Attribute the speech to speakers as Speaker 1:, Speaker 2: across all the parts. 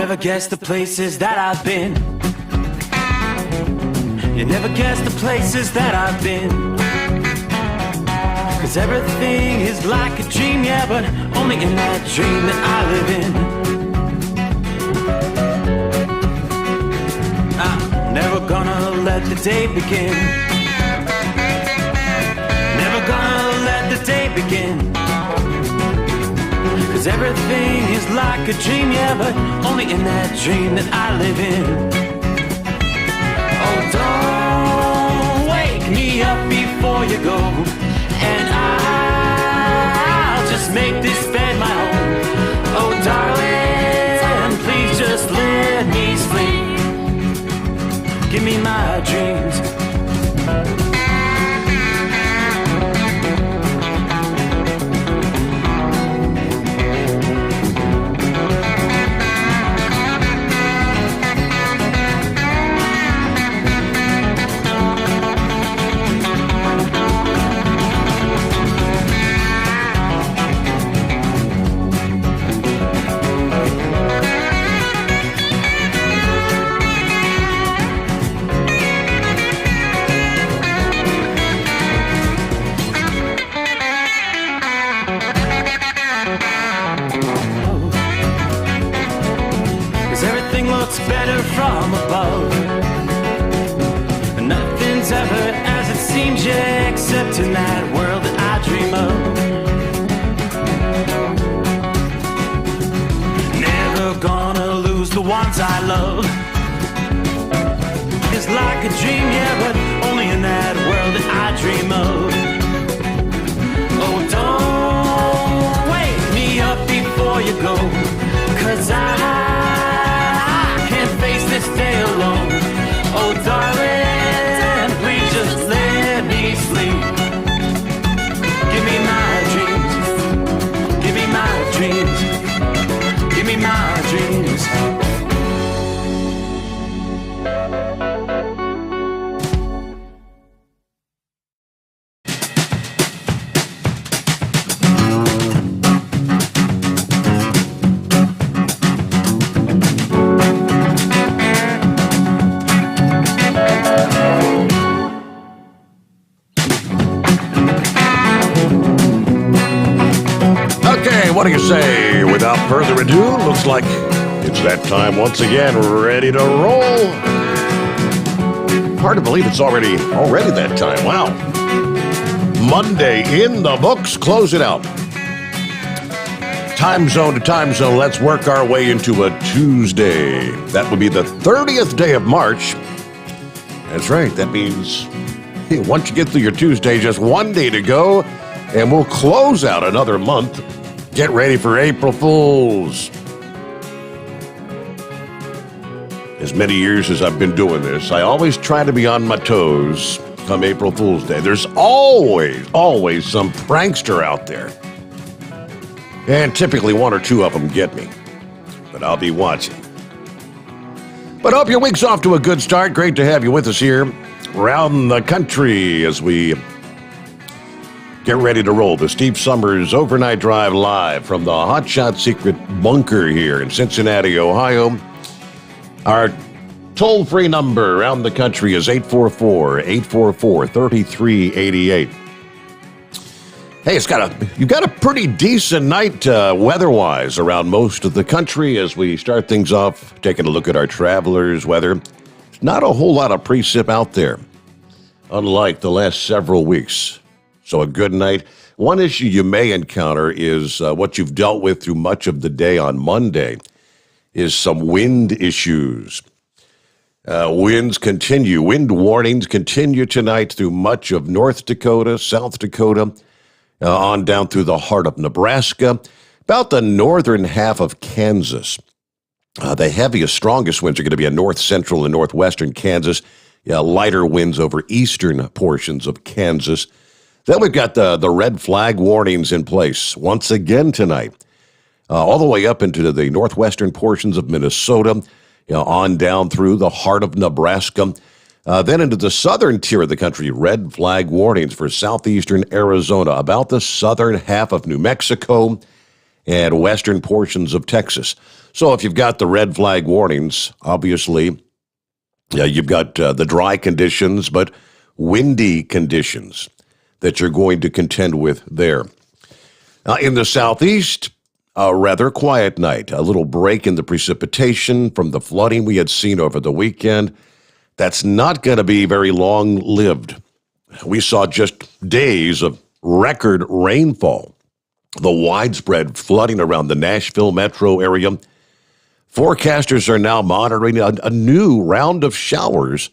Speaker 1: never guess the places that I've been. You never guess the places that I've been. 'Cause everything is like a dream, yeah, but only in that dream that I live in. I'm never gonna let the day begin. Never gonna let the day begin. 'Cause everything is like a dream, yeah, but only in that dream that I live in. Oh, don't wake me up before you go, and I'll just make this bed my home. Oh, darling, please just let me sleep. Give me my dreams. Better from above. Nothing's ever as it seems, yeah, except in that world that I dream of. Never gonna lose the ones I love. It's like a dream, yeah, but only in that world that I dream of. Oh, don't wake me up before you go, 'cause I face this day alone. Oh, darling, please just let me sleep. Give me my dreams. Give me my dreams. Give me my dreams.
Speaker 2: What do you say? Without further ado, looks like it's that time once again, ready to roll. Hard to believe it's already that time. Wow. Monday in the books. Close it out. Time zone to time zone. Let's work our way into a Tuesday. That would be the 30th day of March. That's right. That means once you get through your Tuesday, just one day to go, and we'll close out another month. Get ready for April Fools. As many years as I've been doing this, I always try to be on my toes come April Fool's Day. There's always some prankster out there. And typically one or two of them get me. But I'll be watching. But I hope your week's off to a good start. Great to have you with us here around the country as we get ready to roll the Steve Sommers Overnight Drive live from the Hot Shot Secret Bunker here in Cincinnati, Ohio. Our toll-free number around the country is 844-844-3388. Hey, you've got a pretty decent night weather-wise around most of the country as we start things off, taking a look at our travelers' weather. Not a whole lot of precip out there, unlike the last several weeks. So a good night. One issue you may encounter is what you've dealt with through much of the day on Monday is some wind issues. Winds continue. Wind warnings continue tonight through much of North Dakota, South Dakota, on down through the heart of Nebraska, about the northern half of Kansas. The heaviest, strongest winds are going to be in north central and northwestern Kansas. Lighter winds over eastern portions of Kansas. Then we've got the red flag warnings in place once again tonight, all the way up into the northwestern portions of Minnesota, on down through the heart of Nebraska. Then into the southern tier of the country, red flag warnings for southeastern Arizona, about the southern half of New Mexico, and western portions of Texas. So if you've got the red flag warnings, obviously, you've got the dry conditions, but windy conditions that you're going to contend with there. In the southeast, a rather quiet night, a little break in the precipitation from the flooding we had seen over the weekend. That's not going to be very long-lived. We saw just days of record rainfall, the widespread flooding around the Nashville metro area. Forecasters are now monitoring a new round of showers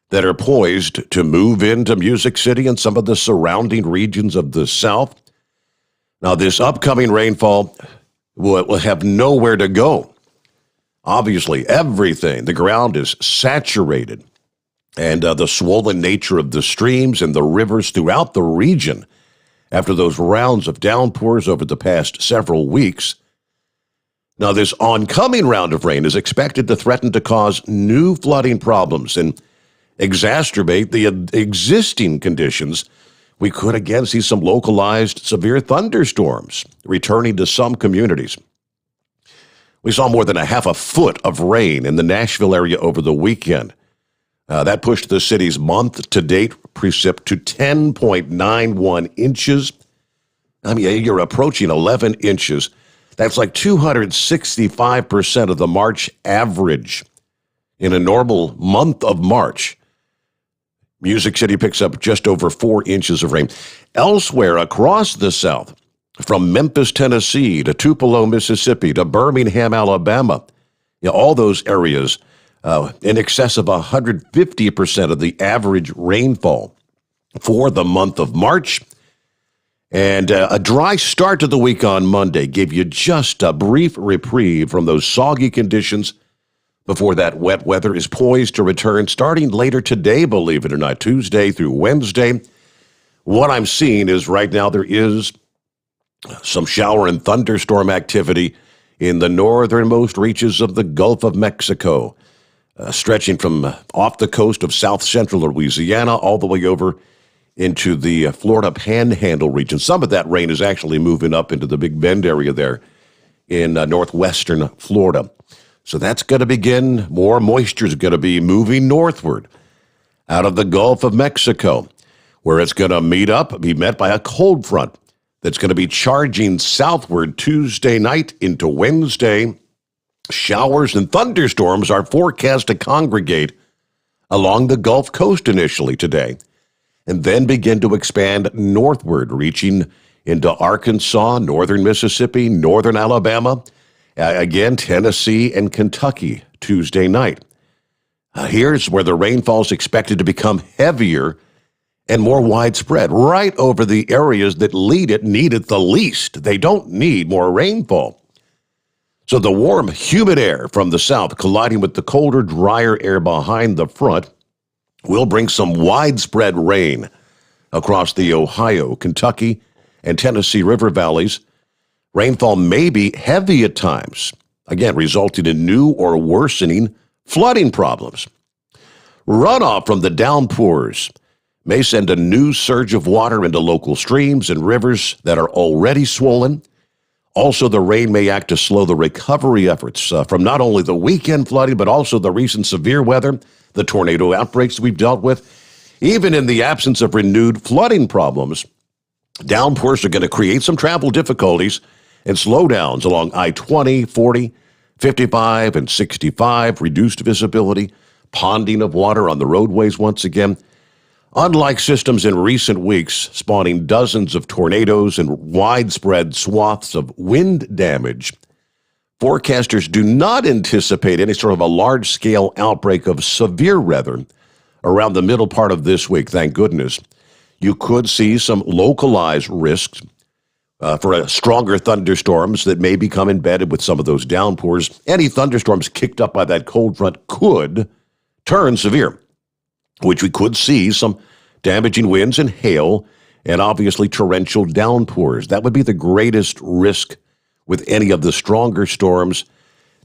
Speaker 2: that are poised to move into Music City and some of the surrounding regions of the South. Now, this upcoming rainfall will have nowhere to go. Obviously, everything, the ground is saturated, and the swollen nature of the streams and the rivers throughout the region after those rounds of downpours over the past several weeks. Now, this oncoming round of rain is expected to threaten to cause new flooding problems and exacerbate the existing conditions. We could again see some localized severe thunderstorms returning to some communities. We saw more than a half a foot of rain in the Nashville area over the weekend. That pushed the city's month-to-date precip to 10.91 inches. I mean, you're approaching 11 inches. That's like 265% of the March average in a normal month of March. Music City picks up just over 4 inches of rain. Elsewhere across the South, from Memphis, Tennessee, to Tupelo, Mississippi, to Birmingham, Alabama, all those areas, in excess of 150% of the average rainfall for the month of March. And a dry start to the week on Monday gave you just a brief reprieve from those soggy conditions before that wet weather is poised to return starting later today, believe it or not, Tuesday through Wednesday. What I'm seeing is right now there is some shower and thunderstorm activity in the northernmost reaches of the Gulf of Mexico, stretching from off the coast of south central Louisiana all the way over into the Florida Panhandle region. Some of that rain is actually moving up into the Big Bend area there in northwestern Florida. So that's going to begin. More moisture is going to be moving northward out of the Gulf of Mexico, where it's going to be met by a cold front that's going to be charging southward Tuesday night into Wednesday. Showers and thunderstorms are forecast to congregate along the Gulf Coast initially today, and then begin to expand northward, reaching into Arkansas, northern Mississippi, northern Alabama, again, Tennessee and Kentucky Tuesday night. Here's where the rainfall is expected to become heavier and more widespread, right over the areas that need it the least. They don't need more rainfall. So the warm, humid air from the south colliding with the colder, drier air behind the front will bring some widespread rain across the Ohio, Kentucky, and Tennessee River valleys. Rainfall may be heavy at times, again, resulting in new or worsening flooding problems. Runoff from the downpours may send a new surge of water into local streams and rivers that are already swollen. Also, the rain may act to slow the recovery efforts from not only the weekend flooding, but also the recent severe weather, the tornado outbreaks we've dealt with. Even in the absence of renewed flooding problems, downpours are going to create some travel difficulties and slowdowns along I-20, 40, 55, and 65, reduced visibility, ponding of water on the roadways once again. Unlike systems in recent weeks, spawning dozens of tornadoes and widespread swaths of wind damage, forecasters do not anticipate any sort of a large-scale outbreak of severe weather around the middle part of this week, thank goodness. You could see some localized risks for stronger thunderstorms that may become embedded with some of those downpours. Any thunderstorms kicked up by that cold front could turn severe, which we could see some damaging winds and hail and obviously torrential downpours. That would be the greatest risk with any of the stronger storms.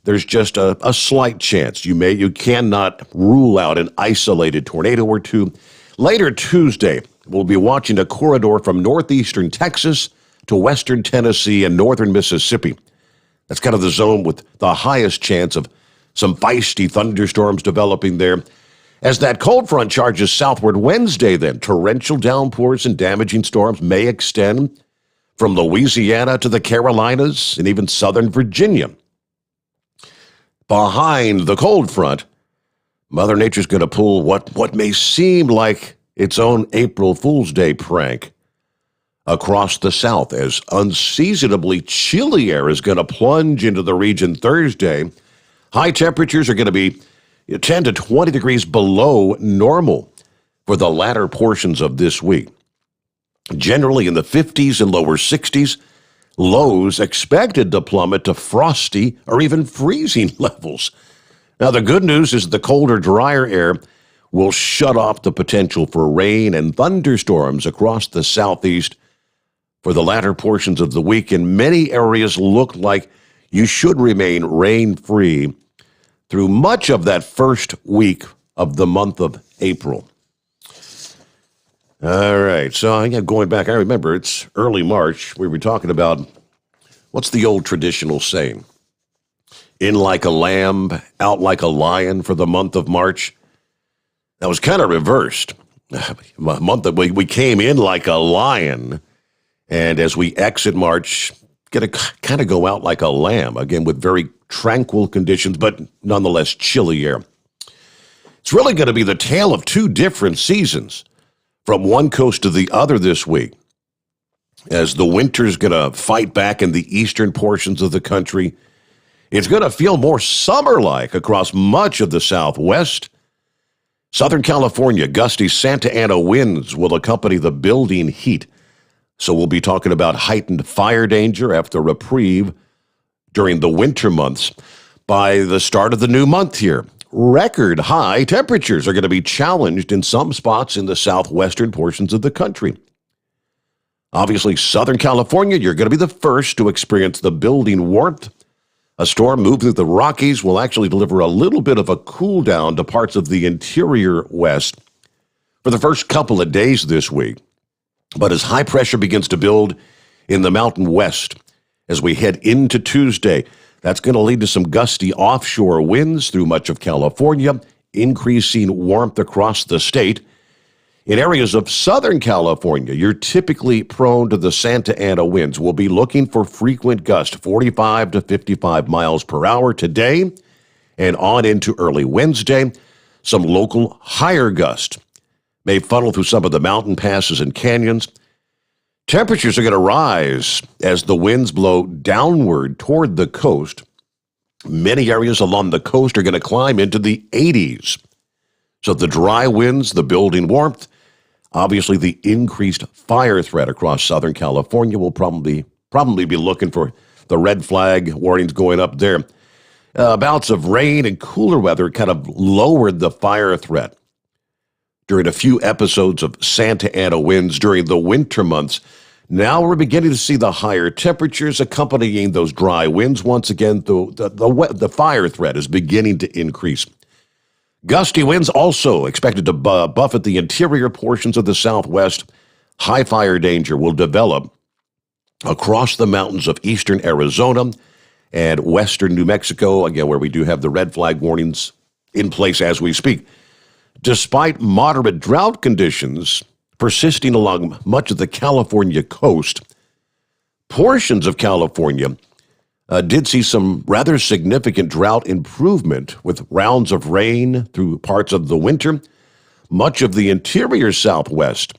Speaker 2: There's just a slight chance. You cannot rule out an isolated tornado or two. Later Tuesday, we'll be watching a corridor from northeastern Texas to western Tennessee and northern Mississippi. That's kind of the zone with the highest chance of some feisty thunderstorms developing there. As that cold front charges southward Wednesday, then, torrential downpours and damaging storms may extend from Louisiana to the Carolinas and even southern Virginia. Behind the cold front, Mother Nature's going to pull what may seem like its own April Fool's Day prank across the south as unseasonably chilly air is going to plunge into the region Thursday. High temperatures are going to be 10 to 20 degrees below normal for the latter portions of this week. Generally in the 50s and lower 60s, lows expected to plummet to frosty or even freezing levels. Now, the good news is the colder, drier air will shut off the potential for rain and thunderstorms across the southeast for the latter portions of the week. And many areas look like you should remain rain-free through much of that first week of the month of April. All right, so going back, I remember it's early March. We were talking about, what's the old traditional saying? In like a lamb, out like a lion for the month of March. That was kind of reversed. A month that we came in like a lion, and as we exit March, going to kind of go out like a lamb, again with very tranquil conditions, but nonetheless chilly air. It's really going to be the tale of two different seasons from one coast to the other this week, as the winter's going to fight back in the eastern portions of the country. It's going to feel more summer-like across much of the Southwest. Southern California, gusty Santa Ana winds will accompany the building heat. So we'll be talking about heightened fire danger after a reprieve during the winter months. By the start of the new month here, record high temperatures are going to be challenged in some spots in the southwestern portions of the country. Obviously, Southern California, you're going to be the first to experience the building warmth. A storm moved through the Rockies will actually deliver a little bit of a cool down to parts of the interior west for the first couple of days this week. But as high pressure begins to build in the mountain west as we head into Tuesday, that's going to lead to some gusty offshore winds through much of California, increasing warmth across the state. In areas of Southern California, you're typically prone to the Santa Ana winds. We'll be looking for frequent gusts, 45 to 55 miles per hour today and on into early Wednesday. Some local higher gusts may funnel through some of the mountain passes and canyons. Temperatures are going to rise as the winds blow downward toward the coast. Many areas along the coast are going to climb into the 80s. So the dry winds, the building warmth, obviously the increased fire threat across Southern California will probably be looking for the red flag warnings going up there. Bouts of rain and cooler weather kind of lowered the fire threat during a few episodes of Santa Ana winds during the winter months. Now we're beginning to see the higher temperatures accompanying those dry winds. Once again, the fire threat is beginning to increase. Gusty winds also expected to buffet the interior portions of the Southwest. High fire danger will develop across the mountains of eastern Arizona and western New Mexico, again, where we do have the red flag warnings in place as we speak. Despite moderate drought conditions persisting along much of the California coast, portions of California did see some rather significant drought improvement with rounds of rain through parts of the winter. Much of the interior Southwest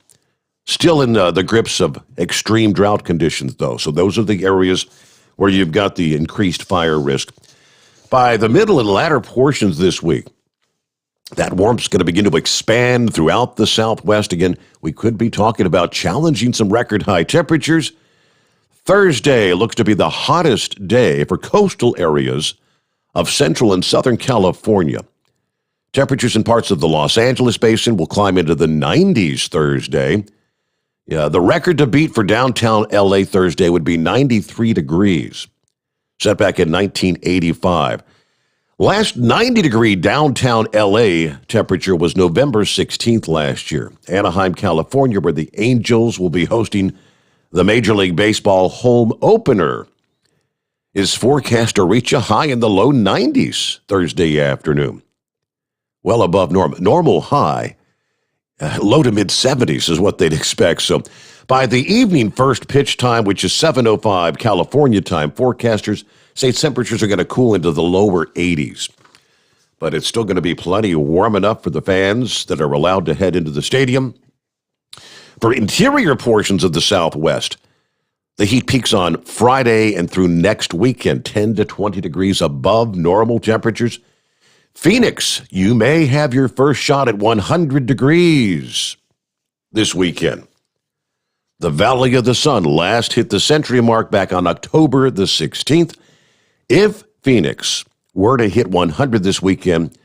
Speaker 2: still in the grips of extreme drought conditions, though. So those are the areas where you've got the increased fire risk. By the middle and latter portions this week, that warmth's going to begin to expand throughout the Southwest. Again, we could be talking about challenging some record high temperatures. Thursday looks to be the hottest day for coastal areas of central and southern California. Temperatures in parts of the Los Angeles basin will climb into the 90s Thursday. The record to beat for downtown LA Thursday would be 93 degrees, set back in 1985. Last 90-degree downtown LA temperature was November 16th last year. Anaheim, California, where the Angels will be hosting The Major League Baseball home opener is forecast to reach a high in the low 90s Thursday afternoon. Well above normal. Normal high, low to mid 70s is what they'd expect. So by the evening first pitch time, which is 7:05 California time, forecasters say temperatures are going to cool into the lower 80s. But it's still going to be plenty warm enough for the fans that are allowed to head into the stadium. For interior portions of the Southwest, the heat peaks on Friday and through next weekend, 10 to 20 degrees above normal temperatures. Phoenix, you may have your first shot at 100 degrees this weekend. The Valley of the Sun last hit the century mark back on October the 16th. If Phoenix were to hit 100 this weekend,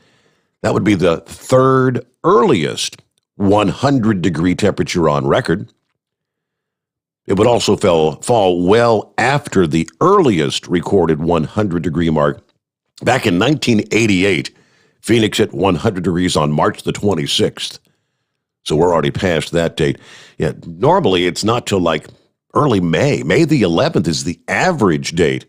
Speaker 2: that would be the third earliest 100-degree temperature on record. It would also fall well after the earliest recorded 100-degree mark. Back in 1988, Phoenix hit 100 degrees on March the 26th. So we're already past that date. Yeah, normally it's not till like early May. May the 11th is the average date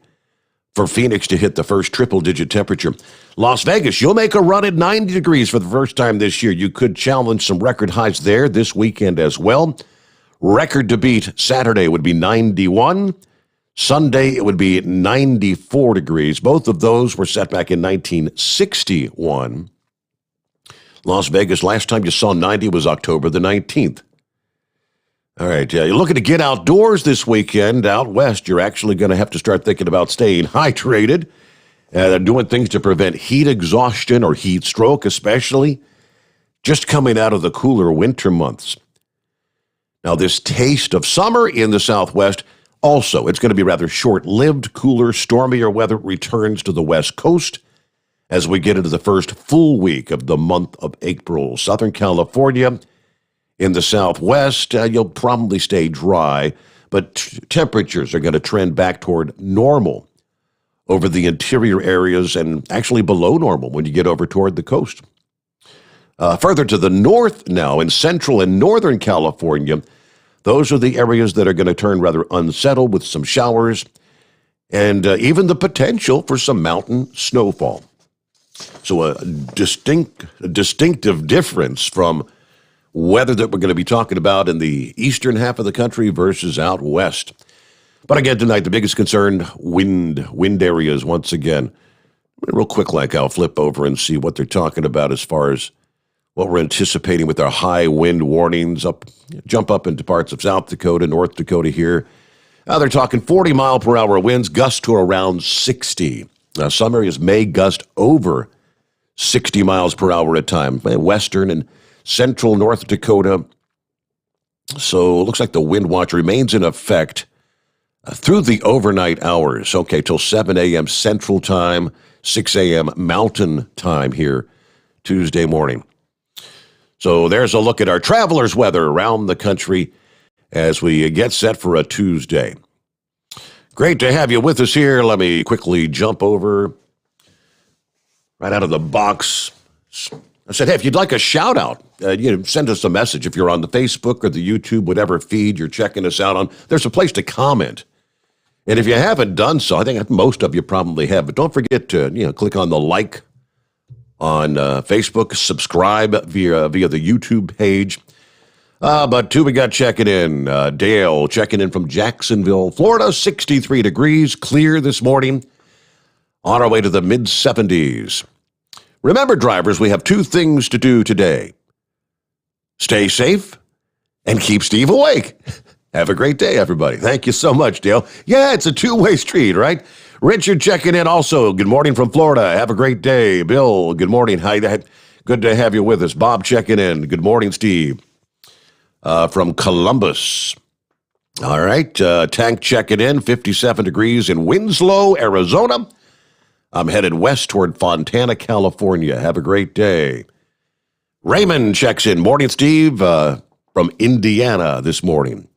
Speaker 2: for Phoenix to hit the first triple-digit temperature. Las Vegas, you'll make a run at 90 degrees for the first time this year. You could challenge some record highs there this weekend as well. Record to beat Saturday would be 91. Sunday, it would be 94 degrees. Both of those were set back in 1961. Las Vegas, last time you saw 90 was October the 19th. All right, you're looking to get outdoors this weekend. Out west, you're actually going to have to start thinking about staying hydrated and doing things to prevent heat exhaustion or heat stroke, especially just coming out of the cooler winter months. Now, this taste of summer in the Southwest, also, it's going to be rather short-lived. Cooler, stormier weather returns to the West Coast as we get into the first full week of the month of April. Southern California, in the Southwest, you'll probably stay dry, but temperatures are going to trend back toward normal over the interior areas and actually below normal when you get over toward the coast. Further to the north now, in central and northern California, those are the areas that are going to turn rather unsettled with some showers and even the potential for some mountain snowfall. So a distinctive difference from weather that we're going to be talking about in the eastern half of the country versus out west. But again, tonight, the biggest concern, wind areas once again. Real quick, I'll flip over and see what they're talking about as far as what we're anticipating with our high wind warnings. Jump up into parts of South Dakota, North Dakota here. They're talking 40-mile-per-hour winds, gusts to around 60. Now, some areas may gust over 60 miles per hour at times. Western and central North Dakota. So it looks like the wind watch remains in effect through the overnight hours. Okay, till 7 a.m. Central Time, 6 a.m. Mountain Time here Tuesday morning. So there's a look at our travelers' weather around the country as we get set for a Tuesday. Great to have you with us here. Let me quickly jump over right out of the box. I said, hey, if you'd like a shout out, send us a message. If you're on the Facebook or the YouTube, whatever feed you're checking us out on, there's a place to comment. And if you haven't done so, I think most of you probably have, but don't forget to click on the like on Facebook, subscribe via the YouTube page. But two we got checking in. Dale checking in from Jacksonville, Florida, 63 degrees, clear this morning, on our way to the mid-70s. Remember, drivers, we have two things to do today. Stay safe and keep Steve awake. Have a great day, everybody. Thank you so much, Dale. Yeah, it's a two-way street, right? Richard checking in also. Good morning from Florida. Have a great day. Bill, good morning. Hi, good to have you with us. Bob checking in. Good morning, Steve. From Columbus. All right. Tank checking in. 57 degrees in Winslow, Arizona. I'm headed west toward Fontana, California. Have a great day. Raymond checks in. Morning, Steve, from Indiana this morning.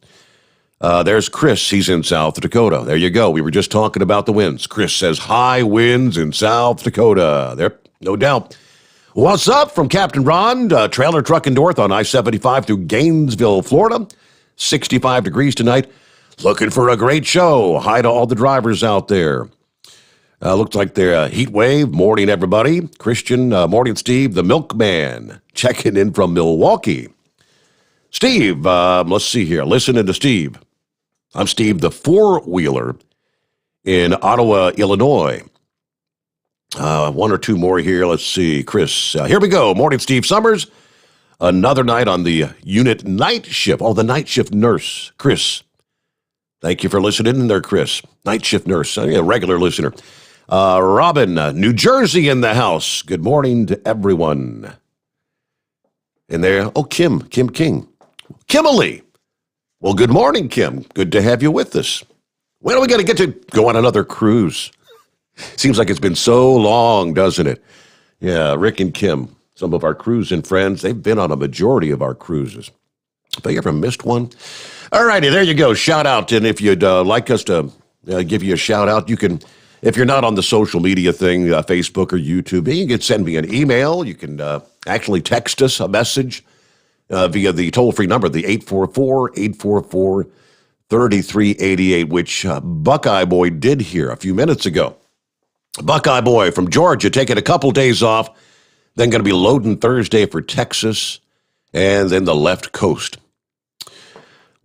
Speaker 2: There's Chris. He's in South Dakota. There you go. We were just talking about the winds. Chris says high winds in South Dakota. There, no doubt. What's up from Captain Ron? Trailer trucking north on I-75 through Gainesville, Florida. 65 degrees tonight. Looking for a great show. Hi to all the drivers out there. Looks like they're heat wave. Morning, everybody. Christian, morning, Steve, the milkman, checking in from Milwaukee. Steve, let's see here. Listening to Steve. I'm Steve, the four-wheeler in Ottawa, Illinois. One or two more here. Let's see. Chris, here we go. Morning, Steve Sommers. Another night on the unit night shift. Oh, the night shift nurse, Chris. Thank you for listening in there, Chris. Night shift nurse, a regular listener. Robin, New Jersey in the house. Good morning to everyone. And there, Kim King. Kimberly. Well, good morning, Kim. Good to have you with us. When are we going to get to go on another cruise? Seems like it's been so long, doesn't it? Yeah, Rick and Kim, some of our cruising friends, they've been on a majority of our cruises. Have you ever missed one? All righty, there you go. Shout out. And if you'd like us to give you a shout out, you can, if you're not on the social media thing, Facebook or YouTube, you can send me an email. You can actually text us a message via the toll-free number, the 844-844-3388, which Buckeye Boy did here a few minutes ago. Buckeye Boy from Georgia taking a couple days off, then going to be loading Thursday for Texas and then the left coast.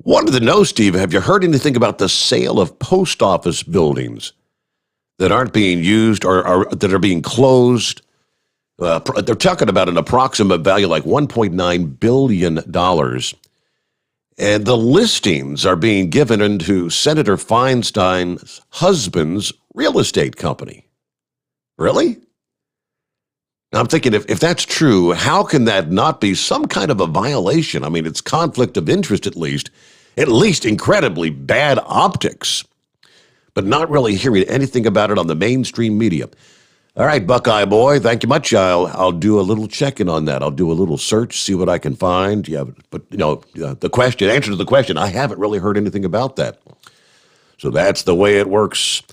Speaker 2: Wanted to know, Steve, have you heard anything about the sale of post office buildings that aren't being used or that are being closed? They're talking about an approximate value like $1.9 billion. And the listings are being given into Senator Feinstein's husband's real estate company. Really? Now, I'm thinking, if that's true, how can that not be some kind of a violation? I mean, it's conflict of interest, at least incredibly bad optics, but not really hearing anything about it on the mainstream media. All right, Buckeye Boy, thank you much. I'll do a little check-in on that. I'll do a little search, see what I can find. Yeah, but the answer to the question, I haven't really heard anything about that. So that's the way it works.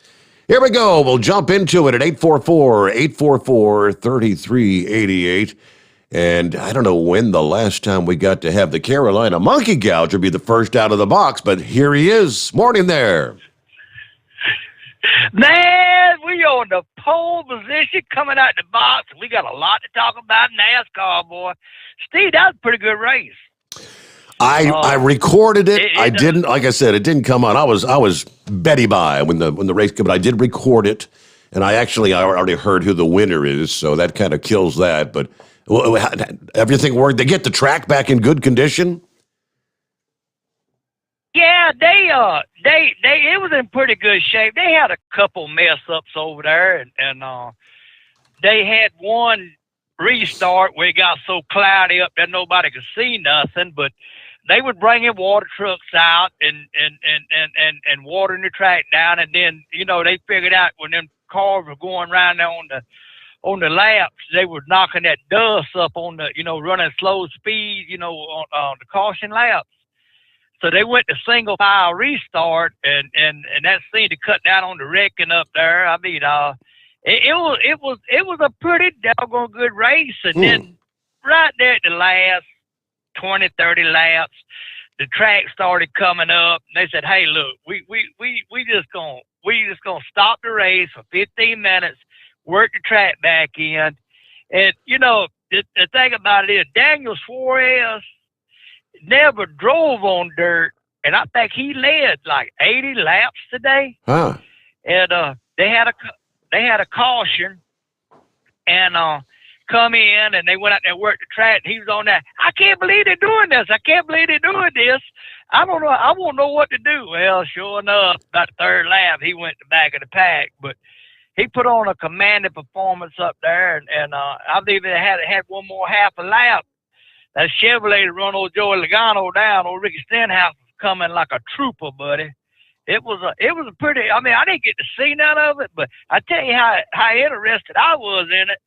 Speaker 2: Here we go. We'll jump into it at 844-844-3388. And I don't know when the last time we got to have the Carolina Monkey Gouger be the first out of the box, but here he is. Morning there.
Speaker 3: Man, we on the pole position coming out the box. We got a lot to talk about in NASCAR, boy. Steve, that was a pretty good race.
Speaker 2: I recorded it. I didn't, like I said, it didn't come on. I was Betty by when the race came, but I did record it, and I already heard who the winner is, so that kind of kills that. But everything worked. They get the track back in good condition.
Speaker 3: Yeah, it was in pretty good shape. They had a couple mess ups over there, and they had one restart where it got so cloudy up that nobody could see nothing, but they would bring in water trucks out and watering the track down, and then they figured out when them cars were going around there on the laps, they were knocking that dust up on the running slow speed on the caution laps. So they went to single file restart, and that seemed to cut down on the wrecking up there. I mean, it was a pretty doggone good race, and then right there at the last 20, 30 laps, the track started coming up, and they said, "Hey, look, we just gonna stop the race for 15 minutes, work the track back in." And the thing about it is, Daniel Suarez never drove on dirt, and I think he led like 80 laps today.
Speaker 2: Huh.
Speaker 3: And they had a caution, and come in, and they went out there and worked the track, and he was on that. I can't believe they're doing this. I can't believe they're doing this. I don't know. I won't know what to do. Well, sure enough, about the third lap, he went to the back of the pack, but he put on a commanding performance up there, and I believe they had one more half a lap. That Chevrolet run old Joey Logano down. Old Ricky Stenhouse was coming like a trooper, buddy. It was a pretty. I mean, I didn't get to see none of it, but I tell you how interested I was in it.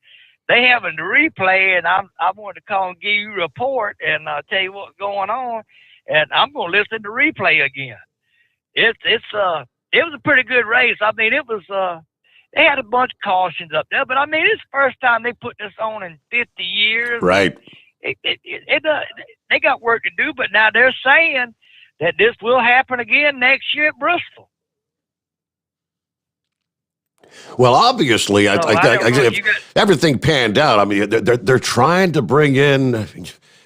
Speaker 3: They having the replay, and I wanted to call and give you a report and tell you what's going on. And I'm going to listen to replay again. It was a pretty good race. I mean, it was. They had a bunch of cautions up there, but I mean, it's the first time they put this on in 50 years.
Speaker 2: Right.
Speaker 3: They got work to do, but now they're saying that this will happen again next year at Bristol.
Speaker 2: Well, obviously,
Speaker 3: So
Speaker 2: if everything panned out, I mean, they're trying to bring in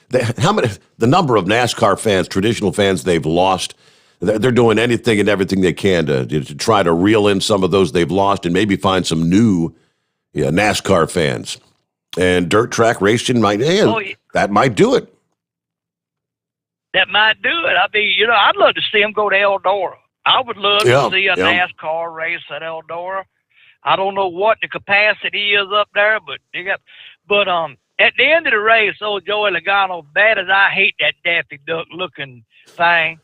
Speaker 2: the number of NASCAR fans, traditional fans they've lost. They're doing anything and everything they can to try to reel in some of those they've lost and maybe find some new NASCAR fans. And dirt track racing that might do it.
Speaker 3: That might do it. I mean, I'd love to see them go to Eldora. I would love to see a NASCAR race at Eldora. I don't know what the capacity is up there, but at the end of the race, old Joey Logano, bad as I hate that Daffy Duck looking thing,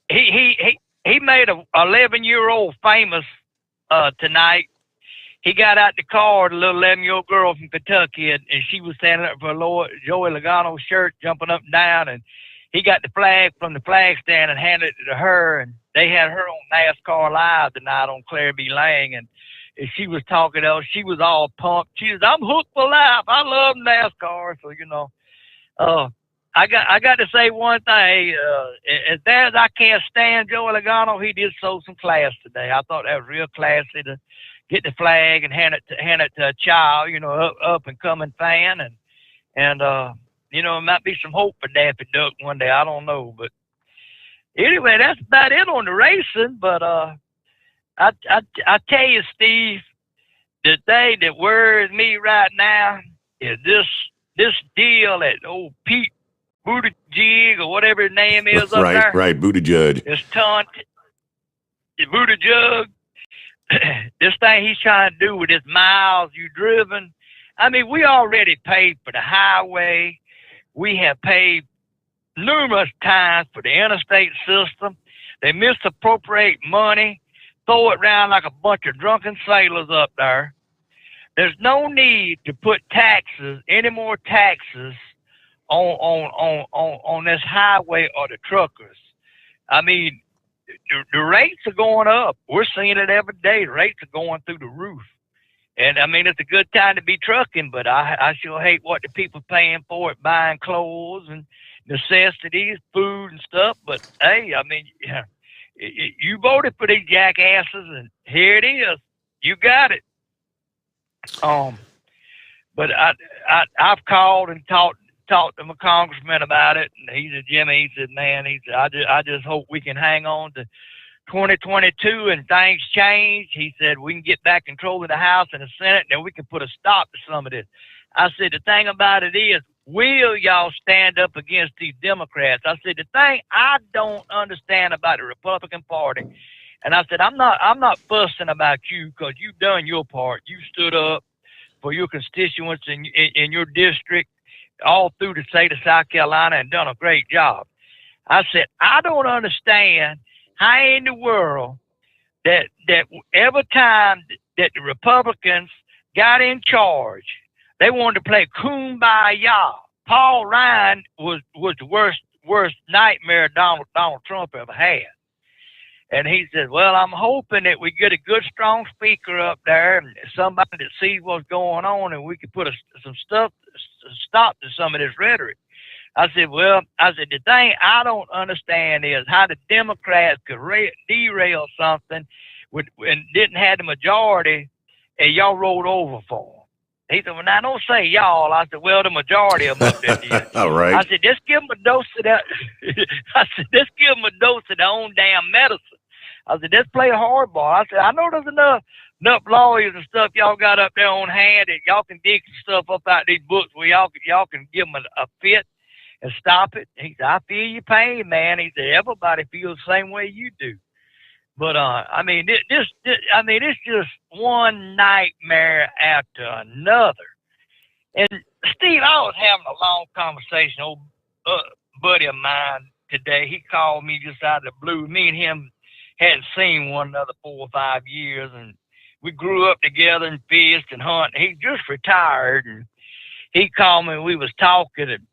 Speaker 3: he made a 11-year-old famous tonight. He got out the car, the little 11-year-old girl from Kentucky, and she was standing up for Joey Logano's shirt, jumping up and down, and he got the flag from the flag stand and handed it to her, and they had her on NASCAR Live tonight on Claire B. Lang, and she was talking, she was all pumped. She was, I'm hooked for life. I love NASCAR. So, I got to say one thing. As bad as I can't stand Joey Logano, he did show some class today. I thought that was real classy to get the flag and hand it to a child, up and coming fan, and it might be some hope for Daffy Duck one day. I don't know, but anyway, that's about it on the racing. But I tell you, Steve, the thing that worries me right now is this deal that old Pete Buttigieg or whatever his name is up there.
Speaker 2: Right, Buttigieg.
Speaker 3: This Buttigieg. This thing he's trying to do with his miles you driven. I mean, we already paid for the highway. We have paid numerous times for the interstate system. They misappropriate money, throw it around like a bunch of drunken sailors up there. There's no need to put any more taxes on this highway or the truckers. I mean, the rates are going up. We're seeing it every day. The rates are going through the roof. And, I mean, it's a good time to be trucking, but I sure hate what the people paying for it, buying clothes and necessities, food and stuff. But, hey, I mean, you voted for these jackasses, and here it is. You got it. But I've called and talked to my congressman about it, and he said, Jimmy, he said, man, I just hope we can hang on to 2022 and things change. He said, we can get back control of the House and the Senate, and then we can put a stop to some of this. I said, the thing about it is, will y'all stand up against these Democrats? I said, the thing I don't understand about the Republican Party, and I said, I'm not fussing about you because you've done your part. You stood up for your constituents in your district all through the state of South Carolina and done a great job. I said, I don't understand how in the world that every time that the Republicans got in charge, they wanted to play kumbaya. Paul Ryan was the worst nightmare Donald Trump ever had. And he said, well, I'm hoping that we get a good, strong speaker up there and somebody that sees what's going on and we can put some stop to some of this rhetoric. I said, the thing I don't understand is how the Democrats could derail something and didn't have the majority and y'all rolled over for them. He said, well, now don't say y'all. I said, well, the majority of them up there did.
Speaker 2: All right.
Speaker 3: I said, just give them a dose of that. I said, just give them a dose of their own damn medicine. I said, let's play hardball. I said, I know there's enough lawyers and stuff y'all got up there on hand that y'all can dig some stuff up out these books where y'all can give them a fit and stop it. He said, I feel your pain, man. He said, everybody feels the same way you do. But, I mean, it's just one nightmare after another. And, Steve, I was having a long conversation, old buddy of mine today. He called me just out of the blue. Me and him hadn't seen one another 4 or 5 years, and we grew up together and fished and hunted. He just retired, and he called me, and we was talking, and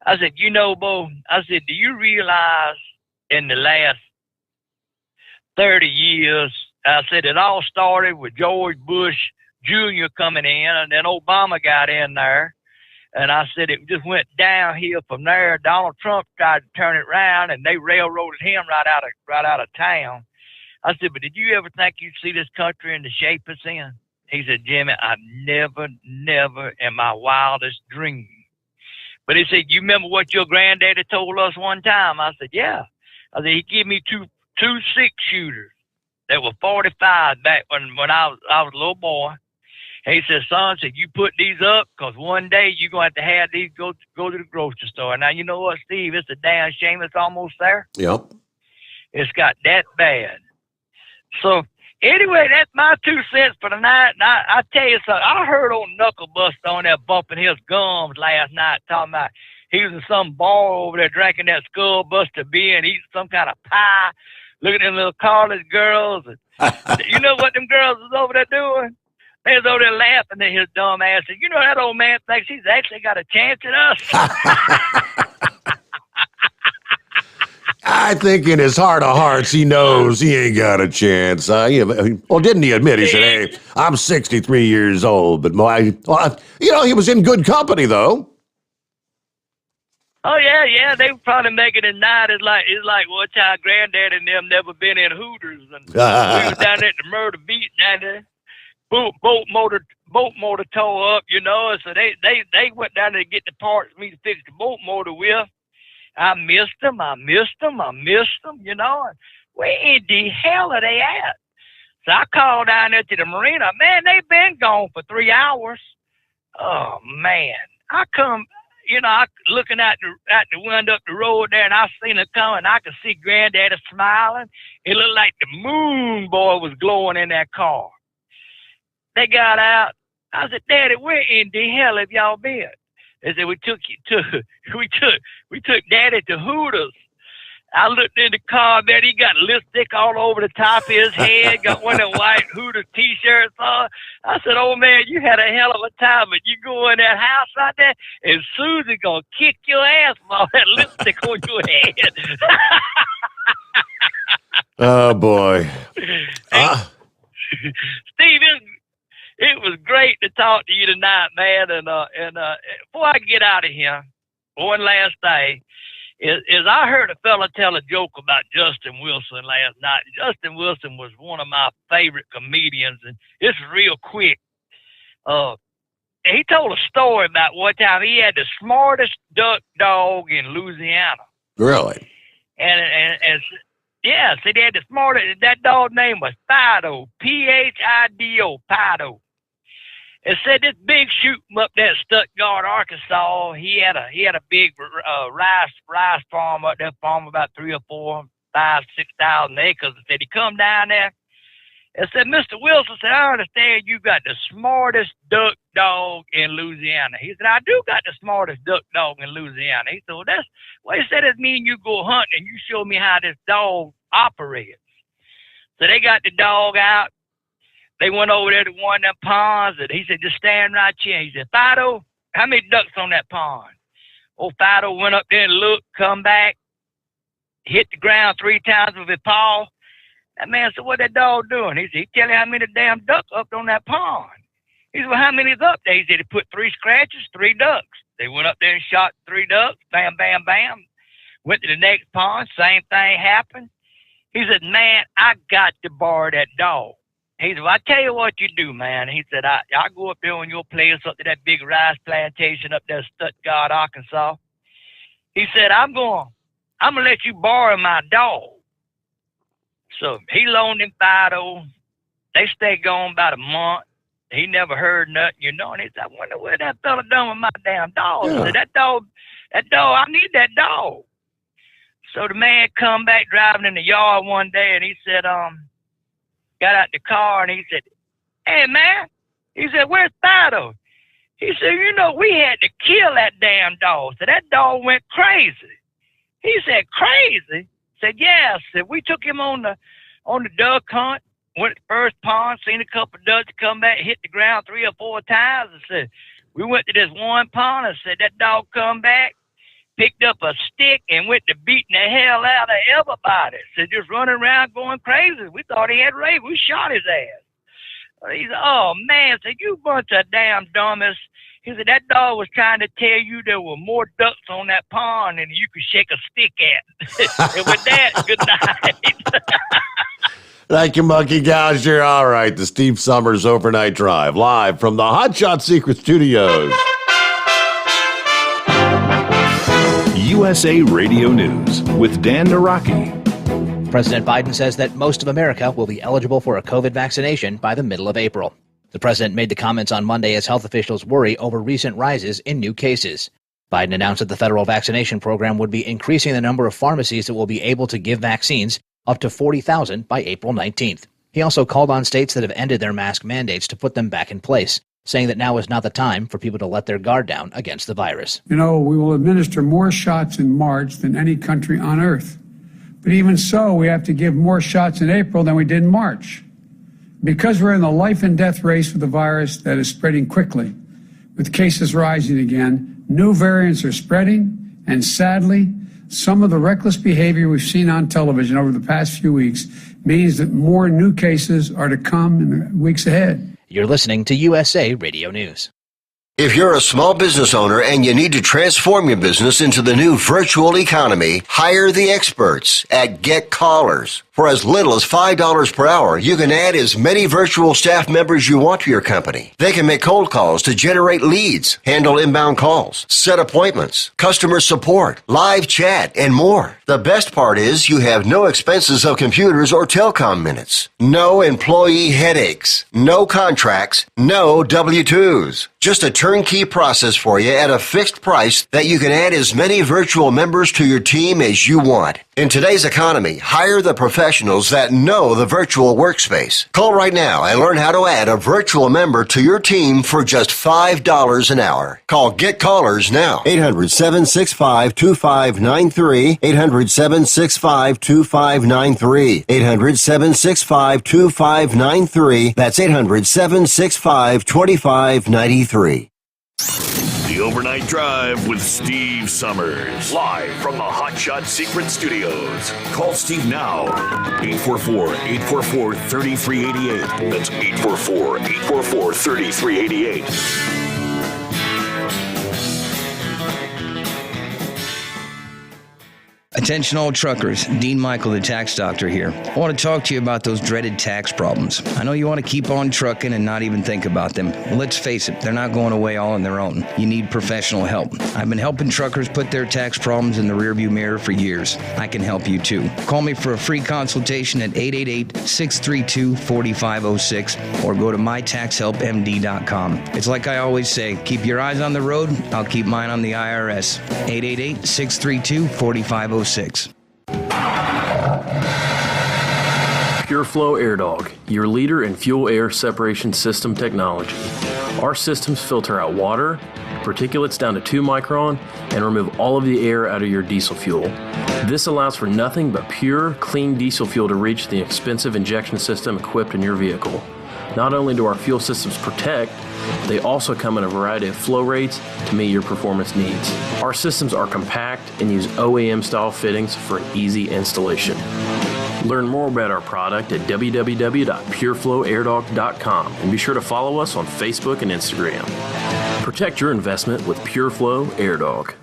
Speaker 3: I said, Bo, I said, do you realize in the last 30 years, I said, it all started with George Bush Jr. coming in, and then Obama got in there. And I said it just went downhill from there. Donald Trump tried to turn it around, and they railroaded him right out of town. I said, but did you ever think you'd see this country in the shape it's in? He said, Jimmy, I never in my wildest dream. But he said, you remember what your granddaddy told us one time? I said, yeah. I said, he gave me two 6-shooters that were 45 back when I was a little boy. He said, son, said, you put these up because one day you're going to have these go to the grocery store. Now, you know what, Steve? It's a damn shame it's almost there.
Speaker 2: Yep.
Speaker 3: It's got that bad. So, anyway, that's my 2 cents for the night. And I tell you something. I heard old Knucklebuster on there bumping his gums last night, talking about he was in some bar over there drinking that Skullbuster beer and eating some kind of pie, looking at them little college girls. And you know what them girls was over there doing? They was over there laughing at his dumb ass. And you know that old man thinks he's actually got a chance at us.
Speaker 2: I think in his heart of hearts, he knows he ain't got a chance. Well, didn't he admit? He said, hey, I'm 63 years old, but he was in good company, though.
Speaker 3: Oh, yeah, they were probably making it night. It's like one time Granddad and them never been in Hooters. And we was down there at the Murder Beach down there. Boat motor tore up, you know. So they went down there to get the parts for me to fix the boat motor with. I missed them, you know. Where in the hell are they at? So I called down there to the marina. Man, they've been gone for 3 hours. Oh, man. I come, you know, I looking out the window up the road there, and I seen them coming. I could see Granddaddy smiling. It looked like the moon boy was glowing in that car. They got out. I said, Daddy, where in the hell have y'all been? They said, we took Daddy to Hooters. I looked in the car, man, he got lipstick all over the top of his head, got one of them white Hooters t-shirts on. I said, oh man, you had a hell of a time, but you go in that house right there, and Susie gonna kick your ass for all that lipstick on your head.
Speaker 2: Oh boy.
Speaker 3: Steve, it was great to talk to you tonight, man. And before I get out of here, one last thing is I heard a fella tell a joke about Justin Wilson last night. Justin Wilson was one of my favorite comedians, and it's real quick. He told a story about one time he had the smartest duck dog in Louisiana.
Speaker 2: Really?
Speaker 3: And yeah, so they had the smartest. That dog's name was Fido, Phido, Fido. It said this big shoot up there at Stuttgart, Arkansas. He had a big rice farm up there, farm about 3 or 4, 5, 6,000 acres. It said he come down there and said, Mr. Wilson said, I understand you got the smartest duck dog in Louisiana. He said, I do got the smartest duck dog in Louisiana. He said, well, that's what he said. It mean you go hunting and you show me how this dog operates. So they got the dog out. They went over there to one of them ponds, and he said, just stand right here. He said, Fido, how many ducks on that pond? Old Fido went up there and looked, come back, hit the ground 3 times with his paw. That man said, what that dog doing? He said, he tell you how many damn ducks up on that pond. He said, well, how many is up there? He said, he put 3 scratches, 3 ducks. They went up there and shot 3 ducks, bam, bam, bam. Went to the next pond, same thing happened. He said, man, I got to borrow that dog. He said, well, I tell you what you do, man. He said, I go up there on your place up to that big rice plantation up there in Stuttgart, Arkansas. He said, I'm going to let you borrow my dog. So he loaned him Fido. They stayed gone about a month. He never heard nothing, you know. And he said, I wonder what that fella done with my damn dog.
Speaker 2: Yeah.
Speaker 3: He said, that dog, I need that dog. So the man come back driving in the yard one day, and he said, got out the car, and he said, hey, man. He said, where's Fido? He said, you know, we had to kill that damn dog. So that dog went crazy. He said, crazy? Said, yeah. Said, we took him on the duck hunt, went to the first pond, seen a couple of ducks come back, hit the ground 3 or 4 times, and said, we went to this one pond, and said, that dog come back, picked up a stick, and went to beating the hell out of everybody. Said, just running around going crazy. We thought he had raped. We shot his ass. He said, oh, man. Said, you bunch of damn dummies. He said, that dog was trying to tell you there were more ducks on that pond than you could shake a stick at. And with that, good night.
Speaker 2: Thank you, Monkey Gouger. All right, the Steve Sommers Overnight Drive, live from the Hot Shot Secret Studios.
Speaker 4: USA Radio News with Dan Naraki.
Speaker 5: President Biden says that most of America will be eligible for a COVID vaccination by the middle of April. The president made the comments on Monday as health officials worry over recent rises in new cases. Biden announced that the federal vaccination program would be increasing the number of pharmacies that will be able to give vaccines up to 40,000 by April 19th. He also called on states that have ended their mask mandates to put them back in place, saying that now is not the time for people to let their guard down against the virus.
Speaker 6: We will administer more shots in March than any country on earth. But even so, we have to give more shots in April than we did in March. Because we're in the life and death race with the virus that is spreading quickly, with cases rising again, new variants are spreading, and sadly, some of the reckless behavior we've seen on television over the past few weeks means that more new cases are to come in the weeks ahead.
Speaker 5: You're listening to USA Radio News.
Speaker 7: If you're a small business owner and you need to transform your business into the new virtual economy, hire the experts at Get Callers. For as little as $5 per hour, you can add as many virtual staff members you want to your company. They can make cold calls to generate leads, handle inbound calls, set appointments, customer support, live chat, and more. The best part is you have no expenses of computers or telecom minutes. No employee headaches. No contracts. No W-2s. Just a turnkey process for you at a fixed price that you can add as many virtual members to your team as you want. In today's economy, hire the professionals that know the virtual workspace. Call right now and learn how to add a virtual member to your team for just $5 an hour. Call Get Callers now. 800-765-2593. 800-765-2593. 800-765-2593. That's 800-765-2593.
Speaker 4: The Overnight Drive with Steve Sommers. Live from the Hot Shot Secret Studios. Call Steve now. 844-844-3388. That's 844-844-3388.
Speaker 8: Attention all truckers, Dean Michael, the tax doctor here. I want to talk to you about those dreaded tax problems. I know you want to keep on trucking and not even think about them. Well, let's face it, they're not going away all on their own. You need professional help. I've been helping truckers put their tax problems in the rearview mirror for years. I can help you too. Call me for a free consultation at 888-632-4506 or go to mytaxhelpmd.com. It's like I always say, keep your eyes on the road, I'll keep mine on the IRS. 888-632-4506.
Speaker 9: Pure Flow Air Dog, your leader in fuel air separation system technology. Our systems filter out water, particulates down to 2 micron, and remove all of the air out of your diesel fuel. This allows for nothing but pure, clean diesel fuel to reach the expensive injection system equipped in your vehicle. Not only do our fuel systems protect, they also come in a variety of flow rates to meet your performance needs. Our systems are compact and use OEM-style fittings for easy installation. Learn more about our product at www.pureflowairdog.com and be sure to follow us on Facebook and Instagram. Protect your investment with Pure Flow Air Dog.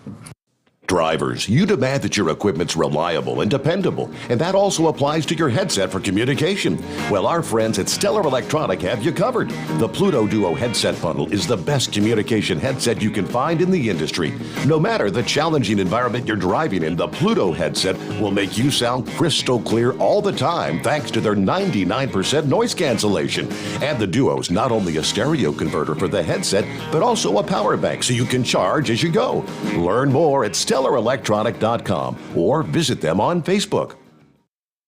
Speaker 2: Drivers, you demand that your equipment's reliable and dependable, and that also applies to your headset for communication. Well, our friends at Stellar Electronic have you covered. The Pluto Duo headset bundle is the best communication headset you can find in the industry. No matter the challenging environment you're driving in, the Pluto headset will make you sound crystal clear all the time thanks to their 99% noise cancellation. And the Duo's not only a stereo converter for the headset, but also a power bank so you can charge as you go. Learn more at StellarElectronic.com or visit them on Facebook.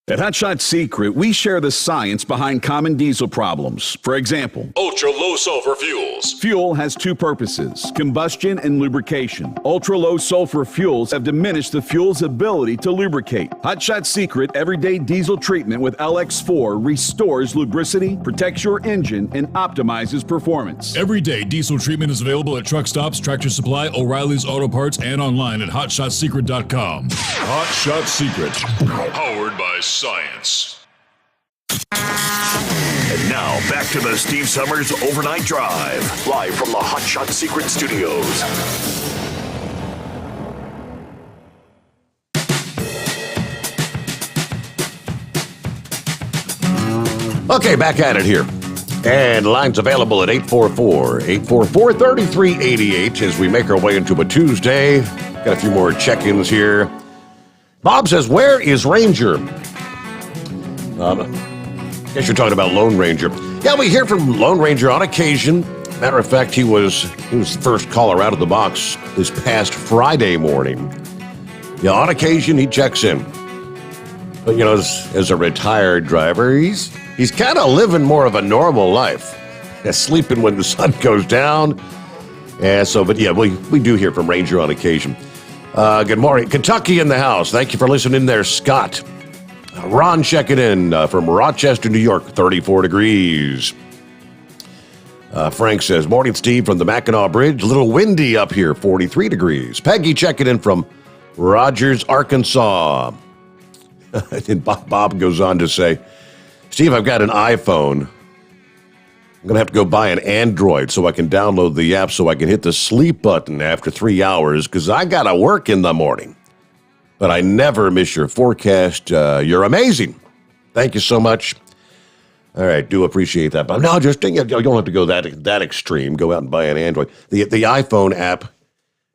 Speaker 4: At Hot Shot Secret, we share the science behind common diesel problems. For example,
Speaker 10: ultra-low sulfur fuels.
Speaker 4: Fuel has 2 purposes, combustion and lubrication. Ultra-low sulfur fuels have diminished the fuel's ability to lubricate. Hot Shot Secret Everyday Diesel Treatment with LX4 restores lubricity, protects your engine, and optimizes performance.
Speaker 10: Everyday diesel treatment is available at truck stops, Tractor Supply, O'Reilly's Auto Parts, and online at HotShotSecret.com. Hot Shot Secret, powered by science.
Speaker 4: And
Speaker 11: Now, back to the Steve Summers Overnight Drive, live from the Hot Shot Secret Studios.
Speaker 2: Okay, back at it here. And lines available at 844-3388 as we make our way into a Tuesday. Got a few more check-ins here. Bob says, where is Ranger? Guess you're talking about Lone Ranger. Yeah, we hear from Lone Ranger on occasion. Matter of fact, he was the first caller out of the box this past Friday morning. Yeah, on occasion, he checks in. But, as a retired driver, he's kind of living more of a normal life. Sleeping when the sun goes down. We do hear from Ranger on occasion. Good morning. Kentucky in the house. Thank you for listening there, Scott. Ron checking in from Rochester, New York, 34 degrees. Frank says, morning, Steve, from the Mackinac Bridge. A little windy up here, 43 degrees. Peggy checking in from Rogers, Arkansas. And Bob goes on to say, Steve, I've got an iPhone. I'm going to have to go buy an Android so I can download the app so I can hit the sleep button after 3 hours because I got to work in the morning. But I never miss your forecast. You're amazing. Thank you so much. All right, do appreciate that. But no, just you don't have to go that extreme. Go out and buy an Android. The iPhone app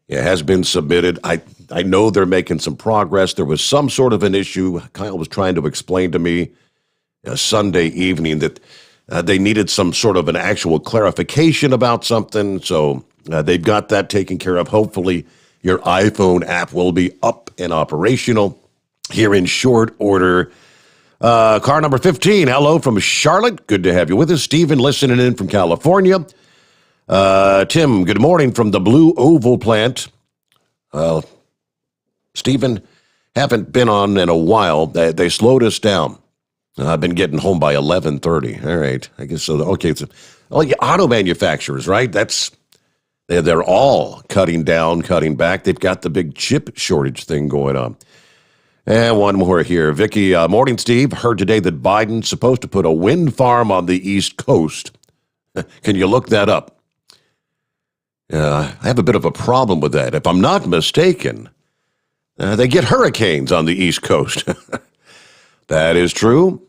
Speaker 2: has been submitted. I know they're making some progress. There was some sort of an issue. Kyle was trying to explain to me Sunday evening that they needed some sort of an actual clarification about something. So they've got that taken care of. Hopefully, your iPhone app will be up and operational here in short order. Car number 15, hello from Charlotte. Good to have you with us. Stephen listening in from California. Tim, good morning from the Blue Oval plant. Stephen, haven't been on in a while. They slowed us down. I've been getting home by 11:30. All right, I guess so. Okay, so auto manufacturers, right? They're all cutting down, cutting back. They've got the big chip shortage thing going on. And one more here. Vicky, morning, Steve. Heard today that Biden's supposed to put a wind farm on the East Coast. Can you look that up? I have a bit of a problem with that. If I'm not mistaken, they get hurricanes on the East Coast. That is true.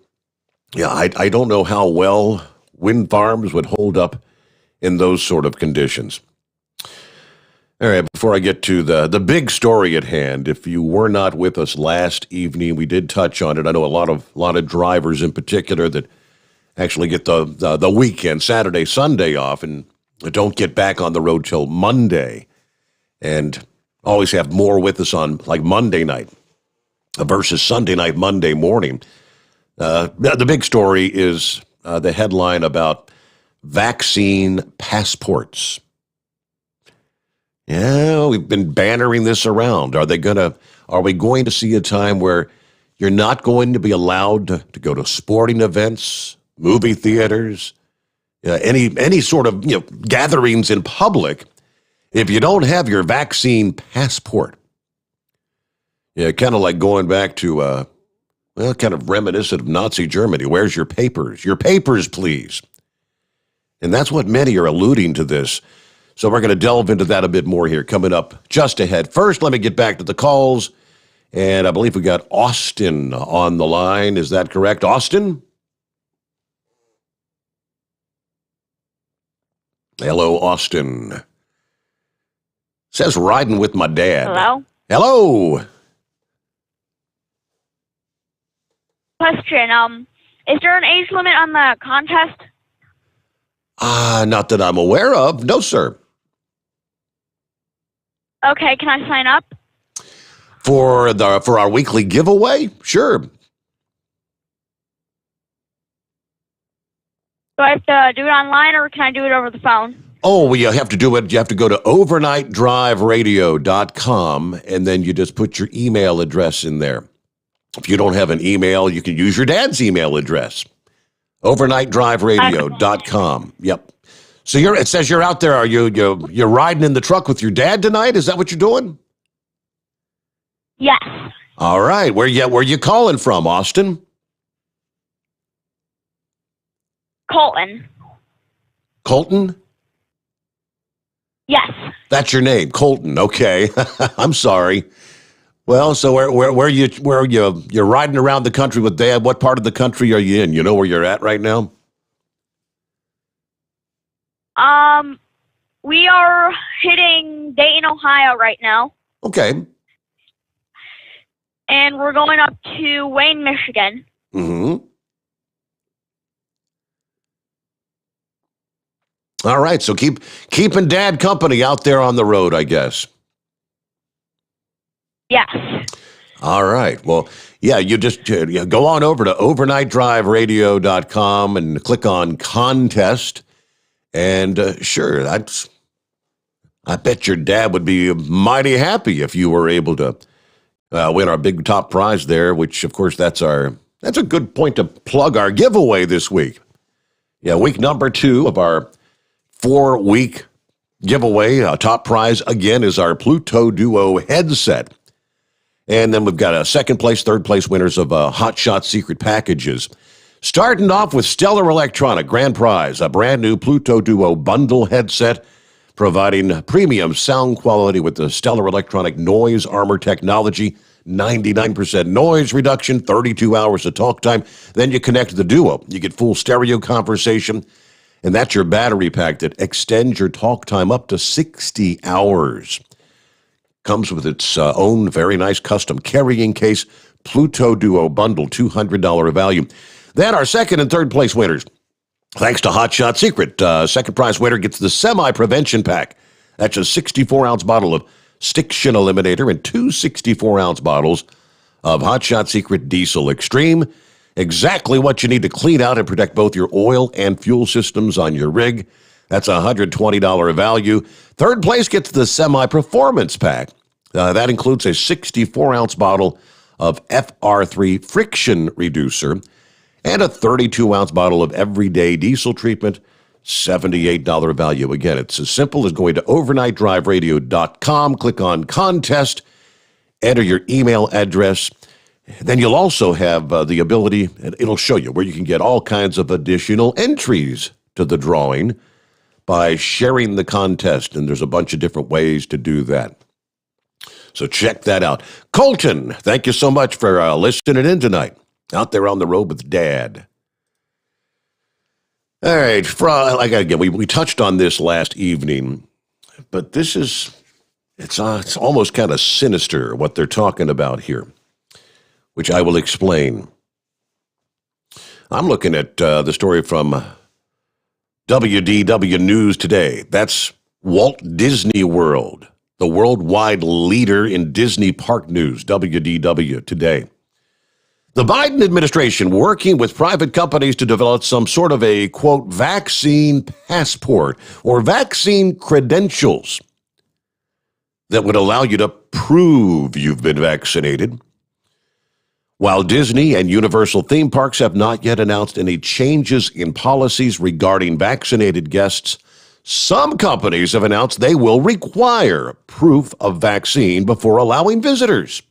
Speaker 2: Yeah, I don't know how well wind farms would hold up in those sort of conditions. All right, before I get to the big story at hand, if you were not with us last evening, we did touch on it. I know a lot of drivers in particular that actually get the weekend, Saturday, Sunday off, and don't get back on the road till Monday, and always have more with us on like Monday night versus Sunday night, Monday morning. The big story is the headline about vaccine passports. Yeah, we've been bannering this around. Are we going to see a time where you're not going to be allowed to go to sporting events, movie theaters, any sort of gatherings in public if you don't have your vaccine passport? Yeah, kind of like going back to kind of reminiscent of Nazi Germany. Where's your papers? Your papers, please. And that's what many are alluding to this. So we're going to delve into that a bit more here coming up just ahead. First, let me get back to the calls. And I believe we got Austin on the line. Is that correct, Austin? Hello, Austin. Says riding with my dad.
Speaker 12: Hello?
Speaker 2: Hello.
Speaker 12: Question, is there an age limit on the contest?
Speaker 2: Not that I'm aware of. No, sir.
Speaker 12: Okay, can I sign up?
Speaker 2: For our weekly giveaway? Sure.
Speaker 12: Do I have to do it online or can I do it over the phone?
Speaker 2: Oh, you have to do it. You have to go to overnightdriveradio.com and then you just put your email address in there. If you don't have an email, you can use your dad's email address. overnightdriveradio.com. Yep. So it says you're out there. Are you're riding in the truck with your dad tonight? Is that what you're doing?
Speaker 12: Yes.
Speaker 2: All right. Where you calling from, Austin?
Speaker 12: Colton.
Speaker 2: Colton?
Speaker 12: Yes.
Speaker 2: That's your name, Colton. Okay. I'm sorry. Well, so where you're riding around the country with Dad? What part of the country are you in? You know where you're at right now?
Speaker 12: We are hitting Dayton, Ohio right now.
Speaker 2: Okay.
Speaker 12: And we're going up to Wayne, Michigan.
Speaker 2: Mm-hmm. All right, so keeping Dad company out there on the road, I guess.
Speaker 12: Yes.
Speaker 2: All right. Well, yeah, you just go on over to overnightriveradio.com and click on contest. And sure, I bet your dad would be mighty happy if you were able to win our big top prize there, which, of course, that's a good point to plug our giveaway this week. Yeah, week number 2 of our 4-week giveaway. Top prize, again, is our Pluto Duo headset. And then we've got a second place, third place winners of Hot Shot Secret packages. Starting off with Stellar Electronic, grand prize, a brand new Pluto Duo bundle headset, providing premium sound quality with the Stellar Electronic Noise Armor technology, 99% noise reduction, 32 hours of talk time. Then you connect the Duo. You get full stereo conversation, and that's your battery pack that extends your talk time up to 60 hours. Comes with its own very nice custom carrying case, Pluto Duo bundle, $200 value. Then our second and third place winners. Thanks to Hot Shot Secret, second prize winner gets the semi-prevention pack. That's a 64-ounce bottle of Stiction Eliminator and 2 64-ounce bottles of Hot Shot Secret Diesel Extreme. Exactly what you need to clean out and protect both your oil and fuel systems on your rig. That's a $120 value. Third place gets the semi-performance pack. That includes a 64-ounce bottle of FR3 friction reducer and a 32-ounce bottle of everyday diesel treatment, $78 value. Again, it's as simple as going to overnightdriveradio.com, click on contest, enter your email address. Then you'll also have the ability, and it'll show you where you can get all kinds of additional entries to the drawing by sharing the contest, and there's a bunch of different ways to do that. So check that out. Colton, thank you so much for listening in tonight. Out there on the road with Dad. All right, again, we touched on this last evening, but this is, it's almost kind of sinister what they're talking about here, which I will explain. I'm looking at the story from WDW News Today. That's Walt Disney World, the worldwide leader in Disney park news, WDW Today. The Biden administration working with private companies to develop some sort of a, quote, vaccine passport or vaccine credentials that would allow you to prove you've been vaccinated. While Disney and Universal theme parks have not yet announced any changes in policies regarding vaccinated guests, some companies have announced they will require proof of vaccine before allowing visitors.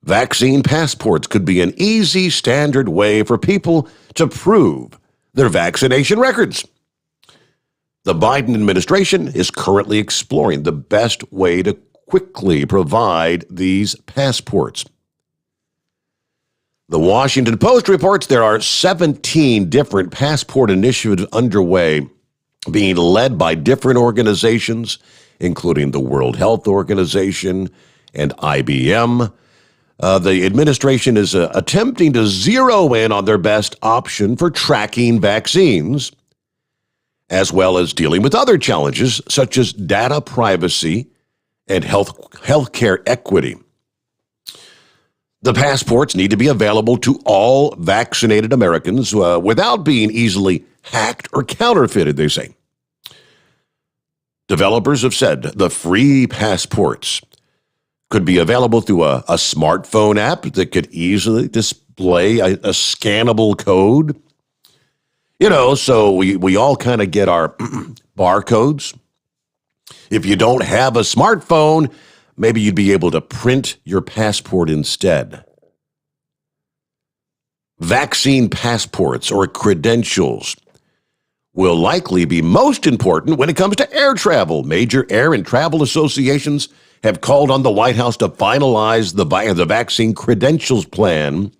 Speaker 2: Vaccine passports could be an easy, standard way for people to prove their vaccination records. The Biden administration is currently exploring the best way to quickly provide these passports. The Washington Post reports there are 17 different passport initiatives underway being led by different organizations, including the World Health Organization and IBM. The administration is attempting to zero in on their best option for tracking vaccines, as well as dealing with other challenges such as data privacy and healthcare equity. The passports need to be available to all vaccinated Americans without being easily hacked or counterfeited, they say. Developers have said the free passports could be available through a smartphone app that could easily display a scannable code. You know, so we all kind of get our barcodes. If you don't have a smartphone, maybe you'd be able to print your passport instead. vaccine passports or credentials will likely be most important when it comes to air travel. Major air and travel associations have called on the White House to finalize the vaccine credentials plan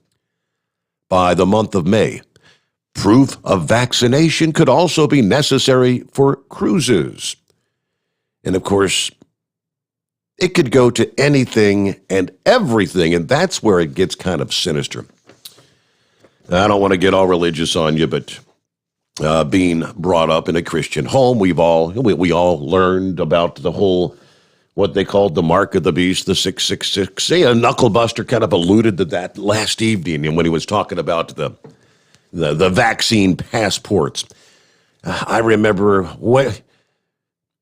Speaker 2: by the month of May. Proof of vaccination could also be necessary for cruises. And of course, it could go to anything and everything, and that's where it gets kind of sinister. I don't want to get all religious on you, but being brought up in a Christian home, we all learned about the whole, what they called the mark of the beast, the 666. See, a knucklebuster kind of alluded to that last evening, and when he was talking about the vaccine passports. I remember,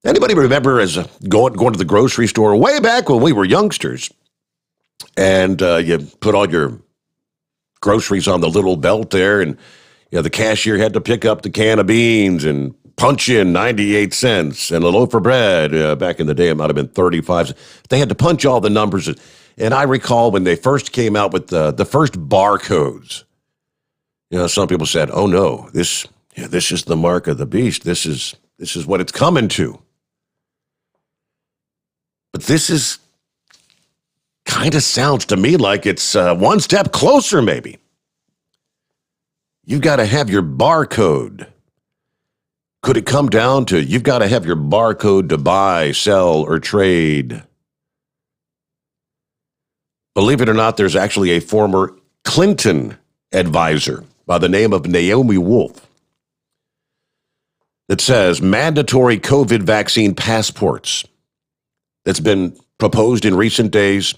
Speaker 2: anybody remember as going to the grocery store way back when we were youngsters, and you put all your groceries on the little belt there, and the cashier had to pick up the can of beans and punch in 98 cents, and a loaf of bread, back in the day it might have been 35. They had to punch all the numbers. And I recall when they first came out with the first barcodes, some people said, oh no, this is the mark of the beast. This is what it's coming to. But this is kind of sounds to me like it's one step closer, maybe. You've got to have your barcode. Could it come down to you've got to have your barcode to buy, sell, or trade? Believe it or not, there's actually a former Clinton advisor by the name of Naomi Wolf that says mandatory COVID vaccine passports that's been proposed in recent days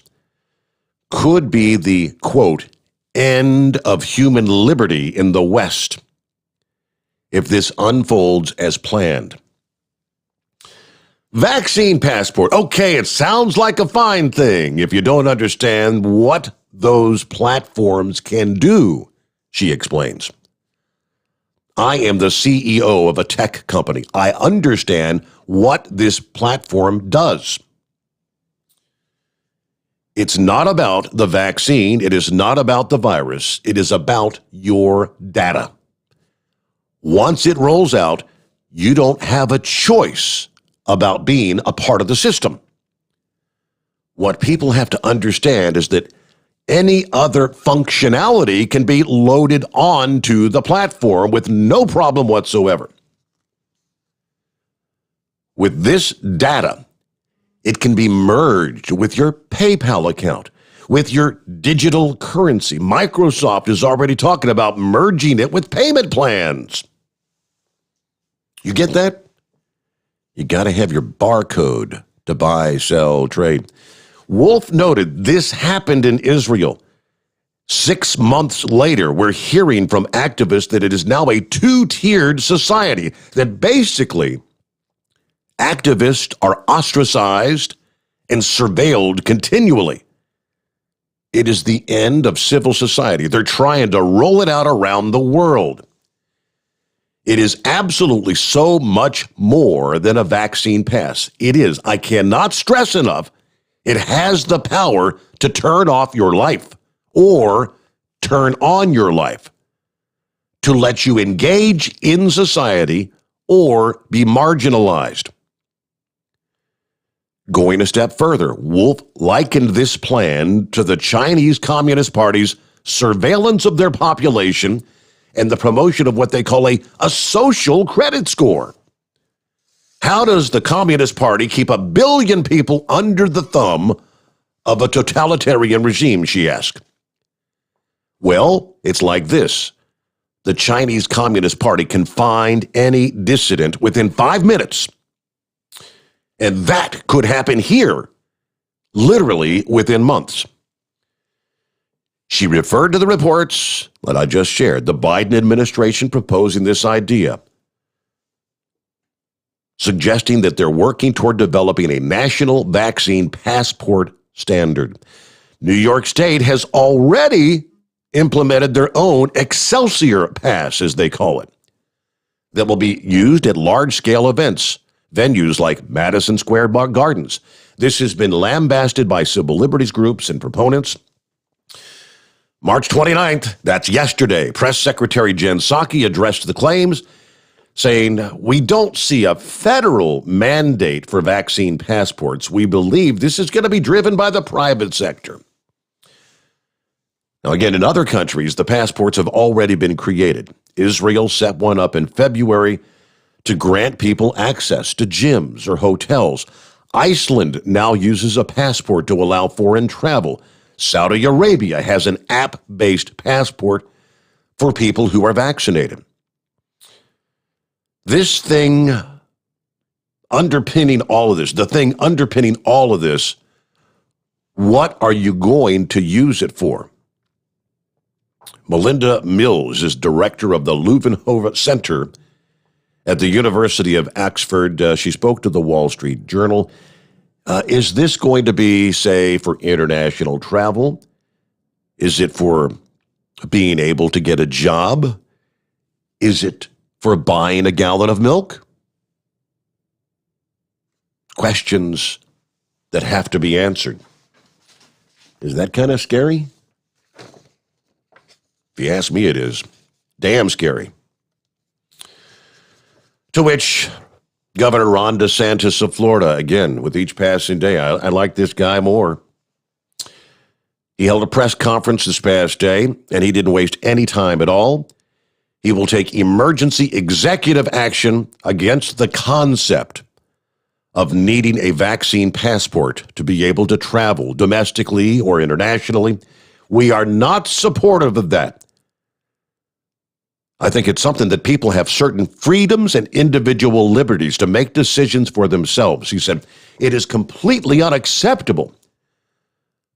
Speaker 2: could be the, quote, end of human liberty in the West if this unfolds as planned. Vaccine passport. Okay, it sounds like a fine thing if you don't understand what those platforms can do, she explains. I am the CEO of a tech company. I understand what this platform does. It's not about the vaccine. It is not about the virus. It is about your data. Once it rolls out, you don't have a choice about being a part of the system. What people have to understand is that any other functionality can be loaded onto the platform with no problem whatsoever. With this data, it can be merged with your PayPal account, with your digital currency. Microsoft is already talking about merging it with payment plans. You get that? You got to have your barcode to buy, sell, trade. Wolf noted this happened in Israel. 6 months later, we're hearing from activists that it is now a two-tiered society, that basically activists are ostracized and surveilled continually. It is the end of civil society. They're trying to roll it out around the world. It is absolutely so much more than a vaccine pass. It is. I cannot stress enough, it has the power to turn off your life or turn on your life, to let you engage in society or be marginalized. Going a step further, Wolf likened this plan to the Chinese Communist Party's surveillance of their population and the promotion of what they call a social credit score. How does the Communist Party keep 1 billion people under the thumb of a totalitarian regime, she asked. Well, it's like this. The Chinese Communist Party can find any dissident within 5 minutes. And that could happen here, literally within months. She referred to the reports that I just shared, the Biden administration proposing this idea, suggesting that they're working toward developing a national vaccine passport standard. New York State has already implemented their own Excelsior Pass, as they call it, that will be used at large-scale events, venues like Madison Square Gardens. This has been lambasted by civil liberties groups and proponents. March 29th, that's yesterday, Press Secretary Jen Psaki addressed the claims, saying, "We don't see a federal mandate for vaccine passports. We believe this is going to be driven by the private sector." Now, again, in other countries, the passports have already been created. Israel set one up in February to grant people access to gyms or hotels. Iceland now uses a passport to allow foreign travel. Saudi Arabia has an app-based passport for people who are vaccinated. This thing underpinning all of this, what are you going to use it for? Melinda Mills is director of the Leuvenhoven Center at the University of Oxford. She spoke to the Wall Street Journal. Is this going to be, say, for international travel? Is it for being able to get a job? Is it for buying a gallon of milk? Questions that have to be answered. Is that kind of scary? If you ask me, it is. Damn scary. To which Governor Ron DeSantis of Florida, again, with each passing day, I like this guy more. He held a press conference this past day, and he didn't waste any time at all. He will take emergency executive action against the concept of needing a vaccine passport to be able to travel domestically or internationally. We are not supportive of that. I think it's something that people have certain freedoms and individual liberties to make decisions for themselves. He said, it is completely unacceptable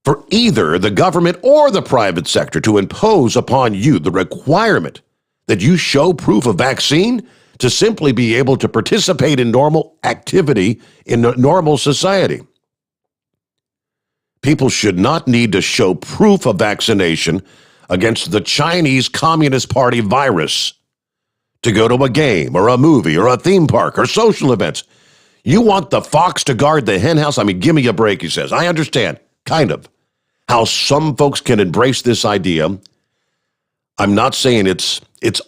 Speaker 2: for either the government or the private sector to impose upon you the requirement that you show proof of vaccine to simply be able to participate in normal activity in a normal society. People should not need to show proof of vaccination against the Chinese Communist Party virus to go to a game or a movie or a theme park or social events. You want the fox to guard the hen house? I mean, give me a break, he says. I understand, kind of, how some folks can embrace this idea. I'm not saying it's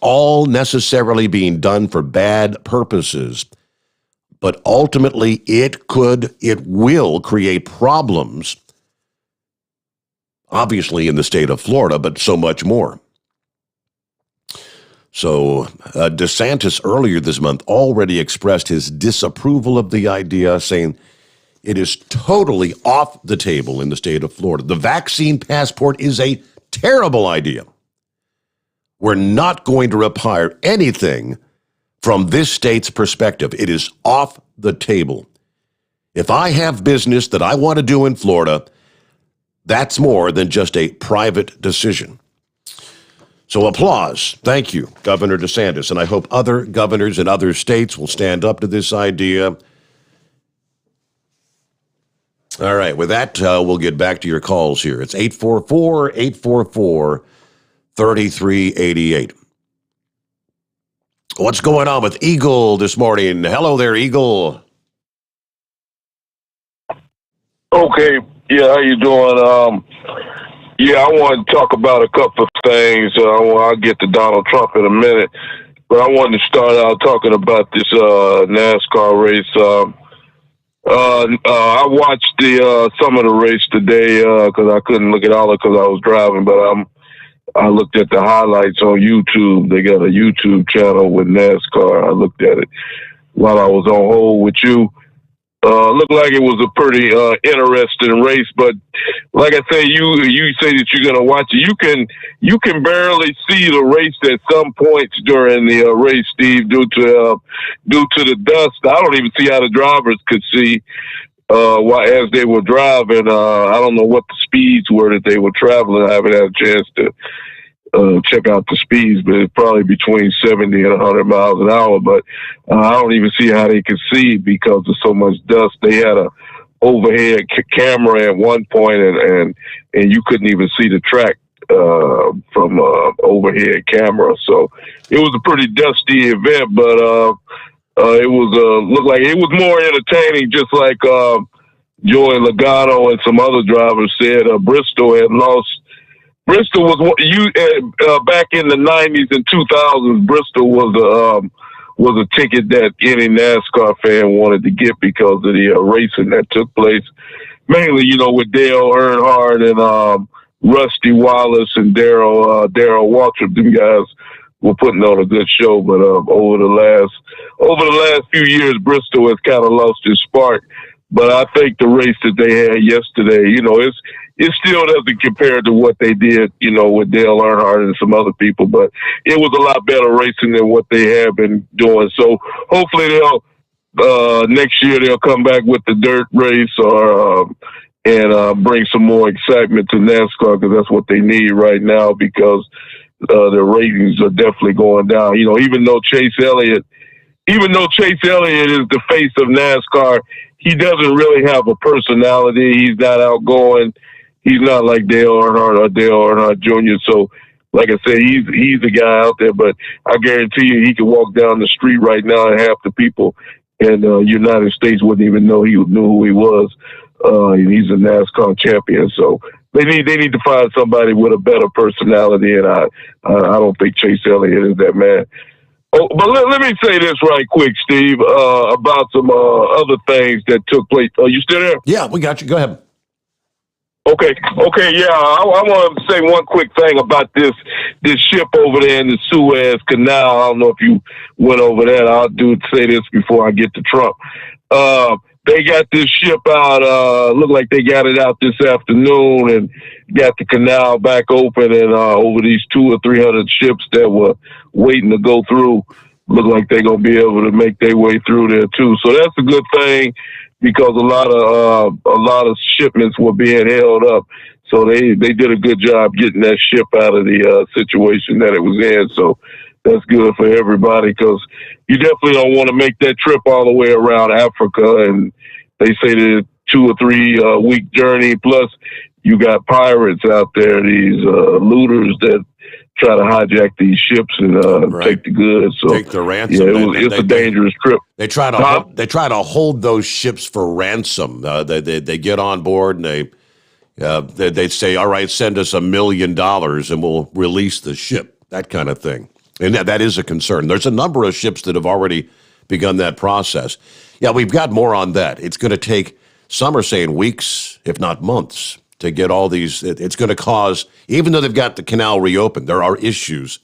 Speaker 2: all necessarily being done for bad purposes, but ultimately it will create problems, obviously in the state of Florida, but so much more. So DeSantis earlier this month already expressed his disapproval of the idea, saying it is totally off the table in the state of Florida. The vaccine passport is a terrible idea. We're not going to require anything from this state's perspective. It is off the table. If I have business that I want to do in Florida, that's more than just a private decision. So applause. Thank you, Governor DeSantis. And I hope other governors in other states will stand up to this idea. All right, with that, we'll get back to your calls here. It's 844-844-3388. What's going on with Eagle this morning? Hello there, Eagle.
Speaker 13: Okay. Yeah, how you doing? I want to talk about a couple of things. I'll get to Donald Trump in a minute, but I wanted to start out talking about this NASCAR race. I watched some of the race today because I couldn't look at all of it because I was driving, but I looked at the highlights on YouTube. They got a YouTube channel with NASCAR. I looked at it while I was on hold with you. Looked like it was a pretty interesting race, but like I say, you say that you're gonna watch it. You can barely see the race at some points during the race, Steve, due to the dust. I don't even see how the drivers could see as they were driving. I don't know what the speeds were that they were traveling. I haven't had a chance to check out the speeds, but it's probably between 70 and 100 miles an hour. But I don't even see how they could see because of so much dust. They had a overhead camera at one point, and you couldn't even see the track from overhead camera. So it was a pretty dusty event, but it was looked like it was more entertaining. Just like Joey Logano and some other drivers said, Bristol had lost Bristol was back in the 90s and 2000s. Bristol was a ticket that any NASCAR fan wanted to get because of the racing that took place, mainly, with Dale Earnhardt and Rusty Wallace and Darrell Waltrip. Them guys were putting on a good show, but over the last few years, Bristol has kind of lost its spark. But I think the race that they had yesterday, it still doesn't compare to what they did, with Dale Earnhardt and some other people. But it was a lot better racing than what they have been doing. So hopefully next year they'll come back with the dirt race and bring some more excitement to NASCAR, because that's what they need right now, because the ratings are definitely going down. Even though Chase Elliott is the face of NASCAR, he doesn't really have a personality. He's not outgoing. He's not like Dale Earnhardt Jr. So, like I said, he's the guy out there. But I guarantee you, he could walk down the street right now and half the people in the United States wouldn't even know knew who he was. He's a NASCAR champion. So they need to find somebody with a better personality, and I don't think Chase Elliott is that man. Oh, but let me say this right quick, Steve, about some other things that took place. Are you still there?
Speaker 2: Yeah, we got you. Go ahead.
Speaker 13: Okay, yeah. I want to say one quick thing about this ship over there in the Suez Canal. I don't know if you went over that. I'll say this before I get to Trump. They got this ship out, looked like they got it out this afternoon and got the canal back open, and over these 200 or 300 ships that were waiting to go through, look like they're going to be able to make their way through there too. So that's a good thing, because a lot of shipments were being held up. So they did a good job getting that ship out of the situation that it was in. So that's good for everybody, because you definitely don't want to make that trip all the way around Africa. And they say the 2 or 3 week journey. Plus, you got pirates out there, these looters that try to hijack these ships and take the goods. So
Speaker 2: take the ransom.
Speaker 13: Yeah, it's a dangerous trip.
Speaker 2: They try to hold those ships for ransom. They get on board and they say, all right, send us $1 million and we'll release the ship. That kind of thing. And that is a concern. There's a number of ships that have already begun that process. Yeah, we've got more on that. It's going to take, some are saying weeks, if not months, to get all these. It's going to cause, even though they've got the canal reopened, there are issues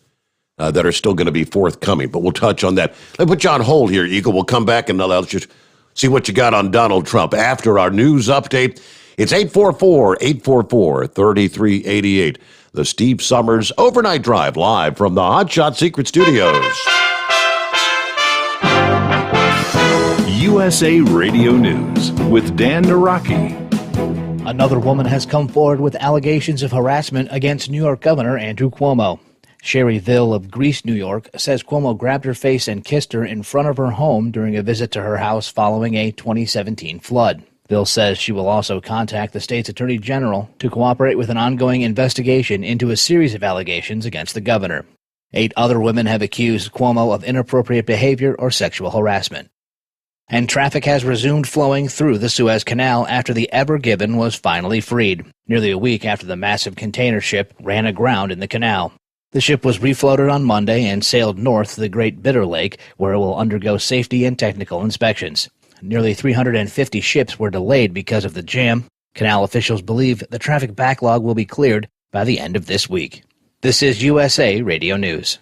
Speaker 2: that are still going to be forthcoming. But we'll touch on that. Let me put you on hold here, Eagle. We'll come back and I'll just see what you got on Donald Trump after our news update. It's 844-844-3388. The Steve Sommers Overnight Drive, live from the Hot Shot Secret Studios.
Speaker 4: USA Radio News with Dan Naraki.
Speaker 5: Another woman has come forward with allegations of harassment against New York Governor Andrew Cuomo. Sherry Ville of Greece, New York, says Cuomo grabbed her face and kissed her in front of her home during a visit to her house following a 2017 flood. Ville says she will also contact the state's attorney general to cooperate with an ongoing investigation into a series of allegations against the governor. 8 other women have accused Cuomo of inappropriate behavior or sexual harassment. And traffic has resumed flowing through the Suez Canal after the Ever Given was finally freed, nearly a week after the massive container ship ran aground in the canal. The ship was refloated on Monday and sailed north to the Great Bitter Lake, where it will undergo safety and technical inspections. Nearly 350 ships were delayed because of the jam. Canal officials believe the traffic backlog will be cleared by the end of this week. This is USA Radio News.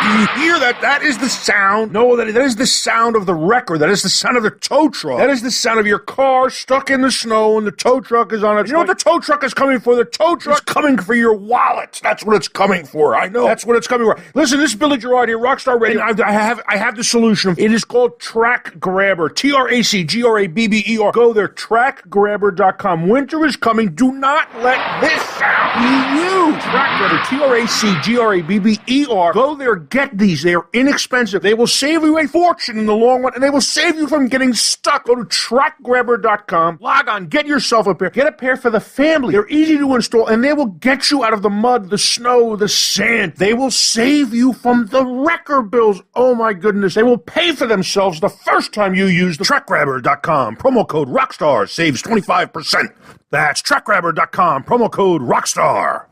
Speaker 14: Do you hear that? That is the sound. No, that is the sound of the wrecker. That is the sound of the tow truck. That is the sound of your car stuck in the snow and the tow truck is on its way. You know what the tow truck is coming for? The tow truck is coming for your wallet. That's what it's coming for. I know. That's what it's coming for. Listen, this is Billy Gerard here, Rockstar Radio. And I have the solution. It is called Track Grabber. TRACGRABBER. Go there, trackgrabber.com. Winter is coming. Do not let this sound be you. TracGrabber, TRACGRABBER. Go there, get these. They are inexpensive. They will save you a fortune in the long run, and they will save you from getting stuck. Go to TracGrabber.com. Log on, get yourself a pair. Get a pair for the family. They're easy to install, and they will get you out of the mud, the snow, the sand. They will save you from the wrecker bills. Oh my goodness. They will pay for themselves the first time you use the TracGrabber.com. Promo code ROCKSTAR saves 25%. That's TracGrabber.com. Promo code ROCKSTAR.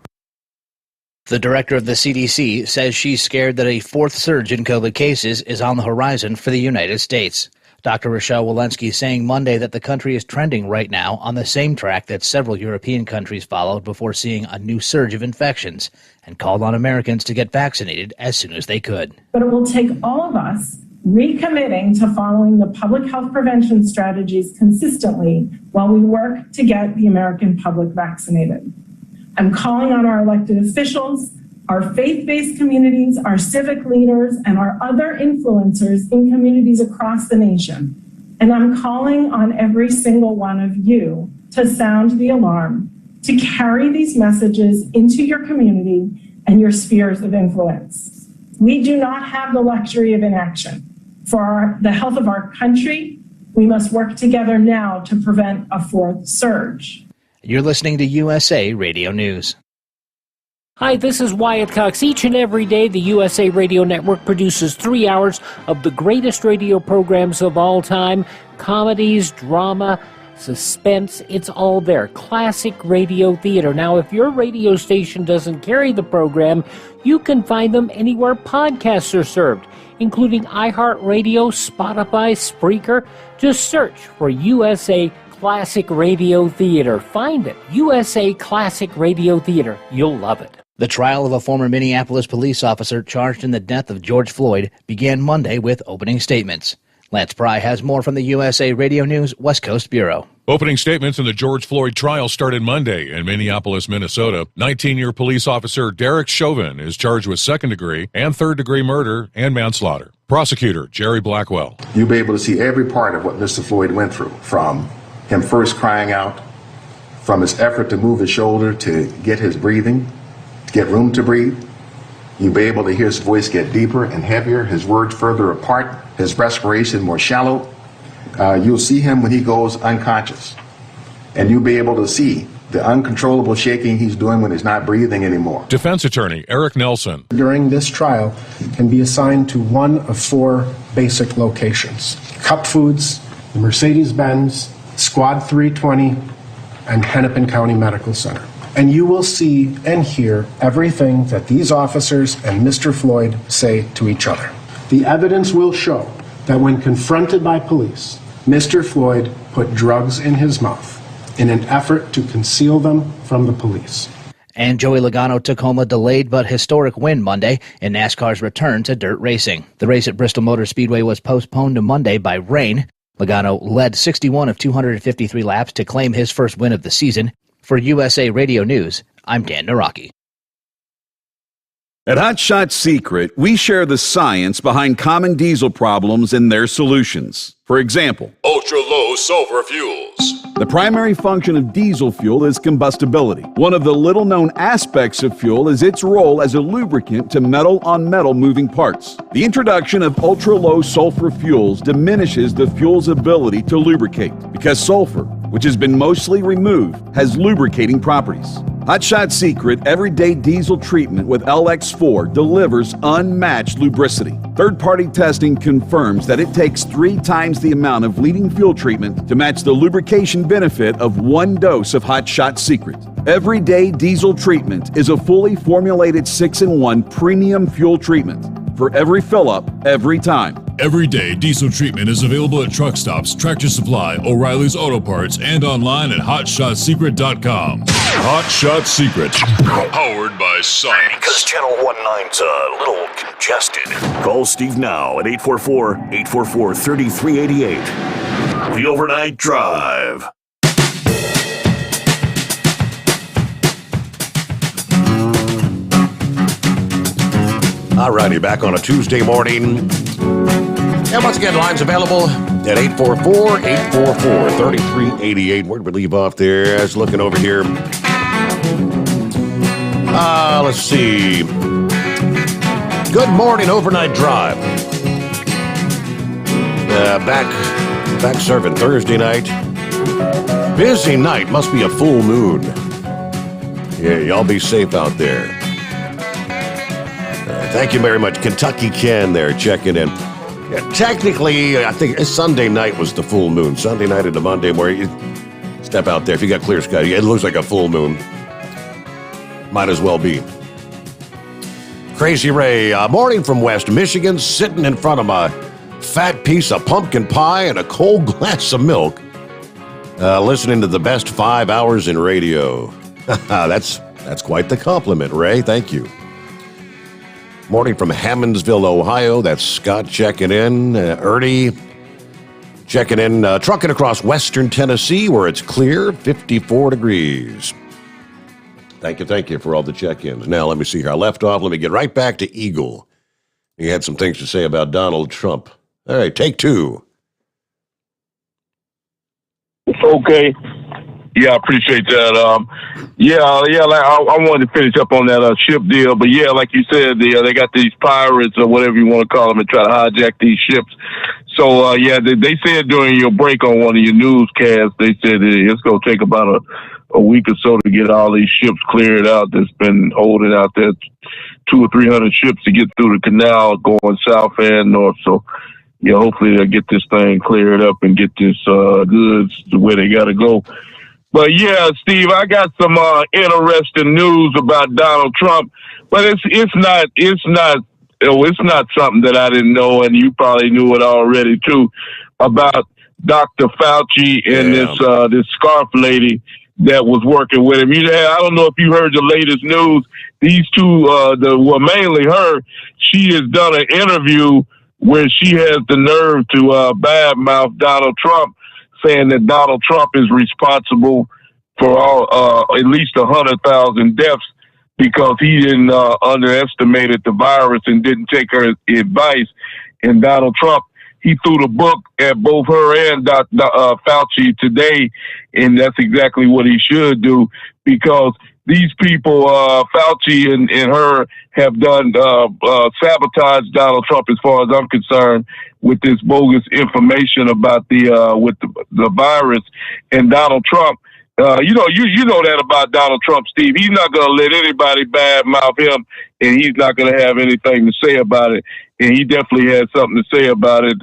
Speaker 5: The director of the CDC says she's scared that a fourth surge in COVID cases is on the horizon for the United States. Dr. Rochelle Walensky saying Monday that the country is trending right now on the same track that several European countries followed before seeing a new surge of infections, and called on Americans to get vaccinated as soon as they could.
Speaker 15: But it will take all of us recommitting to following the public health prevention strategies consistently while we work to get the American public vaccinated. I'm calling on our elected officials, our faith-based communities, our civic leaders, and our other influencers in communities across the nation. And I'm calling on every single one of you to sound the alarm, to carry these messages into your community and your spheres of influence. We do not have the luxury of inaction. For the health of our country, we must work together now to prevent a fourth surge.
Speaker 5: You're listening to USA Radio News.
Speaker 16: Hi, this is Wyatt Cox. Each and every day, the USA Radio Network produces 3 hours of the greatest radio programs of all time. Comedies, drama, suspense, it's all there. Classic radio theater. Now, if your radio station doesn't carry the program, you can find them anywhere podcasts are served, including iHeartRadio, Spotify, Spreaker. Just search for USA Classic Radio Theater. Find it. USA Classic Radio Theater. You'll love it.
Speaker 5: The trial of a former Minneapolis police officer charged in the death of George Floyd began Monday with opening statements. Lance Pry has more from the USA Radio News West Coast Bureau.
Speaker 10: Opening statements in the George Floyd trial started Monday in Minneapolis, Minnesota. 19-year police officer Derek Chauvin is charged with second-degree and third-degree murder and manslaughter. Prosecutor Jerry Blackwell.
Speaker 17: You'll be able to see every part of what Mr. Floyd went through, from him first crying out, from his effort to move his shoulder to get his breathing, to get room to breathe. You'll be able to hear his voice get deeper and heavier, his words further apart, his respiration more shallow. You'll see him when he goes unconscious. And you'll be able to see the uncontrollable shaking he's doing when he's not breathing anymore.
Speaker 10: Defense attorney Eric Nelson.
Speaker 18: During this trial can be assigned to one of four basic locations: Cup Foods, the Mercedes-Benz, Squad 320, and Hennepin County Medical Center. And you will see and hear everything that these officers and Mr. Floyd say to each other. The evidence will show that when confronted by police, Mr. Floyd put drugs in his mouth in an effort to conceal them from the police.
Speaker 5: And Joey Logano took home a delayed but historic win Monday in NASCAR's return to dirt racing. The race at Bristol Motor Speedway was postponed to Monday by rain. Logano led 61 of 253 laps to claim his first win of the season. For USA Radio News, I'm Dan Naraki.
Speaker 4: At Hot Shot Secret, we share the science behind common diesel problems and their solutions. For example,
Speaker 10: ultra-low sulfur fuels.
Speaker 4: The primary function of diesel fuel is combustibility. One of the little-known aspects of fuel is its role as a lubricant to metal-on-metal moving parts. The introduction of ultra-low sulfur fuels diminishes the fuel's ability to lubricate because sulfur, which has been mostly removed, has lubricating properties. Hot Shot Secret Everyday Diesel Treatment with LX4 delivers unmatched lubricity. Third-party testing confirms that it takes 3 times the amount of leading fuel treatment to match the lubrication benefit of 1 dose of Hot Shot Secret. Everyday Diesel Treatment is a fully formulated 6-in-1 premium fuel treatment for every fill-up, every time.
Speaker 10: Everyday Diesel Treatment is available at truck stops, Tractor Supply, O'Reilly's Auto Parts, and online at HotShotSecret.com. Hot Shot Secret, powered by science.
Speaker 11: Because Channel 19's a little congested. Call Steve now at 844-844-3388. The Overnight Drive.
Speaker 2: Alrighty, back on a Tuesday morning. And once again, lines available at 844-844-3388. Where did we leave off there? I was looking over here. Let's see. Good morning, overnight drive. Back serving Thursday night. Busy night. Must be a full moon. Yeah, y'all be safe out there. Thank you very much. Kentucky Ken there checking in. Yeah, technically, I think Sunday night was the full moon. Sunday night into Monday morning. You step out there. If you got clear sky, it looks like a full moon. Might as well be. Crazy Ray, morning from West Michigan, sitting in front of my fat piece of pumpkin pie and a cold glass of milk, listening to the best 5 hours in radio. That's quite the compliment, Ray. Thank you. Morning from Hammondsville, Ohio. That's Scott checking in. Ernie checking in, trucking across western Tennessee where it's clear, 54 degrees. Thank you for all the check-ins. Now, let me see here. I left off. Let me get right back to Eagle. He had some things to say about Donald Trump. All right, take two.
Speaker 13: Okay. Yeah, I appreciate that. I wanted to finish up on that ship deal. But, yeah, like you said, they got these pirates or whatever you want to call them and try to hijack these ships. So, they said during your break on one of your newscasts, they said it's going to take about a week or so to get all these ships cleared out that's been holding out there 200 or 300 ships to get through the canal going south and north. So, yeah, hopefully they'll get this thing cleared up and get this goods to where they got to go. But, yeah, Steve, I got some interesting news about Donald Trump, but it's not something that I didn't know, and you probably knew it already, too, about Dr. Fauci and this scarf lady that was working with him. I don't know if you heard the latest news. These two, mainly her, she has done an interview where she has the nerve to badmouth Donald Trump, saying that Donald Trump is responsible for all at least 100,000 deaths because he didn't underestimated the virus and didn't take her advice. And Donald Trump, he threw the book at both her and Dr. Fauci today, and that's exactly what he should do because these people, Fauci and her, have done sabotage Donald Trump as far as I'm concerned with this bogus information about the virus. And Donald Trump, you know that about Donald Trump, Steve. He's not going to let anybody badmouth him, and he's not going to have anything to say about it. And he definitely has something to say about it.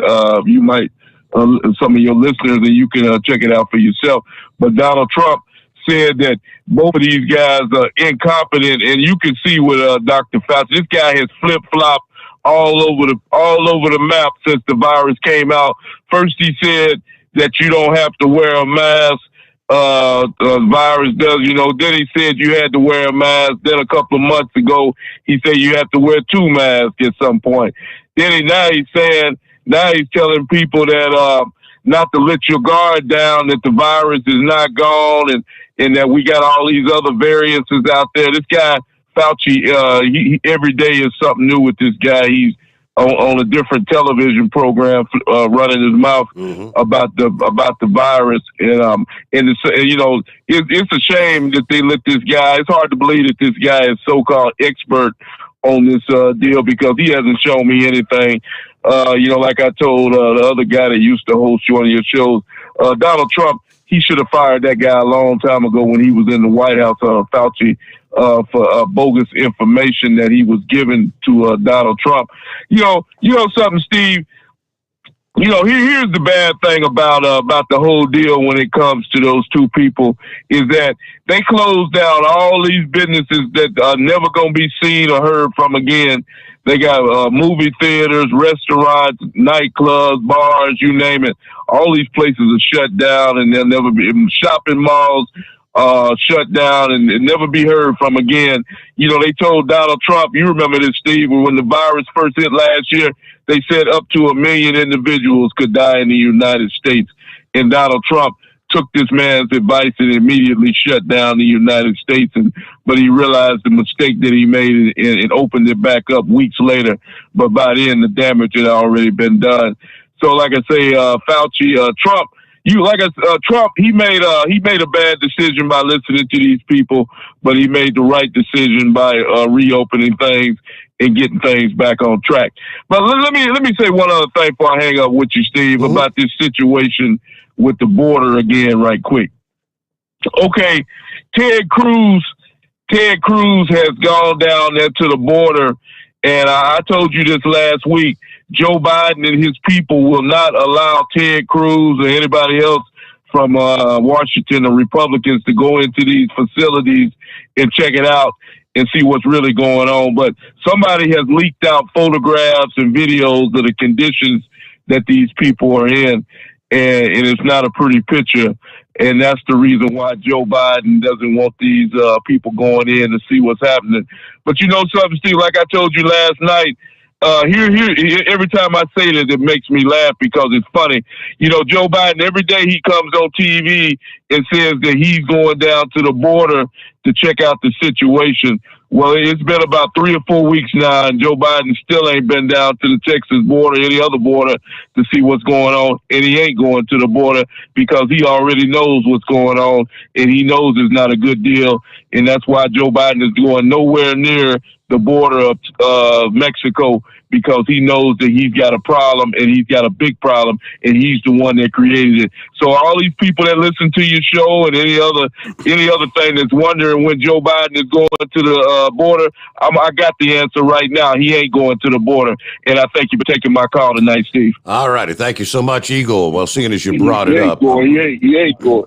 Speaker 13: You might, some of your listeners, and you can check it out for yourself. But Donald Trump said that both of these guys are incompetent, and you can see with Dr. Fauci, this guy has flip-flopped all over the map since the virus came out. First, he said that you don't have to wear a mask. The virus does, Then he said you had to wear a mask. Then a couple of months ago, he said you have to wear 2 masks at some point. Then now he's telling people that not to let your guard down, that the virus is not gone, and that we got all these other variants out there. This guy Fauci, he every day is something new with this guy. He's on a different television program, running his mouth about the virus, and it's a shame that they let this guy. It's hard to believe that this guy is so-called expert on this deal because he hasn't shown me anything. Like I told the other guy that used to host one of your shows, Donald Trump, he should have fired that guy a long time ago when he was in the White House, Fauci, for bogus information that he was given to Donald Trump. You know something, Steve? Here's the bad thing about the whole deal when it comes to those two people is that they closed down all these businesses that are never going to be seen or heard from again. They got movie theaters, restaurants, nightclubs, bars, you name it. All these places are shut down, and they'll never be shopping malls shut down and never be heard from again. They told Donald Trump, you remember this, Steve, when the virus first hit last year, they said up to 1 million individuals could die in the United States. And Donald Trump took this man's advice and immediately shut down the United States. But he realized the mistake that he made and opened it back up weeks later. But by then, the damage had already been done. So like I say, Fauci, Trump, Trump, he made a bad decision by listening to these people, but he made the right decision by reopening things and getting things back on track. But let me say one other thing before I hang up with you, Steve, about this situation with the border again, right quick. Okay, Ted Cruz has gone down there to the border, and I told you this last week. Joe Biden and his people will not allow Ted Cruz or anybody else from Washington, the Republicans, to go into these facilities and check it out and see what's really going on. But somebody has leaked out photographs and videos of the conditions that these people are in, and it's not a pretty picture. And that's the reason why Joe Biden doesn't want these people going in to see what's happening. But you know something, Steve, like I told you last night, here, every time I say this, it makes me laugh because it's funny. You know, Joe Biden, every day he comes on TV and says that he's going down to the border to check out the situation. Well, it's been about 3 or 4 weeks now, and Joe Biden still ain't been down to the Texas border, any other border, to see what's going on. And he ain't going to the border because he already knows what's going on, and he knows it's not a good deal. And that's why Joe Biden is going nowhere near the border of Mexico, because he knows that he's got a problem, and he's got a big problem, and he's the one that created it. So all these people that listen to your show and any other thing that's wondering when Joe Biden is going to the border, I got the answer right now. He ain't going to the border. And I thank you for taking my call tonight, Steve.
Speaker 2: All righty. Thank you so much, Eagle. Well, seeing as you brought it up.
Speaker 13: He ain't going.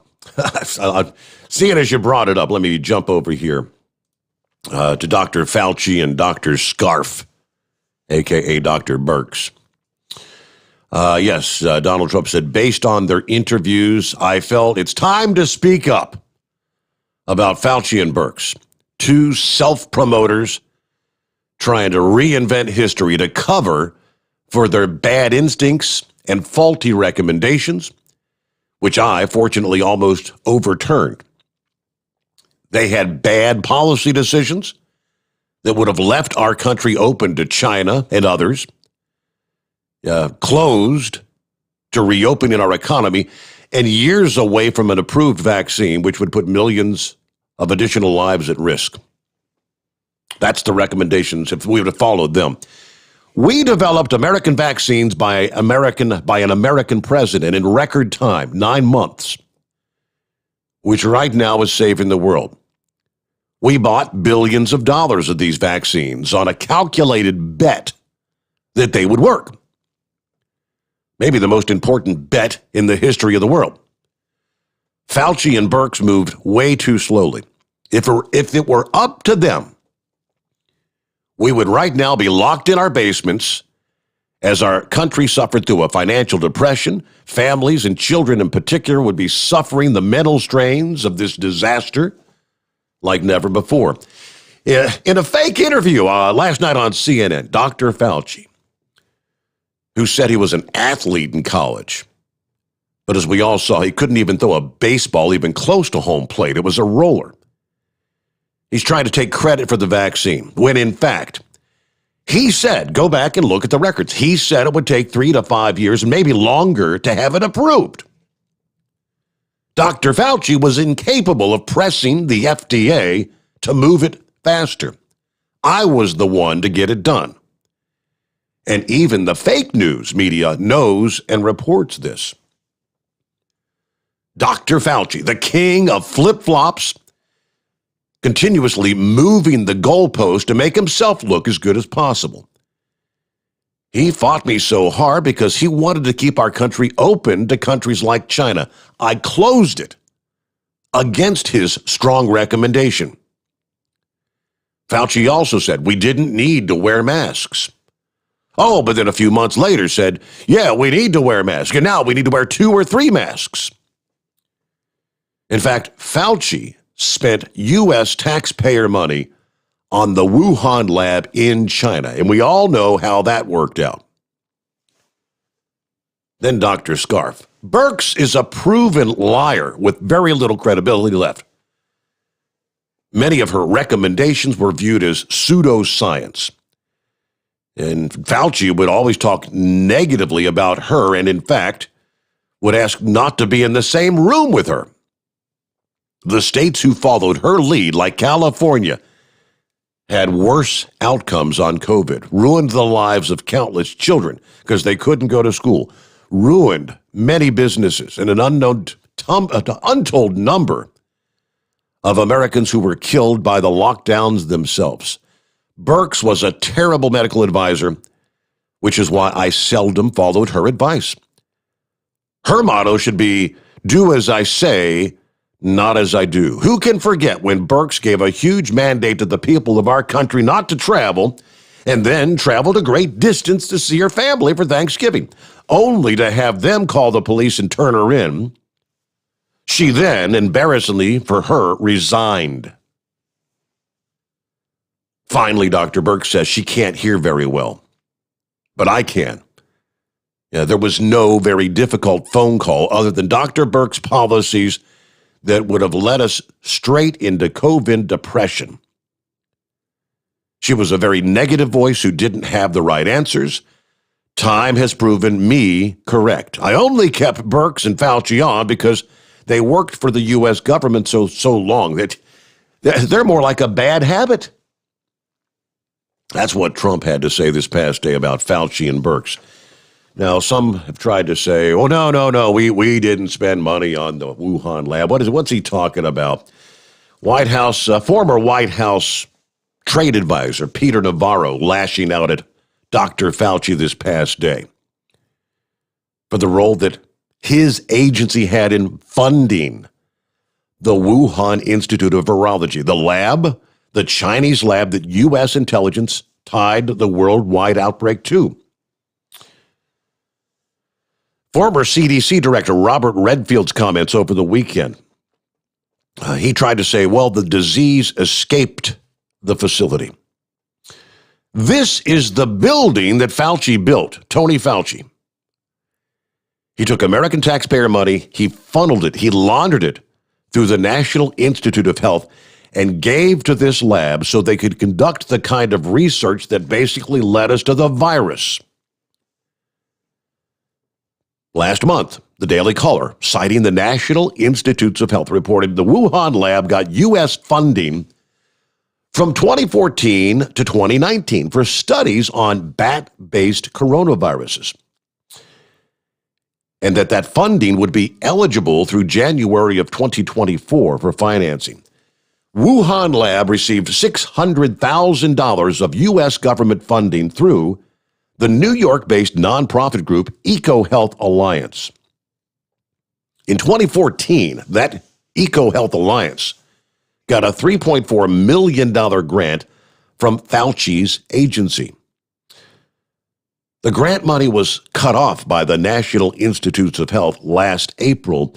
Speaker 2: Seeing as you brought it up, let me jump over here to Dr. Fauci and Dr. Scarf, a.k.a. Dr. Birx. Yes, Donald Trump said, based on their interviews, I felt it's time to speak up about Fauci and Birx, two self-promoters trying to reinvent history to cover for their bad instincts and faulty recommendations, which I, fortunately, almost overturned. They had bad policy decisions that would have left our country open to China and others, closed to reopening our economy, and years away from an approved vaccine, which would put millions of additional lives at risk. That's the recommendations if we would have followed them. We developed American vaccines by an American president in record time, 9 months, which right now is saving the world. We bought billions of dollars of these vaccines on a calculated bet that they would work. Maybe the most important bet in the history of the world. Fauci and Birx moved way too slowly. If it were up to them, we would right now be locked in our basements as our country suffered through a financial depression. Families and children in particular would be suffering the mental strains of this disaster like never before. In a fake interview last night on CNN, Dr. Fauci, who said he was an athlete in college, but as we all saw, he couldn't even throw a baseball even close to home plate. It was a roller. He's trying to take credit for the vaccine, when in fact, he said, go back and look at the records. He said it would take 3 to 5 years and maybe longer to have it approved. Dr. Fauci was incapable of pressing the FDA to move it faster. I was the one to get it done. And even the fake news media knows and reports this. Dr. Fauci, the king of flip-flops, continuously moving the goalpost to make himself look as good as possible. He fought me so hard because he wanted to keep our country open to countries like China. I closed it against his strong recommendation. Fauci also said we didn't need to wear masks. Oh, but then a few months later said, yeah, we need to wear masks, and now we need to wear 2 or 3 masks. In fact, Fauci spent U.S. taxpayer money on the Wuhan lab in China, and we all know how that worked out. Then Dr. Scarf. Birx is a proven liar with very little credibility left. Many of her recommendations were viewed as pseudoscience. And Fauci would always talk negatively about her, and in fact, would ask not to be in the same room with her. The states who followed her lead, like California, had worse outcomes on COVID, ruined the lives of countless children because they couldn't go to school, ruined many businesses, and an untold number of Americans who were killed by the lockdowns themselves. Birx was a terrible medical advisor, which is why I seldom followed her advice. Her motto should be, do as I say, not as I do. Who can forget when Birx gave a huge mandate to the people of our country not to travel, and then traveled a great distance to see her family for Thanksgiving, only to have them call the police and turn her in? She then, embarrassingly for her, resigned. Finally, Dr. Birx says she can't hear very well, but I can. Yeah, there was no very difficult phone call other than Dr. Birx's policies that would have led us straight into COVID depression. She was a very negative voice who didn't have the right answers. Time has proven me correct. I only kept Birx and Fauci on because they worked for the U.S. government so long that they're more like a bad habit. That's what Trump had to say this past day about Fauci and Birx. Now, some have tried to say, oh, no, we didn't spend money on the Wuhan lab. What's he talking about? Former White House trade advisor Peter Navarro lashing out at Dr. Fauci this past day for the role that his agency had in funding the Wuhan Institute of Virology, the lab, the Chinese lab that U.S. intelligence tied the worldwide outbreak to. Former CDC Director Robert Redfield's comments over the weekend. He tried to say, well, the disease escaped the facility. This is the building that Fauci built, Tony Fauci. He took American taxpayer money, he funneled it, he laundered it through the National Institute of Health and gave to this lab so they could conduct the kind of research that basically led us to the virus. Last month, the Daily Caller, citing the National Institutes of Health, reported the Wuhan lab got U.S. funding from 2014 to 2019 for studies on bat-based coronaviruses, and that funding would be eligible through January of 2024 for financing. Wuhan lab received $600,000 of U.S. government funding through the New York-based nonprofit group EcoHealth Alliance. In 2014, that EcoHealth Alliance got a $3.4 million grant from Fauci's agency. The grant money was cut off by the National Institutes of Health last April,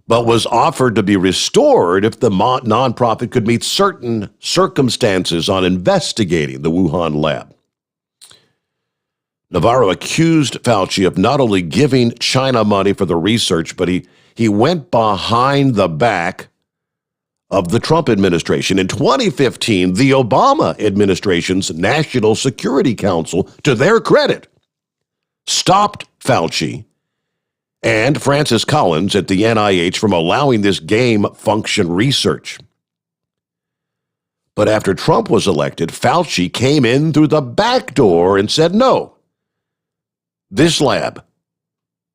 Speaker 2: but was offered to be restored if the nonprofit could meet certain circumstances on investigating the Wuhan lab. Navarro accused Fauci of not only giving China money for the research, but he went behind the back of the Trump administration. In 2015, the Obama administration's National Security Council, to their credit, stopped Fauci and Francis Collins at the NIH from allowing this gain function research. But after Trump was elected, Fauci came in through the back door and said, no, this lab,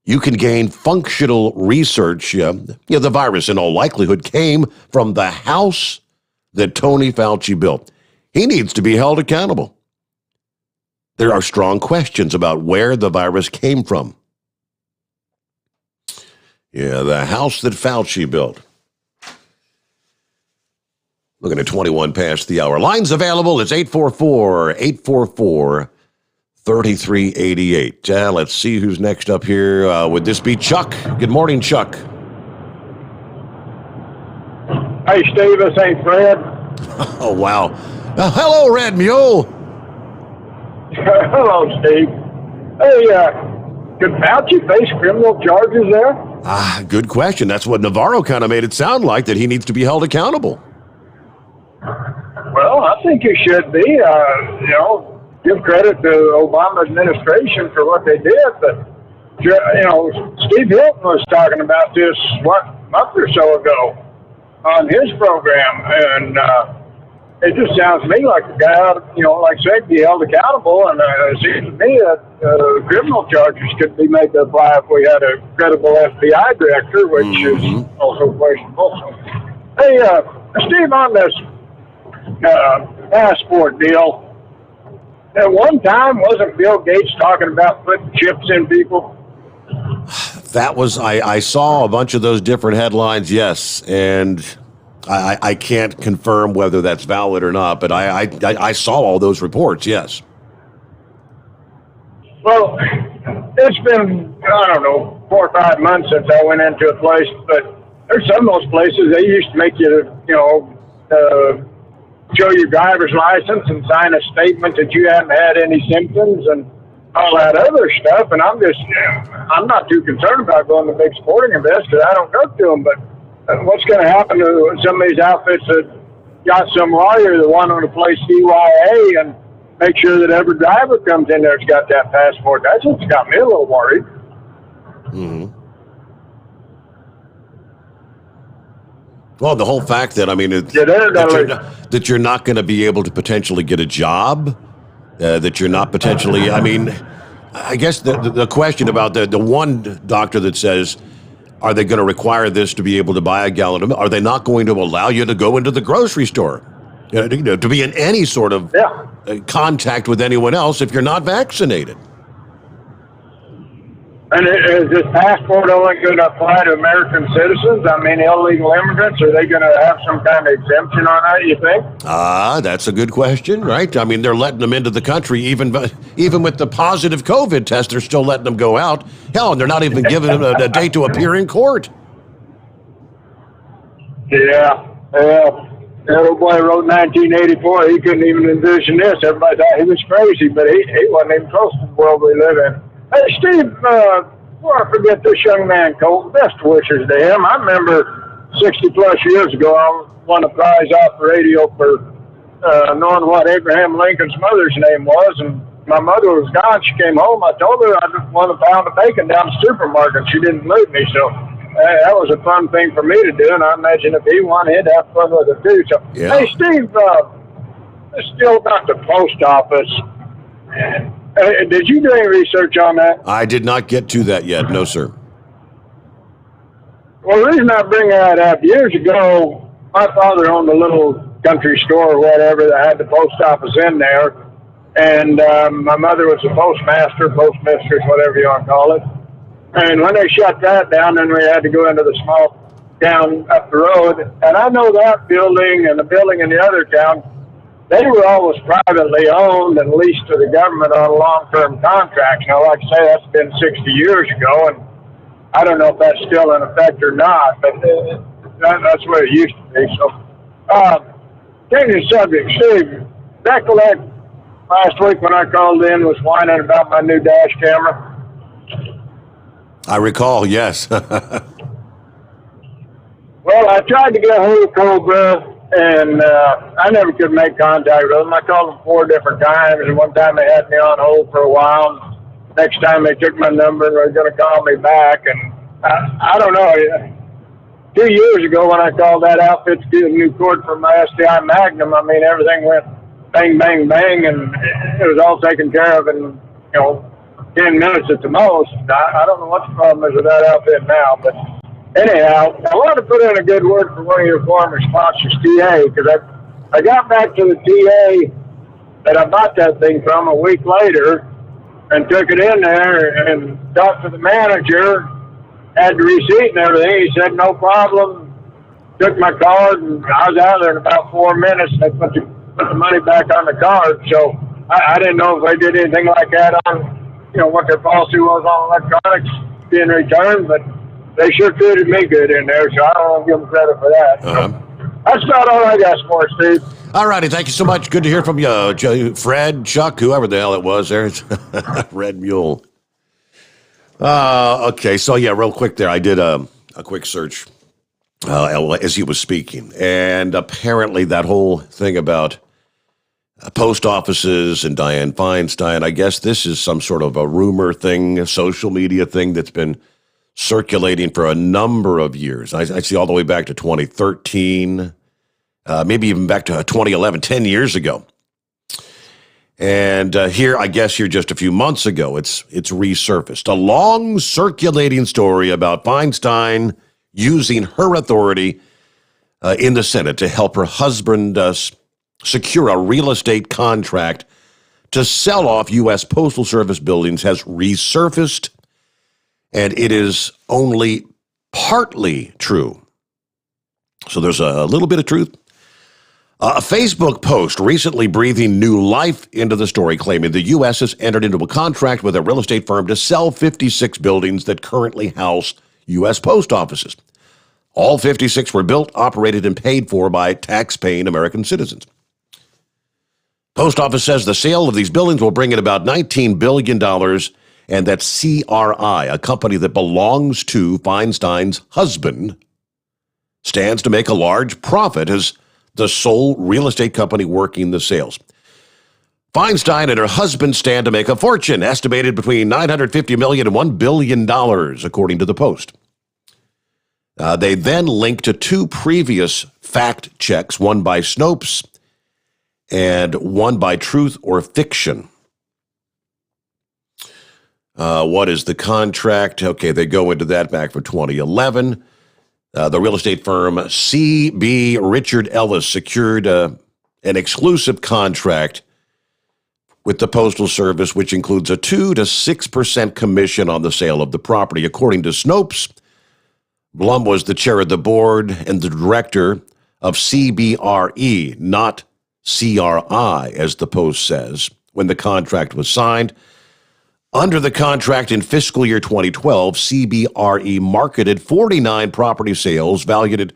Speaker 2: you can gain functional research. The virus, in all likelihood, came from the house that Tony Fauci built. He needs to be held accountable. There are strong questions about where the virus came from. Yeah, the house that Fauci built. Looking at 21 past the hour. Lines available. It's 844-844-3388. Let's see who's next up here. Would this be Chuck? Good morning, Chuck.
Speaker 19: Hey, Steve, this ain't Fred.
Speaker 2: Oh, wow. Hello, Red Mule.
Speaker 19: Hello, Steve. Hey, could Fauci face criminal charges there?
Speaker 2: Good question. That's what Navarro kind of made it sound like, that he needs to be held accountable.
Speaker 19: Well, I think he should be. Give credit to the Obama administration for what they did, but Steve Hilton was talking about this a month or so ago on his program, and it just sounds to me like the guy, like I said, be held accountable, and it seems to me that criminal charges could be made to apply if we had a credible FBI director, which is also questionable. So, hey, Steve, on this passport deal, at one time, wasn't Bill Gates talking about putting chips in people?
Speaker 2: That was, I saw a bunch of those different headlines, yes, and I can't confirm whether that's valid or not, but I saw all those reports, yes.
Speaker 19: Well, it's been, 4 or 5 months since I went into a place, but there's some of those places, they used to make you, show your driver's license and sign a statement that you haven't had any symptoms and all that other stuff, and I'm not too concerned about going to big sporting events because I don't go to them, but what's going to happen to some of these outfits that got some lawyer that want to play CYA and make sure that every driver comes in there's got that passport? That's what's got me a little worried.
Speaker 2: Mm-hmm. Well, the whole fact that, that you're not going to be able to potentially get a job, that you're not potentially, I guess the question about the one doctor that says, are they going to require this to be able to buy a gallon of milk? Are they not going to allow you to go into the grocery store, to be in any sort of contact with anyone else if you're not vaccinated?
Speaker 19: And is this passport only going to apply to American citizens? Illegal immigrants, are they going to have some kind of exemption on that, you think?
Speaker 2: That's a good question, right? They're letting them into the country, even with the positive COVID test, they're still letting them go out. Hell, and they're not even giving them a date to appear in court.
Speaker 19: Yeah. That old boy wrote 1984. He couldn't even envision this. Everybody thought he was crazy, but he wasn't even close to the world we live in. Hey, Steve, before I forget this young man, Colt, best wishes to him. I remember 60-plus years ago, I won a prize off the radio for knowing what Abraham Lincoln's mother's name was, and my mother was gone. She came home. I told her I just won a pound of bacon down the supermarket. She didn't believe me, so that was a fun thing for me to do, and I imagine if he won, he'd have fun with it, too. So, Hey, Steve, still about the post office. Did you do any research on that?
Speaker 2: I did not get to that yet. No, sir.
Speaker 19: Well, the reason I bring that up, years ago, my father owned a little country store or whatever that had the post office in there. And my mother was a postmaster, postmistress, whatever you want to call it. And when they shut that down, then we had to go into the small town up the road. And I know that building and the building in the other town, they were always privately owned and leased to the government on long-term contracts. Now, like I say, that's been 60 years ago, and I don't know if that's still in effect or not, but that's what it used to be. So, changing the subject, Steve, recollect last week when I called in was whining about my new dash camera?
Speaker 2: I recall, yes.
Speaker 19: Well, I tried to get a hold of Cobra, and I never could make contact with them. I called them 4 different times, and one time they had me on hold for a while. Next time they took my number and were going to call me back, and I don't know. 2 years ago when I called that outfit to get a new cord for my STI Magnum, everything went bang, bang, bang, and it was all taken care of in, 10 minutes at the most. I don't know what the problem is with that outfit now, but anyhow, I want to put in a good word for one of your former sponsors, TA, because I got back to the TA that I bought that thing from a week later and took it in there and talked to the manager, had the receipt and everything. He said, no problem. Took my card, and I was out there in about 4 minutes, and they put the money back on the card. So I didn't know if they did anything like that on, what their policy was on electronics being returned, but they sure treated me good in there, so I don't want to give them credit for that. That's about all I got for Steve.
Speaker 2: All righty, thank you so much. Good to hear from you, Fred, Chuck, whoever the hell it was there. Red Mule. Okay, so real quick there, I did a quick search as he was speaking, and apparently that whole thing about post offices and Dianne Feinstein. I guess this is some sort of a rumor thing, a social media thing that's been circulating for a number of years. I see all the way back to 2013, maybe even back to 2011, 10 years ago. And here just a few months ago, it's resurfaced. A long circulating story about Feinstein using her authority in the Senate to help her husband secure a real estate contract to sell off U.S. Postal Service buildings has resurfaced, and it is only partly true. So there's a little bit of truth. A Facebook post recently breathing new life into the story, claiming the U.S. has entered into a contract with a real estate firm to sell 56 buildings that currently house U.S. post offices. All 56 were built, operated, and paid for by tax-paying American citizens. Post office says the sale of these buildings will bring in about $19 billion, and that CRI, a company that belongs to Feinstein's husband, stands to make a large profit as the sole real estate company working the sales. Feinstein and her husband stand to make a fortune, estimated between $950 million and $1 billion, according to the Post. They then link to two previous fact checks, one by Snopes and one by Truth or Fiction. What is the contract? Okay, they go into that back for 2011. The real estate firm C.B. Richard Ellis secured an exclusive contract with the Postal Service, which includes a 2 to 6% commission on the sale of the property. According to Snopes, Blum was the chair of the board and the director of CBRE, not CRI, as the Post says, when the contract was signed. Under the contract in fiscal year 2012, CBRE marketed 49 property sales valued at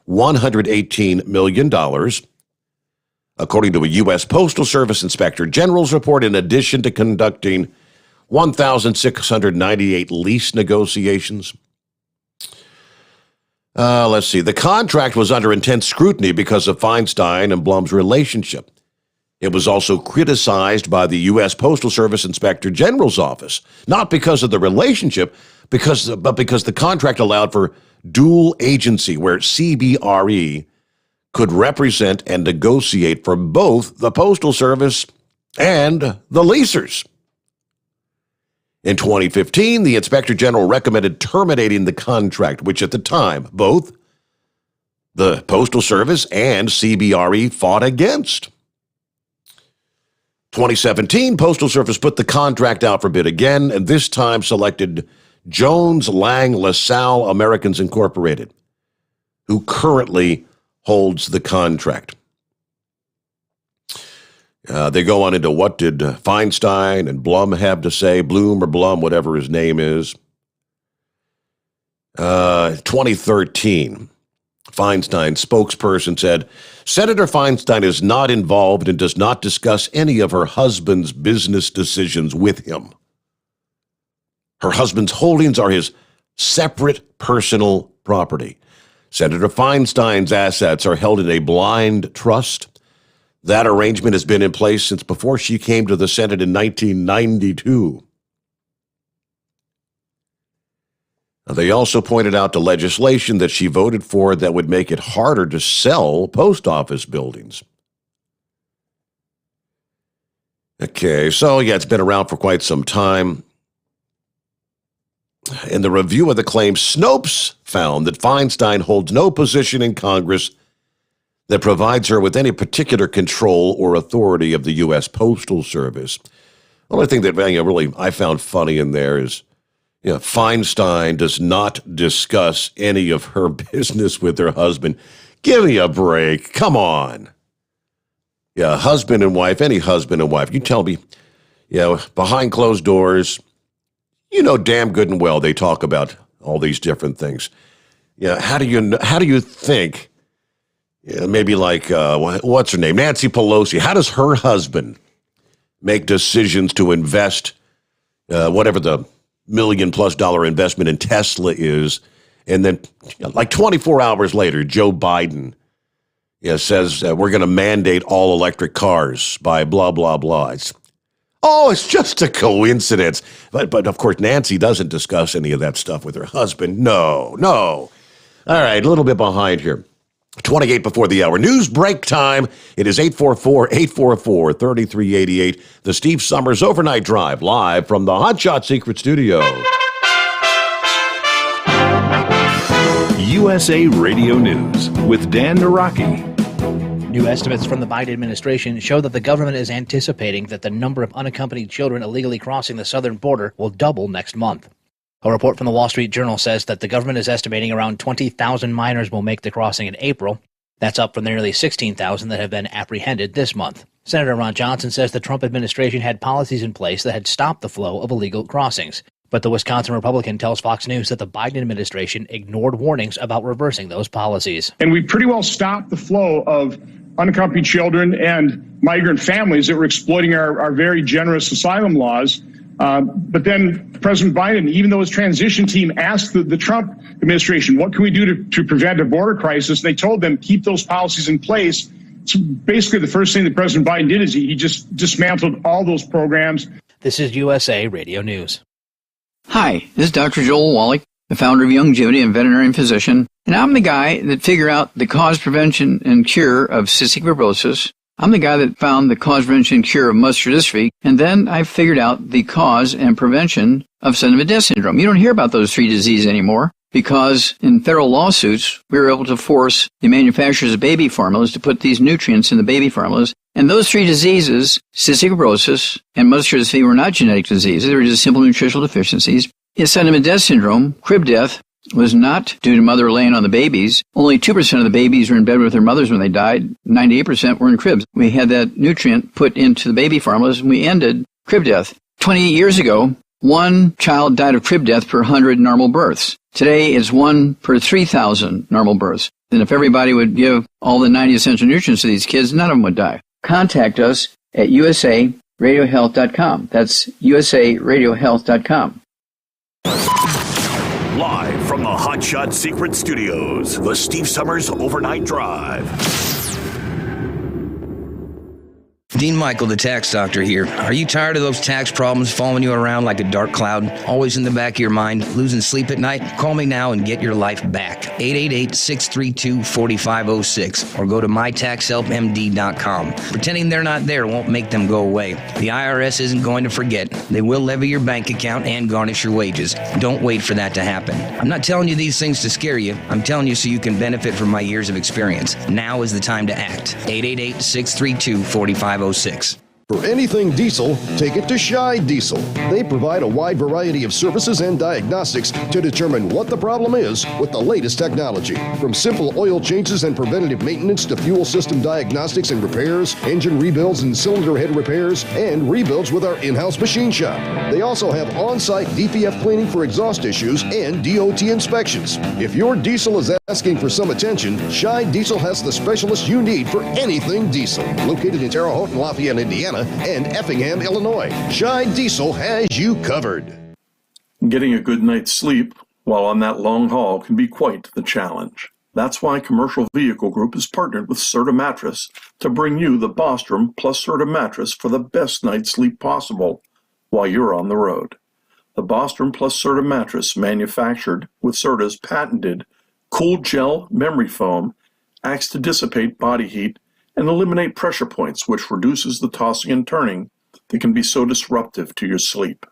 Speaker 2: $118 million. According to a U.S. Postal Service Inspector General's report, in addition to conducting 1,698 lease negotiations. Let's see. The contract was under intense scrutiny because of Feinstein and Blum's relationship. It was also criticized by the U.S. Postal Service Inspector General's office, not because of the relationship, but because the contract allowed for dual agency, where CBRE could represent and negotiate for both the Postal Service and the leasers. In 2015, the Inspector General recommended terminating the contract, which at the time, both the Postal Service and CBRE fought against. 2017, Postal Service put the contract out for bid again, and this time selected Jones Lang LaSalle Americans Incorporated, who currently holds the contract. They go on into what did Feinstein and Blum have to say, Bloom or Blum, whatever his name is. 2013, Feinstein's spokesperson said, Senator Feinstein is not involved and does not discuss any of her husband's business decisions with him. Her husband's holdings are his separate personal property. Senator Feinstein's assets are held in a blind trust. That arrangement has been in place since before she came to the Senate in 1992. They also pointed out the legislation that she voted for that would make it harder to sell post office buildings. Okay, so yeah, it's been around for quite some time. In the review of the claim, Snopes found that Feinstein holds no position in Congress that provides her with any particular control or authority of the U.S. Postal Service. The only thing that really I found funny in there is, Feinstein does not discuss any of her business with her husband. Give me a break. Come on. Yeah, husband and wife, any husband and wife. You tell me, behind closed doors, damn good and well they talk about all these different things. Yeah, how do you think, maybe like, what's her name, Nancy Pelosi, how does her husband make decisions to invest whatever the $1 million+ investment in Tesla is, and then like 24 hours later, Joe Biden says we're going to mandate all electric cars by blah, blah, blah. It's just a coincidence. But of course, Nancy doesn't discuss any of that stuff with her husband. No. All right, a little bit behind here. 28 before the hour. News break time. It is 844-844-3388. The Steve Sommers Overnight Drive, live from the Hot Shot Secret Studio.
Speaker 4: USA Radio News with Dan Naraki.
Speaker 5: New estimates from the Biden administration show that the government is anticipating that the number of unaccompanied children illegally crossing the southern border will double next month. A report from the Wall Street Journal says that the government is estimating around 20,000 minors will make the crossing in April. That's up from the nearly 16,000 that have been apprehended this month. Senator Ron Johnson says the Trump administration had policies in place that had stopped the flow of illegal crossings. But the Wisconsin Republican tells Fox News that the Biden administration ignored warnings about reversing those policies.
Speaker 20: And we pretty well stopped the flow of unaccompanied children and migrant families that were exploiting our very generous asylum laws. But then President Biden, even though his transition team asked the Trump administration, what can we do to prevent a border crisis? They told them, keep those policies in place. So basically, the first thing that President Biden did is he just dismantled all those programs.
Speaker 5: This is USA Radio News.
Speaker 21: Hi, this is Dr. Joel Wallach, the founder of Youngevity and veterinarian physician. And I'm the guy that figured out the cause, prevention, and cure of cystic fibrosis. I'm the guy that found the cause, prevention, and cure of muscular dystrophy, and then I figured out the cause and prevention of Sennett-Death syndrome. You don't hear about those three diseases anymore because in federal lawsuits, we were able to force the manufacturers of baby formulas to put these nutrients in the baby formulas. And those three diseases, cystic fibrosis and muscular dystrophy, were not genetic diseases. They were just simple nutritional deficiencies. Sennett-Death syndrome, crib death, was not due to mother laying on the babies. Only 2% of the babies were in bed with their mothers when they died. 98% were in cribs. We had that nutrient put into the baby formulas, and we ended crib death. 28 years ago, one child died of crib death per 100 normal births. Today, it's 1 per 3,000 normal births. And if everybody would give all the 90 essential nutrients to these kids, none of them would die. Contact us at usaradiohealth.com. That's usaradiohealth.com.
Speaker 11: Live from the Hot Shot Secret Studios, the Steve Sommers Overnight Drive.
Speaker 8: Dean Michael, the tax doctor here. Are you tired of those tax problems following you around like a dark cloud, always in the back of your mind, losing sleep at night? Call me now and get your life back. 888-632-4506 or go to mytaxhelpmd.com. Pretending they're not there won't make them go away. The IRS isn't going to forget. They will levy your bank account and garnish your wages. Don't wait for that to happen. I'm not telling you these things to scare you. I'm telling you so you can benefit from my years of experience. Now is the time to act. 888-632-4506.
Speaker 22: For anything diesel, take it to Scheid Diesel. They provide a wide variety of services and diagnostics to determine what the problem is with the latest technology. From simple oil changes and preventative maintenance to fuel system diagnostics and repairs, engine rebuilds and cylinder head repairs, and rebuilds with our in-house machine shop. They also have on-site DPF cleaning for exhaust issues and DOT inspections. If your diesel is asking for some attention, Scheid Diesel has the specialist you need for anything diesel. Located in Terre Haute and Lafayette, Indiana, and Effingham, Illinois. Scheid Diesel has you covered.
Speaker 23: Getting a good night's sleep while on that long haul can be quite the challenge. That's why Commercial Vehicle Group has partnered with Serta Mattress to bring you the Bostrom plus Serta mattress for the best night's sleep possible while you're on the road. The Bostrom plus Serta mattress, manufactured with Serta's patented Cool Gel memory foam, acts to dissipate body heat and eliminate pressure points, which reduces the tossing and turning that can be so disruptive to your sleep.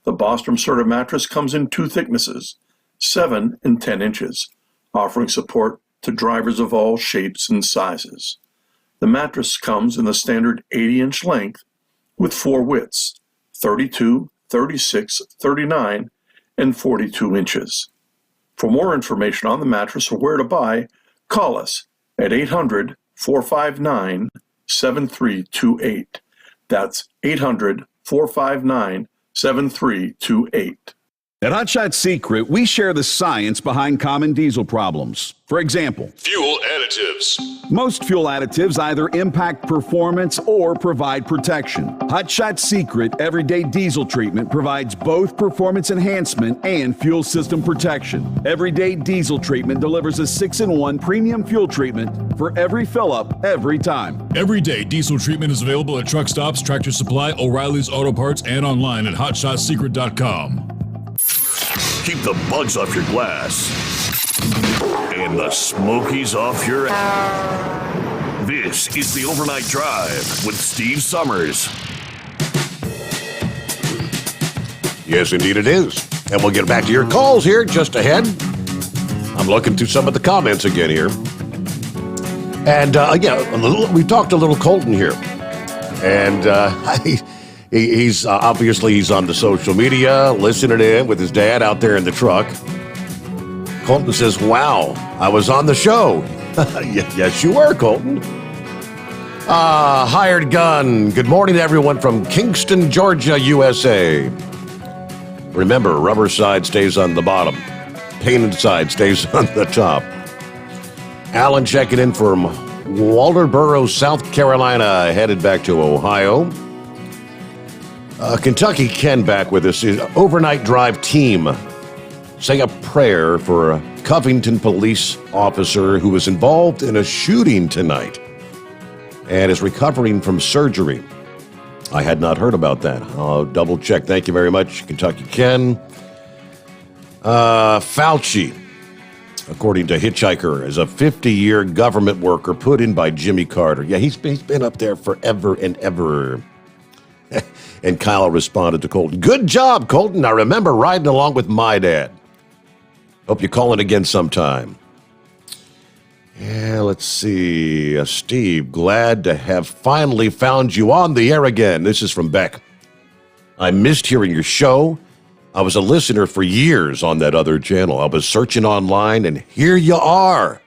Speaker 23: The Bostrom Serta mattress comes in two thicknesses, 7 and 10 inches, offering support to drivers of all shapes and sizes. The mattress comes in the standard 80-inch length with 4 widths, 32, 36, 39, and 42 inches. For more information on the mattress or where to buy, call us at 800-459-7328. That's 800-459-7328.
Speaker 4: At Hot Shot Secret, we share the science behind common diesel problems. For example,
Speaker 10: Fuel additives.
Speaker 4: most fuel additives either impact performance or provide protection. Hot Shot Secret Everyday Diesel Treatment provides both performance enhancement and fuel system protection. Everyday Diesel Treatment delivers a 6-in-1 premium fuel treatment for every fill-up, every time.
Speaker 1: Everyday Diesel Treatment is available at truck stops, Tractor Supply, O'Reilly's Auto Parts, and online at hotshotsecret.com.
Speaker 11: Keep the bugs off your glass and the smokies off your This is the Overnight Drive with Steve Sommers.
Speaker 2: Yes, indeed it is. And we'll get back to your calls here just ahead. I'm looking through some of the comments again here. And, we talked a little Colton here. And he's obviously on the social media, listening in with his dad out there in the truck. Colton says, wow, I was on the show. Yes, you were, Colton. Hired Gun. Good morning, everyone from Kingston, Georgia, USA. Remember, rubber side stays on the bottom. Painted side stays on the top. Alan checking in from Walterboro, South Carolina, headed back to Ohio. Kentucky Ken back with us. Overnight Drive team. Say a prayer for a Covington police officer who was involved in a shooting tonight and is recovering from surgery. I had not heard about that. I'll double check. Thank you very much, Kentucky Ken. Fauci, according to Hitchhiker, is a 50-year government worker put in by Jimmy Carter. Yeah, he's been up there forever and ever. And Kyle responded to Colton, good job, Colton. I remember riding along with my dad. Hope you call in again sometime. Yeah, let's see. Steve, glad to have finally found you on the air again. This is from Beck. I missed hearing your show. I was a listener for years on that other channel. I was searching online, and here you are.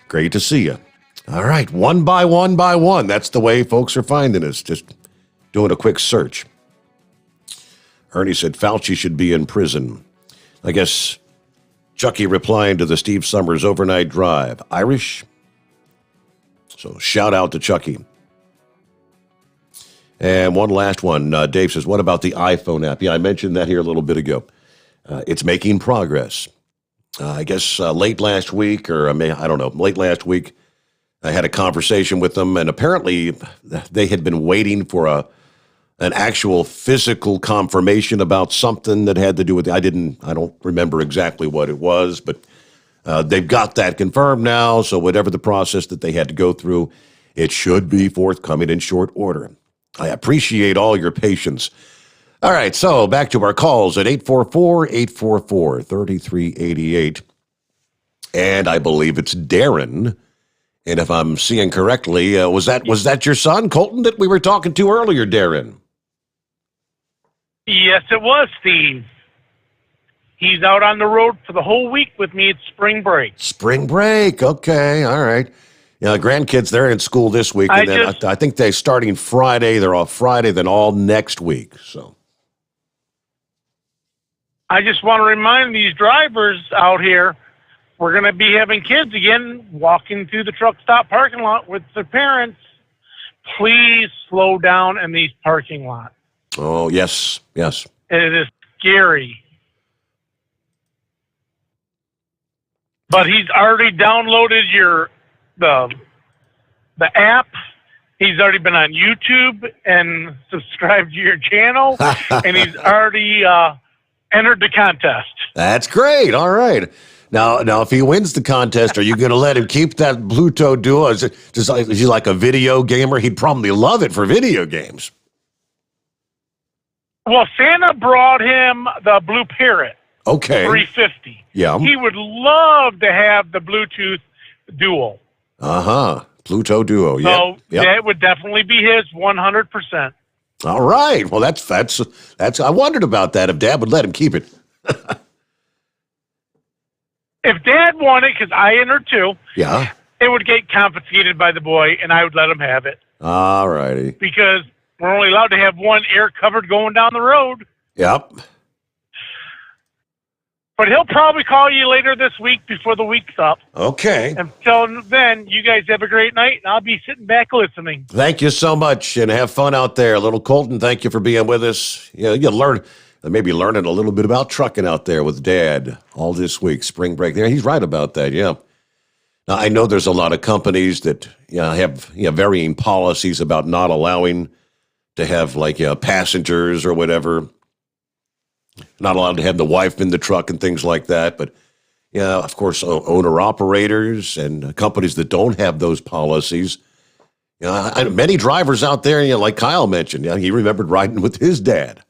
Speaker 2: Great to see you. All right, one by one. That's the way folks are finding us. Just doing a quick search. Ernie said Fauci should be in prison. I guess Chucky replying to the Steve Sommers Overnight Drive. Irish? So shout out to Chucky. And one last one. Dave says, what about the iPhone app? Yeah, I mentioned that here a little bit ago. It's making progress. I guess late last week, late last week, I had a conversation with them, and apparently they had been waiting for an actual physical confirmation about something that had to do with I don't remember exactly what it was, but they've got that confirmed now. So whatever the process that they had to go through, it should be forthcoming in short order. I appreciate all your patience. All right, so back to our calls at 844-844-3388. And I believe it's Darren. And if I'm seeing correctly, was that your son, Colton, that we were talking to earlier, Darren?
Speaker 3: Yes, it was, Steve. He's out on the road for the whole week with me. It's spring break.
Speaker 2: Spring break. Okay. All right. Yeah, grandkids, they're in school this week. And I think they're starting Friday. They're off Friday, then all next week. So
Speaker 3: I just want to remind these drivers out here, we're going to be having kids again walking through the truck stop parking lot with their parents. Please slow down in these parking lots.
Speaker 2: Oh, yes. Yes.
Speaker 3: It is scary. But he's already downloaded the app. He's already been on YouTube and subscribed to your channel, and he's already entered the contest.
Speaker 2: That's great. All right. Now, if he wins the contest, are you going to let him keep that Bluetooth Duo? Is he like a video gamer? He'd probably love it for video games.
Speaker 3: Well, Santa brought him the Blue Parrot.
Speaker 2: Okay.
Speaker 3: 350.
Speaker 2: Yeah.
Speaker 3: He would love to have the Bluetooth Dual.
Speaker 2: Bluetooth Duo.
Speaker 3: So
Speaker 2: yep.
Speaker 3: that would definitely be his 100%.
Speaker 2: All right. Well, that's. I wondered about that. If Dad would let him keep it.
Speaker 3: If Dad wanted, because I entered too.
Speaker 2: Yeah.
Speaker 3: It would get confiscated by the boy, and I would let him have it.
Speaker 2: All righty.
Speaker 3: Because we're only allowed to have one air covered going down the road.
Speaker 2: Yep.
Speaker 3: But he'll probably call you later this week before the week's up.
Speaker 2: Okay.
Speaker 3: Until then, you guys have a great night, and I'll be sitting back listening.
Speaker 2: Thank you so much, and have fun out there. Little Colton, thank you for being with us. You learn, maybe learning a little bit about trucking out there with Dad all this week, spring break there. He's right about that, yeah. Now, I know there's a lot of companies that have varying policies about not allowing to have passengers or whatever. Not allowed to have the wife in the truck and things like that. But, of course, owner-operators and companies that don't have those policies. Many drivers out there, like Kyle mentioned, he remembered riding with his dad.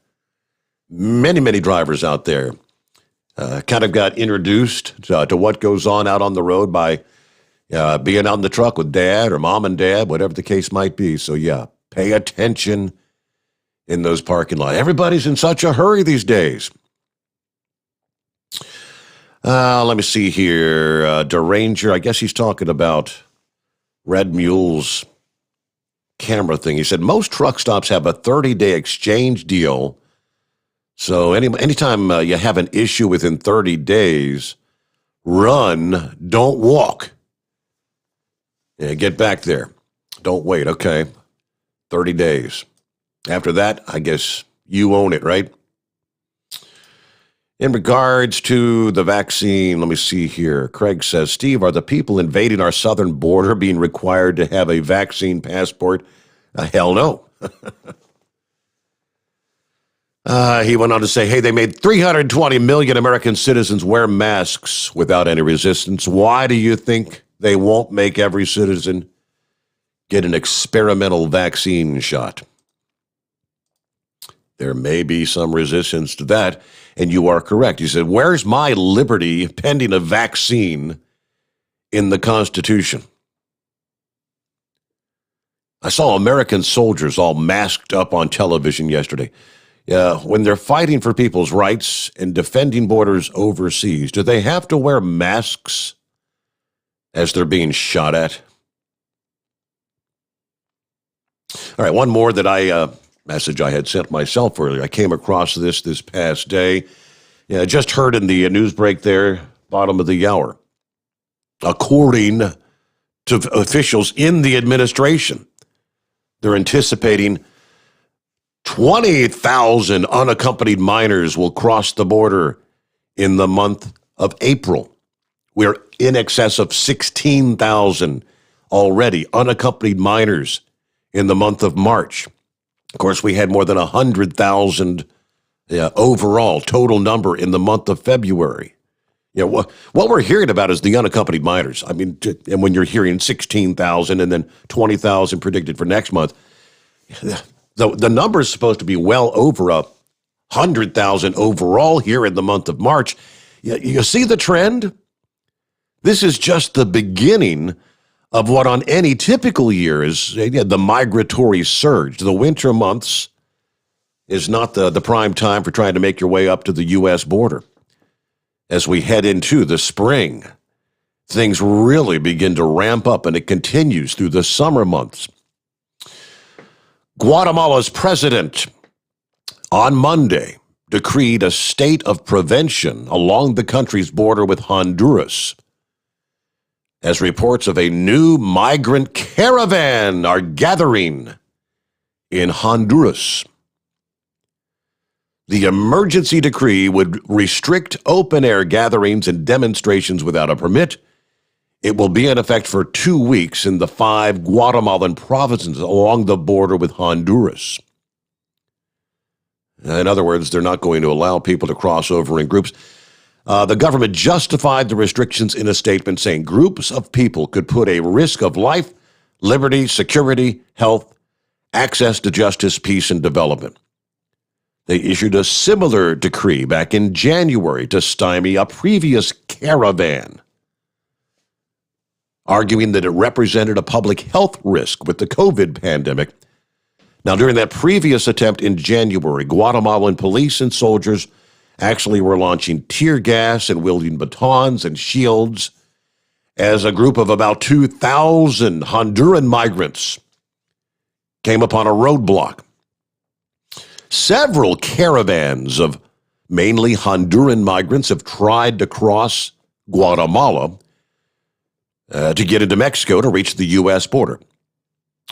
Speaker 2: Many, many drivers out there kind of got introduced to what goes on out on the road by being out in the truck with Dad or Mom and Dad, whatever the case might be. So, pay attention in those parking lots. Everybody's in such a hurry these days. Let me see here. DeRanger, I guess he's talking about Red Mule's camera thing. He said most truck stops have a 30-day exchange deal. So anytime you have an issue within 30 days, run, don't walk. Yeah, get back there. Don't wait. Okay. 30 days. After that, I guess you own it, right? In regards to the vaccine, let me see here. Craig says, Steve, are the people invading our southern border being required to have a vaccine passport? Hell no. He went on to say, hey, they made 320 million American citizens wear masks without any resistance. Why do you think they won't make every citizen get an experimental vaccine shot? There may be some resistance to that, and you are correct. He said, where's my liberty pending a vaccine in the Constitution? I saw American soldiers all masked up on television yesterday. When they're fighting for people's rights and defending borders overseas, do they have to wear masks as they're being shot at? All right, one more that message I had sent myself earlier. I came across this past day. Just heard in the news break there, bottom of the hour. According to officials in the administration, they're anticipating 20,000 unaccompanied minors will cross the border in the month of April. We're in excess of 16,000 already unaccompanied minors in the month of March. Of course, we had more than 100,000 overall total number in the month of February. What we're hearing about is the unaccompanied minors. I mean, and when you're hearing 16,000 and then 20,000 predicted for next month, the number is supposed to be well over 100,000 overall here in the month of March. You see the trend? This is just the beginning of what on any typical year is the migratory surge. The winter months is not the prime time for trying to make your way up to the U.S. border. As we head into the spring, things really begin to ramp up, and it continues through the summer months. Guatemala's president on Monday decreed a state of prevention along the country's border with Honduras, as reports of a new migrant caravan are gathering in Honduras. The emergency decree would restrict open-air gatherings and demonstrations without a permit. It will be in effect for 2 weeks in the 5 Guatemalan provinces along the border with Honduras. In other words, they're not going to allow people to cross over in groups. The government justified the restrictions in a statement saying groups of people could put a risk of life, liberty, security, health, access to justice, peace, and development. They issued a similar decree back in January to stymie a previous caravan, arguing that it represented a public health risk with the COVID pandemic. Now, during that previous attempt in January, Guatemalan police and soldiers actually were launching tear gas and wielding batons and shields as a group of about 2,000 Honduran migrants came upon a roadblock. Several caravans of mainly Honduran migrants, have tried to cross Guatemala to get into Mexico to reach the U.S. border.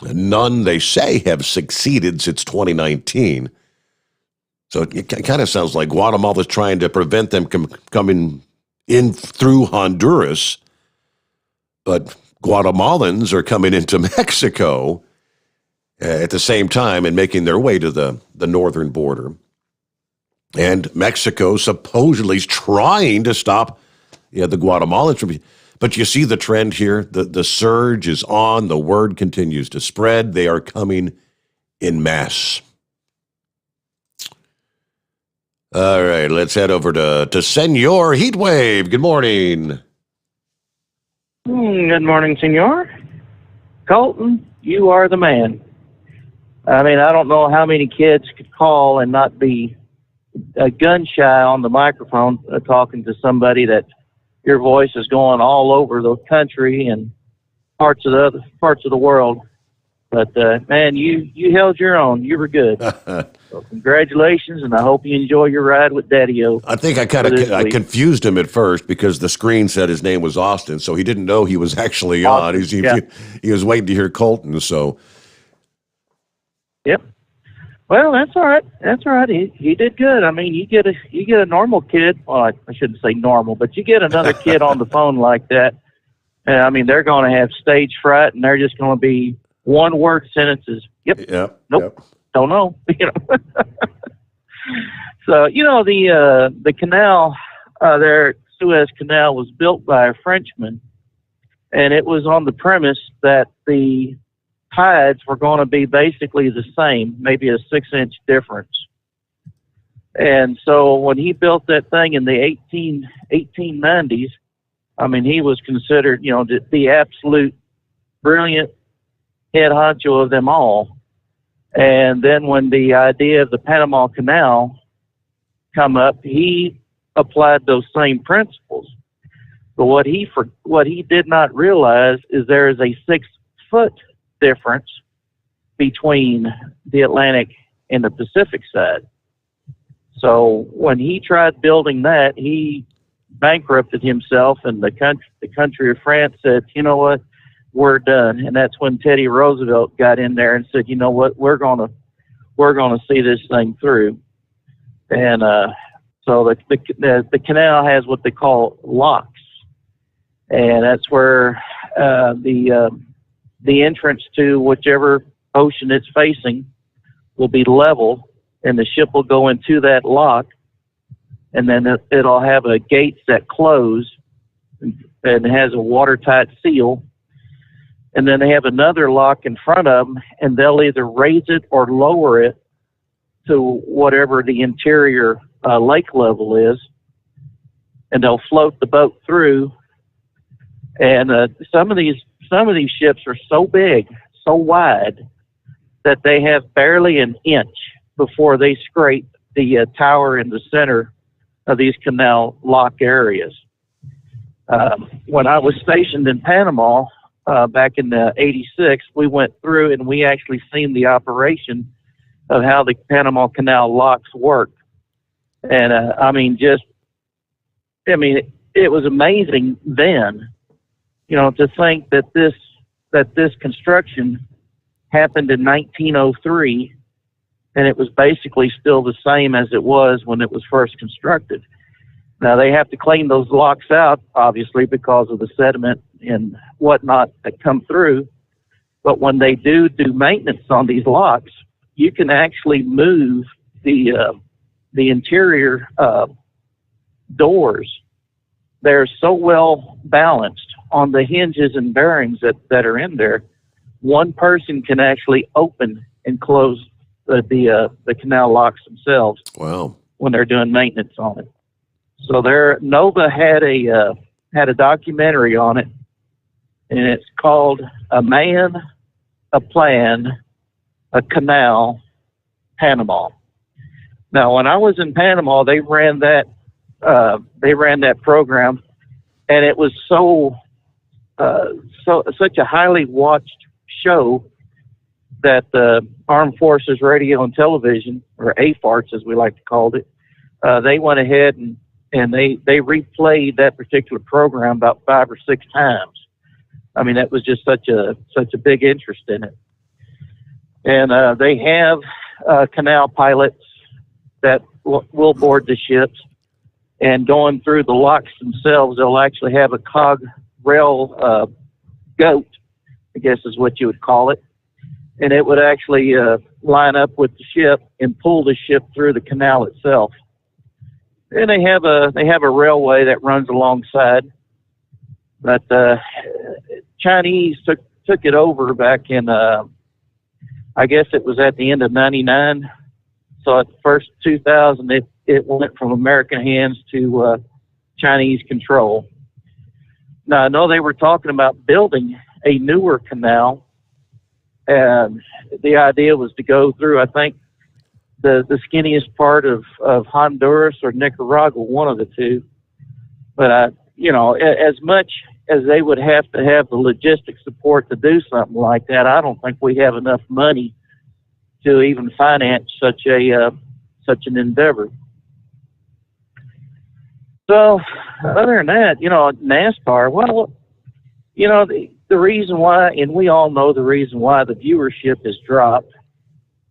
Speaker 2: None, they say, have succeeded since 2019. So it kind of sounds like Guatemala is trying to prevent them coming in through Honduras, but Guatemalans are coming into Mexico at the same time and making their way to the northern border. And Mexico supposedly is trying to stop the Guatemalans from. But you see the trend here. The surge is on. The word continues to spread. They are coming in mass. All right, let's head over to Senor Heatwave. Good morning.
Speaker 6: Good morning, Senor. Colton, you are the man. I mean, I don't know how many kids could call and not be gun shy on the microphone talking to somebody that your voice is going all over the country and parts of the world. But man, you held your own. You were good. So congratulations, and I hope you enjoy your ride with Daddy-O.
Speaker 2: I think I confused him at first because the screen said his name was Austin, so he didn't know he was actually on. He was waiting to hear Colton. So,
Speaker 6: yep. Well, that's all right. That's all right. He did good. I mean, you get a normal kid. Well, I shouldn't say normal, but you get another kid on the phone like that. And I mean, they're going to have stage fright, and they're just going to be one-word sentences. Yep. Nope. Yep. Don't know. So the canal there, Suez Canal, was built by a Frenchman, and it was on the premise that the tides were going to be basically the same, maybe a 6-inch difference. And so when he built that thing in the 1890s, I mean, he was considered, the absolute brilliant head honcho of them all. And then when the idea of the Panama Canal come up, he applied those same principles. But what he did not realize is there is a 6-foot difference between the Atlantic and the Pacific side. So when he tried building that, he bankrupted himself, and the country of France said, you know what, we're done. And that's when Teddy Roosevelt got in there and said, you know what, we're gonna see this thing through. And so the canal has what they call locks, and that's where the entrance to whichever ocean it's facing will be level, and the ship will go into that lock, and then it'll have a gates that close and it has a watertight seal. And then they have another lock in front of them, and they'll either raise it or lower it to whatever the interior lake level is, and they'll float the boat through. And some of these ships are so big, so wide, that they have barely an inch before they scrape the tower in the center of these canal lock areas. When I was stationed in Panama back in '86, we went through and we actually seen the operation of how the Panama Canal locks work. And it was amazing then, to think that this construction happened in 1903, and it was basically still the same as it was when it was first constructed. Now, they have to clean those locks out, obviously, because of the sediment and whatnot that come through. But when they do maintenance on these locks, you can actually move the interior doors. They're so well balanced on the hinges and bearings that are in there. One person can actually open and close the canal locks themselves.
Speaker 2: Wow!
Speaker 6: When they're doing maintenance on it. So Nova had a documentary on it, and it's called "A Man, a Plan, a Canal, Panama." Now, when I was in Panama, they ran that program, and it was such a highly watched show that the Armed Forces Radio and Television, or AFARTS as we like to call it, they went ahead and they replayed that particular program about 5 or 6 times. I mean, that was just such a big interest in it. And they have canal pilots that will board the ships, and going through the locks themselves, they'll actually have a cog rail goat, I guess is what you would call it. And it would actually line up with the ship and pull the ship through the canal itself. And they have a railway that runs alongside. But Chinese took it over back in, I guess it was at the end of '99. So at the first 2000, it went from American hands to Chinese control. Now, I know they were talking about building a newer canal, and the idea was to go through, I think, the skinniest part of Honduras or Nicaragua, one of the two. But, as much as they would have to have the logistic support to do something like that, I don't think we have enough money to even finance such an endeavor. So, other than that, NASCAR, well, the reason why, and we all know the reason why the viewership has dropped.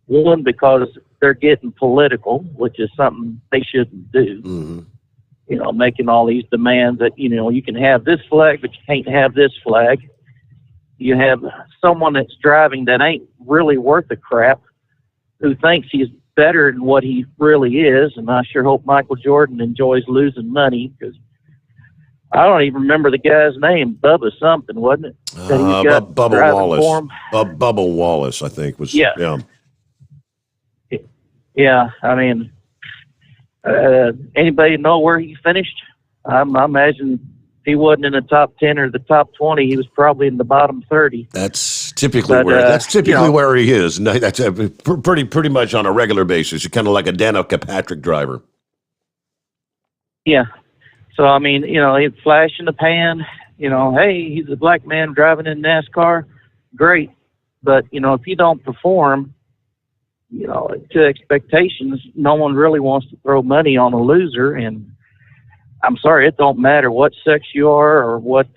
Speaker 6: One, because they're getting political, which is something they shouldn't do. Mm-hmm. Making all these demands that, you can have this flag, but you can't have this flag. You have someone that's driving that ain't really worth a crap, who thinks he's better than what he really is. And I sure hope Michael Jordan enjoys losing money, because I don't even remember the guy's name. Bubba something, wasn't it?
Speaker 2: Bubba Wallace. Bubba Wallace, I think was.
Speaker 6: Yeah. Yeah. I mean, anybody know where he finished? I imagine if he wasn't in the top 10 or the top 20, he was probably in the bottom 30.
Speaker 2: That's typically where he is. That's pretty much on a regular basis. You're kind of like a Danica Patrick driver.
Speaker 6: Yeah. So, I mean, he'd flash in the pan, hey, he's a black man driving in NASCAR. Great. But, if you don't perform, to expectations, no one really wants to throw money on a loser. And I'm sorry, it don't matter what sex you are or what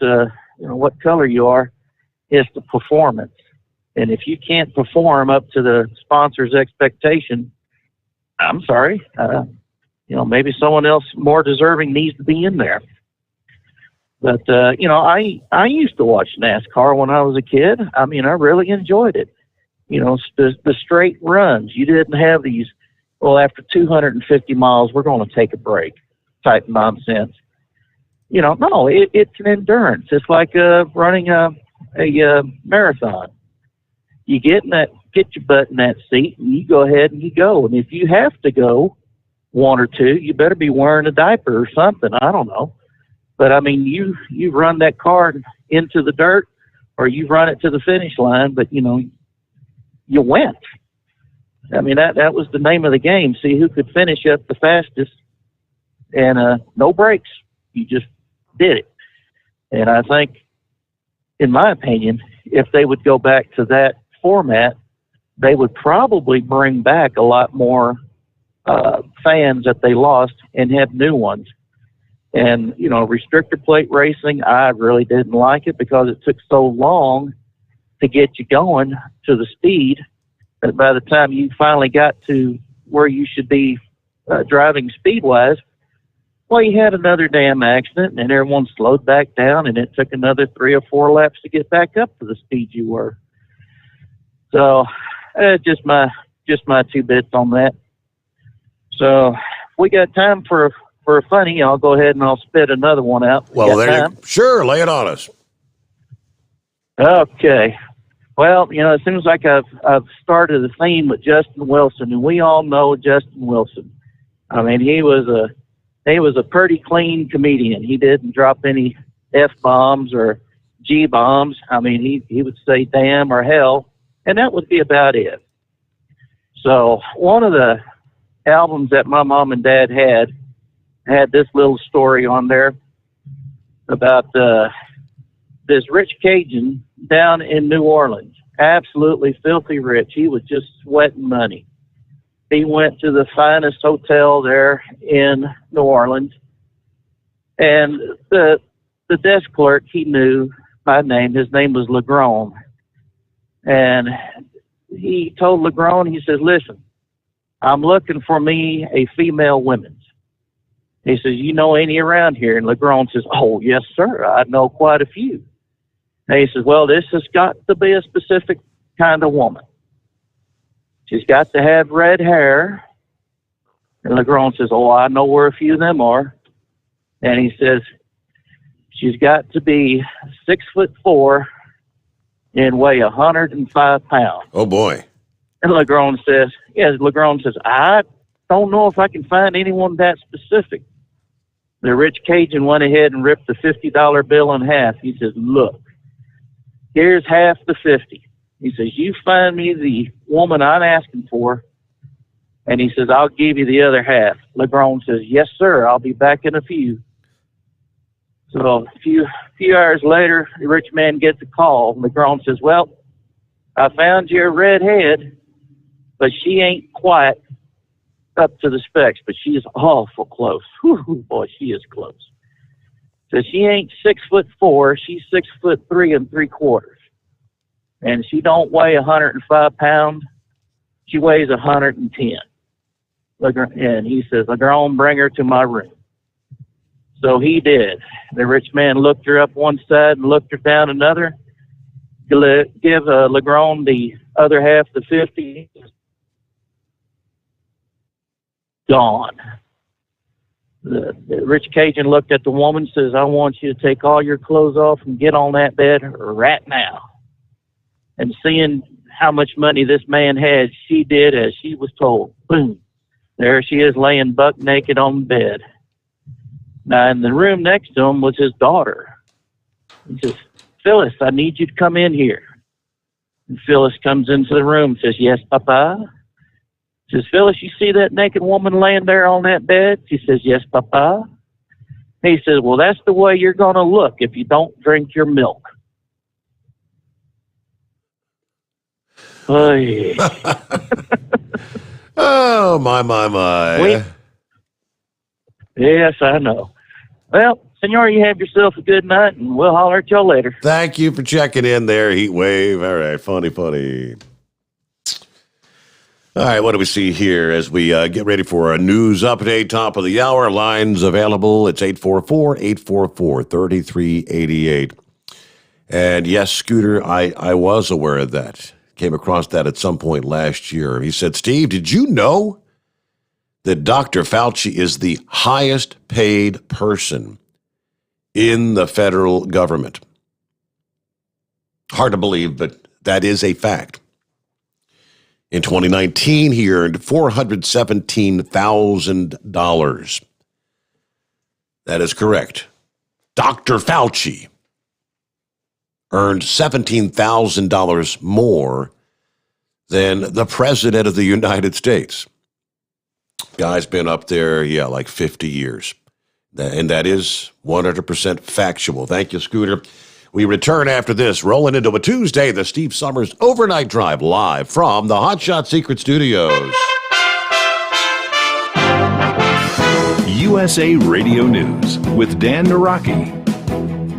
Speaker 6: color you are. It's the performance. And if you can't perform up to the sponsor's expectation, I'm sorry, maybe someone else more deserving needs to be in there. But, I used to watch NASCAR when I was a kid. I mean, I really enjoyed it. The straight runs. You didn't have these, well, after 250 miles, we're going to take a break type nonsense. No, it's an endurance. It's like running a marathon. You get your butt in that seat, and you go ahead and you go. And if you have to go one or two, you better be wearing a diaper or something. I don't know. But, I mean, you run that car into the dirt, or you run it to the finish line, but, you went. I mean, that was the name of the game. See who could finish up the fastest, and no brakes. You just did it. And I think, in my opinion, if they would go back to that format, they would probably bring back a lot more fans that they lost and have new ones. And, restrictor plate racing, I really didn't like it because it took so long to get you going to the speed that by the time you finally got to where you should be driving speed-wise, well, you had another damn accident, and everyone slowed back down, and it took another 3 or 4 laps to get back up to the speed you were. So, just my 2 bits on that. So, if we got time for a funny, I'll go ahead and I'll spit another one out.
Speaker 2: Well, sure, lay it on us.
Speaker 6: Okay. Well, it seems like I've started a theme with Justin Wilson, and we all know Justin Wilson. I mean, he was a pretty clean comedian. He didn't drop any F-bombs or G-bombs. I mean, he would say damn or hell, and that would be about it. So one of the albums that my mom and dad had this little story on there about this rich Cajun down in New Orleans, absolutely filthy rich. He was just sweating money. he went to the finest hotel there in New Orleans. And the desk clerk, he knew my name. His name was Legron. And he told Legron, he says, listen, I'm looking for me a female women's. He says, you know any around here? And Legron says, oh, yes, sir. I know quite a few. And he says, well, this has got to be a specific kind of woman. She's got to have red hair. And Legron says, oh, I know where a few of them are. And he says, she's got to be 6'4" and weigh 105 pounds.
Speaker 2: Oh, boy.
Speaker 6: And Legron says, I don't know if I can find anyone that specific. The rich Cajun went ahead and ripped the $50 bill in half. He says, look, here's half the 50. He says, you find me the woman I'm asking for, and he says, I'll give you the other half. Legron says, yes, sir, I'll be back in a few. So a few hours later, the rich man gets a call. Legron says, well, I found your redhead, but she ain't quite up to the specs, but she is awful close. Whew, boy, she is close. So she ain't 6'4", she's 6'3 3/4. And she don't weigh 105 pounds. She weighs 110. And he says, Legron, bring her to my room. So he did. The rich man looked her up one side and looked her down another. Give Legron the other half, the 50. Gone. The rich Cajun looked at the woman, says, I want you to take all your clothes off and get on that bed right now. And seeing how much money this man had, she did as she was told. Boom. There she is laying buck naked on the bed. Now, in the room next to him was his daughter. He says, Phyllis, I need you to come in here. And Phyllis comes into the room and says, yes, Papa. Says, Phyllis, you see that naked woman laying there on that bed? She says, yes, Papa. He says, well, that's the way you're going to look if you don't drink your milk. Oh, yeah.
Speaker 2: Oh, my.
Speaker 6: Yes, I know. Well, Senor, you have yourself a good night, and we'll holler at y'all later.
Speaker 2: Thank you for checking in there, Heat Wave. All right, funny. All right, what do we see here as we get ready for a news update, top of the hour? Lines available. It's 844-844-3388. And yes, Scooter, I was aware of that. Came across that at some point last year. He said, Steve, did you know that Dr. Fauci is the highest paid person in the federal government? Hard to believe, but that is a fact. In 2019, he earned $417,000. That is correct. Dr. Fauci earned $17,000 more than the President of the United States. Guy's been up there, like 50 years. And that is 100% factual. Thank you, Scooter. We return after this, rolling into a Tuesday, the Steve Sommers Overnight Drive, live from the Hotshot Secret Studios.
Speaker 4: USA Radio News with Dan Naraki.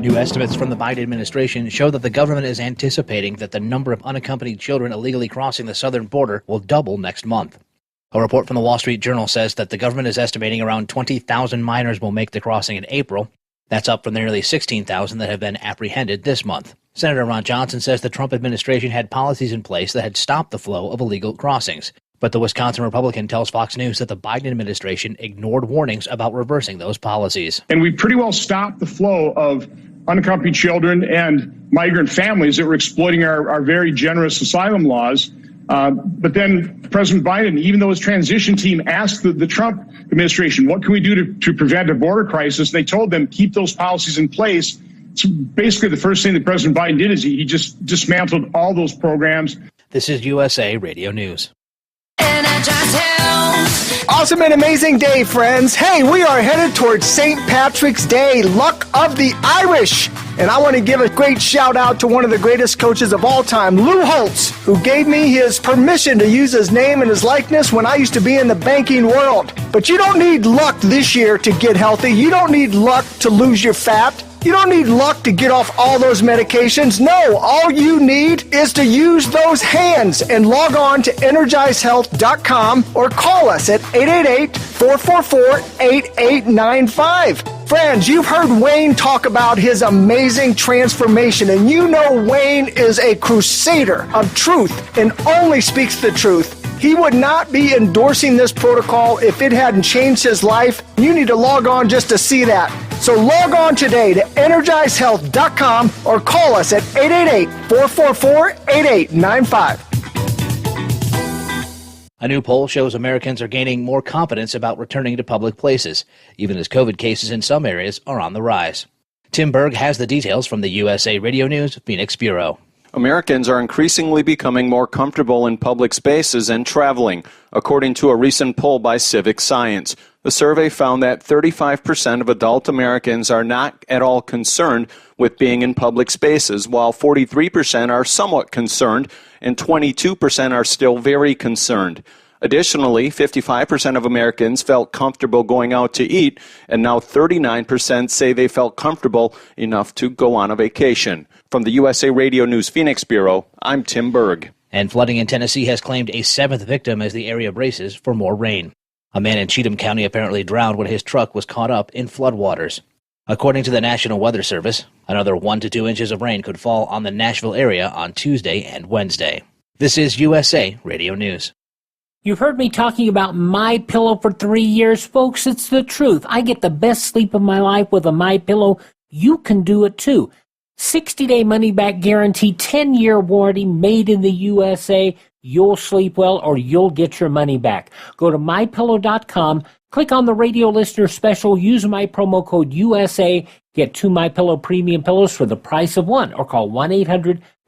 Speaker 5: New estimates from the Biden administration show that the government is anticipating that the number of unaccompanied children illegally crossing the southern border will double next month. A report from the Wall Street Journal says that the government is estimating around 20,000 minors will make the crossing in April. That's up from the nearly 16,000 that have been apprehended this month. Senator Ron Johnson says the Trump administration had policies in place that had stopped the flow of illegal crossings. But the Wisconsin Republican tells Fox News that the Biden administration ignored warnings about reversing those policies.
Speaker 20: And we pretty well stopped the flow of unaccompanied children and migrant families that were exploiting our very generous asylum laws. But then President Biden, even though his transition team asked the Trump administration, what can we do to prevent a border crisis? They told them, keep those policies in place. So basically, the first thing that President Biden did is he just dismantled all those programs.
Speaker 5: This is USA Radio News.
Speaker 7: Awesome and amazing day, friends. Hey, we are headed towards St. Patrick's Day, Luck of the Irish. And I want to give a great shout out to one of the greatest coaches of all time, Lou Holtz, who gave me his permission to use his name and his likeness when I used to be in the banking world. But you don't need luck this year to get healthy. You don't need luck to lose your fat. You don't need luck to get off all those medications. No, all you need is to use those hands and log on to energizehealth.com or call us at 888-444-8895. Friends, you've heard Wayne talk about his amazing transformation, and you know Wayne is a crusader of truth and only speaks the truth. He would not be endorsing this protocol if it hadn't changed his life. You need to log on just to see that. So log on today to energizehealth.com or call us at 888-444-8895.
Speaker 5: A new poll shows Americans are gaining more confidence about returning to public places, even as COVID cases in some areas are on the rise. Tim Berg has the details from the USA Radio News Phoenix Bureau.
Speaker 9: Americans are increasingly becoming more comfortable in public spaces and traveling, according to a recent poll by Civic Science. The survey found that 35% of adult Americans are not at all concerned with being in public spaces, while 43% are somewhat concerned and 22% are still very concerned. Additionally, 55% of Americans felt comfortable going out to eat, and now 39% say they felt comfortable enough to go on a vacation. From the USA Radio News Phoenix Bureau, I'm Tim Berg.
Speaker 5: And flooding in Tennessee has claimed a 7th victim as the area braces for more rain. A man in Cheatham County apparently drowned when his truck was caught up in floodwaters. According to the National Weather Service, another 1 to 2 inches of rain could fall on the Nashville area on Tuesday and Wednesday. This is USA Radio News.
Speaker 16: You've heard me talking about MyPillow for 3 years, folks. It's the truth. I get the best sleep of my life with a MyPillow. You can do it too. 60-day money-back guarantee, 10-year warranty, made in the USA. You'll sleep well or you'll get your money back. Go to MyPillow.com, click on the radio listener special, use my promo code USA, get 2 MyPillow premium pillows for the price of one, or call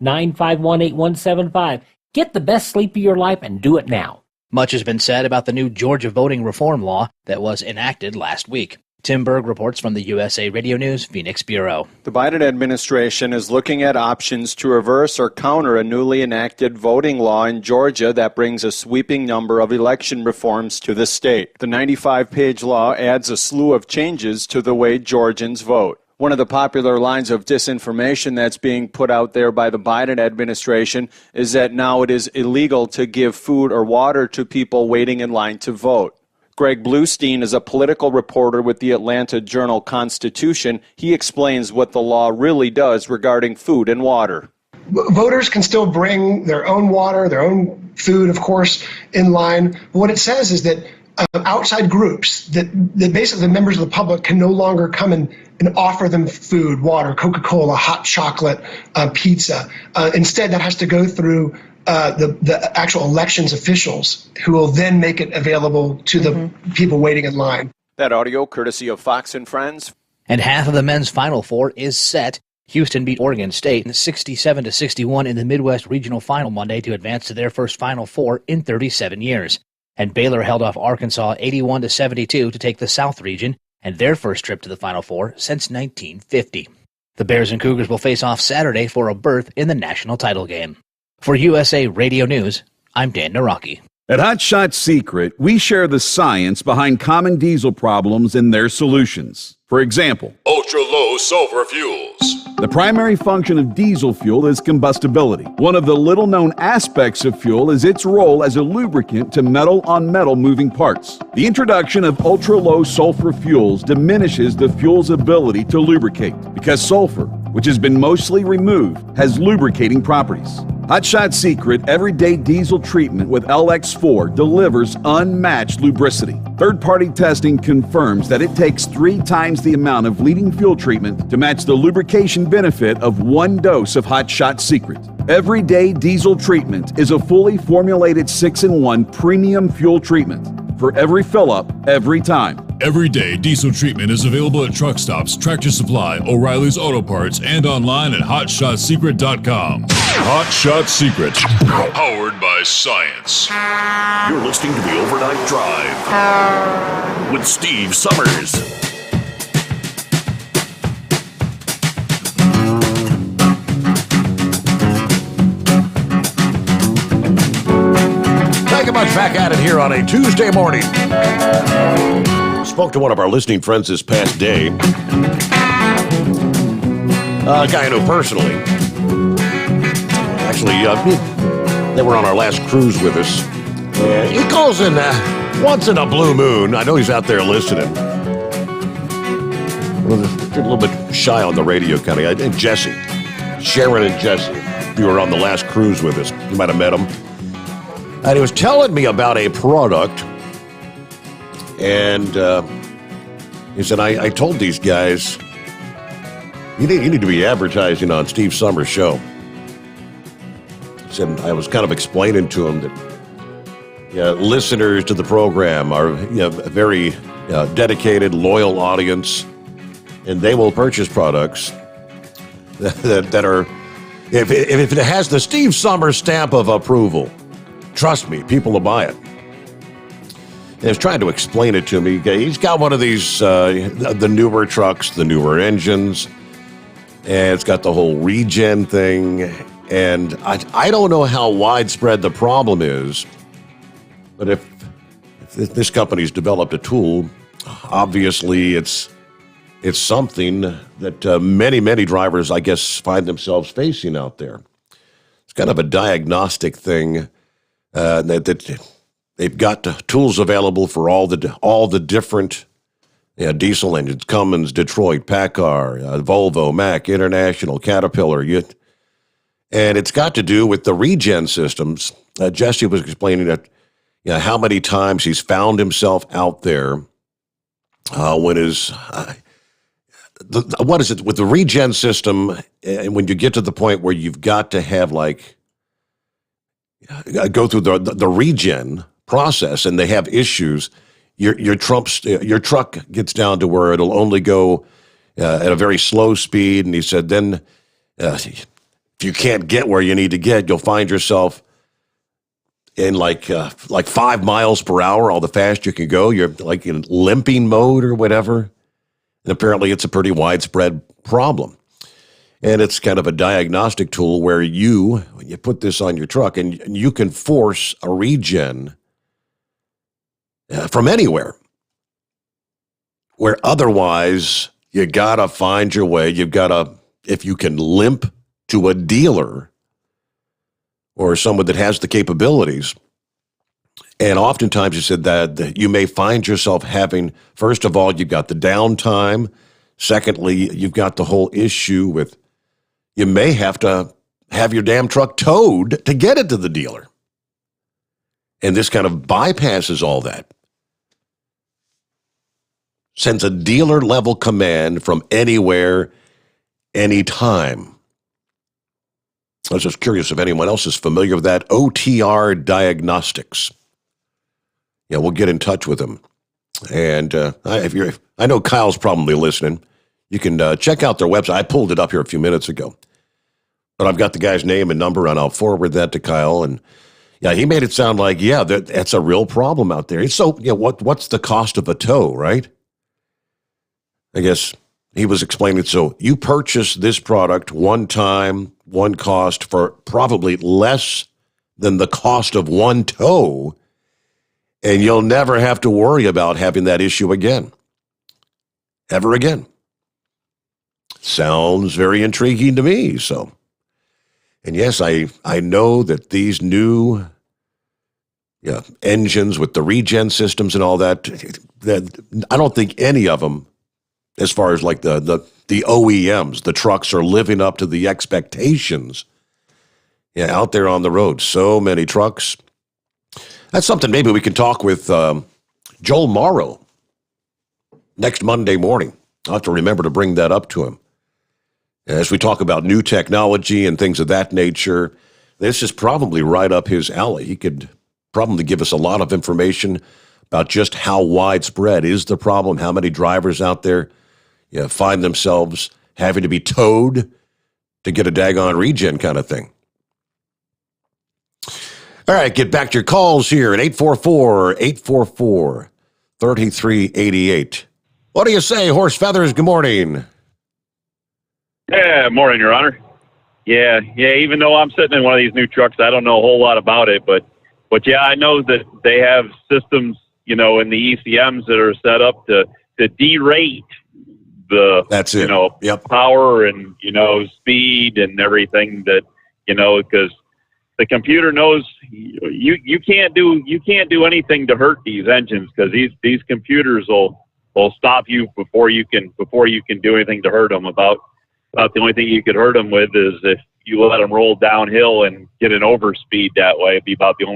Speaker 16: 1-800-951-8175. Get the best sleep of your life and do it now.
Speaker 5: Much has been said about the new Georgia voting reform law that was enacted last week. Tim Berg reports from the USA Radio News Phoenix Bureau.
Speaker 9: The Biden administration is looking at options to reverse or counter a newly enacted voting law in Georgia that brings a sweeping number of election reforms to the state. The 95-page law adds a slew of changes to the way Georgians vote. One of the popular lines of disinformation that's being put out there by the Biden administration is that now it is illegal to give food or water to people waiting in line to vote. Greg Bluestein is a political reporter with the Atlanta Journal-Constitution. He explains what the law really does regarding food and water.
Speaker 18: Voters can still bring their own water, their own food, of course, in line. What it says is that outside groups, that basically the members of the public can no longer come and offer them food, water, Coca-Cola, hot chocolate, pizza. Instead, that has to go through the actual elections officials, who will then make it available to the people waiting in line.
Speaker 9: That audio courtesy of Fox and Friends.
Speaker 5: And half of the men's Final Four is set. Houston beat Oregon State 67-61 in the Midwest Regional Final Monday to advance to their first Final Four in 37 years. And Baylor held off Arkansas 81-72 to take the South region and their first trip to the Final Four since 1950. The Bears and Cougars will face off Saturday for a berth in the national title game. For USA Radio News, I'm Dan Naraki.
Speaker 4: At Hot Shot Secret, we share the science behind common diesel problems and their solutions. For example,
Speaker 1: ultra-low sulfur fuels.
Speaker 4: The primary function of diesel fuel is combustibility. One of the little-known aspects of fuel is its role as a lubricant to metal-on-metal moving parts. The introduction of ultra-low sulfur fuels diminishes the fuel's ability to lubricate because sulfur, which has been mostly removed, has lubricating properties. Hot Shot Secret Everyday Diesel Treatment with LX4 delivers unmatched lubricity. Third-party testing confirms that it takes 3 times the amount of leading fuel treatment to match the lubrication benefit of 1 dose of Hot Shot Secret. Everyday Diesel Treatment is a fully formulated 6-in-1 premium fuel treatment for every fill-up, every time.
Speaker 1: Everyday Diesel Treatment is available at truck stops, Tractor Supply, O'Reilly's Auto Parts, and online at HotShotSecret.com. Hot Shot Secret, powered by science.
Speaker 11: You're listening to the Overnight Drive with Steve Sommers.
Speaker 2: back at it here on a Tuesday morning. Spoke to one of our listening friends this past day. A guy I know personally. Actually, they were on our last cruise with us. And he calls in once in a blue moon. I know he's out there listening. A little bit shy on the radio, kind of. I think Jesse. Sharon and Jesse. You were on the last cruise with us. You might have met him. And he was telling me about a product. And he said, I told these guys, you need to be advertising on Steve Sommers' show. He said, I was kind of explaining to him that listeners to the program are a very dedicated, loyal audience. And they will purchase products that are, if it has the Steve Sommers stamp of approval, trust me, people will buy it. And he was trying to explain it to me. He's got one of these, the newer trucks, the newer engines, and it's got the whole regen thing. And I don't know how widespread the problem is, but if this company's developed a tool, obviously it's something that many drivers, I guess, find themselves facing out there. It's kind of a diagnostic thing that they've got tools available for all the different diesel engines: Cummins, Detroit, PACCAR, Volvo, Mack, International, Caterpillar. And it's got to do with the regen systems. Jesse was explaining that how many times he's found himself out there when his what is it with the regen system, and when you get to the point where you've got to have go through the regen process, and they have issues, your truck gets down to where it'll only go at a very slow speed. And he said, then if you can't get where you need to get, you'll find yourself in like 5 miles per hour, all the fast you can go. You're like in limping mode or whatever. And apparently it's a pretty widespread problem. And it's kind of a diagnostic tool where when you put this on your truck, and you can force a regen from anywhere, where otherwise you got to find your way. You've got to, if you can limp to a dealer or someone that has the capabilities. And oftentimes you said that you may find yourself having, first of all, you've got the downtime. Secondly, you've got the whole issue with, you may have to have your damn truck towed to get it to the dealer. And this kind of bypasses all that. Sends a dealer level command from anywhere, anytime. I was just curious if anyone else is familiar with that. OTR Diagnostics. Yeah, we'll get in touch with them. And I know Kyle's probably listening. You can check out their website. I pulled it up here a few minutes ago. But I've got the guy's name and number, and I'll forward that to Kyle. And yeah, he made it sound like, that's a real problem out there. So, what's the cost of a tow, right? I guess he was explaining, so you purchase this product one time, one cost for probably less than the cost of one tow, and you'll never have to worry about having that issue again. Ever again. Sounds very intriguing to me, so. And yes, I know that these new engines with the regen systems and all that I don't think any of them, as far as like the OEMs, the trucks, are living up to the expectations out there on the road. So many trucks. That's something maybe we can talk with Joel Morrow next Monday morning. I'll have to remember to bring that up to him. As we talk about new technology and things of that nature, this is probably right up his alley. He could probably give us a lot of information about just how widespread is the problem, how many drivers out there find themselves having to be towed to get a daggone regen kind of thing. All right, get back to your calls here at 844-3388. What do you say, Horse Feathers? Good morning.
Speaker 12: Yeah, morning, Your Honor. Yeah, even though I'm sitting in one of these new trucks, I don't know a whole lot about it, but But yeah, I know that they have systems, in the ECMs that are set up to derate the power and speed and everything that because the computer knows you can't do anything to hurt these engines, because these computers will stop you before you can do anything to hurt them. About the only thing you could hurt them with is if you let them roll downhill and get an overspeed that way. It'd be about the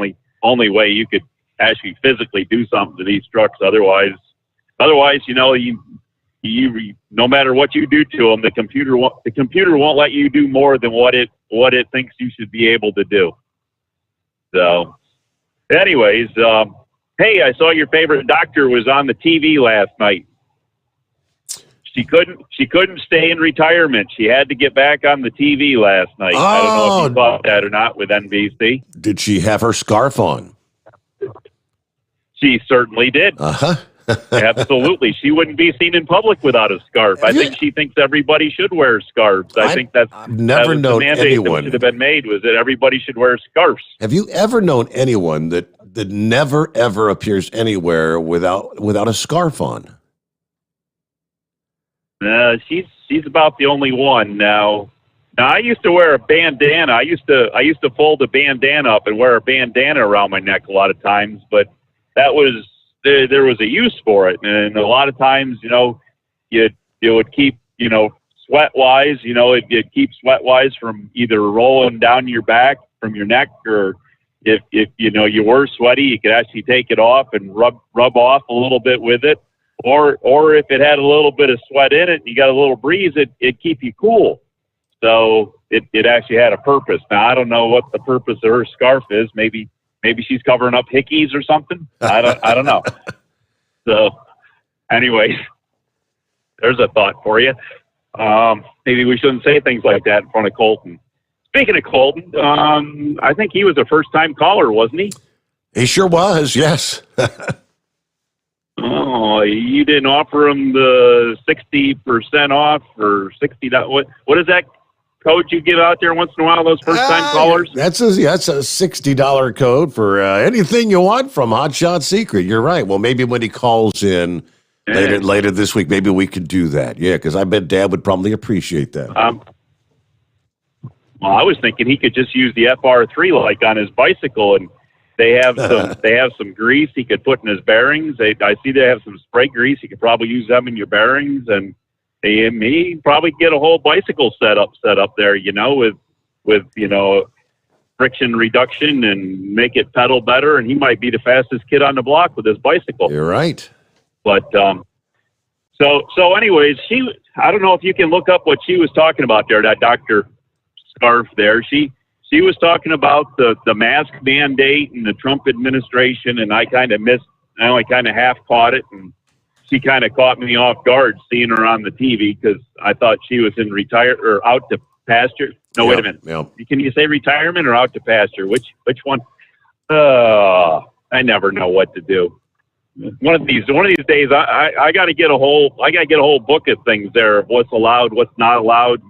Speaker 12: only way you could actually physically do something to these trucks. Otherwise, you no matter what you do to them, the computer won't let you do more than what it thinks you should be able to do. So, anyways, hey, I saw your favorite doctor was on the TV last night. She couldn't stay in retirement. She had to get back on the TV last night.
Speaker 2: Oh.
Speaker 12: I don't know if you saw that or not with NBC.
Speaker 2: Did she have her scarf on?
Speaker 12: She certainly did. Absolutely. She wouldn't be seen in public without a scarf. I think she thinks everybody should wear scarves. I think I've
Speaker 2: never known
Speaker 12: the mandate
Speaker 2: anyone
Speaker 12: that should have been made was that everybody should wear scarves.
Speaker 2: Have you ever known anyone that never ever appears anywhere without a scarf on?
Speaker 12: She's about the only one now. Now I used to wear a bandana. I used to fold a bandana up and wear a bandana around my neck a lot of times, but that was there was a use for it, and a lot of times, it would keep, sweat wise, it'd keep sweat wise from either rolling down your back from your neck, or if you were sweaty, you could actually take it off and rub off a little bit with it, or if it had a little bit of sweat in it, and you got a little breeze, it'd keep you cool. So it actually had a purpose. Now I don't know what the purpose of her scarf is. Maybe she's covering up hickeys or something. I don't know. So, anyways, there's a thought for you. Maybe we shouldn't say things like that in front of Colton. Speaking of Colton, I think he was a first-time caller, wasn't he?
Speaker 2: He sure was, yes.
Speaker 12: Oh, you didn't offer him the 60% off or $60. What is that code you give out there once in a while, those first-time callers?
Speaker 2: That's a $60 code for anything you want from Hot Shot Secret. You're right. Well, maybe when he calls in later this week, maybe we could do that. Yeah, because I bet Dad would probably appreciate that.
Speaker 12: Well, I was thinking he could just use the FR3 like on his bicycle, and they have some grease he could put in his bearings. I see they have some spray grease. You could probably use them in your bearings, and he probably get a whole bicycle set up there, with friction reduction and make it pedal better. And he might be the fastest kid on the block with his bicycle.
Speaker 2: You're right.
Speaker 12: But so anyways, I don't know if you can look up what she was talking about there, that Dr. Scarf there. She was talking about the mask mandate and the Trump administration, and I only kind of half caught it, and she kind of caught me off guard seeing her on the TV, because I thought she was in retire or out to pasture. No, wait a minute.
Speaker 2: Yep.
Speaker 12: Can you say retirement or out to pasture? Which one? I never know what to do. One of these days, I got to get a whole book of things there of what's allowed, what's not allowed,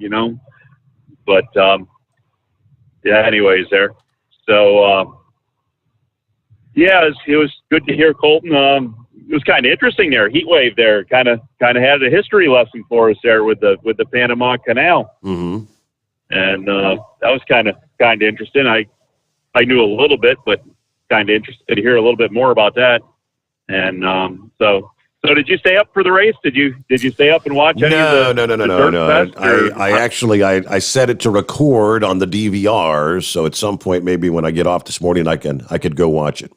Speaker 12: But yeah. Anyways, there. So yeah, it was good to hear Colton. It was kind of interesting there. Heat wave there kind of had a history lesson for us there with the Panama Canal.
Speaker 2: Mm-hmm.
Speaker 12: And that was kind of interesting. I knew a little bit, but kind of interested to hear a little bit more about that. And so did you stay up for the race? Did you stay up and watch any of the
Speaker 2: No. I set it to record on the DVR, so at some point, maybe when I get off this morning, I could go watch it.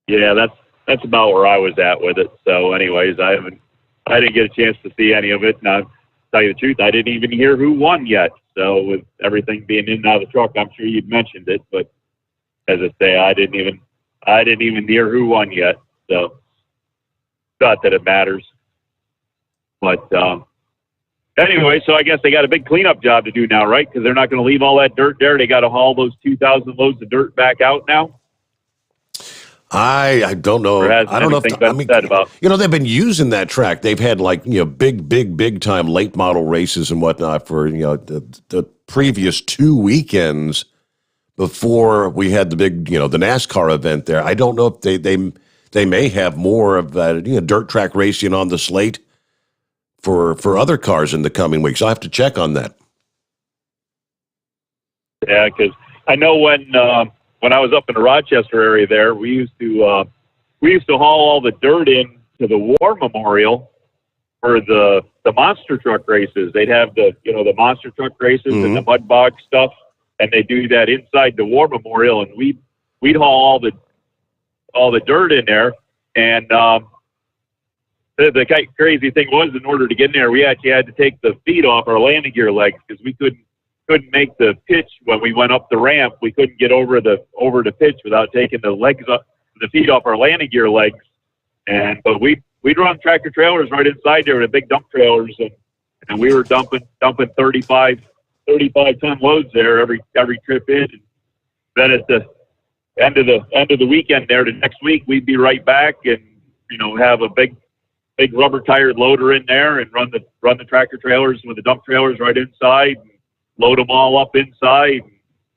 Speaker 12: Yeah, that's about where I was at with it. So anyways, I didn't get a chance to see any of it. And I'll tell you the truth, I didn't even hear who won yet. So with everything being in and out of the truck, I'm sure you'd mentioned it, but as I say, I didn't even hear who won yet. So not that it matters. But anyway, so I guess they got a big cleanup job to do now, right? Because they're not going to leave all that dirt there. They got to haul those 2,000 loads of dirt back out now.
Speaker 2: I don't know. I don't know if they've been using that track. They've had big time late model races and whatnot for the previous 2 weekends. before we had the big, the NASCAR event there. I don't know if they may have more of dirt track racing on the slate for other cars in the coming weeks. I'll have to check on that.
Speaker 12: Yeah, because I know when I was up in the Rochester area there, we used to haul all the dirt in to the War Memorial for the monster truck races. They'd have the monster truck races and the mud bog stuff, and they do that inside the War Memorial, and we'd haul all the dirt in there. And the crazy thing was, in order to get in there, we actually had to take the feet off our landing gear legs because we couldn't make the pitch when we went up the ramp. We couldn't get over the pitch without taking the feet off our landing gear legs. But we'd run tractor trailers right inside there with the big dump trailers, and we were dumping 35 ton loads there every trip in. And then at the end of the weekend there, the next week we'd be right back and have a big rubber tired loader in there and run the tractor trailers with the dump trailers right inside, and load them all up inside, and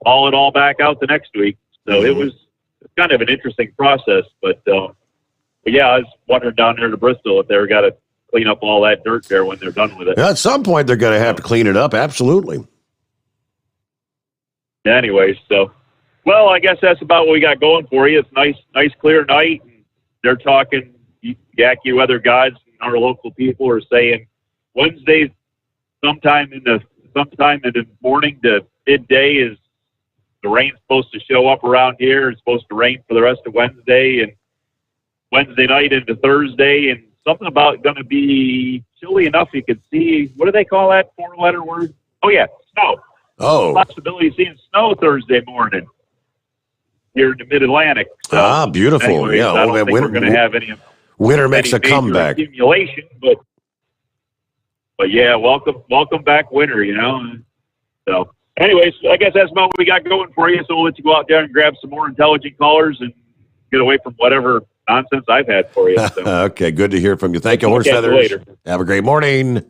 Speaker 12: haul it all back out the next week. So it was kind of an interesting process, but yeah, I was wondering down there to Bristol if they were got to clean up all that dirt there when they're done with it.
Speaker 2: At some point, they're going to have to clean it up. Absolutely.
Speaker 12: Anyways, so, well, I guess that's about what we got going for you. It's nice clear night. And they're talking, the AccuWeather gods and our local people are saying Wednesday, sometime in the morning to midday is the rain's supposed to show up around here. It's supposed to rain for the rest of Wednesday and Wednesday night into Thursday, and something about going to be chilly enough you could see, what do they call that 4-letter word? Oh, yeah, snow.
Speaker 2: Oh.
Speaker 12: Possibility of seeing snow Thursday morning here in the Mid-Atlantic. So,
Speaker 2: beautiful.
Speaker 12: anyways,
Speaker 2: Yeah,
Speaker 12: I don't think we're going to have any
Speaker 2: winter makes a comeback.
Speaker 12: Accumulation, but yeah, welcome back winter, So, anyways, I guess that's about what we got going for you. So we'll let you go out there and grab some more intelligent callers and get away from whatever nonsense I've had for you. So.
Speaker 2: Okay, good to hear from you. Thank you, Horse Feathers. Have a great morning.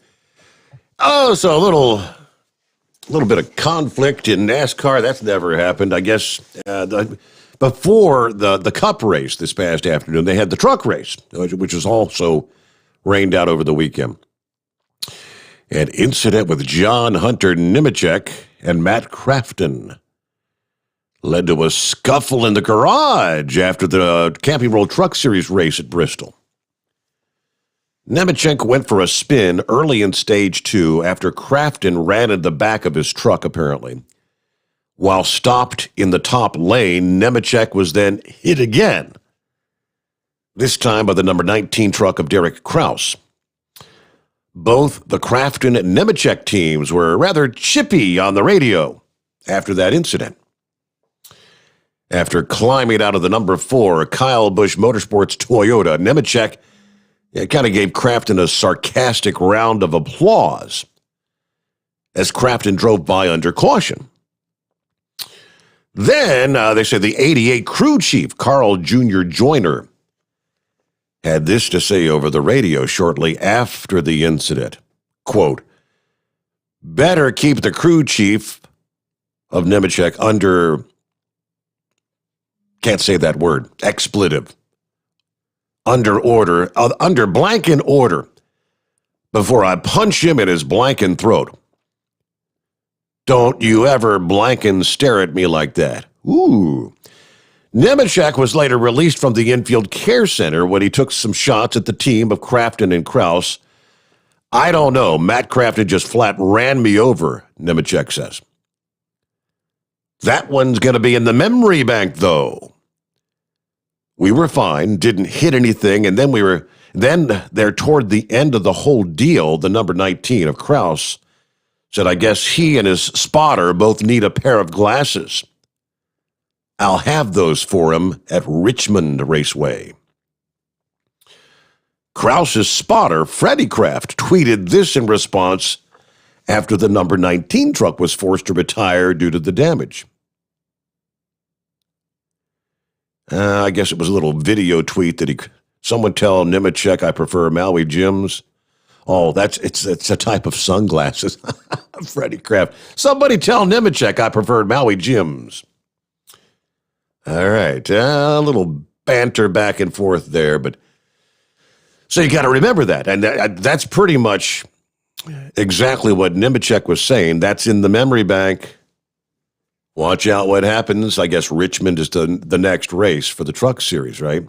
Speaker 2: Oh, so a little bit of conflict in NASCAR. That's never happened. I guess before the Cup race this past afternoon, they had the truck race, which was also rained out over the weekend. An incident with John Hunter Nemechek and Matt Crafton led to a scuffle in the garage after the Camping World Truck Series race at Bristol. Nemechek went for a spin early in Stage 2 after Crafton ran in the back of his truck, apparently. While stopped in the top lane, Nemechek was then hit again, this time by the number 19 truck of Derek Kraus. Both the Crafton and Nemechek teams were rather chippy on the radio after that incident. After climbing out of the number 4 Kyle Busch Motorsports Toyota, Nemechek kind of gave Crafton a sarcastic round of applause as Crafton drove by under caution. Then, they said the 88 crew chief, Carl Jr. Joyner, had this to say over the radio shortly after the incident. Quote, "Better keep the crew chief of Nemechek under, can't say that word, expletive, under order, under blanket order, before I punch him in his blanket throat. Don't you ever blanket stare at me like that." Ooh. Nemechek was later released from the infield care center when he took some shots at the team of Crafton and Kraus. "I don't know. Matt Crafton just flat ran me over," Nemechek says. That one's going to be in the memory bank, though. We were fine, didn't hit anything, and then there toward the end of the whole deal, the number 19 of Kraus said, "I guess he and his spotter both need a pair of glasses. I'll have those for him at Richmond Raceway." Kraus's spotter, Freddie Kraft, tweeted this in response after the number 19 truck was forced to retire due to the damage. I guess it was a little video tweet that someone tell Nemechek I prefer Maui Jims. Oh, it's a type of sunglasses. Freddie Kraft. Somebody tell Nemechek I prefer Maui Jims. All right. A little banter back and forth there, but so you got to remember that. And that's pretty much exactly what Nemechek was saying. That's in the memory bank. Watch out what happens. I guess Richmond is the next race for the truck series, right?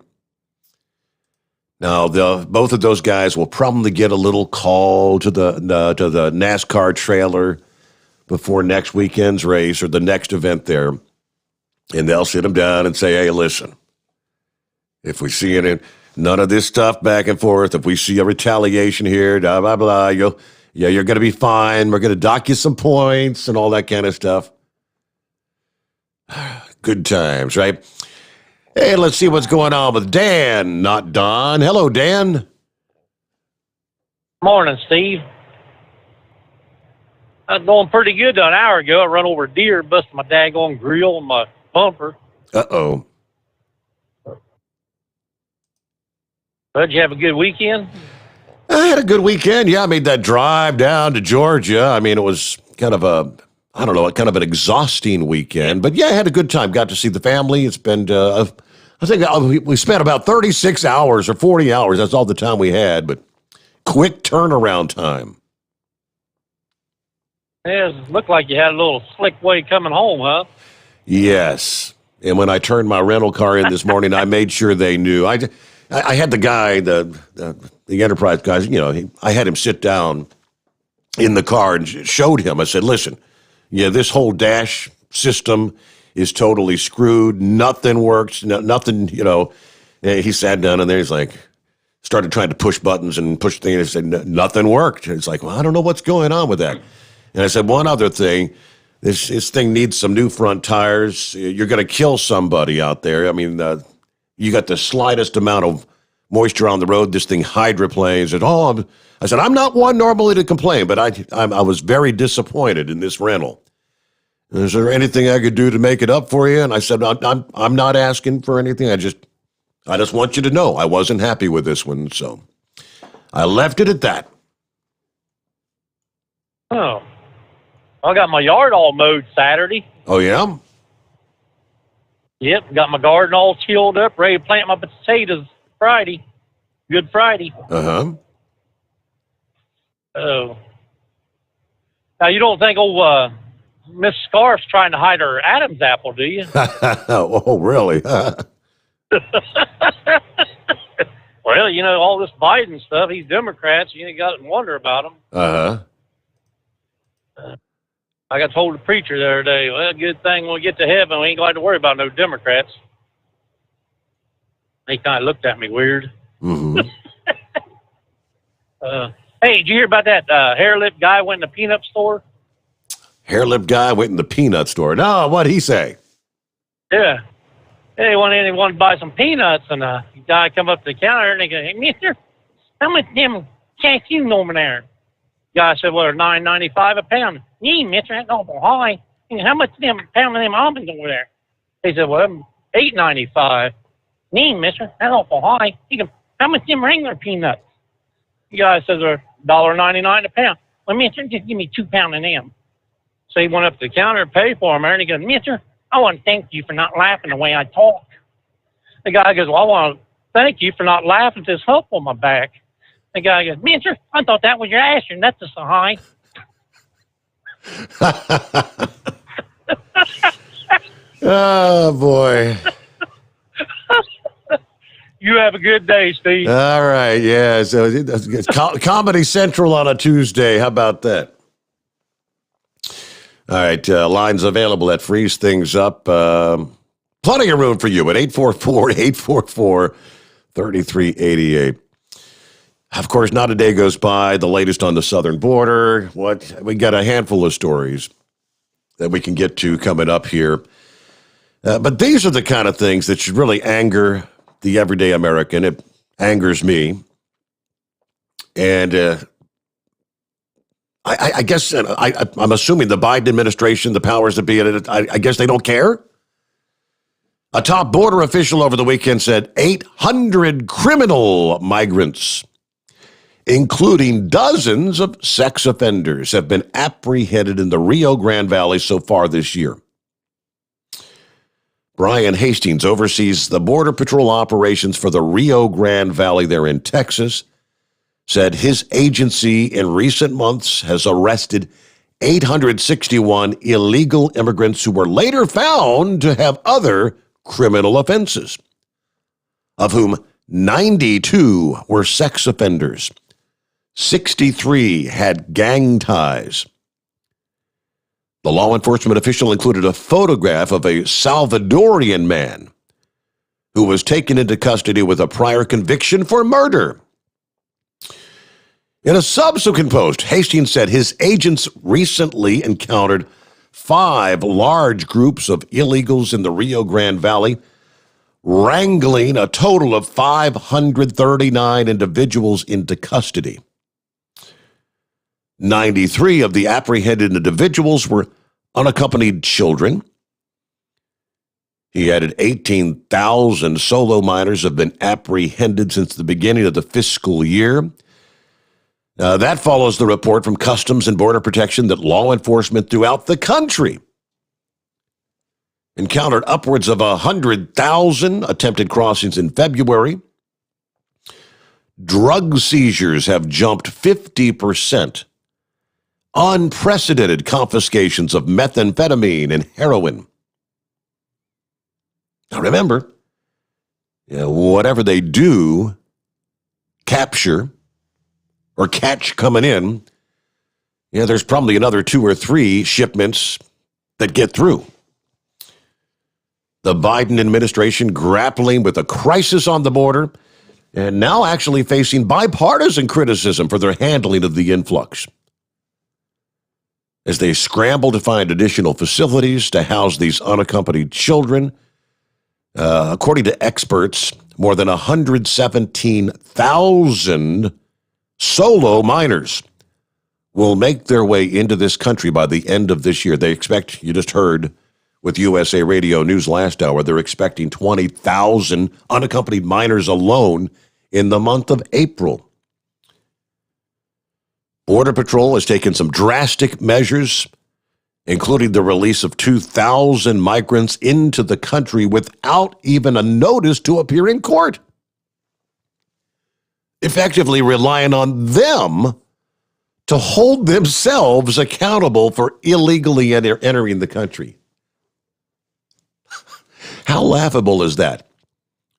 Speaker 2: Now, both of those guys will probably get a little call to the NASCAR trailer before next weekend's race or the next event there. And they'll sit them down and say, hey, listen, if we see none of this stuff back and forth, if we see a retaliation here, blah, blah, blah, you're going to be fine. We're going to dock you some points and all that kind of stuff. Good times, right? Hey, let's see what's going on with Dan, not Don. Hello, Dan.
Speaker 14: Morning, Steve. I was going pretty good an hour ago. I run over a deer, busted my daggone grill and my bumper.
Speaker 2: Uh-oh.
Speaker 14: Did you have a good weekend?
Speaker 2: I had a good weekend. Yeah, I made that drive down to Georgia. I mean, it was kind of kind of an exhausting weekend. But yeah, I had a good time. Got to see the family. It's been, I think we spent about 36 hours or 40 hours. That's all the time we had, but quick turnaround time.
Speaker 14: Yeah, it looked like you had a little slick way coming home, huh?
Speaker 2: Yes. And when I turned my rental car in this morning, I made sure they knew. I had the guy, the Enterprise guys, I had him sit down in the car and showed him. I said, listen, this whole dash system is totally screwed. Nothing works. Nothing, He sat down and there he's like, started trying to push buttons and push things. And said, nothing worked. It's like, well, I don't know what's going on with that. And I said, one other thing, this thing needs some new front tires. You're going to kill somebody out there. I mean, you got the slightest amount of moisture on the road, this thing hydroplanes. I said, I'm not one normally to complain, but I was very disappointed in this rental. Is there anything I could do to make it up for you? And I said, I'm not asking for anything. I just want you to know I wasn't happy with this one, so I left it at that.
Speaker 14: Oh. I got my yard all mowed Saturday.
Speaker 2: Oh, yeah?
Speaker 14: Yep, got my garden all tilled up, ready to plant my potatoes Friday. Good Friday.
Speaker 2: Uh-huh.
Speaker 14: Oh. Now, you don't think Miss Scarf's trying to hide her Adam's apple, do you?
Speaker 2: Oh, really?
Speaker 14: Well, all this Biden stuff, he's Democrats. You ain't got to wonder about him.
Speaker 2: Uh-huh.
Speaker 14: I got told the preacher the other day, well, good thing when we get to heaven, we ain't going to worry about no Democrats. He kind of looked at me weird.
Speaker 2: Mm-hmm.
Speaker 14: Hey, did you hear about that hair lip guy went in the peanut store?
Speaker 2: Hair lip guy went in the peanut store. No, what'd he say?
Speaker 14: Yeah. He went in and wanted to buy some peanuts, and the guy come up to the counter, and he goes, hey, mister, how much them cashews over there? The guy said, well, they're $9.95 a pound. Gee, mister, that's awful high. How much them pound of them almonds over there? He said, well, $8.95. Gee, mister, that's awful high. He goes, how much them regular peanuts? The guy says they're $1.99 a pound. Well, mister, just give me 2 pounds of them. So he went up to the counter and paid for them, and he goes, mister, I want to thank you for not laughing the way I talk. The guy goes, well, I want to thank you for not laughing at this hump on my back. The guy goes, mister, I thought that was your ass, and that's just so high.
Speaker 2: Oh, boy.
Speaker 14: You have a good day, Steve.
Speaker 2: All right, yeah. So it's Comedy Central on a Tuesday. How about that? All right, lines available that frees things up. Plenty of room for you at 844-844-3388. Of course, not a day goes by. The latest on the southern border. We got a handful of stories that we can get to coming up here. But these are the kind of things that should really anger the everyday American. It angers me. And I guess I'm assuming the Biden administration, the powers that be in it, I guess they don't care. A top border official over the weekend said 800 criminal migrants, including dozens of sex offenders, have been apprehended in the Rio Grande Valley so far this year. Brian Hastings oversees the Border Patrol operations for the Rio Grande Valley there in Texas, said his agency in recent months has arrested 861 illegal immigrants who were later found to have other criminal offenses, of whom 92 were sex offenders. 63 had gang ties. The law enforcement official included a photograph of a Salvadorian man who was taken into custody with a prior conviction for murder. In a subsequent post, Hastings said his agents recently encountered 5 large groups of illegals in the Rio Grande Valley, wrangling a total of 539 individuals into custody. 93 of the apprehended individuals were unaccompanied children. He added 18,000 solo minors have been apprehended since the beginning of the fiscal year. That follows the report from Customs and Border Protection that law enforcement throughout the country encountered upwards of 100,000 attempted crossings in February. Drug seizures have jumped 50%. Unprecedented confiscations of methamphetamine and heroin. Now remember, whatever they do, capture or catch coming in, there's probably another 2 or 3 shipments that get through. The Biden administration grappling with a crisis on the border and now actually facing bipartisan criticism for their handling of the influx, as they scramble to find additional facilities to house these unaccompanied children. According to experts, more than 117,000 solo minors will make their way into this country by the end of this year. They expect, you just heard with USA Radio News last hour, they're expecting 20,000 unaccompanied minors alone in the month of April. Border Patrol has taken some drastic measures, including the release of 2,000 migrants into the country without even a notice to appear in court, effectively relying on them to hold themselves accountable for illegally entering the country. How laughable is that?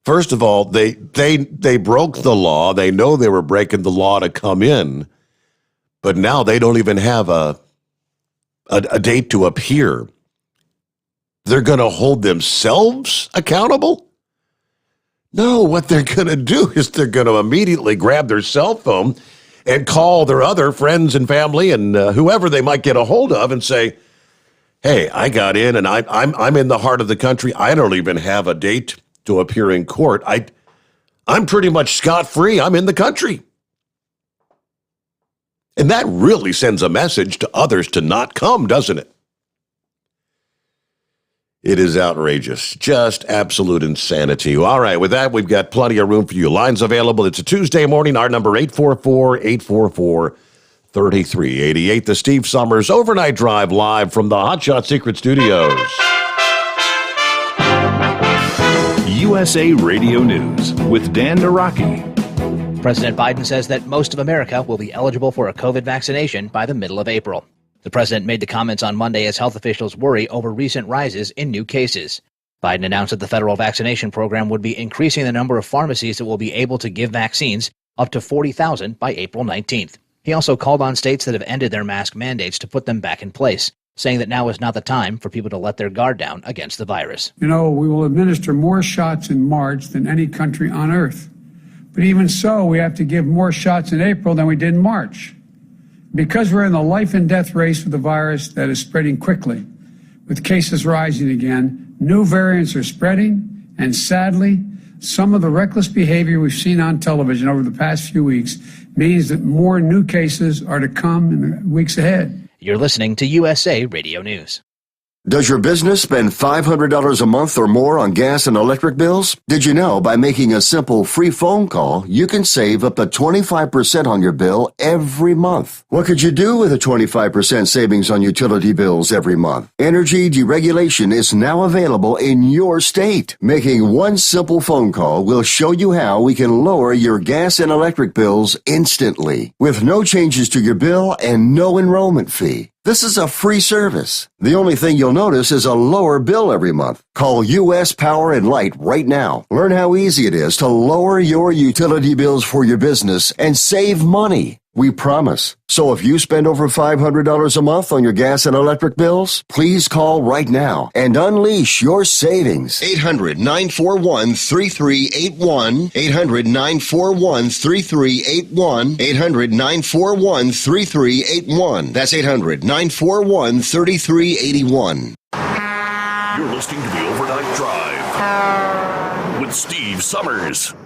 Speaker 2: First of all, they broke the law. They know they were breaking the law to come in, but now they don't even have a date to appear. They're going to hold themselves accountable? No, what they're going to do is they're going to immediately grab their cell phone and call their other friends and family and whoever they might get a hold of and say, hey, I got in and I'm in the heart of the country. I don't even have a date to appear in court. I'm pretty much scot-free. I'm in the country. And that really sends a message to others to not come, doesn't it? It is outrageous. Just absolute insanity. All right, with that, we've got plenty of room for you. Lines available. It's a Tuesday morning. Our number, 844-844-3388. The Steve Sommers Overnight Drive live from the Hotshot Secret Studios.
Speaker 13: USA Radio News with Dan Naraki.
Speaker 5: President Biden says that most of America will be eligible for a COVID vaccination by the middle of April. The president made the comments on Monday as health officials worry over recent rises in new cases. Biden announced that the federal vaccination program would be increasing the number of pharmacies that will be able to give vaccines up to 40,000 by April 19th. He also called on states that have ended their mask mandates to put them back in place, saying that now is not the time for people to let their guard down against the virus.
Speaker 15: We will administer more shots in March than any country on earth. But even so, we have to give more shots in April than we did in March. Because we're in the life and death race with the virus that is spreading quickly, with cases rising again, new variants are spreading, and sadly, some of the reckless behavior we've seen on television over the past few weeks means that more new cases are to come in the weeks ahead.
Speaker 5: You're listening to USA Radio News.
Speaker 17: Does your business spend $500 a month or more on gas and electric bills? Did you know by making a simple free phone call, you can save up to 25% on your bill every month? What could you do with a 25% savings on utility bills every month? Energy deregulation is now available in your state. Making one simple phone call will show you how we can lower your gas and electric bills instantly, with no changes to your bill and no enrollment fee. This is a free service. The only thing you'll notice is a lower bill every month. Call U.S. Power and Light right now. Learn how easy it is to lower your utility bills for your business and save money. We promise. So if you spend over $500 a month on your gas and electric bills, please call right now and unleash your savings. 800-941-3381. 800-941-3381. 800-941-3381. That's 800-941-3381.
Speaker 11: You're listening to the Overnight Drive with Steve Sommers.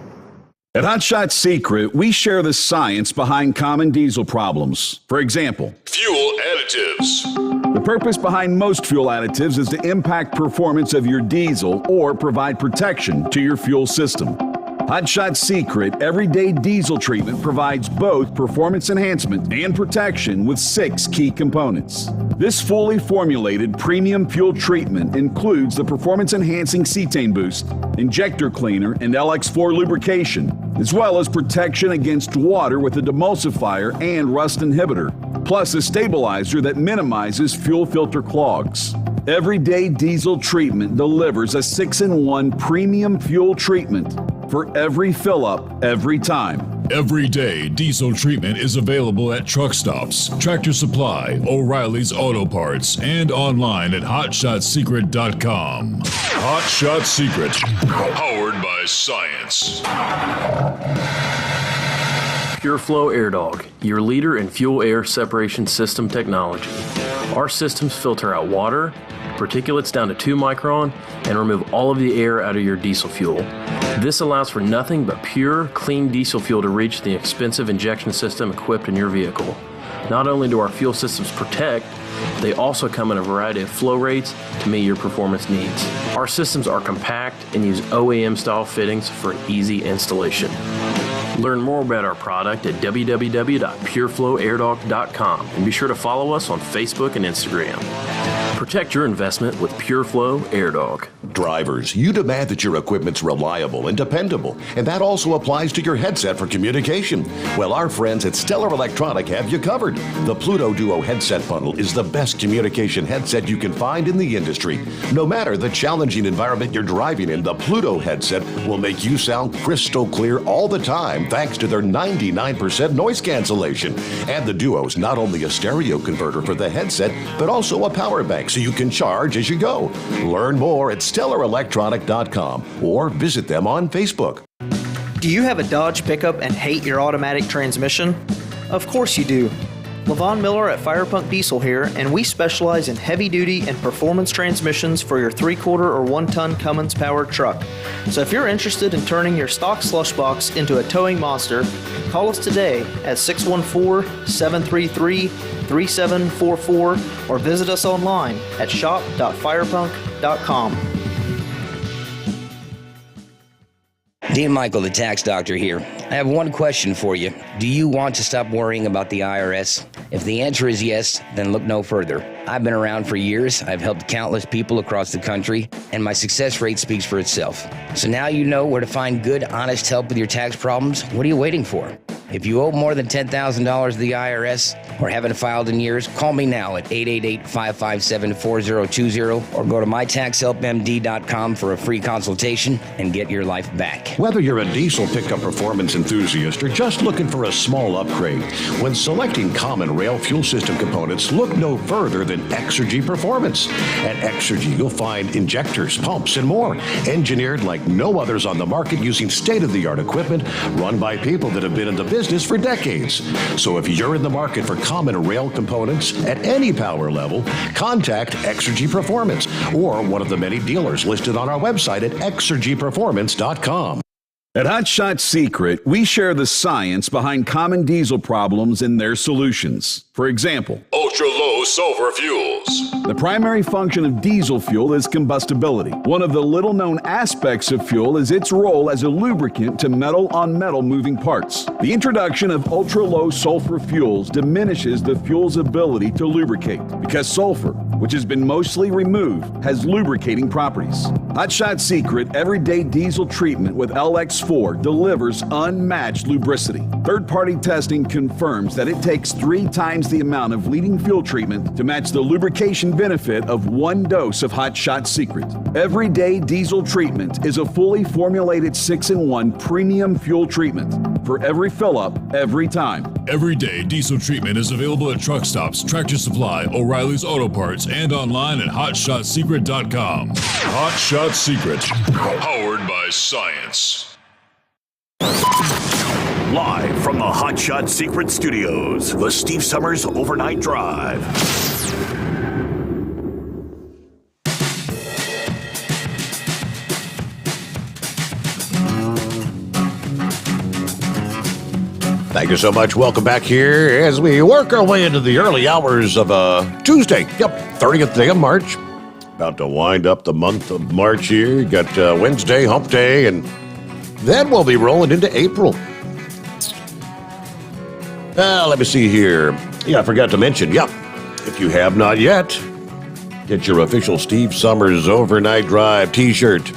Speaker 4: At Hot Shot Secret, we share the science behind common diesel problems. For example,
Speaker 1: fuel additives.
Speaker 4: The purpose behind most fuel additives is to impact performance of your diesel or provide protection to your fuel system. Hot Shot Secret Everyday Diesel Treatment provides both performance enhancement and protection with 6 key components. This fully formulated premium fuel treatment includes the performance-enhancing cetane boost, injector cleaner, and LX4 lubrication, as well as protection against water with a demulsifier and rust inhibitor, plus a stabilizer that minimizes fuel filter clogs. Everyday Diesel Treatment delivers a 6-in-1 premium fuel treatment for every fill-up, every time.
Speaker 1: Everyday Diesel Treatment is available at truck stops, Tractor Supply, O'Reilly's Auto Parts, and online at HotShotSecret.com. Hot Shot Secret, powered by science.
Speaker 19: PureFlow Air Dog, your leader in fuel air separation system technology. Our systems filter out water, particulates down to 2 micron, and remove all of the air out of your diesel fuel. This allows for nothing but pure, clean diesel fuel to reach the expensive injection system equipped in your vehicle. Not only do our fuel systems protect, they also come in a variety of flow rates to meet your performance needs. Our systems are compact and use OEM-style fittings for easy installation. Learn more about our product at www.pureflowairdog.com and be sure to follow us on Facebook and Instagram. Protect your investment with PureFlow Air Dog.
Speaker 2: Drivers, you demand that your equipment's reliable and dependable, and that also applies to your headset for communication. Well, our friends at Stellar Electronic have you covered. The Pluto Duo headset bundle is the best communication headset you can find in the industry. No matter the challenging environment you're driving in, the Pluto headset will make you sound crystal clear all the time thanks to their 99% noise cancellation. And the Duo's not only a stereo converter for the headset, but also a power bank so you can charge as you go. Learn more at StellarElectronic.com or visit them on Facebook.
Speaker 21: Do you have a Dodge pickup and hate your automatic transmission? Of course you do. LaVon Miller at Firepunk Diesel here, and we specialize in heavy-duty and performance transmissions for your 3-quarter or 1-ton Cummins powered truck. So if you're interested in turning your stock slush box into a towing monster, call us today at 614-733-3744 or visit us online at shop.firepunk.com.
Speaker 8: Dean Michael, the tax doctor here. I have one question for you. Do you want to stop worrying about the IRS? If the answer is yes, then look no further. I've been around for years. I've helped countless people across the country, and my success rate speaks for itself. So now you know where to find good, honest help with your tax problems. What are you waiting for? If you owe more than $10,000 to the IRS or haven't filed in years, call me now at 888-557-4020 or go to mytaxhelpmd.com for a free consultation and get your life back.
Speaker 2: Whether you're a diesel pickup performance enthusiast or just looking for a small upgrade, when selecting common rail fuel system components, look no further than Exergy Performance. At Exergy, you'll find injectors, pumps, and more, engineered like no others on the market using state-of-the-art equipment run by people that have been in the business for decades. So if you're in the market for common rail components at any power level, contact Exergy Performance or one of the many dealers listed on our website at exergyperformance.com.
Speaker 4: At Hot Shot Secret, we share the science behind common diesel problems and their solutions. For example,
Speaker 1: ultra-low sulfur fuels.
Speaker 4: The primary function of diesel fuel is combustibility. One of the little-known aspects of fuel is its role as a lubricant to metal-on-metal moving parts. The introduction of ultra-low sulfur fuels diminishes the fuel's ability to lubricate because sulfur, which has been mostly removed, has lubricating properties. Hot Shot Secret Everyday Diesel Treatment with LX4 delivers unmatched lubricity. Third-party testing confirms that it takes 3 times the amount of leading fuel treatment to match the lubrication benefit of 1 dose of Hot Shot Secret. Everyday Diesel Treatment is a fully formulated 6-in-1 premium fuel treatment for every fill-up, every time.
Speaker 1: Everyday Diesel Treatment is available at truck stops, Tractor Supply, O'Reilly's Auto Parts, and online at HotShotSecret.com. Hot Shot Secret, powered by science.
Speaker 11: Live from the Hot Shot Secret Studios, the Steve Sommers Overnight Drive.
Speaker 2: Thank you so much. Welcome back here as we work our way into the early hours of Tuesday. Yep, 30th day of March. About to wind up the month of March here. Got Wednesday, hump day, and then we'll be rolling into April. Let me see here. Yeah, I forgot to mention, yep, if you have not yet, get your official Steve Sommers Overnight Drive t-shirt.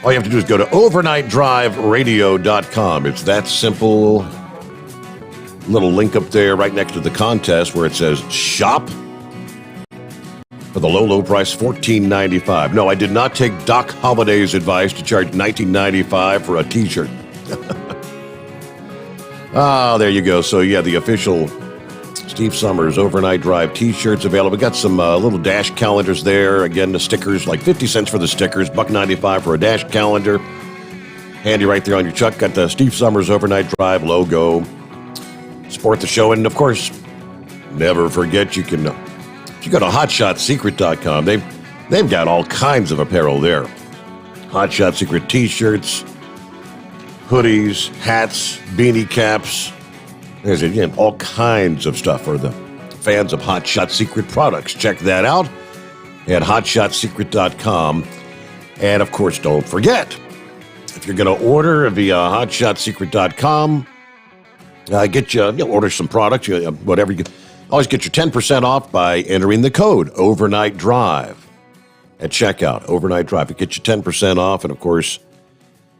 Speaker 2: All you have to do is go to overnightdriveradio.com. It's that simple. Little link up there right next to the contest where it says shop for the low price, $14.95. No, I did not take Doc Holliday's advice to charge $19.95 for a t-shirt. There you go. So, yeah, the official Steve Sommers Overnight Drive t-shirts available. We got some little dash calendars there. Again, the stickers, like 50 cents for the stickers, $1.95 for a dash calendar. Handy right there on your truck. Got the Steve Sommers Overnight Drive logo. Support the show. And, of course, never forget you can, if you go to HotShotSecret.com, they've got all kinds of apparel there. Hot Shot Secret t-shirts, hoodies, hats, beanie caps. There's, again, all kinds of stuff for the fans of Hot Shot Secret products. Check that out at HotShotSecret.com. And, of course, don't forget, if you're going to order via HotShotSecret.com, get you order some products, whatever you always get your 10% off by entering the code Overnight Drive at checkout. Overnight Drive. It gets you 10% off. And, of course,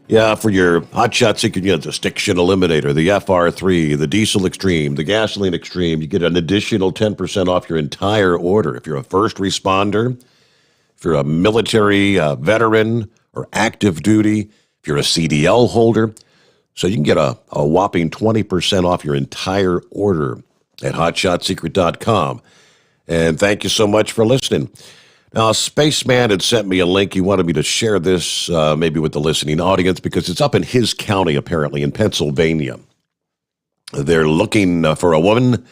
Speaker 2: yeah, for your Hot Shot Secret, the Stiction Eliminator, the FR3, the Diesel Extreme, the Gasoline Extreme, you get an additional 10% off your entire order. If you're a first responder, if you're a military veteran or active duty, if you're a CDL holder, so you can get a whopping 20% off your entire order at HotShotSecret.com. And thank you so much for listening. Now, Spaceman had sent me a link. He wanted me to share this maybe with the listening audience because it's up in his county, apparently, in Pennsylvania. They're looking for a woman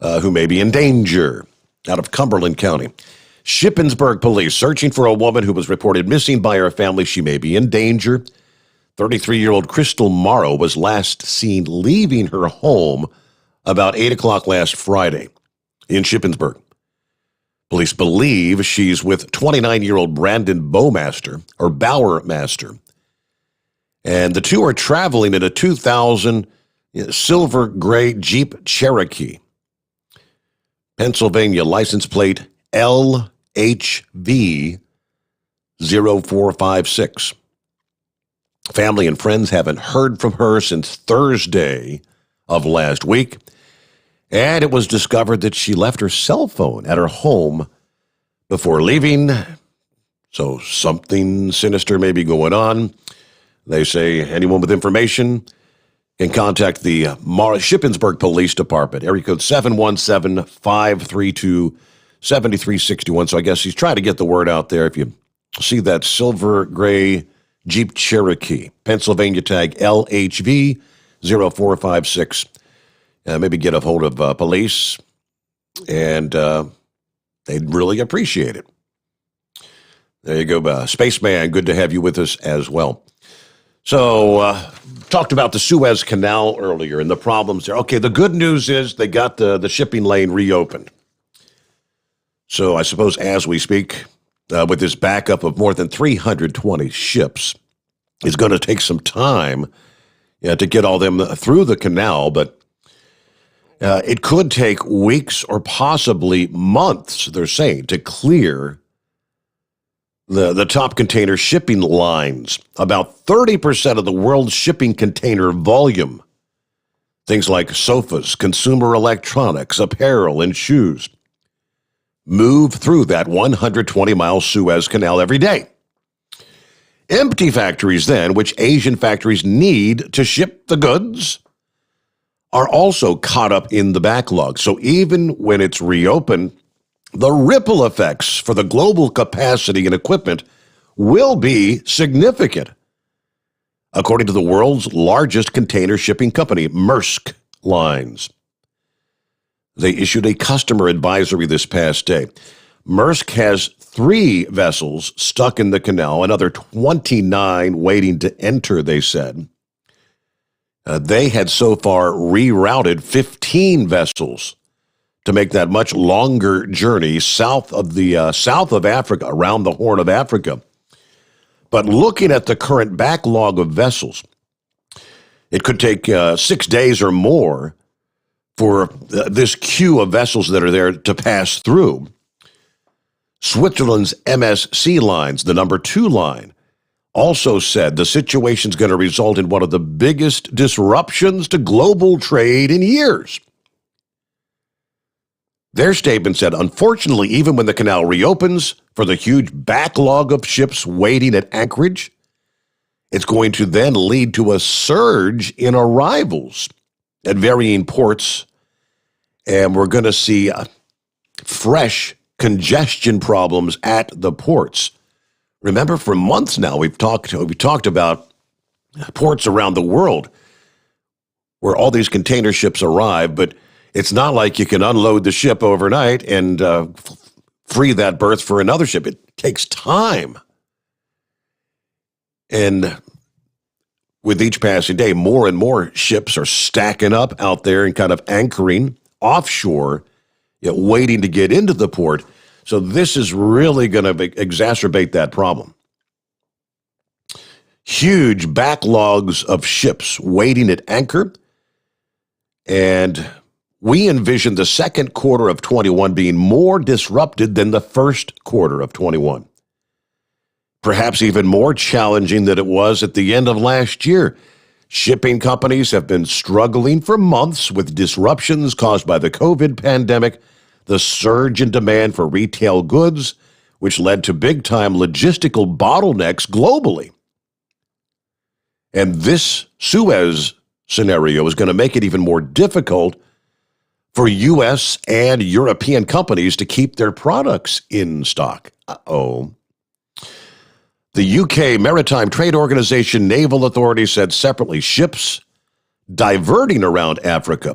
Speaker 2: who may be in danger out of Cumberland County. Shippensburg police searching for a woman who was reported missing by her family. She may be in danger. 33-year-old Crystal Morrow was last seen leaving her home about 8 o'clock last Friday in Shippensburg. Police believe she's with 29-year-old Brandon Bowermaster. And the two are traveling in a 2000 silver gray Jeep Cherokee. Pennsylvania license plate LHV 0456. Family and friends haven't heard from her since Thursday of last week. And it was discovered that she left her cell phone at her home before leaving. So something sinister may be going on. They say anyone with information can contact the Shippensburg Police Department. Area code 717-532-7361. So I guess he's trying to get the word out there. If you see that silver gray Jeep Cherokee, Pennsylvania tag LHV 0456. Maybe get a hold of police, and they'd really appreciate it. There you go, Spaceman. Good to have you with us as well. So, talked about the Suez Canal earlier and the problems there. Okay, the good news is they got the shipping lane reopened. So I suppose as we speak, with this backup of more than 320 ships, it's going to take some time to get all them through the canal, but it could take weeks or possibly months, they're saying, to clear the top container shipping lines. About 30% of the world's shipping container volume, things like sofas, consumer electronics, apparel, and shoes, move through that 120-mile Suez Canal every day. Empty factories then, which Asian factories need to ship the goods, are also caught up in the backlog. So even when it's reopened, the ripple effects for the global capacity and equipment will be significant. According to the world's largest container shipping company, Maersk Lines. They issued a customer advisory this past day. Maersk has 3 vessels stuck in the canal, another 29 waiting to enter, they said. They had so far rerouted 15 vessels to make that much longer journey south of Africa, around the Horn of Africa. But looking at the current backlog of vessels, it could take 6 days or more for this queue of vessels that are there to pass through. Switzerland's MSC Lines, the number 2 line, also said the situation's going to result in one of the biggest disruptions to global trade in years. Their statement said, unfortunately, even when the canal reopens for the huge backlog of ships waiting at anchorage, it's going to then lead to a surge in arrivals at varying ports, and we're going to see fresh congestion problems at the ports. Remember, for months now, we've talked about ports around the world where all these container ships arrive, but it's not like you can unload the ship overnight and free that berth for another ship. It takes time. And with each passing day, more and more ships are stacking up out there and kind of anchoring offshore, waiting to get into the port. So this is really going to exacerbate that problem. Huge backlogs of ships waiting at anchor, and we envision the second quarter of 21 being more disrupted than the first quarter of 21. Perhaps even more challenging than it was at the end of last year. Shipping companies have been struggling for months with disruptions caused by the COVID pandemic, the surge in demand for retail goods, which led to big-time logistical bottlenecks globally. And this Suez scenario is going to make it even more difficult for U.S. and European companies to keep their products in stock. Uh-oh. The UK Maritime Trade Organization Naval Authority said separately ships diverting around Africa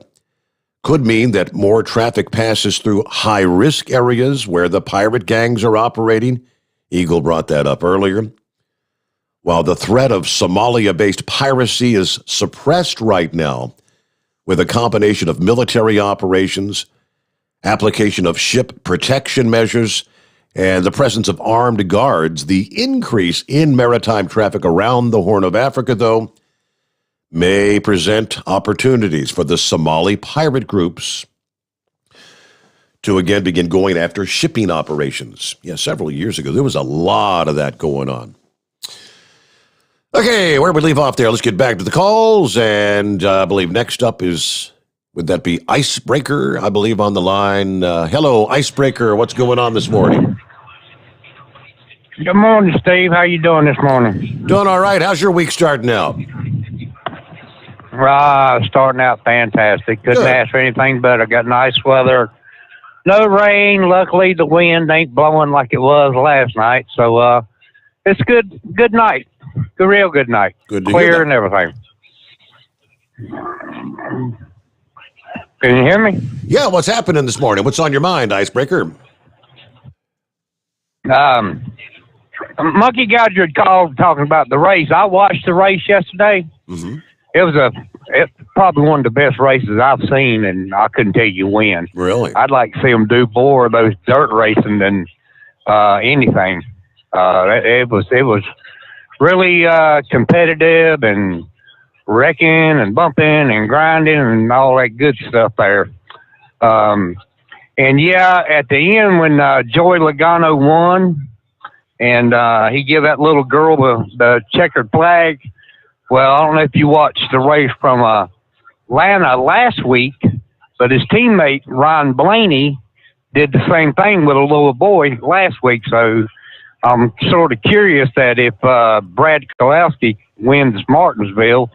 Speaker 2: could mean that more traffic passes through high-risk areas where the pirate gangs are operating. Eagle brought that up earlier. While the threat of Somalia-based piracy is suppressed right now, with a combination of military operations, application of ship protection measures, and the presence of armed guards, the increase in maritime traffic around the Horn of Africa, though, may present opportunities for the Somali pirate groups to again begin going after shipping operations. Yeah, several years ago, there was a lot of that going on. Okay, where we leave off there, let's get back to the calls, and I believe next up is, would that be Icebreaker, I believe, on the line. Hello, Icebreaker, what's going on this morning?
Speaker 10: Good morning, Steve. How you doing this morning?
Speaker 2: Doing all right. How's your week starting out?
Speaker 10: Starting out fantastic. Couldn't ask for anything better. Got nice weather. No rain. Luckily, the wind ain't blowing like it was last night. So it's good. Good night. Good, real good night.
Speaker 2: Good to
Speaker 10: Clear
Speaker 2: hear that.
Speaker 10: and everything. Can you hear me?
Speaker 2: Yeah, what's happening this morning? What's on your mind, Icebreaker?
Speaker 10: Monkey Gouger had called talking about the race. I watched the race yesterday.
Speaker 2: Mm-hmm.
Speaker 10: It was probably one of the best races I've seen, and I couldn't tell you when.
Speaker 2: Really?
Speaker 10: I'd like to see them do more of those dirt racing than anything. It was really competitive and wrecking and bumping and grinding and all that good stuff there. And yeah, at the end when Joey Logano won and he gave that little girl the checkered flag. Well, I don't know if you watched the race from Atlanta last week, but his teammate Ryan Blaney did the same thing with a little boy last week. So I'm sort of curious that if Brad Keselowski wins Martinsville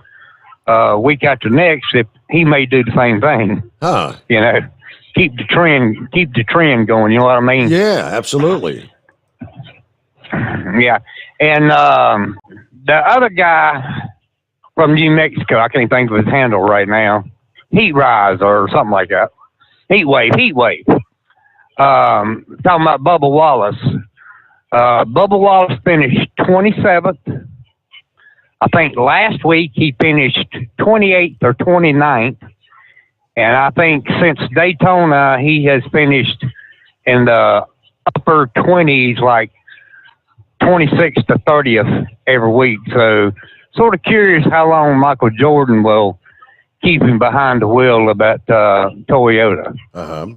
Speaker 10: week after next, if he may do the same thing.
Speaker 2: Huh.
Speaker 10: You know, keep the trend going. You know what I mean?
Speaker 2: Yeah, absolutely.
Speaker 10: Yeah. And the other guy from New Mexico, I can't think of his handle right now. Heat Rise or something like that. Heat Wave. Talking about Bubba Wallace. Bubba Wallace finished 27th. I think last week he finished 28th or 29th. And I think since Daytona, he has finished in the upper 20s, like 26th to 30th every week. So sort of curious how long Michael Jordan will keep him behind the wheel of that Toyota.
Speaker 2: Uh-huh.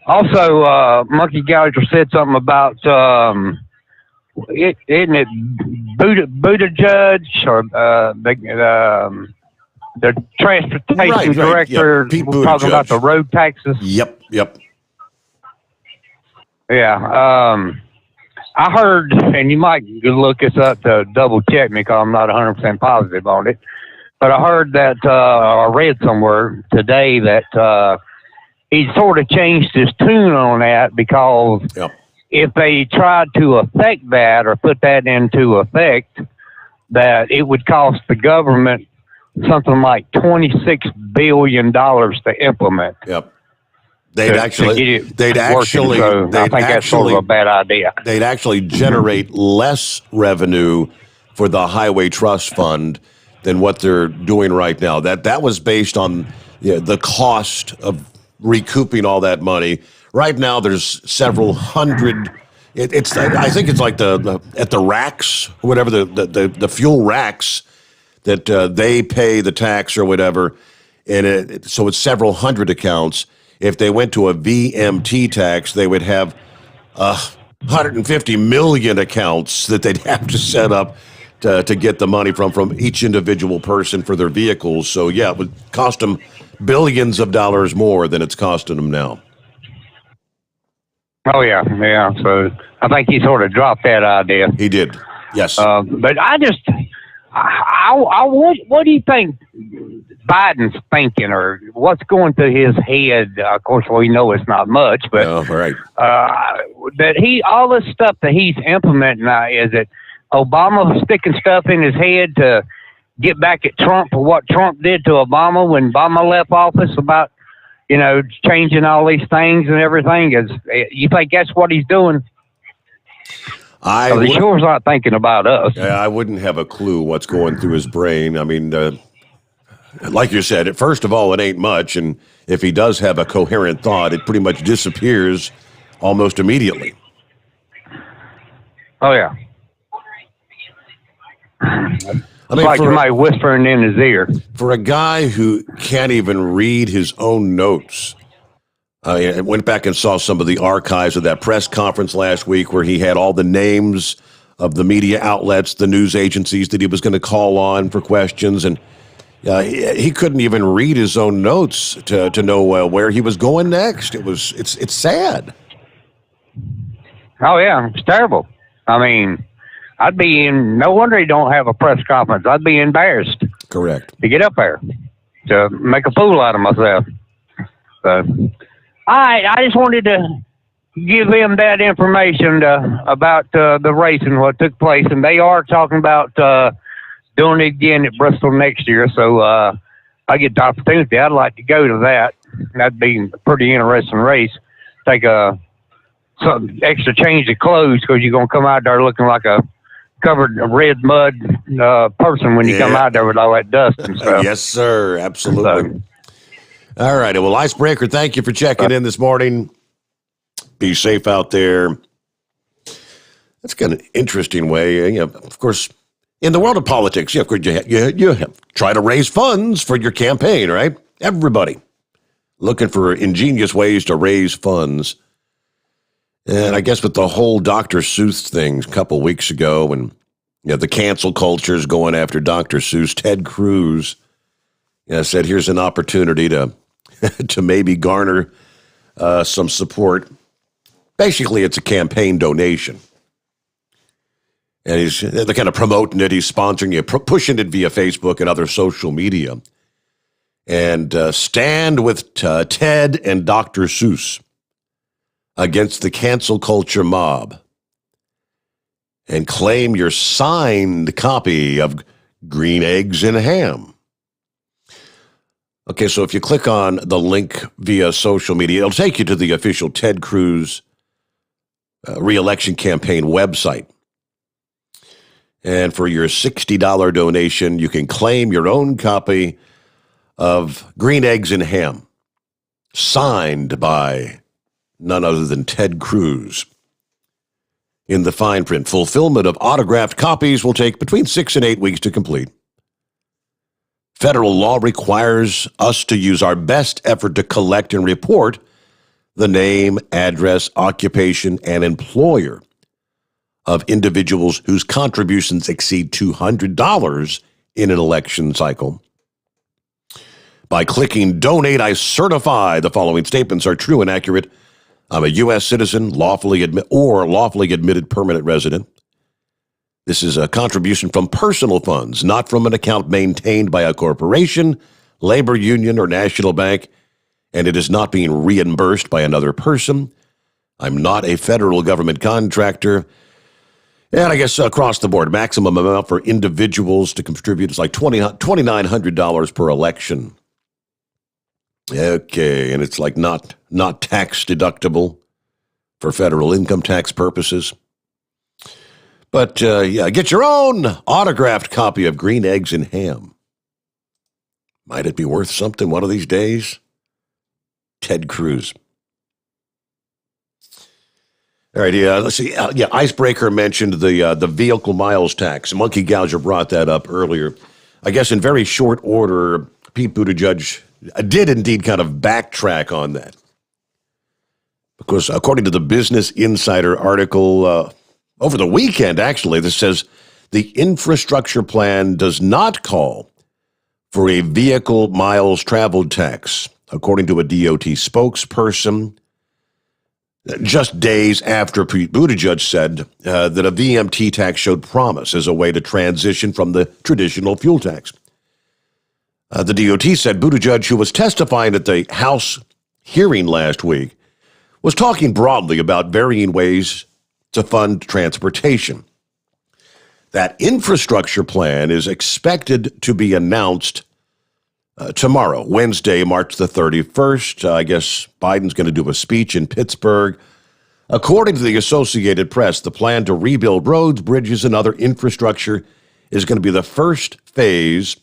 Speaker 10: Also, Monkey Gouger said something about, isn't it Buttigieg or the transportation director
Speaker 2: was
Speaker 10: talking about the road taxes?
Speaker 2: Yep.
Speaker 10: Yeah. I heard, and you might look this up to double check me because I'm not 100% positive on it, but I heard that, I read somewhere today that he sort of changed his tune on that because if they tried to affect that or put that into effect, that it would cost the government something like $26 billion to implement.
Speaker 2: Yep. I think that's
Speaker 10: sort of a bad idea.
Speaker 2: They'd actually generate less revenue for the Highway Trust Fund than what they're doing right now. That was based on the cost of recouping all that money. Right now, there's several hundred. I think it's like at the racks, whatever the fuel racks that they pay the tax or whatever, and so it's several hundred accounts. If they went to a VMT tax, they would have 150 million accounts that they'd have to set up to get the money from each individual person for their vehicles. So, yeah, it would cost them billions of dollars more than it's costing them now.
Speaker 10: Oh, yeah. So I think he sort of dropped that idea.
Speaker 2: He did, yes.
Speaker 10: But what do you think Biden's thinking, or what's going through his head? Of course, we know it's not much, but
Speaker 2: right.
Speaker 10: That all this stuff that he's implementing now, is it Obama sticking stuff in his head to get back at Trump for what Trump did to Obama when Obama left office about, changing all these things and everything? You think that's what he's doing? He sure's not thinking about us.
Speaker 2: I wouldn't have a clue what's going through his brain. I mean, like you said, first of all, it ain't much, and if he does have a coherent thought, it pretty much disappears almost immediately.
Speaker 10: Oh, yeah. Like somebody whispering in his ear.
Speaker 2: For a guy who can't even read his own notes, I went back and saw some of the archives of that press conference last week where he had all the names of the media outlets, the news agencies that he was going to call on for questions, and he couldn't even read his own notes to know where he was going next. It's sad.
Speaker 10: Oh, yeah, it's terrible. I mean, no wonder he don't have a press conference. I'd be embarrassed.
Speaker 2: Correct.
Speaker 10: To get up there, to make a fool out of myself. So, all right, I just wanted to give them that information about the race and what took place, and they are talking about doing it again at Bristol next year, so I get the opportunity. I'd like to go to that. That'd be a pretty interesting race. take some extra change of clothes because you're going to come out there looking like a covered in red mud person when you come out there with all that dust and stuff.
Speaker 2: Yes, sir. Absolutely. All right. Well, Icebreaker, thank you for checking in this morning. Be safe out there. That's kind of an interesting way. Of course, in the world of politics, of course, you try to raise funds for your campaign, right? Everybody looking for ingenious ways to raise funds. And I guess with the whole Dr. Seuss thing a couple weeks ago, and the cancel culture is going after Dr. Seuss, Ted Cruz said, here's an opportunity to to maybe garner some support. Basically, it's a campaign donation. And they're kind of promoting it. He's sponsoring it, pushing it via Facebook and other social media. And stand with Ted and Dr. Seuss against the cancel culture mob. And claim your signed copy of Green Eggs and Ham. Okay, so if you click on the link via social media, it'll take you to the official Ted Cruz re-election campaign website. And for your $60 donation, you can claim your own copy of Green Eggs and Ham, signed by none other than Ted Cruz. In the fine print, fulfillment of autographed copies will take between 6 and 8 weeks to complete. Federal law requires us to use our best effort to collect and report the name, address, occupation, and employer of individuals whose contributions exceed $200 in an election cycle. By clicking Donate, I certify the following statements are true and accurate. I'm a U.S. citizen, lawfully admitted permanent resident. This is a contribution from personal funds, not from an account maintained by a corporation, labor union, or national bank, and it is not being reimbursed by another person. I'm not a federal government contractor. And I guess across the board, maximum amount for individuals to contribute is like $2,900 per election. Okay, and it's like not tax deductible for federal income tax purposes. But get your own autographed copy of Green Eggs and Ham. Might it be worth something one of these days? Ted Cruz. All right, let's see. Icebreaker mentioned the vehicle miles tax. Monkey Gouger brought that up earlier. I guess in very short order, Pete Buttigieg did indeed kind of backtrack on that. Because according to the Business Insider article over the weekend, actually, this says the infrastructure plan does not call for a vehicle miles traveled tax, according to a DOT spokesperson, just days after Pete Buttigieg said that a VMT tax showed promise as a way to transition from the traditional fuel tax. The DOT said Buttigieg, who was testifying at the House hearing last week, was talking broadly about varying ways to fund transportation. That infrastructure plan is expected to be announced tomorrow, Wednesday, March the 31st. I guess Biden's going to do a speech in Pittsburgh. According to the Associated Press, the plan to rebuild roads, bridges, and other infrastructure is going to be the first phase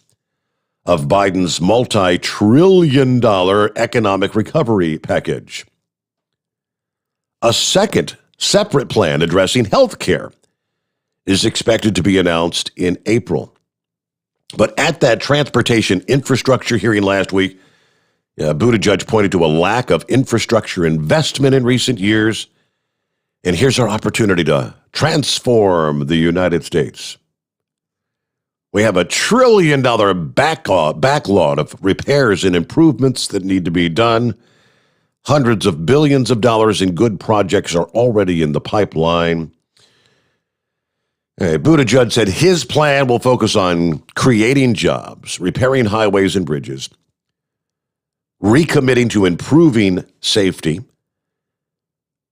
Speaker 2: of Biden's multi-trillion-dollar economic recovery package. A second separate plan addressing health care is expected to be announced in April. But at that transportation infrastructure hearing last week, Buttigieg pointed to a lack of infrastructure investment in recent years. And here's our opportunity to transform the United States. We have $1 trillion backlog of repairs and improvements that need to be done. Hundreds of billions of dollars in good projects are already in the pipeline. Buttigieg said his plan will focus on creating jobs, repairing highways and bridges, recommitting to improving safety,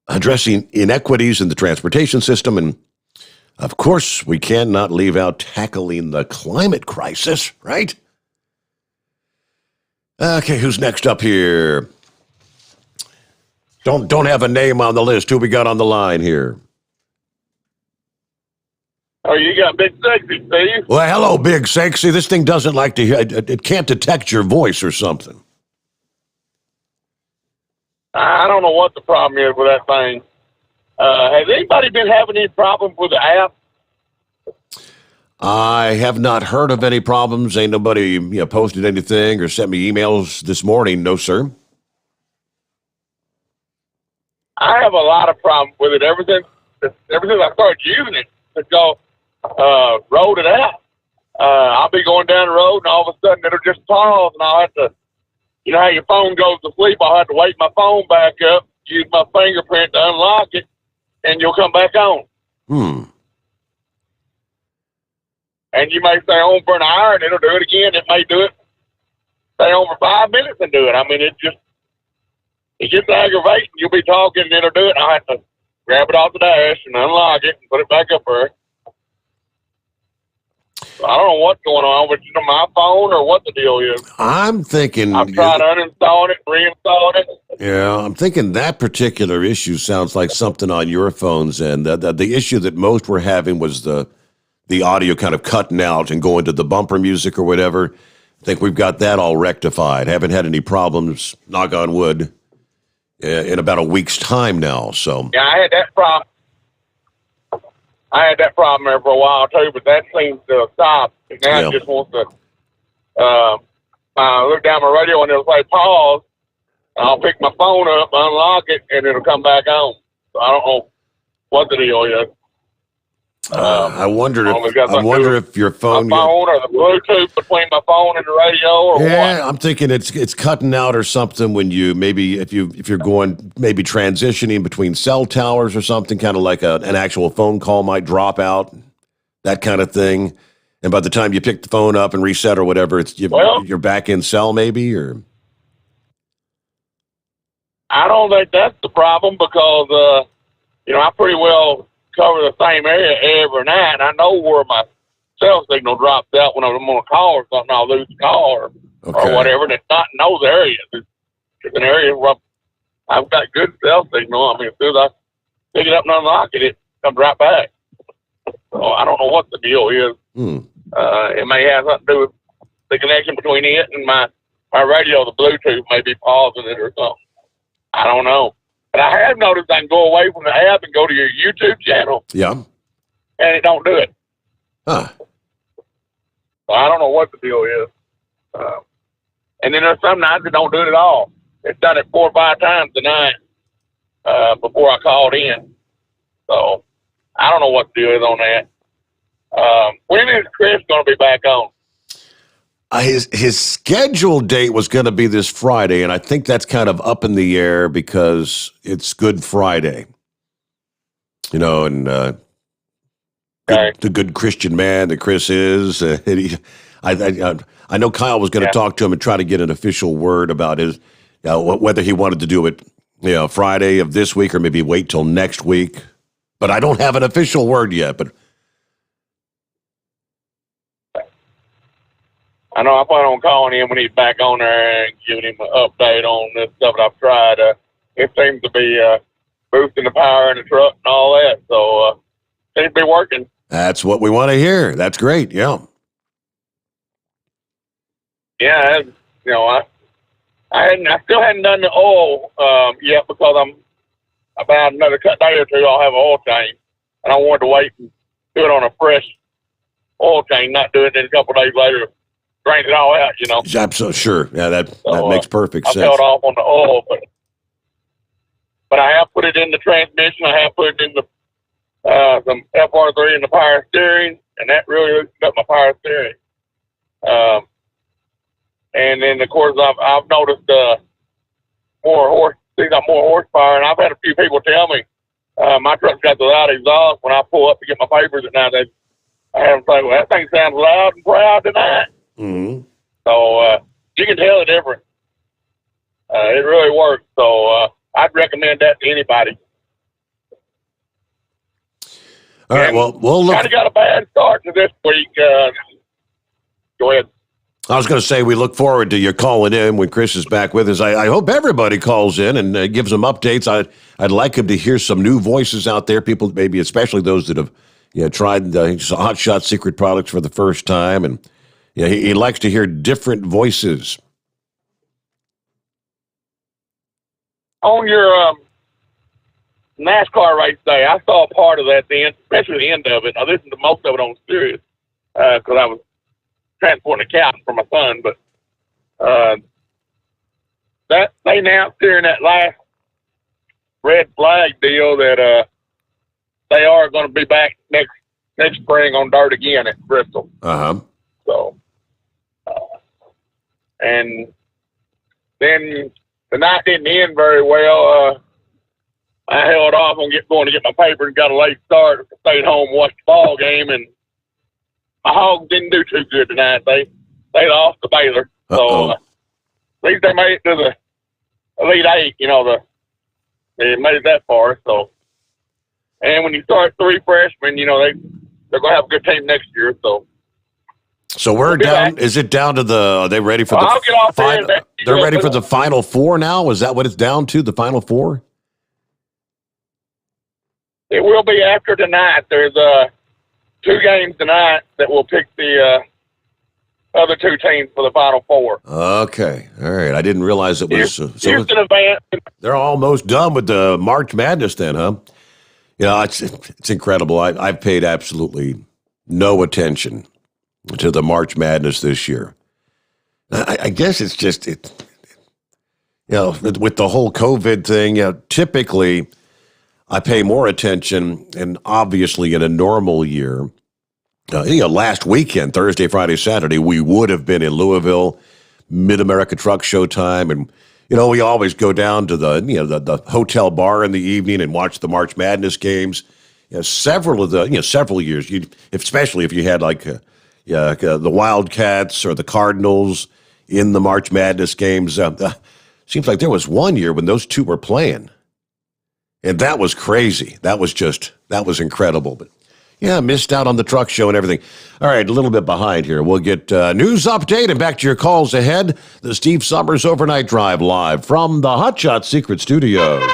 Speaker 2: addressing inequities in the transportation system, and, of course, we cannot leave out tackling the climate crisis, right? Okay, who's next up here? Don't have a name on the list. Who we got on the line here?
Speaker 3: Oh, you got Big Sexy, Steve.
Speaker 2: Well, hello, Big Sexy. This thing doesn't like to hear. It can't detect your voice or something.
Speaker 3: I don't know what the problem is with that thing. Has anybody been having any problems with the app?
Speaker 2: I have not heard of any problems. Ain't nobody posted anything or sent me emails this morning. No, sir.
Speaker 3: I have a lot of problems with it. Ever since I started using it, to go rolled it out. I'll be going down the road, and all of a sudden it'll just pause, and I'll have to, you know how your phone goes to sleep, I'll have to wake my phone back up, use my fingerprint to unlock it, and you'll come back on. And you may stay on for an hour, and it'll do it again. It may do it, stay on for 5 minutes and do it. I mean, it gets aggravating. You'll be talking, and it'll do it, and I'll have to grab it off the dash and unlock it and put it back up there. I don't know what's going on with my phone or what the deal is.
Speaker 2: I'm thinking.
Speaker 3: I've tried uninstalling it, reinstalling it.
Speaker 2: Yeah, I'm thinking that particular issue sounds like something on your phones, and the issue that most were having was the audio kind of cutting out and going to the bumper music or whatever. I think we've got that all rectified. Haven't had any problems, knock on wood, in about a week's time now. So
Speaker 3: yeah, I had that problem. There for a while too, but that seems to stop. And now it just wants to look down my radio and it'll say pause. I'll pick my phone up, unlock it, and it'll come back on. So I don't know what the deal is.
Speaker 2: I wonder if your phone,
Speaker 3: my phone or the Bluetooth between my phone and the radio, or what?
Speaker 2: I'm thinking it's cutting out or something when you maybe if you're going maybe transitioning between cell towers or something, kind of like an actual phone call might drop out, that kind of thing. And by the time you pick the phone up and reset or whatever, you're back in cell maybe, or
Speaker 3: I don't think that's the problem because I pretty well cover the same area every night, and I know where my cell signal drops out when I'm on a call or something. I'll lose the call or whatever, and it's not in those areas. It's an area where I've got good cell signal. I mean, as soon as I pick it up and unlock it, it comes right back. So I don't know what the deal is. It may have something to do with the connection between it and my radio. The Bluetooth may be pausing it or something. I don't know. But I have noticed I can go away from the app and go to your YouTube channel.
Speaker 2: Yeah.
Speaker 3: And it don't do it.
Speaker 2: Huh.
Speaker 3: So I don't know what the deal is. And then there's some nights it don't do it at all. It's done it 4 or 5 times tonight before I called in. So I don't know what the deal is on that. When is Chris going to be back on?
Speaker 2: His scheduled date was going to be this Friday, and I think that's kind of up in the air because it's Good Friday. You know, and the good Christian man that Chris is. I know Kyle was going to talk to him and try to get an official word about his whether he wanted to do it, Friday of this week or maybe wait till next week. But I don't have an official word yet. But
Speaker 3: I know I plan on calling him when he's back on there and giving him an update on this stuff that I've tried. It seems to be boosting the power in the truck and all that. So it seems to be working.
Speaker 2: That's what we want to hear. That's great. Yeah.
Speaker 3: Yeah. I still hadn't done the oil yet because I'm about another day or two. I'll have an oil change, and I wanted to wait and do it on a fresh oil change, not do it then a couple of days later. Drain it all out,
Speaker 2: Absolutely, sure. Yeah, that makes perfect sense.
Speaker 3: I held off on the oil, but I have put it in the transmission. I have put it in the some FR3 in the power steering, and that really hooked up my power steering. And then of course I've noticed more horsepower, and I've had a few people tell me my truck's got the loud exhaust. When I pull up to get my papers at night, I have them say, "Well, that thing sounds loud and proud tonight."
Speaker 2: Mm-hmm.
Speaker 3: So you can tell the difference. It really works. So I'd recommend that to anybody.
Speaker 2: All right. Well, we'll look.
Speaker 3: Kind of got a bad start to this week. Go ahead.
Speaker 2: I was going to say we look forward to you calling in when Chris is back with us. I hope everybody calls in and gives them updates. I'd like him to hear some new voices out there, people maybe especially those that have tried Hot Shot Secret products for the first time. And he likes to hear different voices.
Speaker 3: On your NASCAR race day, I saw a part of that then, especially the end of it. I listened to most of it on Sirius because I was transporting a captain for my son, but that they announced during that last red flag deal that they are going to be back next spring on dirt again at Bristol. So, and then the night didn't end very well. I held off on going to get my paper and got a late start. Stayed home, watched the ball game, and my Hogs didn't do too good tonight. They lost to Baylor. So at least they made it to the Elite Eight. They made it that far. So, and when you start 3 freshmen, they're going to have a good team next year.
Speaker 2: So we're down. Back. Is it down to the? Are they ready for the?
Speaker 3: I'll get off
Speaker 2: final? They're ready for the Final Four now. Is that what it's down to? The Final Four?
Speaker 3: It will be after tonight. There's 2 games tonight that will pick the other 2 teams for the Final Four.
Speaker 2: Okay, all right. I didn't realize it was.
Speaker 3: Houston advanced.
Speaker 2: They're almost done with the March Madness, then, huh? It's incredible. I've paid absolutely no attention to the March Madness this year. I guess it's just with the whole COVID thing. Typically, I pay more attention, and obviously in a normal year, last weekend, Thursday, Friday, Saturday, we would have been in Louisville, Mid-America Truck Show time, and we always go down to the hotel bar in the evening and watch the March Madness games. Several years, especially if you had the Wildcats or the Cardinals in the March Madness games. Seems like there was one year when those 2 were playing. And that was crazy. That was incredible. But missed out on the truck show and everything. All right, a little bit behind here. We'll get news update and back to your calls ahead. The Steve Sommers Overnight Drive live from the Hot Shot Secret Studios.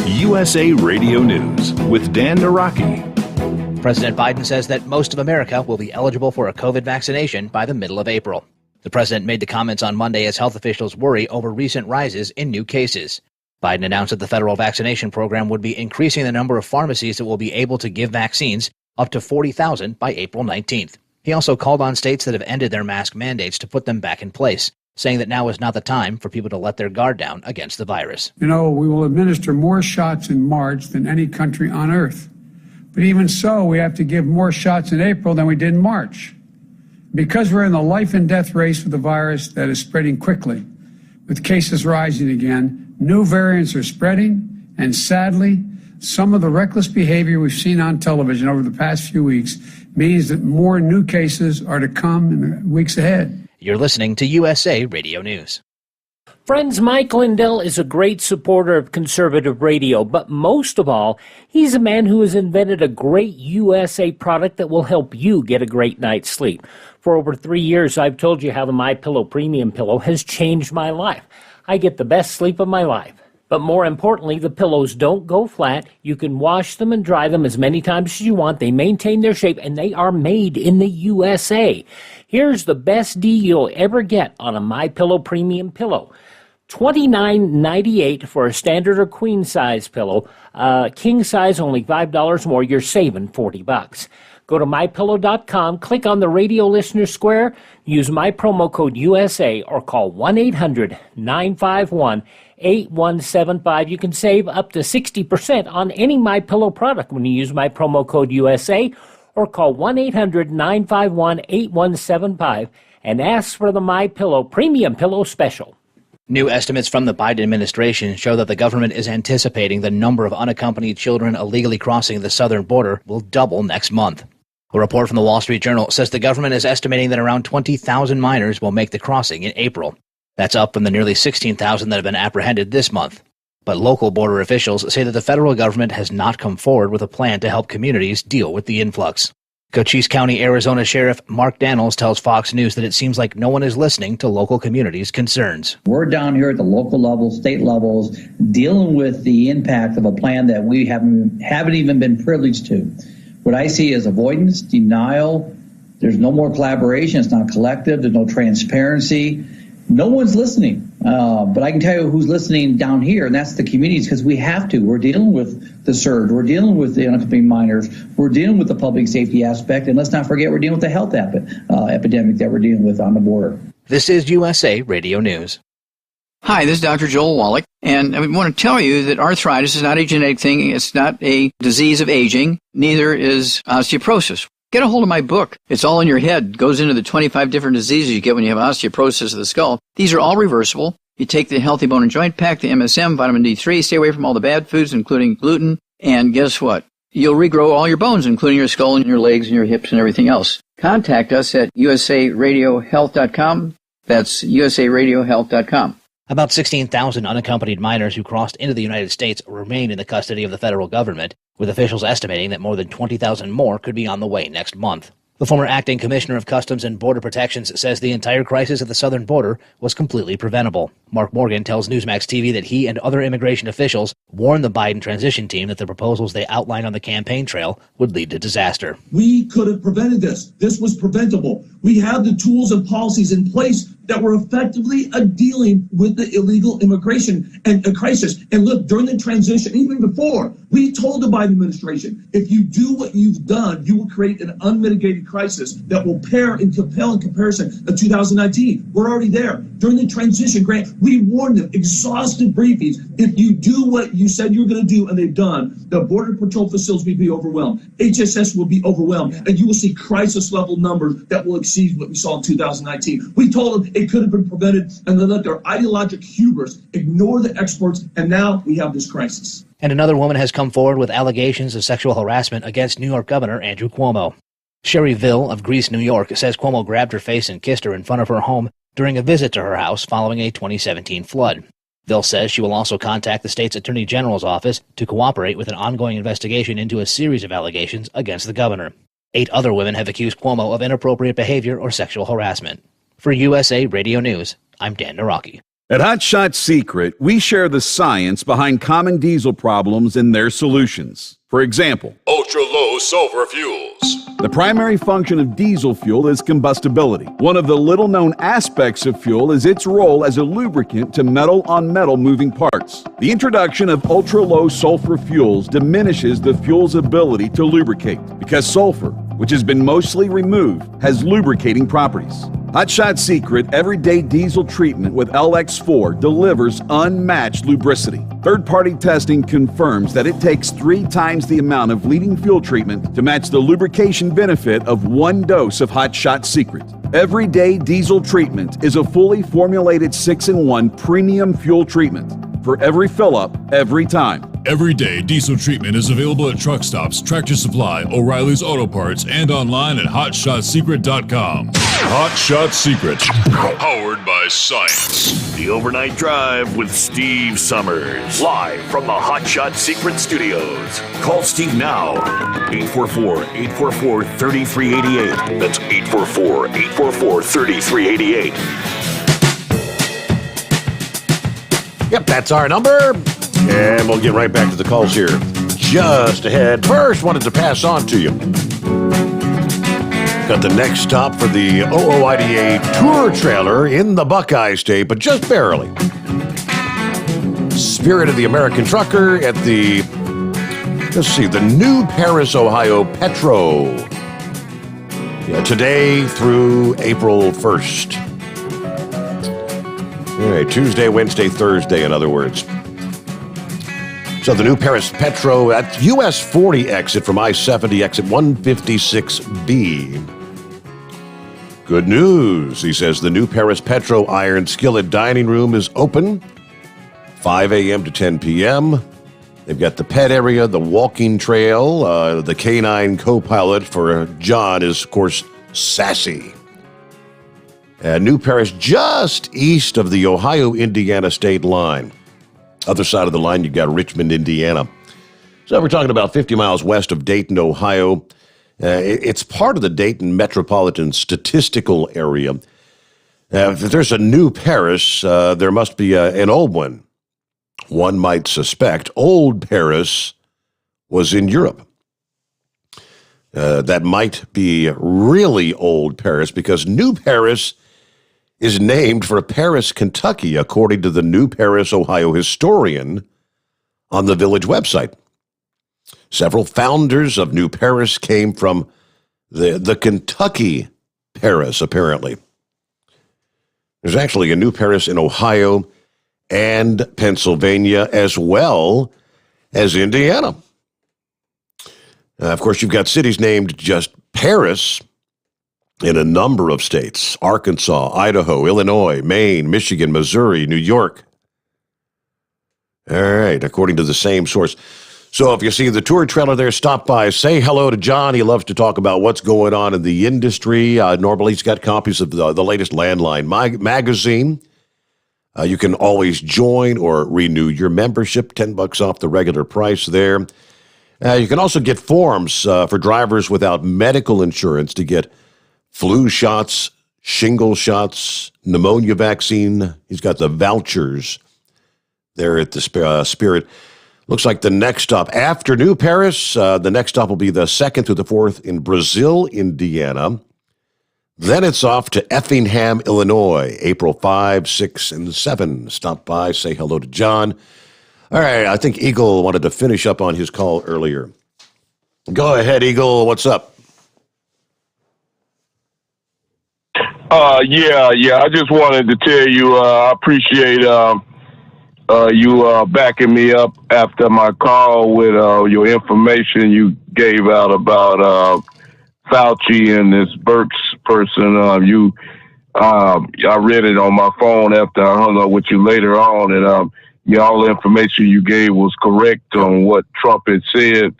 Speaker 13: USA Radio News with Dan Naraki.
Speaker 5: President Biden says that most of America will be eligible for a COVID vaccination by the middle of April. The president made the comments on Monday as health officials worry over recent rises in new cases. Biden announced that the federal vaccination program would be increasing the number of pharmacies that will be able to give vaccines up to 40,000 by April 19th. He also called on states that have ended their mask mandates to put them back in place, saying that now is not the time for people to let their guard down against the virus.
Speaker 15: We will administer more shots in March than any country on earth. But even so, we have to give more shots in April than we did in March. Because we're in the life and death race with the virus that is spreading quickly, with cases rising again, new variants are spreading, and sadly, some of the reckless behavior we've seen on television over the past few weeks means that more new cases are to come in the weeks ahead.
Speaker 5: You're listening to USA Radio News.
Speaker 16: Friends, Mike Lindell is a great supporter of conservative radio, but most of all, he's a man who has invented a great USA product that will help you get a great night's sleep. For over 3 years, I've told you how the MyPillow Premium Pillow has changed my life. I get the best sleep of my life. But more importantly, the pillows don't go flat. You can wash them and dry them as many times as you want. They maintain their shape, and they are made in the USA. Here's the best deal you'll ever get on a MyPillow Premium Pillow. $29.98 for a standard or queen size pillow. King size only $5 more. You're saving $40. Go to MyPillow.com, click on the radio listener square, use my promo code USA, or call 1-800-951-8175. You can save up to 60% on any MyPillow product when you use my promo code USA, or call 1-800-951-8175 and ask for the MyPillow Premium Pillow Special.
Speaker 5: New estimates from the Biden administration show that the government is anticipating the number of unaccompanied children illegally crossing the southern border will double next month. A report from the Wall Street Journal says the government is estimating that around 20,000 minors will make the crossing in April. That's up from the nearly 16,000 that have been apprehended this month. But local border officials say that the federal government has not come forward with a plan to help communities deal with the influx. Cochise County, Arizona Sheriff Mark Daniels tells Fox News that it seems like no one is listening to local communities' concerns.
Speaker 6: We're down here at the local level, state levels, dealing with the impact of a plan that we haven't even been privileged to. What I see is avoidance, denial. There's no more collaboration. It's not collective. There's no transparency. No one's listening. But I can tell you who's listening down here, and that's the communities, because we have to. We're dealing with the surge. We're dealing with the unaccompanied minors. We're dealing with the public safety aspect. And let's not forget, we're dealing with the health epidemic that we're dealing with on the border.
Speaker 5: This is USA Radio News.
Speaker 22: Hi, this is Dr. Joel Wallach, and I want to tell you that arthritis is not a genetic thing. It's not a disease of aging. Neither is osteoporosis. Get a hold of my book. It's all in your head. It goes into the 25 different diseases you get when you have osteoporosis of the skull. These are all reversible. You take the Healthy Bone and Joint Pack, the MSM, vitamin D3, stay away from all the bad foods, including gluten, and guess what? You'll regrow all your bones, including your skull and your legs and your hips and everything else. Contact us at usaradiohealth.com. That's usaradiohealth.com.
Speaker 5: About 16,000 unaccompanied minors who crossed into the United States remain in the custody of the federal government, with officials estimating that more than 20,000 more could be on the way next month. The former acting commissioner of Customs and Border Protections says the entire crisis at the southern border was completely preventable. Mark Morgan tells Newsmax TV that he and other immigration officials warned the Biden transition team that the proposals they outlined on the campaign trail would lead to disaster.
Speaker 23: We could have prevented this. This was preventable. We have the tools and policies in place that were effectively dealing with the illegal immigration and crisis. And look, during the transition, even before, we told the Biden administration, if you do what you've done, you will create an unmitigated crisis that will pale in comparison to 2019. We're already there. During the transition, Grant, we warned them, exhaustive briefings. If you do what you said you're going to do, and they've done, the Border Patrol facilities will be overwhelmed. HSS will be overwhelmed, and you will see crisis-level numbers that will exceed what we saw in 2019. We told them it could have been prevented, and they let their ideologic hubris ignore the experts, and now we have this crisis.
Speaker 5: And another woman has come forward with allegations of sexual harassment against New York Governor Andrew Cuomo. Sherry Ville of Greece, New York, says Cuomo grabbed her face and kissed her in front of her home during a visit to her house following a 2017 flood. Ville says she will also contact the state's Attorney General's office to cooperate with an ongoing investigation into a series of allegations against the governor. 8 other women have accused Cuomo of inappropriate behavior or sexual harassment. For USA Radio News, I'm Dan Naraki.
Speaker 4: At Hot Shot Secret, we share the science behind common diesel problems and their solutions. For example,
Speaker 1: ultra-low sulfur fuels.
Speaker 4: The primary function of diesel fuel is combustibility. One of the little-known aspects of fuel is its role as a lubricant to metal-on-metal moving parts. The introduction of ultra-low sulfur fuels diminishes the fuel's ability to lubricate because sulfur, which has been mostly removed, has lubricating properties. Hot Shot Secret Everyday Diesel Treatment with LX4 delivers unmatched lubricity. Third-party testing confirms that it takes 3 times the amount of leading fuel treatment to match the lubrication benefit of 1 dose of Hot Shot Secret. Everyday Diesel Treatment is a fully formulated 6-in-1 premium fuel treatment for every fill-up, every time.
Speaker 1: Everyday Diesel Treatment is available at truck stops, Tractor Supply, O'Reilly's Auto Parts, and online at HotShotSecret.com. Hot Shot Secret, powered by science.
Speaker 11: The Overnight Drive with Steve Sommers, live from the Hot Shot Secret Studios. Call Steve now, 844-844-3388. That's 844-844-3388.
Speaker 2: Yep, that's our number. And we'll get right back to the calls here just ahead. First, wanted to pass on to you. Got the next stop for the OOIDA tour trailer in the Buckeye State, but just barely. Spirit of the American Trucker at the, the New Paris, Ohio Petro. Yeah, today through April 1st. All right, Tuesday, Wednesday, Thursday, in other words. So the New Paris Petro at US 40 exit from I-70, exit 156B. Good news, he says the New Paris Petro Iron Skillet Dining Room is open 5 a.m. to 10 p.m. They've got the pet area, the walking trail, the canine co-pilot for John is, of course, Sassy. New Paris, just east of the Ohio-Indiana state line. Other side of the line, you've got Richmond, Indiana. So we're talking about 50 miles west of Dayton, Ohio. It's part of the Dayton Metropolitan Statistical Area. If there's a new Paris, there must be an old one. One might suspect old Paris was in Europe. That might be really old Paris because New Paris is named for Paris, Kentucky, according to the New Paris, Ohio historian on the village website. Several founders of New Paris came from the Kentucky Paris, apparently. There's actually a New Paris in Ohio and Pennsylvania as well as Indiana. Of course, you've got cities named just Paris in a number of states: Arkansas, Idaho, Illinois, Maine, Michigan, Missouri, New York. All right, according to the same source. So if you see the tour trailer there, stop by, say hello to John. He loves to talk about what's going on in the industry. Normally, he's got copies of the latest Landline magazine. You can always join or renew your membership, $10 off the regular price there. You can also get forms for drivers without medical insurance to get flu shots, shingle shots, pneumonia vaccine. He's got the vouchers there at the Spirit. Looks like the next stop after New Paris, the next stop will be the 2nd through the 4th in Brazil, Indiana. Then it's off to Effingham, Illinois, April 5, 6, and 7. Stop by, say hello to John. All right, I think Eagle wanted to finish up on his call earlier. Go ahead, Eagle. What's up?
Speaker 7: Yeah. I just wanted to tell you I appreciate you backing me up after my call with your information you gave out about Fauci and this Birx person. I read it on my phone after I hung up with you later on, and all the information you gave was correct on what Trump had said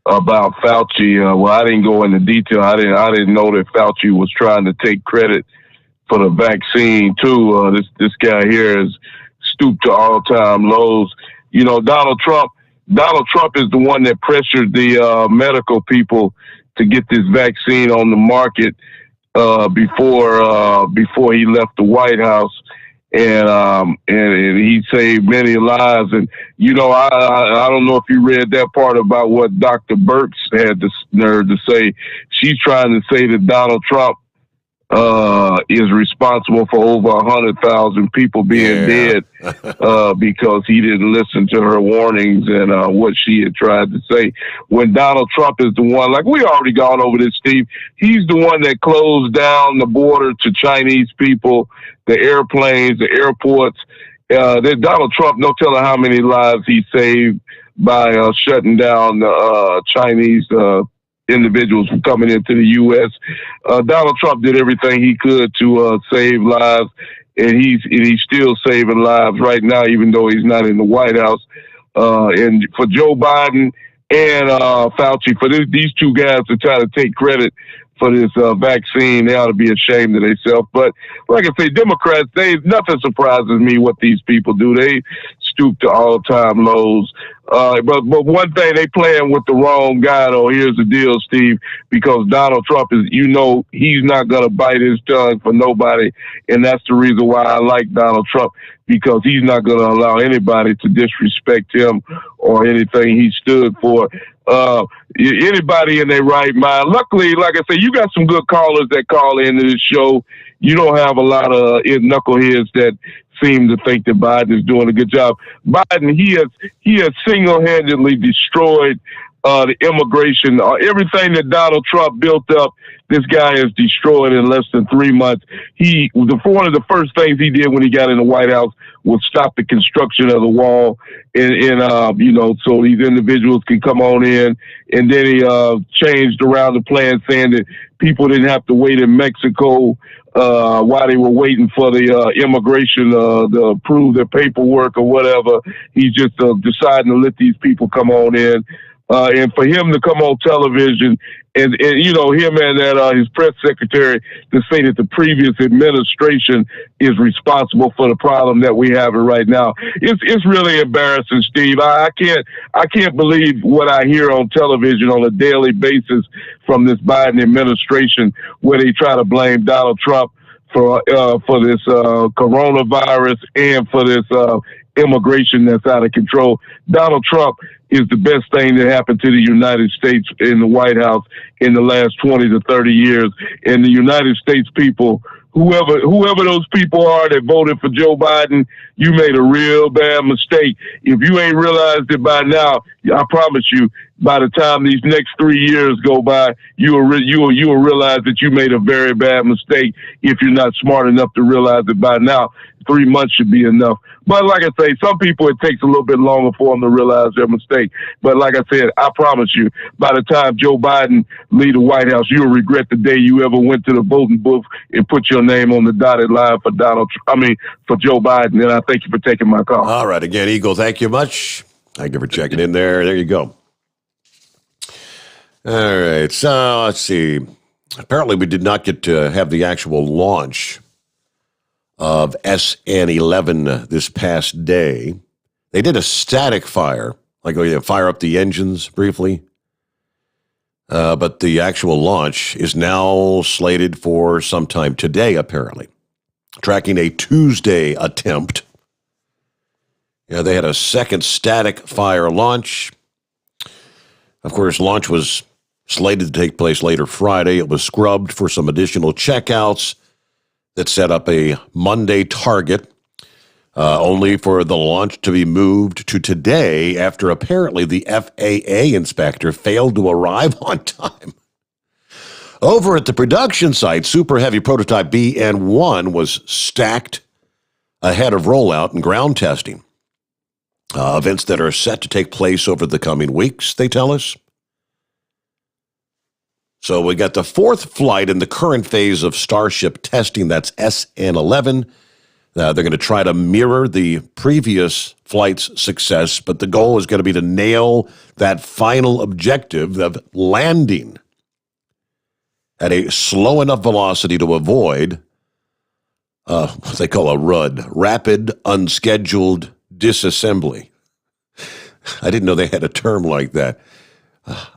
Speaker 7: about Fauci. Well, I didn't go into detail. I didn't know that Fauci was trying to take credit for the vaccine too. This guy here is stooped to all-time lows. You know, Donald Trump is the one that pressured the medical people to get this vaccine on the market before he left the White House, and he saved many lives. And you know, I don't know if you read that part about what Dr. Birx had the nerve to say. She's trying to say that Donald Trump is responsible for over 100,000 people being dead because he didn't listen to her warnings and what she had tried to say. When Donald Trump is the one, like we already gone over this, Steve, he's the one that closed down the border to Chinese people, the airplanes, the airports. Donald Trump, no telling how many lives he saved by shutting down the Chinese individuals from coming into the U.S. Donald Trump did everything he could to save lives, and he's still saving lives right now, even though he's not in the White House. And for Joe Biden and Fauci, for these two guys to try to take credit for this vaccine, they ought to be ashamed of themselves. But like I say, Democrats, nothing surprises me what these people do. They stoop to all-time lows. But one thing, they playing with the wrong guy, though. Here's the deal, Steve, because Donald Trump is, he's not going to bite his tongue for nobody, and that's the reason why I like Donald Trump, because he's not going to allow anybody to disrespect him or anything he stood for. Anybody in their right mind. Luckily, like I say, you got some good callers that call into this show. You don't have a lot of knuckleheads that seem to think that Biden is doing a good job. Biden, he has single-handedly destroyed the immigration. Everything that Donald Trump built up, this guy has destroyed in less than 3 months. One of the first things he did when he got in the White House was stop the construction of the wall, and so these individuals can come on in. And then he changed around the plan, saying that people didn't have to wait in Mexico while they were waiting for the immigration to approve their paperwork or whatever. He's just deciding to let these people come on in. And for him to come on television and you know, him and that his press secretary to say that the previous administration is responsible for the problem that we have right now, it's really embarrassing, Steve. I can't believe what I hear on television on a daily basis from this Biden administration, where they try to blame Donald Trump for this coronavirus and for this immigration that's out of control. Donald Trump is the best thing that happened to the United States in the White House in the last 20 to 30 years. And the United States people, whoever those people are that voted for Joe Biden, you made a real bad mistake. If you ain't realized it by now, I promise you, by the time these next 3 years go by, you will realize that you made a very bad mistake. If you're not smart enough to realize it by now, 3 months should be enough. But like I say, some people, it takes a little bit longer for them to realize their mistake. But like I said, I promise you, by the time Joe Biden leave the White House, you'll regret the day you ever went to the voting booth and put your name on the dotted line for for Joe Biden. And I thank you for taking my call.
Speaker 2: All right. Again, Eagle, thank you much. Thank you for checking in there. There you go. All right. So let's see. Apparently, we did not get to have the actual launch of SN11 this past day. They did a static fire, like they fire up the engines briefly. But the actual launch is now slated for sometime today, apparently. Tracking a Tuesday attempt. Yeah, they had a second static fire launch. Of course, launch was slated to take place later Friday. It was scrubbed for some additional checkouts that set up a Monday target, only for the launch to be moved to today after apparently the FAA inspector failed to arrive on time. Over at the production site, Super Heavy Prototype BN1 was stacked ahead of rollout and ground testing. Events that are set to take place over the coming weeks, they tell us. So we got the fourth flight in the current phase of Starship testing. That's SN11. They're going to try to mirror the previous flight's success, but the goal is going to be to nail that final objective of landing at a slow enough velocity to avoid what they call a RUD, rapid unscheduled disassembly. I didn't know they had a term like that.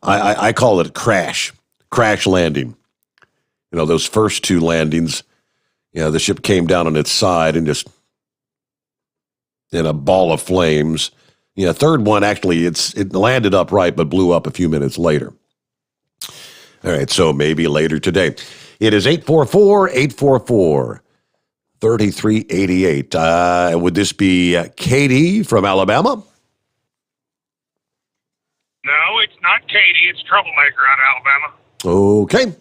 Speaker 2: I call it crash landing. You know, those first two landings, the ship came down on its side and just in a ball of flames. Third one, actually, it landed upright but blew up a few minutes later. All right, so maybe later today. It is 844-844-3388. Would this be Katie from Alabama?
Speaker 9: No, it's not Katie. It's Troublemaker out of Alabama.
Speaker 2: Okay.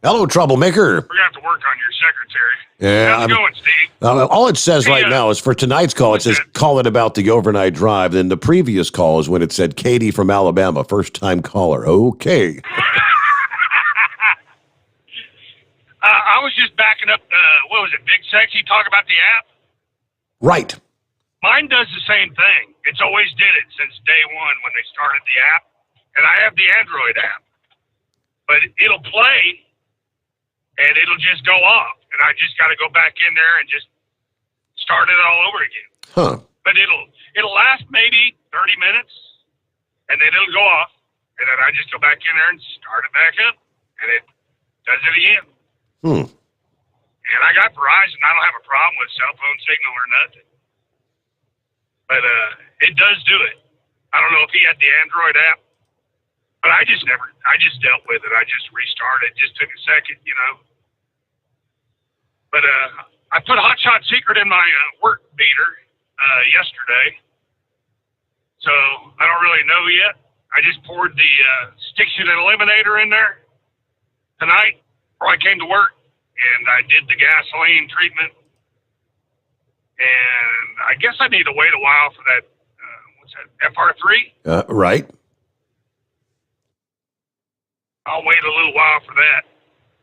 Speaker 2: Hello, Troublemaker.
Speaker 9: We're going to have to work on your secretary.
Speaker 2: Yeah,
Speaker 9: How's it going, Steve?
Speaker 2: All it says right now is for tonight's call, it says call it about the overnight drive. Then the previous call is when it said Katie from Alabama, first-time caller. Okay.
Speaker 9: I was just backing up, what was it, Big Sexy, talk about the app?
Speaker 2: Right.
Speaker 9: Mine does the same thing. It's always did it since day one when they started the app. And I have the Android app. But it'll play, and it'll just go off. And I just got to go back in there and just start it all over again.
Speaker 2: Huh.
Speaker 9: But it'll last maybe 30 minutes, and then it'll go off. And then I just go back in there and start it back up. And it does it again. And I got Verizon. I don't have a problem with cell phone signal or nothing. But it does do it. I don't know if he had the Android app, but I just dealt with it. I just restarted. It just took a second, But I put Hot Shot Secret in my work beater yesterday, so I don't really know yet. I just poured the Stiction Eliminator in there tonight before I came to work, and I did the gasoline treatment. And I guess I need to wait a while for that, FR3?
Speaker 2: Right.
Speaker 9: I'll wait a little while for that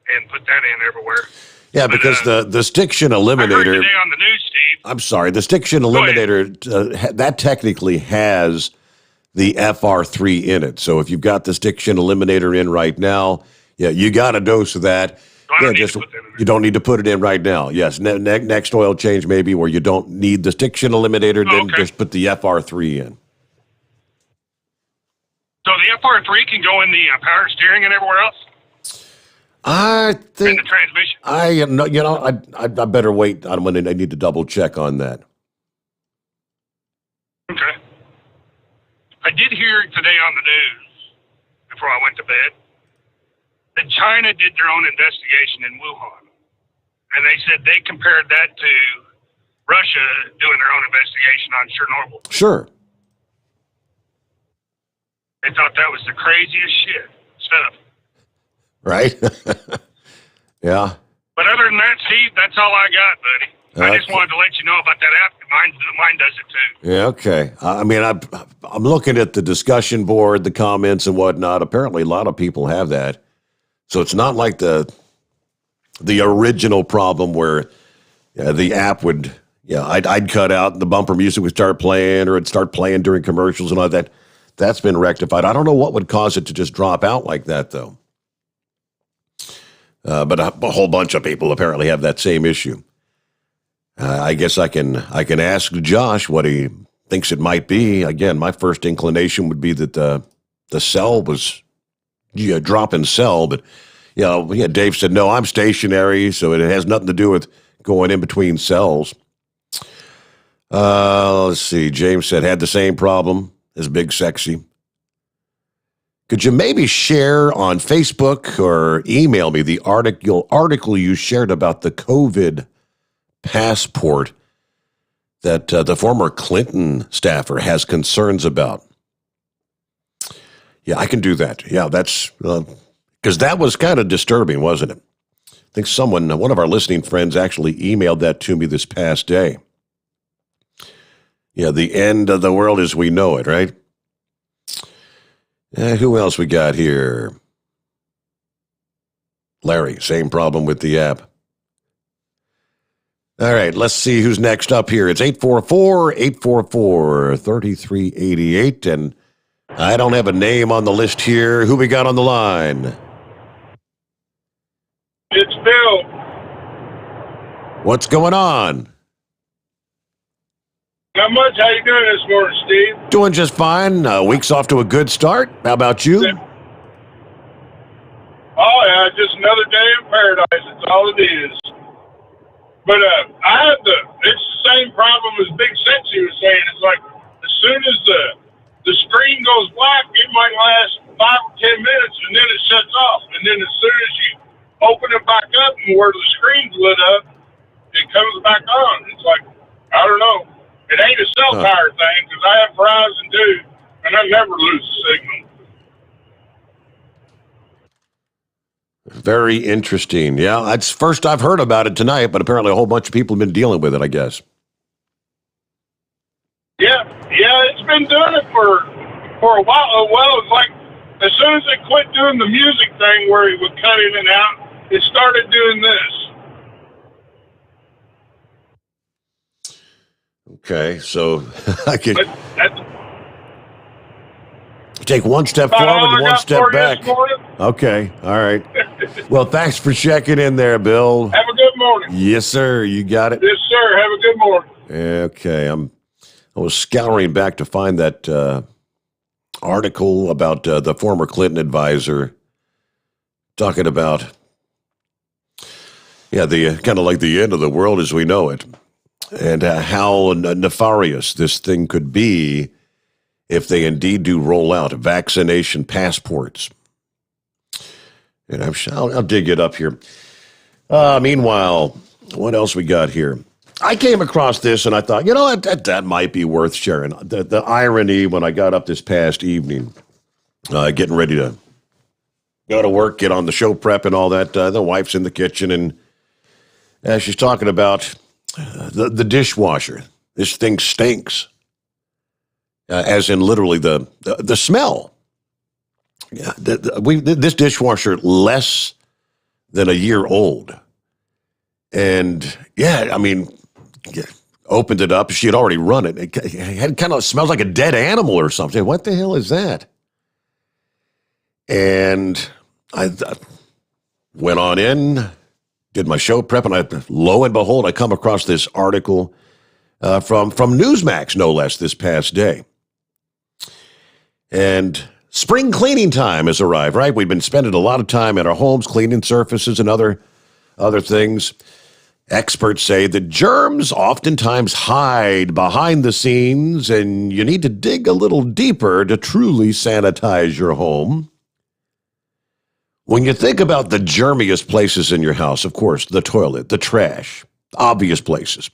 Speaker 9: and put that in everywhere.
Speaker 2: Yeah, because the Stiction Eliminator.
Speaker 9: I heard today on the news, Steve.
Speaker 2: I'm sorry, the Stiction Eliminator, that technically has the FR3 in it. So if you've got the Stiction Eliminator in right now, yeah, you got a dose of that. Yeah, you don't need to put it in right now. Yes, next oil change maybe where you don't need the Stiction Eliminator, then just put the FR3 in.
Speaker 9: So the FR3 can go in the power steering and everywhere else?
Speaker 2: I think
Speaker 9: in the transmission.
Speaker 2: I better wait. I need to double check on that.
Speaker 9: Okay. I did hear today on the news before I went to bed that China did their own investigation in Wuhan, and they said they compared that to Russia doing their own investigation on Chernobyl.
Speaker 2: Sure.
Speaker 9: They thought that was the craziest shit stuff.
Speaker 2: Right? Yeah.
Speaker 9: But other than that, Steve, that's all I got, buddy. I just wanted to let you know about that app. Mine does it too.
Speaker 2: Yeah, okay. I mean, I'm looking at the discussion board, the comments and whatnot. Apparently, a lot of people have that. So it's not like the original problem where the app would, I'd cut out and the bumper music would start playing, or it'd start playing during commercials and all that. That's been rectified. I don't know what would cause it to just drop out like that, though. But a whole bunch of people apparently have that same issue. I guess I can ask Josh what he thinks it might be. Again, my first inclination would be that the cell was dropping cell, but Dave said no. I'm stationary, so it has nothing to do with going in between cells. Let's see. James said had the same problem as Big Sexy. Could you maybe share on Facebook or email me the article you shared about the COVID passport that the former Clinton staffer has concerns about? Yeah, I can do that. Yeah, that's because that was kind of disturbing, wasn't it? I think one of our listening friends actually emailed that to me this past day. Yeah, the end of the world as we know it, right? Who else we got here? Larry, same problem with the app. All right, let's see who's next up here. It's 844-844-3388, and I don't have a name on the list here. Who we got on the line?
Speaker 3: It's Bill.
Speaker 2: What's going on?
Speaker 3: Not much. How you doing this morning, Steve?
Speaker 2: Doing just fine. Week's off to a good start. How about you?
Speaker 3: Oh, yeah, just another day in paradise. That's all it is. But it's the same problem as Big Sexy was saying. It's like as soon as the screen goes black, it might last 5 or 10 minutes, and then it shuts off. And then as soon as you open it back up and where the screen's lit up, it comes back on. It's like, I don't know. It ain't a cell tower thing, because I have Verizon too, and I never lose a signal.
Speaker 2: Very interesting. Yeah, it's first I've heard about it tonight, but apparently a whole bunch of people have been dealing with it, I guess.
Speaker 3: Yeah, it's been doing it for a while. Well, it's like as soon as they quit doing the music thing where he would cut in and out, it started doing this.
Speaker 2: Okay, so I can take one step forward and one step back. Okay, all right. Well, thanks for checking in there, Bill.
Speaker 3: Have a good morning.
Speaker 2: Yes, sir. You got it.
Speaker 3: Yes, sir. Have a good morning.
Speaker 2: Okay, I was scouring back to find that article about the former Clinton advisor talking about, the kind of like the end of the world as we know it. And how nefarious this thing could be if they indeed do roll out vaccination passports. And I'll dig it up here. Meanwhile, what else we got here? I came across this and I thought, that might be worth sharing. The irony when I got up this past evening, getting ready to go to work, get on the show prep and all that. The wife's in the kitchen and she's talking about the dishwasher. This thing stinks, as in literally the smell. Yeah, this dishwasher less than a year old, and Opened it up. She had already run it. It had kind of smells like a dead animal or something. What the hell is that? And I went on in, did my show prep, and lo and behold, I come across this article from Newsmax, no less, this past day. And spring cleaning time has arrived, right? We've been spending a lot of time at our homes cleaning surfaces and other things. Experts say that germs oftentimes hide behind the scenes, and you need to dig a little deeper to truly sanitize your home. When you think about the germiest places in your house, of course, the toilet, the trash, obvious places.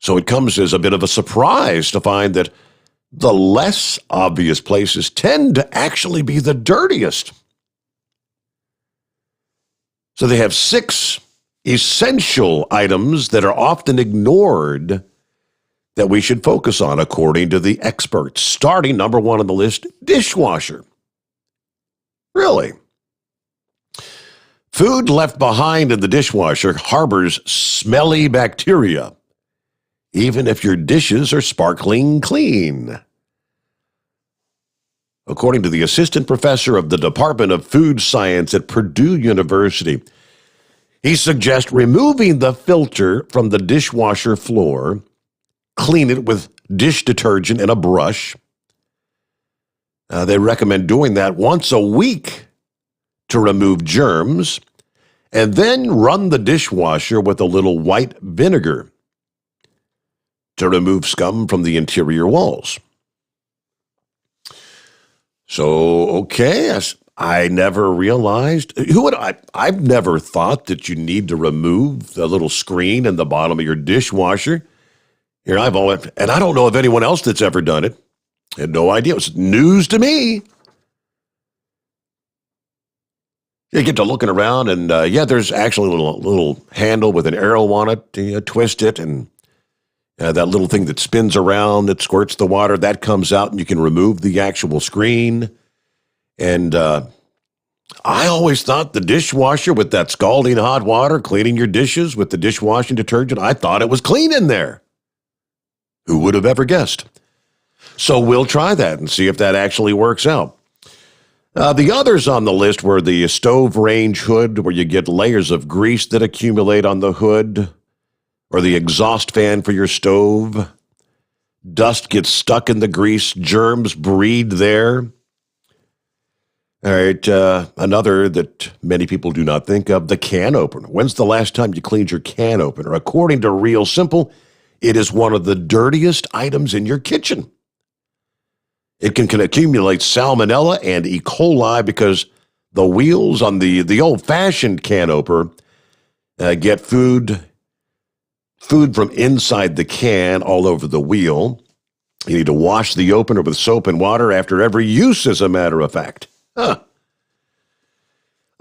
Speaker 2: So it comes as a bit of a surprise to find that the less obvious places tend to actually be the dirtiest. So they have 6 essential items that are often ignored that we should focus on, according to the experts. Starting number 1 on the list, dishwasher. Really? Food left behind in the dishwasher harbors smelly bacteria, even if your dishes are sparkling clean. According to the assistant professor of the Department of Food Science at Purdue University, he suggests removing the filter from the dishwasher floor, clean it with dish detergent and a brush. They recommend doing that once a week to remove germs, and then run the dishwasher with a little white vinegar to remove scum from the interior walls. So, okay, I never realized. I've never thought that you need to remove the little screen in the bottom of your dishwasher. And I don't know of anyone else that's ever done it. I had no idea. It was news to me. You get to looking around, and there's actually a little handle with an arrow on it. You twist it, and that little thing that spins around, that squirts the water, that comes out, and you can remove the actual screen. And I always thought the dishwasher with that scalding hot water, cleaning your dishes with the dishwashing detergent, I thought it was clean in there. Who would have ever guessed? So we'll try that and see if that actually works out. The others on the list were the stove range hood, where you get layers of grease that accumulate on the hood, or the exhaust fan for your stove. Dust gets stuck in the grease, germs breed there. All right, another that many people do not think of, the can opener. When's the last time you cleaned your can opener? According to Real Simple, it is one of the dirtiest items in your kitchen. It can accumulate salmonella and E. coli because the wheels on the old-fashioned can opener get food from inside the can all over the wheel. You need to wash the opener with soap and water after every use, as a matter of fact. Huh.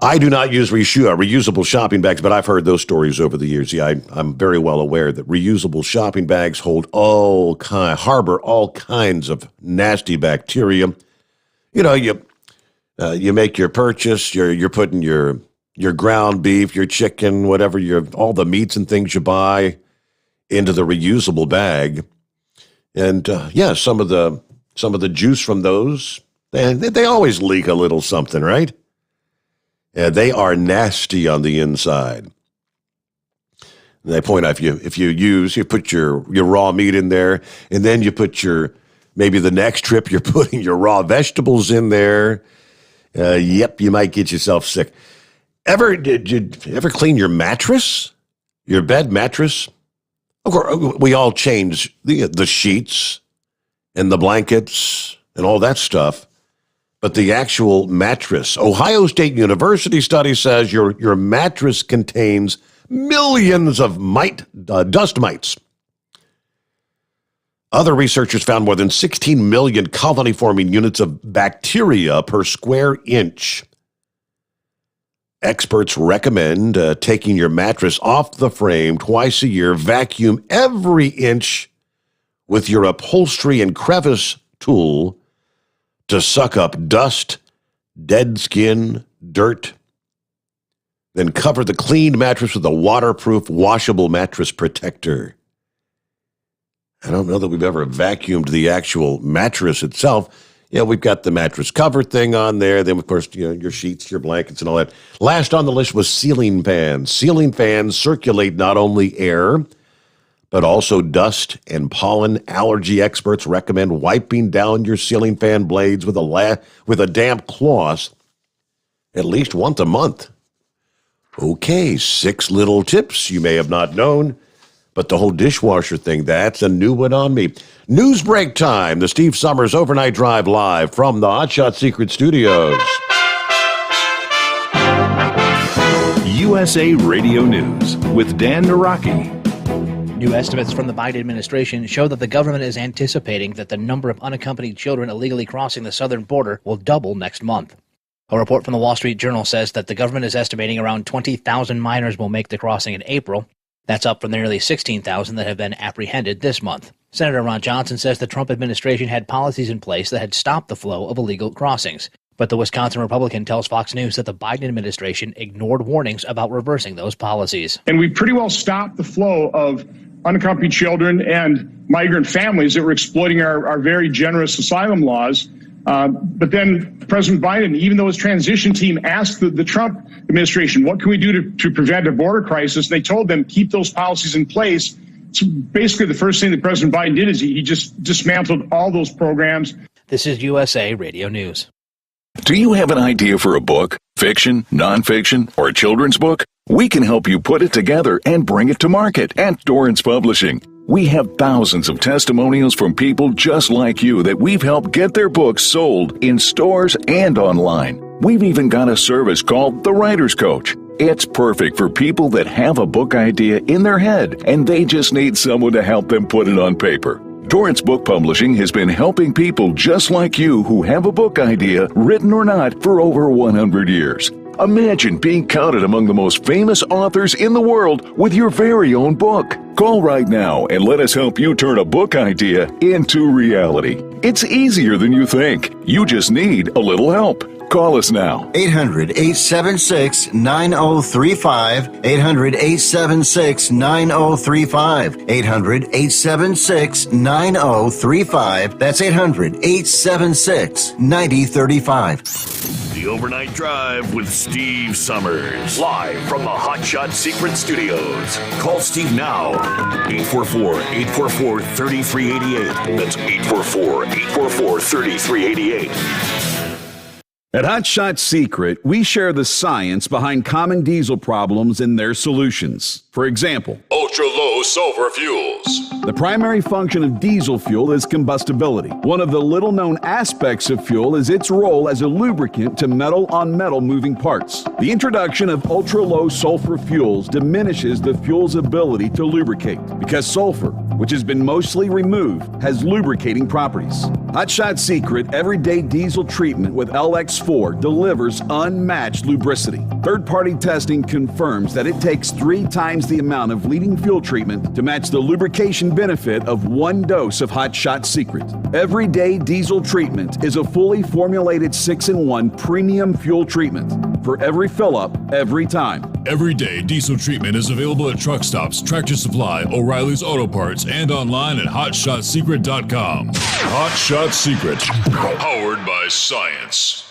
Speaker 2: I do not use reusable shopping bags, but I've heard those stories over the years. Yeah, I'm very well aware that reusable shopping bags harbor all kinds of nasty bacteria. You know, you make your purchase, you're putting your ground beef, your chicken, whatever, all the meats and things you buy into the reusable bag, and some of the juice from those, they always leak a little something, right? And they are nasty on the inside. And they point out if you put your raw meat in there, and then you put maybe the next trip you're putting your raw vegetables in there. You might get yourself sick. Did you ever clean your mattress, your bed mattress? Of course, we all change the sheets and the blankets and all that stuff. But the actual mattress, Ohio State University study says your mattress contains millions of dust mites. Other researchers found more than 16 million colony-forming units of bacteria per square inch. Experts recommend taking your mattress off the frame twice a year, vacuum every inch with your upholstery and crevice tool to suck up dust, dead skin, dirt. Then cover the cleaned mattress with a waterproof, washable mattress protector. I don't know that we've ever vacuumed the actual mattress itself. We've got the mattress cover thing on there. Then, of course, your sheets, your blankets, and all that. Last on the list was ceiling fans. Ceiling fans circulate not only air, but also dust and pollen. Allergy experts recommend wiping down your ceiling fan blades with a damp cloth at least once a month. Okay, 6 little tips you may have not known, but the whole dishwasher thing, that's a new one on me. News break time, the Steve Sommers Overnight Drive live from the Hot Shot Secret Studios.
Speaker 13: USA Radio News with Dan Naraki.
Speaker 5: New estimates from the Biden administration show that the government is anticipating that the number of unaccompanied children illegally crossing the southern border will double next month. A report from the Wall Street Journal says that the government is estimating around 20,000 minors will make the crossing in April. That's up from the nearly 16,000 that have been apprehended this month. Senator Ron Johnson says the Trump administration had policies in place that had stopped the flow of illegal crossings. But the Wisconsin Republican tells Fox News that the Biden administration ignored warnings about reversing those policies.
Speaker 12: And we pretty well stopped the flow of unaccompanied children and migrant families that were exploiting our very generous asylum laws. But then President Biden, even though his transition team asked the Trump administration, what can we do to prevent a border crisis? They told them, keep those policies in place. So basically, the first thing that President Biden did is he just dismantled all those programs.
Speaker 5: This is USA Radio News.
Speaker 18: Do you have an idea for a book, fiction, nonfiction, or a children's book? We can help you put it together and bring it to market at Dorrance Publishing. We have thousands of testimonials from people just like you that we've helped get their books sold in stores and online. We've even got a service called The Writer's Coach. It's perfect for people that have a book idea in their head and they just need someone to help them put it on paper. Dorrance Book Publishing has been helping people just like you who have a book idea, written or not, for over 100 years. Imagine being counted among the most famous authors in the world with your very own book. Call right now and let us help you turn a book idea into reality. It's easier than you think. You just need a little help. Call us now.
Speaker 20: 800-876-9035. 800-876-9035. 800-876-9035. That's 800-876-9035.
Speaker 11: The Overnight Drive with Steve Sommers. Live from the Hot Shot Secret Studios. Call Steve now. 844-844-3388. That's 844-844-3388.
Speaker 4: At Hot Shot Secret, we share the science behind common diesel problems and their solutions. For example,
Speaker 1: ultra-low sulfur fuels.
Speaker 4: The primary function of diesel fuel is combustibility. One of the little-known aspects of fuel is its role as a lubricant to metal-on-metal moving parts. The introduction of ultra-low sulfur fuels diminishes the fuel's ability to lubricate because sulfur, which has been mostly removed, has lubricating properties. Hot Shot Secret Everyday Diesel Treatment with LX4 delivers unmatched lubricity. Third-party testing confirms that it takes 3 times the amount of leading fuel treatment to match the lubrication benefit of 1 dose of Hot Shot Secret. Everyday Diesel Treatment is a fully formulated 6-in-1 premium fuel treatment for every fill-up, every time.
Speaker 1: Everyday Diesel Treatment is available at truck stops, Tractor Supply, O'Reilly's Auto Parts, and online at HotShotSecret.com. Hot Shot Secret, powered by science.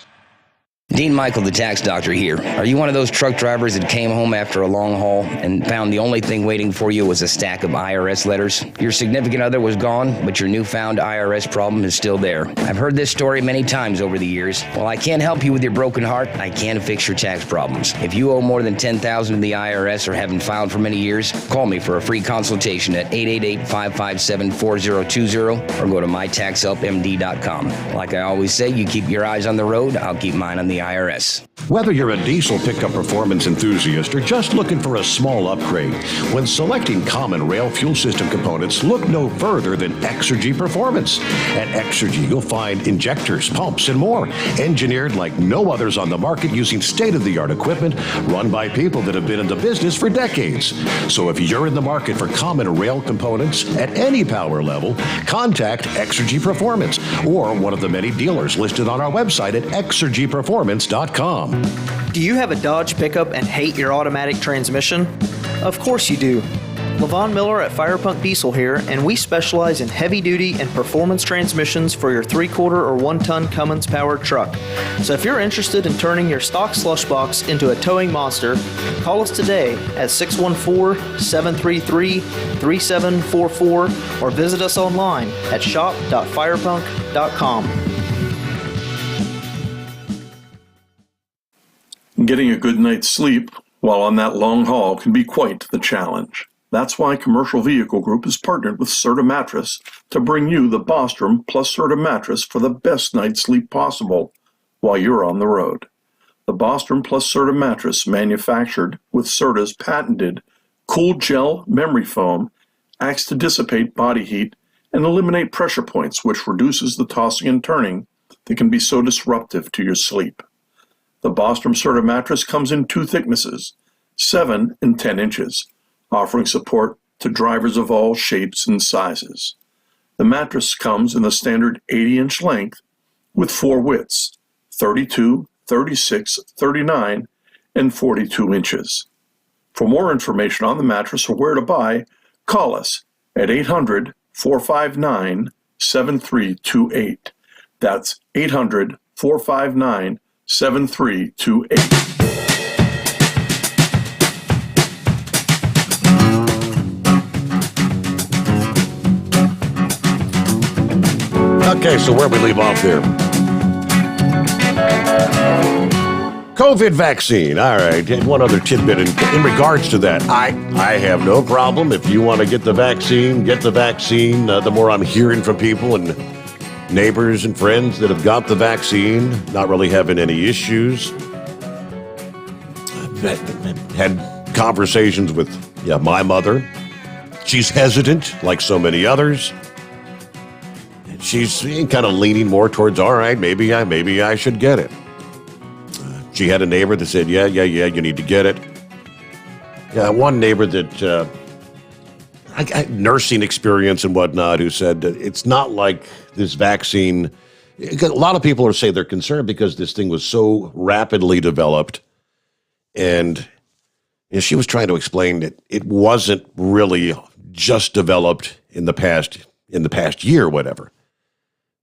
Speaker 8: Dean Michael, the tax doctor here. Are you one of those truck drivers that came home after a long haul and found the only thing waiting for you was a stack of IRS letters? Your significant other was gone, but your newfound IRS problem is still there. I've heard this story many times over the years. While I can't help you with your broken heart, I can fix your tax problems. If you owe more than $10,000 to the IRS or haven't filed for many years, call me for a free consultation at 888-557-4020 or go to mytaxhelpmd.com. Like I always say, you keep your eyes on the road, I'll keep mine on the IRS.
Speaker 2: Whether you're a diesel pickup performance enthusiast or just looking for a small upgrade, when selecting common rail fuel system components, look no further than Exergy Performance. At Exergy, you'll find injectors, pumps, and more, engineered like no others on the market using state-of-the-art equipment run by people that have been in the business for decades. So if you're in the market for common rail components at any power level, contact Exergy Performance or one of the many dealers listed on our website at exergyperformance.com. levonperformance.com.
Speaker 21: Do you have a Dodge pickup and hate your automatic transmission? Of course you do. Levon Miller at Firepunk Diesel here, and we specialize in heavy-duty and performance transmissions for your 3-quarter or 1-ton Cummins-powered truck. So if you're interested in turning your stock slush box into a towing monster, call us today at 614-733-3744 or visit us online at shop.firepunk.com.
Speaker 14: Getting a good night's sleep while on that long haul can be quite the challenge. That's why Commercial Vehicle Group has partnered with Serta Mattress to bring you the Bostrom plus Serta mattress for the best night's sleep possible while you're on the road. The Bostrom plus Serta mattress, manufactured with Serta's patented Cool Gel memory foam, acts to dissipate body heat and eliminate pressure points, which reduces the tossing and turning that can be so disruptive to your sleep. The Bostrom Serta mattress comes in 2 thicknesses, 7 and 10 inches, offering support to drivers of all shapes and sizes. The mattress comes in the standard 80-inch length with 4 widths, 32, 36, 39, and 42 inches. For more information on the mattress or where to buy, call us at 800-459-7328. That's 800-459-7328.
Speaker 2: Okay, so where we leave off there? COVID vaccine. All right, and one other tidbit in regards to that. I have no problem if you want to get the vaccine, get the vaccine. The more I'm hearing from people and neighbors and friends that have got the vaccine, not really having any issues. Had conversations with my mother. She's hesitant, like so many others. She's kind of leaning more towards, all right, maybe I should get it. She had a neighbor that said, yeah, you need to get it. One neighbor that nursing experience and whatnot, who said it's not like this vaccine. A lot of people are saying they're concerned because this thing was so rapidly developed, and she was trying to explain that it wasn't really just developed in the past year or whatever.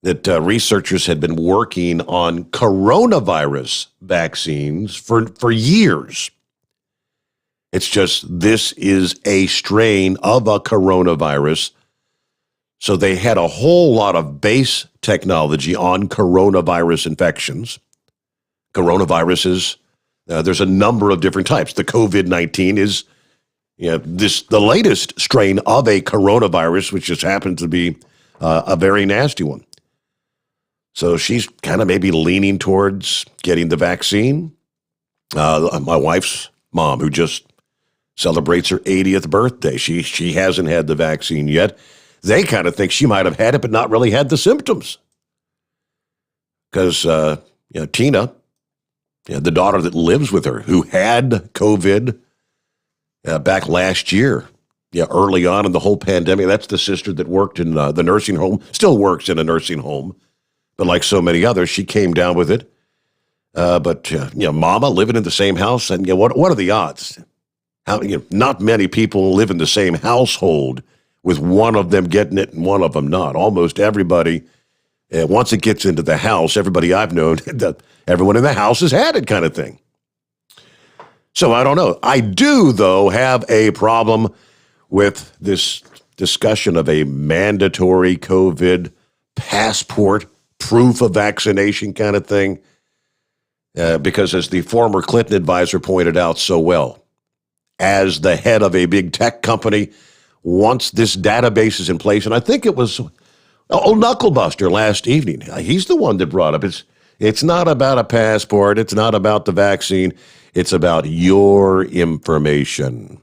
Speaker 2: That researchers had been working on coronavirus vaccines for years. It's just this is a strain of a coronavirus. So they had a whole lot of base technology on coronavirus infections. Coronaviruses, there's a number of different types. The COVID-19 is the latest strain of a coronavirus, which just happens to be a very nasty one. So she's kind of maybe leaning towards getting the vaccine. My wife's mom, who just celebrates her 80th birthday, she hasn't had the vaccine yet. They kind of think she might have had it, but not really had the symptoms. Because Tina, the daughter that lives with her, who had COVID back last year, early on in the whole pandemic. That's the sister that worked in the nursing home, still works in a nursing home. But like so many others, she came down with it. But Mama living in the same house, and what are the odds? Not many people live in the same household with one of them getting it and one of them not. Almost everybody, once it gets into the house, everybody I've known, everyone in the house has had it, kind of thing. So I don't know. I do, though, have a problem with this discussion of a mandatory COVID passport, proof of vaccination kind of thing, because as the former Clinton advisor pointed out so well, as the head of a big tech company, once this database is in place, and I think it was old Knucklebuster last evening, he's the one that brought up, it's not about a passport, it's not about the vaccine, it's about your information.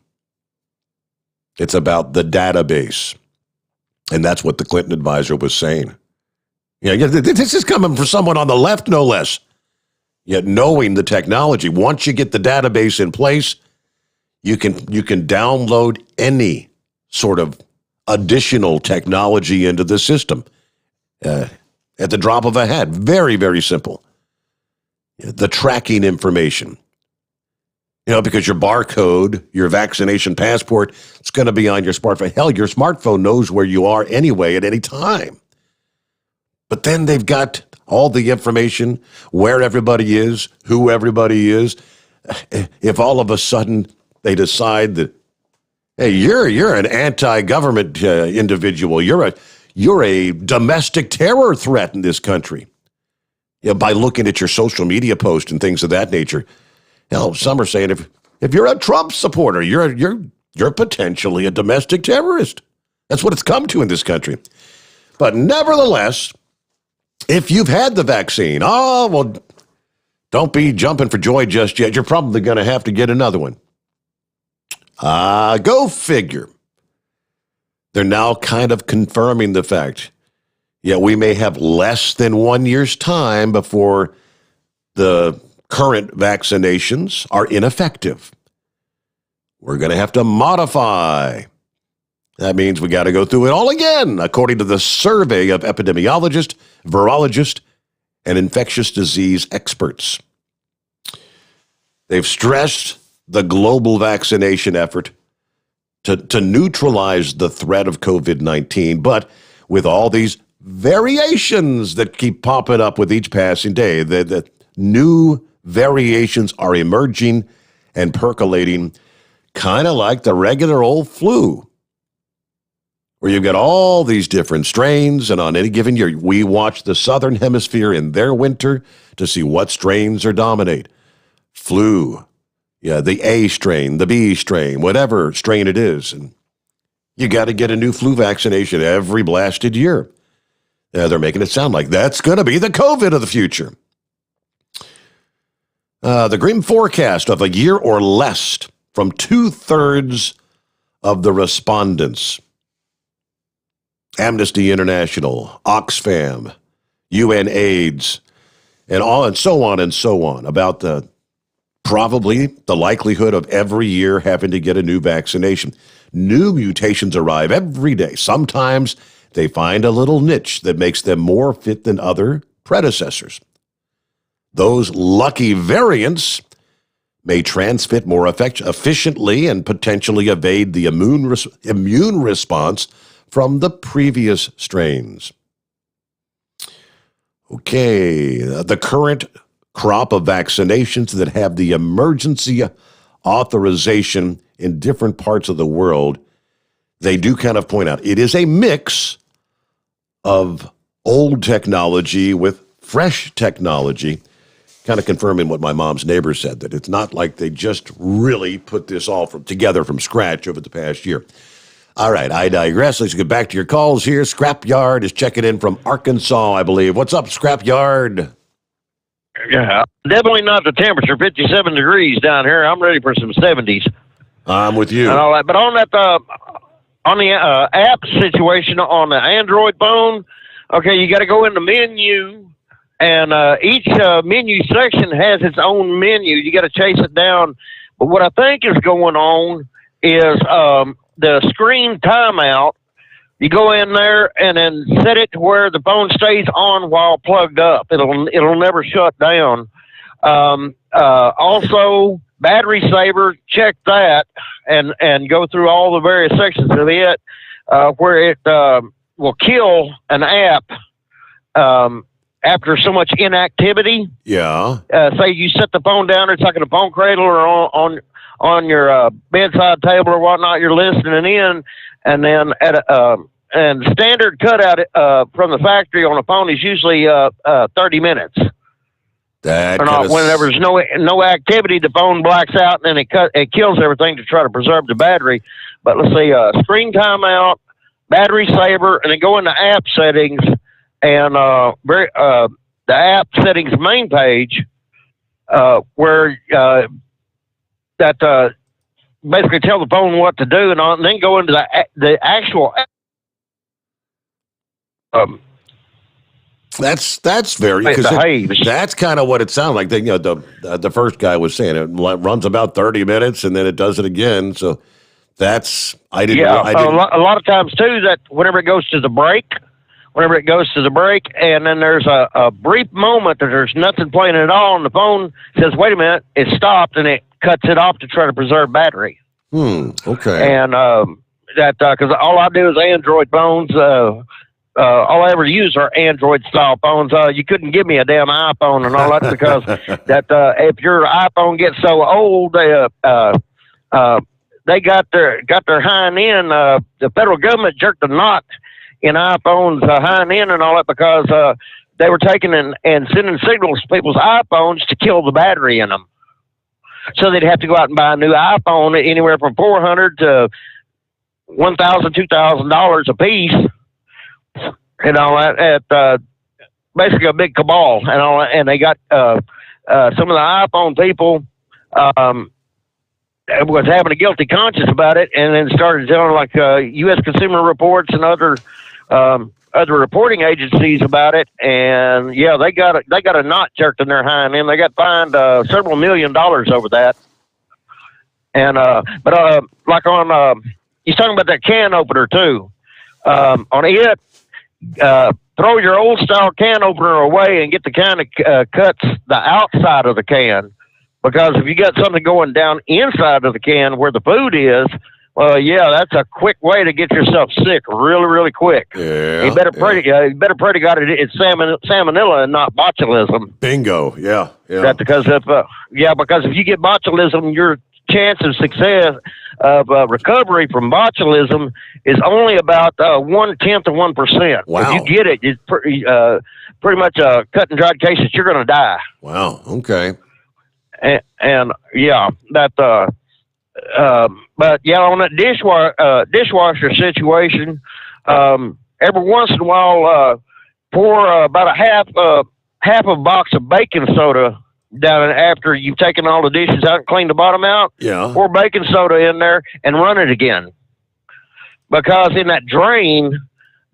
Speaker 2: It's about the database. And that's what the Clinton advisor was saying. This is coming from someone on the left, no less. Yet knowing the technology, once you get the database in place, you can download any sort of additional technology into the system at the drop of a hat. Very, very simple. the tracking information. Because your barcode, your vaccination passport, it's going to be on your smartphone. Hell, your smartphone knows where you are anyway at any time. But then they've got all the information, where everybody is, who everybody is. If all of a sudden they decide that, hey, you're an anti-government individual, you're a domestic terror threat in this country. By looking at your social media posts and things of that nature. Hell, some are saying if you're a Trump supporter, you're potentially a domestic terrorist. That's what it's come to in this country. But nevertheless, if you've had the vaccine, don't be jumping for joy just yet. You're probably going to have to get another one. Go figure. They're now kind of confirming the fact. Yeah, we may have less than 1 year's time before the current vaccinations are ineffective. We're going to have to modify. That means we got to go through it all again, according to the survey of epidemiologists, virologists, and infectious disease experts. They've stressed the global vaccination effort to neutralize the threat of COVID-19, but with all these variations that keep popping up with each passing day, the new variations are emerging and percolating, kind of like the regular old flu, where you've got all these different strains, and on any given year, we watch the Southern Hemisphere in their winter to see what strains are dominate. Flu, the A strain, the B strain, whatever strain it is, and you got to get a new flu vaccination every blasted year. They're making it sound like that's going to be the COVID of the future. The grim forecast of a year or less from 2/3 of the respondents. Amnesty International, Oxfam, UNAIDS, and so on, about probably the likelihood of every year having to get a new vaccination. New mutations arrive every day. Sometimes they find a little niche that makes them more fit than other predecessors. Those lucky variants may transmit more efficiently and potentially evade the immune response from the previous strains. Okay, the current crop of vaccinations that have the emergency authorization in different parts of the world, they do kind of point out it is a mix of old technology with fresh technology, kind of confirming what my mom's neighbor said, that it's not like they just really put this all together from scratch over the past year. All right, I digress. Let's get back to your calls here. Scrapyard is checking in from Arkansas, I believe. What's up, Scrapyard?
Speaker 10: Yeah, definitely not the temperature, 57 degrees down here. I'm ready for some 70s.
Speaker 2: I'm with you.
Speaker 10: And all that. But on that, on the app situation on the Android phone, okay, you got to go in the menu, and each menu section has its own menu. You got to chase it down. But what I think is going on is the screen timeout. You go in there and then set it to where the phone stays on while plugged up. It'll never shut down. Also, battery saver, check that and go through all the various sections of it where it will kill an app after so much inactivity.
Speaker 2: Yeah.
Speaker 10: Say you set the phone down, it's like in a phone cradle or on your bedside table or whatnot. You're listening in, and then and standard cutout from the factory on a phone is usually 30 minutes. Whenever there's no activity, the phone blacks out, and then it kills everything to try to preserve the battery. But let's see, screen timeout, battery saver, and then go into app settings, and the app settings main page where that basically tell the phone what to do, and then go into the actual.
Speaker 2: That's very, because that's kind of what it sounded like. The first guy was saying it runs about 30 minutes and then it does it again. So that's, I didn't.
Speaker 10: A lot of times too, that whenever it goes to the break, whenever it goes to the break, and then there's a brief moment that there's nothing playing at all, and the phone says, wait a minute, it stopped, and it cuts it off to try to preserve battery.
Speaker 2: Okay.
Speaker 10: And because all I do is Android phones. All I ever use are Android-style phones. You couldn't give me a damn iPhone and all that because if your iPhone gets so old, they got their hind end. The federal government jerked a knot in iPhones hind end and all that because they were taking and sending signals to people's iPhones to kill the battery in them. So they'd have to go out and buy a new iPhone anywhere from $400 to $1,000, $2,000 a piece, and all that at basically a big cabal and all that. And they got some of the iPhone people was having a guilty conscience about it, and then started telling like U.S. Consumer Reports and other reporting agencies about it. And yeah, they got a knot jerked in their hind end. They got fined several $1 million over that. And but like on he's talking about that can opener too. On it, throw your old style can opener away and get the kind that cuts the outside of the can. Because if you got something going down inside of the can where the food is, well, yeah, that's a quick way to get yourself sick really, really quick.
Speaker 2: Yeah.
Speaker 10: You better pray to God it's salmonella and not botulism.
Speaker 2: Bingo. Yeah.
Speaker 10: That's because because if you get botulism, your chance of success of recovery from botulism is only about 0.1% of 1%.
Speaker 2: Wow.
Speaker 10: If you get it, it's pretty much a cut and dried case that you're going to die.
Speaker 2: Wow. Okay.
Speaker 10: And yeah, that. But yeah, on that dishwasher situation, every once in a while, pour about a half a box of baking soda down after you've taken all the dishes out and cleaned the bottom out.
Speaker 2: Yeah.
Speaker 10: Pour baking soda in there and run it again, because in that drain,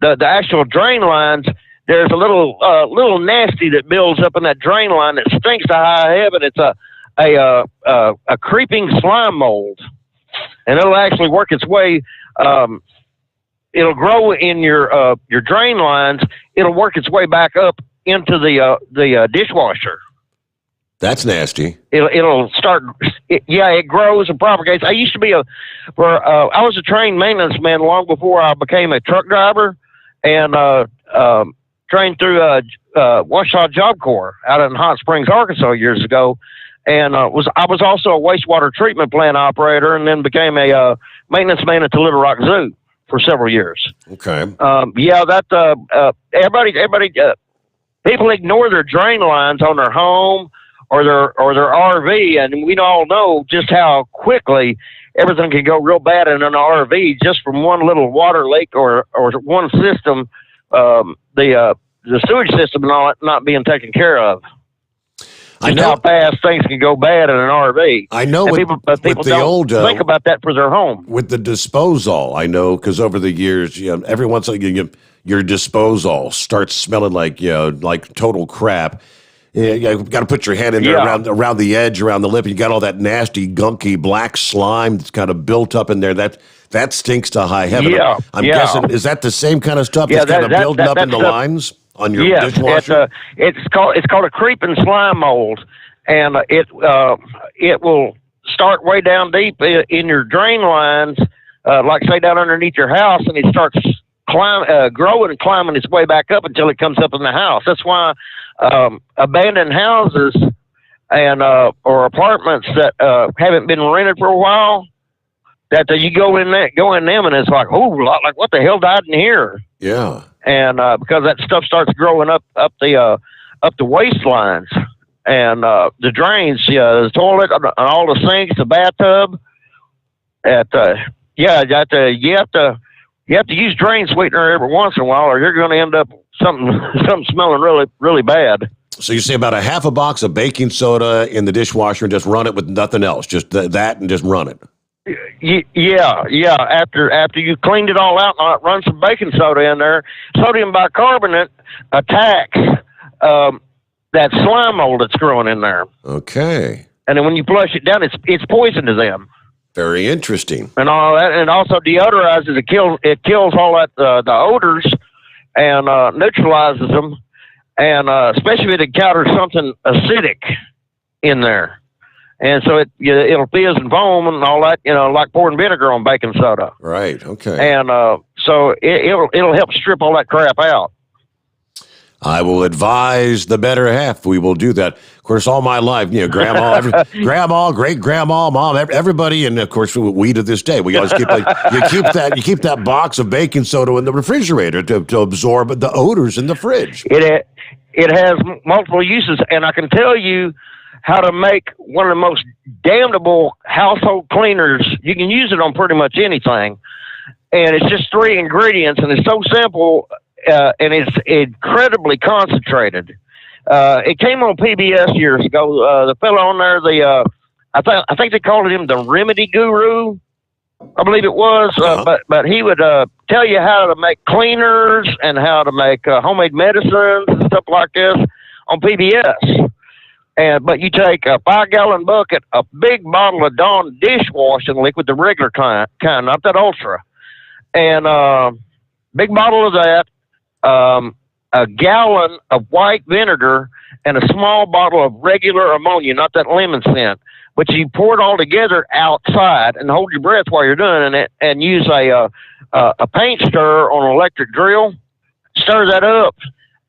Speaker 10: the actual drain lines, there's a little nasty that builds up in that drain line that stinks to high heaven. It's a creeping slime mold, and it'll actually work its way. It'll grow in your drain lines. It'll work its way back up into the dishwasher.
Speaker 2: That's nasty.
Speaker 10: It'll start. It grows and propagates. I used to be I was a trained maintenance man long before I became a truck driver, and trained through Washoe Job Corps out in Hot Springs, Arkansas years ago. And I was also a wastewater treatment plant operator, and then became a maintenance man at the Little Rock Zoo for several years.
Speaker 2: Okay.
Speaker 10: Everybody, people ignore their drain lines on their home or their RV, and we all know just how quickly everything can go real bad in an RV just from one little water leak or one system, the sewage system and all that not being taken care of. I know how fast things can go bad in an RV.
Speaker 2: I know,
Speaker 10: people
Speaker 2: with the
Speaker 10: don't
Speaker 2: old
Speaker 10: think about that for their home.
Speaker 2: With the disposal, I know, because over the years, every once in a while, your disposal starts smelling like total crap. You've got to put your hand in there around the edge, around the lip. You got all that nasty, gunky black slime that's kind of built up in there. That stinks to high heaven. I'm guessing, is that the same kind of stuff that's kind of building up in the lines on your dishwasher?
Speaker 10: It's called a creeping slime mold, and it will start way down deep in your drain lines, like say down underneath your house, and it starts growing and climbing its way back up until it comes up in the house. That's why abandoned houses and or apartments that haven't been rented for a while, that you go in them and it's like, oh, like what the hell died in here?
Speaker 2: Yeah.
Speaker 10: And because that stuff starts growing up the waste lines and the drains, the toilet, and all the sinks, the bathtub. You have to use drain sweetener every once in a while, or you're going to end up something smelling really, really bad.
Speaker 2: So you say about a half a box of baking soda in the dishwasher and just run it with nothing else, just that and just run it.
Speaker 10: Yeah. After you cleaned it all out, run some baking soda in there. Sodium bicarbonate attacks that slime mold that's growing in there.
Speaker 2: Okay.
Speaker 10: And then when you flush it down, it's poison to them.
Speaker 2: Very interesting.
Speaker 10: And all that, and also deodorizes. It kills all that the odors and neutralizes them, and especially if it encounters something acidic in there. And so it'll fizz and foam and all that, like pouring vinegar on baking soda.
Speaker 2: Right. Okay.
Speaker 10: And so it'll help strip all that crap out.
Speaker 2: I will advise the better half. We will do that. Of course, all my life, grandma, grandma, great grandma, mom, everybody, and of course, we to this day. We always keep you keep that box of baking soda in the refrigerator to absorb the odors in the fridge.
Speaker 10: It has multiple uses, and I can tell you how to make one of the most damnable household cleaners. You can use it on pretty much anything, and it's just 3 ingredients, and it's so simple. And it's incredibly concentrated. It came on PBS years ago. The fellow on there, I think they called him the Remedy Guru, I believe it was. But he would tell you how to make cleaners and how to make homemade medicines and stuff like this on PBS. But you take a 5-gallon bucket, a big bottle of Dawn dishwashing liquid, the regular kind, not that ultra, and big bottle of that. A gallon of white vinegar and a small bottle of regular ammonia, not that lemon scent, but you pour it all together outside and hold your breath while you're doing it, and use a paint stirrer on an electric drill. Stir that up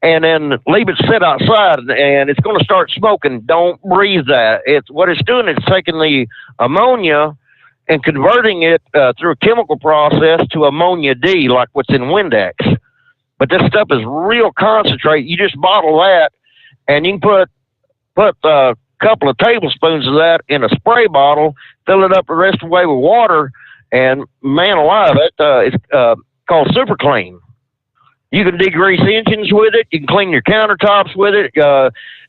Speaker 10: and then leave it sit outside, and it's going to start smoking. Don't breathe that. What it's doing is taking the ammonia and converting it through a chemical process to ammonia D, like what's in Windex. But this stuff is real concentrate. You just bottle that, and you can put a couple of tablespoons of that in a spray bottle, fill it up the rest of the way with water, and man alive, it's called Super Clean. You can degrease engines with it. You can clean your countertops with it.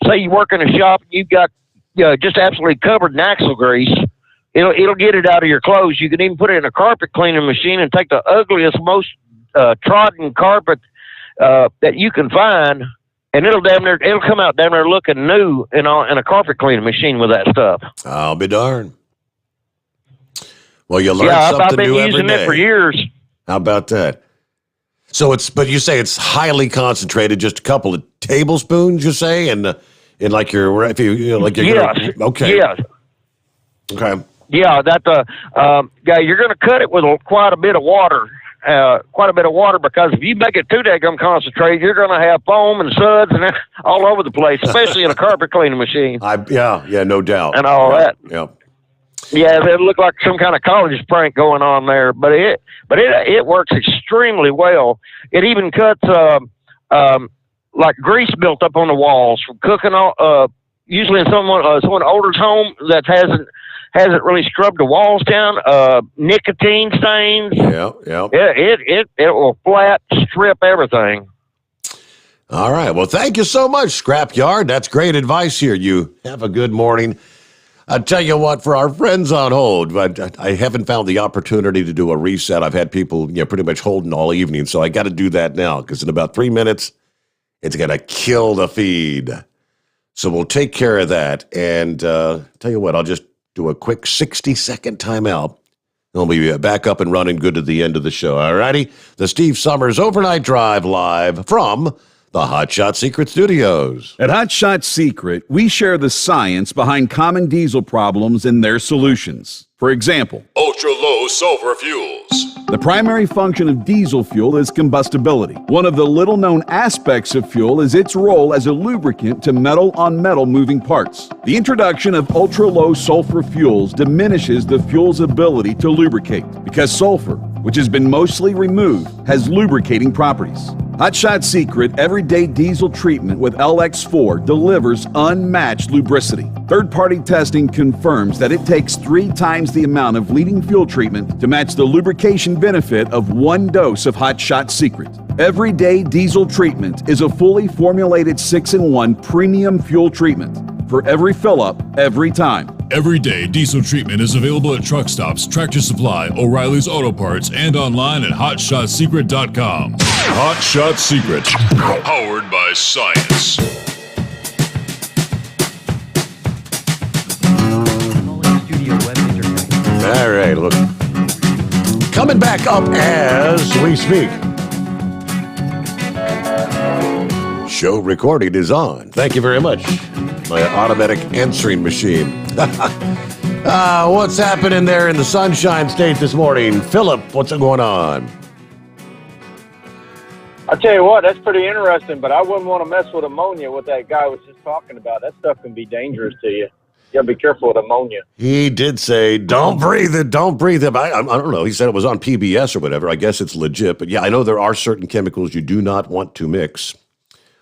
Speaker 10: Say you work in a shop and you've got just absolutely covered in axle grease. It'll get it out of your clothes. You can even put it in a carpet cleaning machine and take the ugliest, most trodden carpet that you can find, and it'll come out damn near looking new in a carpet cleaning machine with that stuff.
Speaker 2: I'll be darned. Well, you learn something
Speaker 10: I've been
Speaker 2: new every
Speaker 10: using
Speaker 2: day.
Speaker 10: it for years.
Speaker 2: How about that? So but you say it's highly concentrated, just a couple of tablespoons, you say, and in like your, if you like your,
Speaker 10: yes.
Speaker 2: Okay.
Speaker 10: Yes.
Speaker 2: Okay.
Speaker 10: Yeah, you're going to cut it with quite a bit of water. Because if you make it too daggum concentrated, you're going to have foam and suds and all over the place, especially in a carpet cleaning machine.
Speaker 2: Yeah, no doubt.
Speaker 10: And all that.
Speaker 2: Yeah.
Speaker 10: Yeah, it looked like some kind of college prank going on there, but it works extremely well. It even cuts like grease built up on the walls from cooking. Usually in someone older's home that hasn't really scrubbed the walls down. Nicotine stains.
Speaker 2: Yeah.
Speaker 10: It will flat strip everything.
Speaker 2: All right. Well, thank you so much, Scrapyard. That's great advice here. You have a good morning. I'll tell you what, for our friends on hold, I haven't found the opportunity to do a reset. I've had people pretty much holding all evening, so I got to do that now because in about 3 minutes, it's going to kill the feed. So we'll take care of that. And tell you what, I'll just do a quick 60-second timeout. We'll be back up and running good to the end of the show. All righty? The Steve Sommers Overnight Drive live from the Hot Shot Secret Studios.
Speaker 4: At Hot Shot Secret, we share the science behind common diesel problems and their solutions. For example,
Speaker 1: ultra-low sulfur fuels.
Speaker 4: The primary function of diesel fuel is combustibility. One of the little-known aspects of fuel is its role as a lubricant to metal-on-metal moving parts. The introduction of ultra-low sulfur fuels diminishes the fuel's ability to lubricate because sulfur, which has been mostly removed, has lubricating properties. Hot Shot Secret Everyday Diesel Treatment with LX4 delivers unmatched lubricity. Third-party testing confirms that it takes 3 times the amount of leading fuel treatment to match the lubrication benefit of 1 dose of Hot Shot Secret. Everyday Diesel Treatment is a fully formulated 6-in-1 premium fuel treatment for every fill-up, every time.
Speaker 1: Everyday Diesel Treatment is available at truck stops, Tractor Supply, O'Reilly's Auto Parts, and online at HotShotSecret.com. Hot Shot Secret, powered by science.
Speaker 2: All right, look. Coming back up as we speak. Show recording is on. Thank you very much. My automatic answering machine. What's happening there in the Sunshine State this morning? Philip, what's going on?
Speaker 15: I'll tell you what, that's pretty interesting, but I wouldn't want to mess with ammonia, what that guy was just talking about. That stuff can be dangerous to you. You got to be careful with ammonia.
Speaker 2: He did say, don't breathe it, don't breathe it. I don't know. He said it was on PBS or whatever. I guess it's legit. But yeah, I know there are certain chemicals you do not want to mix.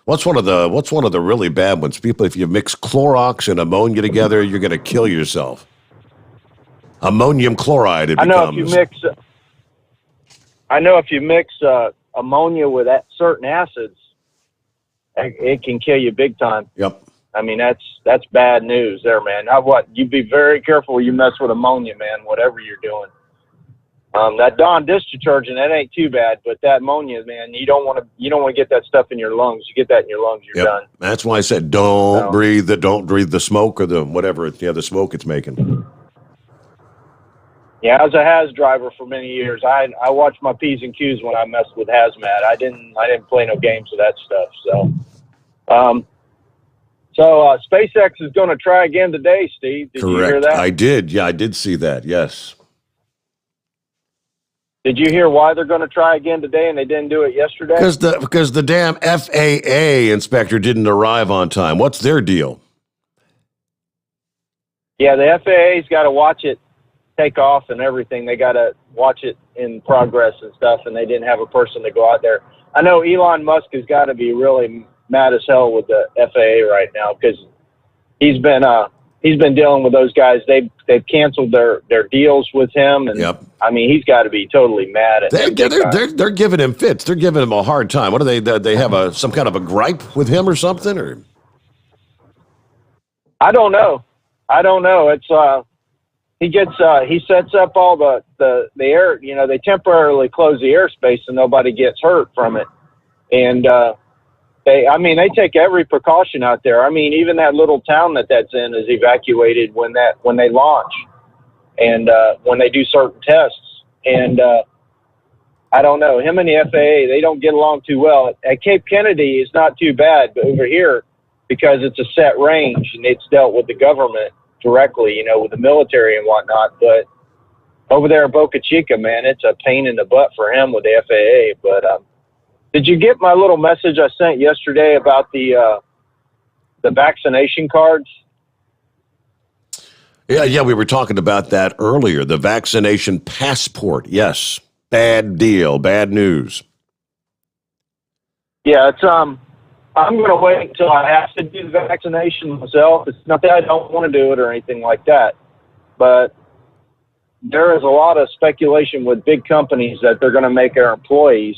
Speaker 2: What's one of the really bad ones? People, if you mix Clorox and ammonia together, you're going to kill yourself. Ammonium chloride, it becomes.
Speaker 15: I know if you mix ammonia with certain acids, it can kill you big time.
Speaker 2: Yep.
Speaker 15: I mean, that's bad news there, man. You be very careful when you mess with ammonia, man, whatever you're doing. That Dawn dish detergent, that ain't too bad, but that ammonia, man, you don't want to get that stuff in your lungs. You get that in your lungs, you're done.
Speaker 2: That's why I said don't breathe the smoke or the whatever, the smoke it's making.
Speaker 15: Yeah, I was a Haz driver for many years. I watched my P's and Q's when I messed with hazmat. I didn't play no games with that stuff. So, SpaceX is going to try again today, Steve. Did you hear that?
Speaker 2: I did. Yeah, I did see that. Yes.
Speaker 15: Did you hear why they're going to try again today and they didn't do it yesterday?
Speaker 2: Because the damn FAA inspector didn't arrive on time. What's their deal?
Speaker 15: Yeah, the FAA's got to watch it take off and everything. They got to watch it in progress and stuff, and they didn't have a person to go out there. I know Elon Musk has got to be really mad as hell with the FAA right now because he's been dealing with those guys. They've canceled their deals with him, and I mean he's got to be totally mad at them.
Speaker 2: They're giving him fits. They're giving him a hard time. What do they have some kind of a gripe with him or something? Or
Speaker 15: I don't know. It's he sets up all the air. You know, they temporarily close the airspace and nobody gets hurt from it, and they take every precaution out there. I mean, even that little town that's in is evacuated when they launch and when they do certain tests. And I don't know, him and the FAA, they don't get along too well. At Cape Kennedy, it's not too bad, but over here, because it's a set range and it's dealt with the government directly, you know, with the military and whatnot. But over there in Boca Chica, man, it's a pain in the butt for him with the FAA. But did you get my little message I sent yesterday about the vaccination cards?
Speaker 2: Yeah, we were talking about that earlier. The vaccination passport. Yes. Bad deal. Bad news.
Speaker 15: Yeah, it's I'm going to wait until I have to do the vaccination myself. It's not that I don't want to do it or anything like that, but there is a lot of speculation with big companies that they're going to make their employees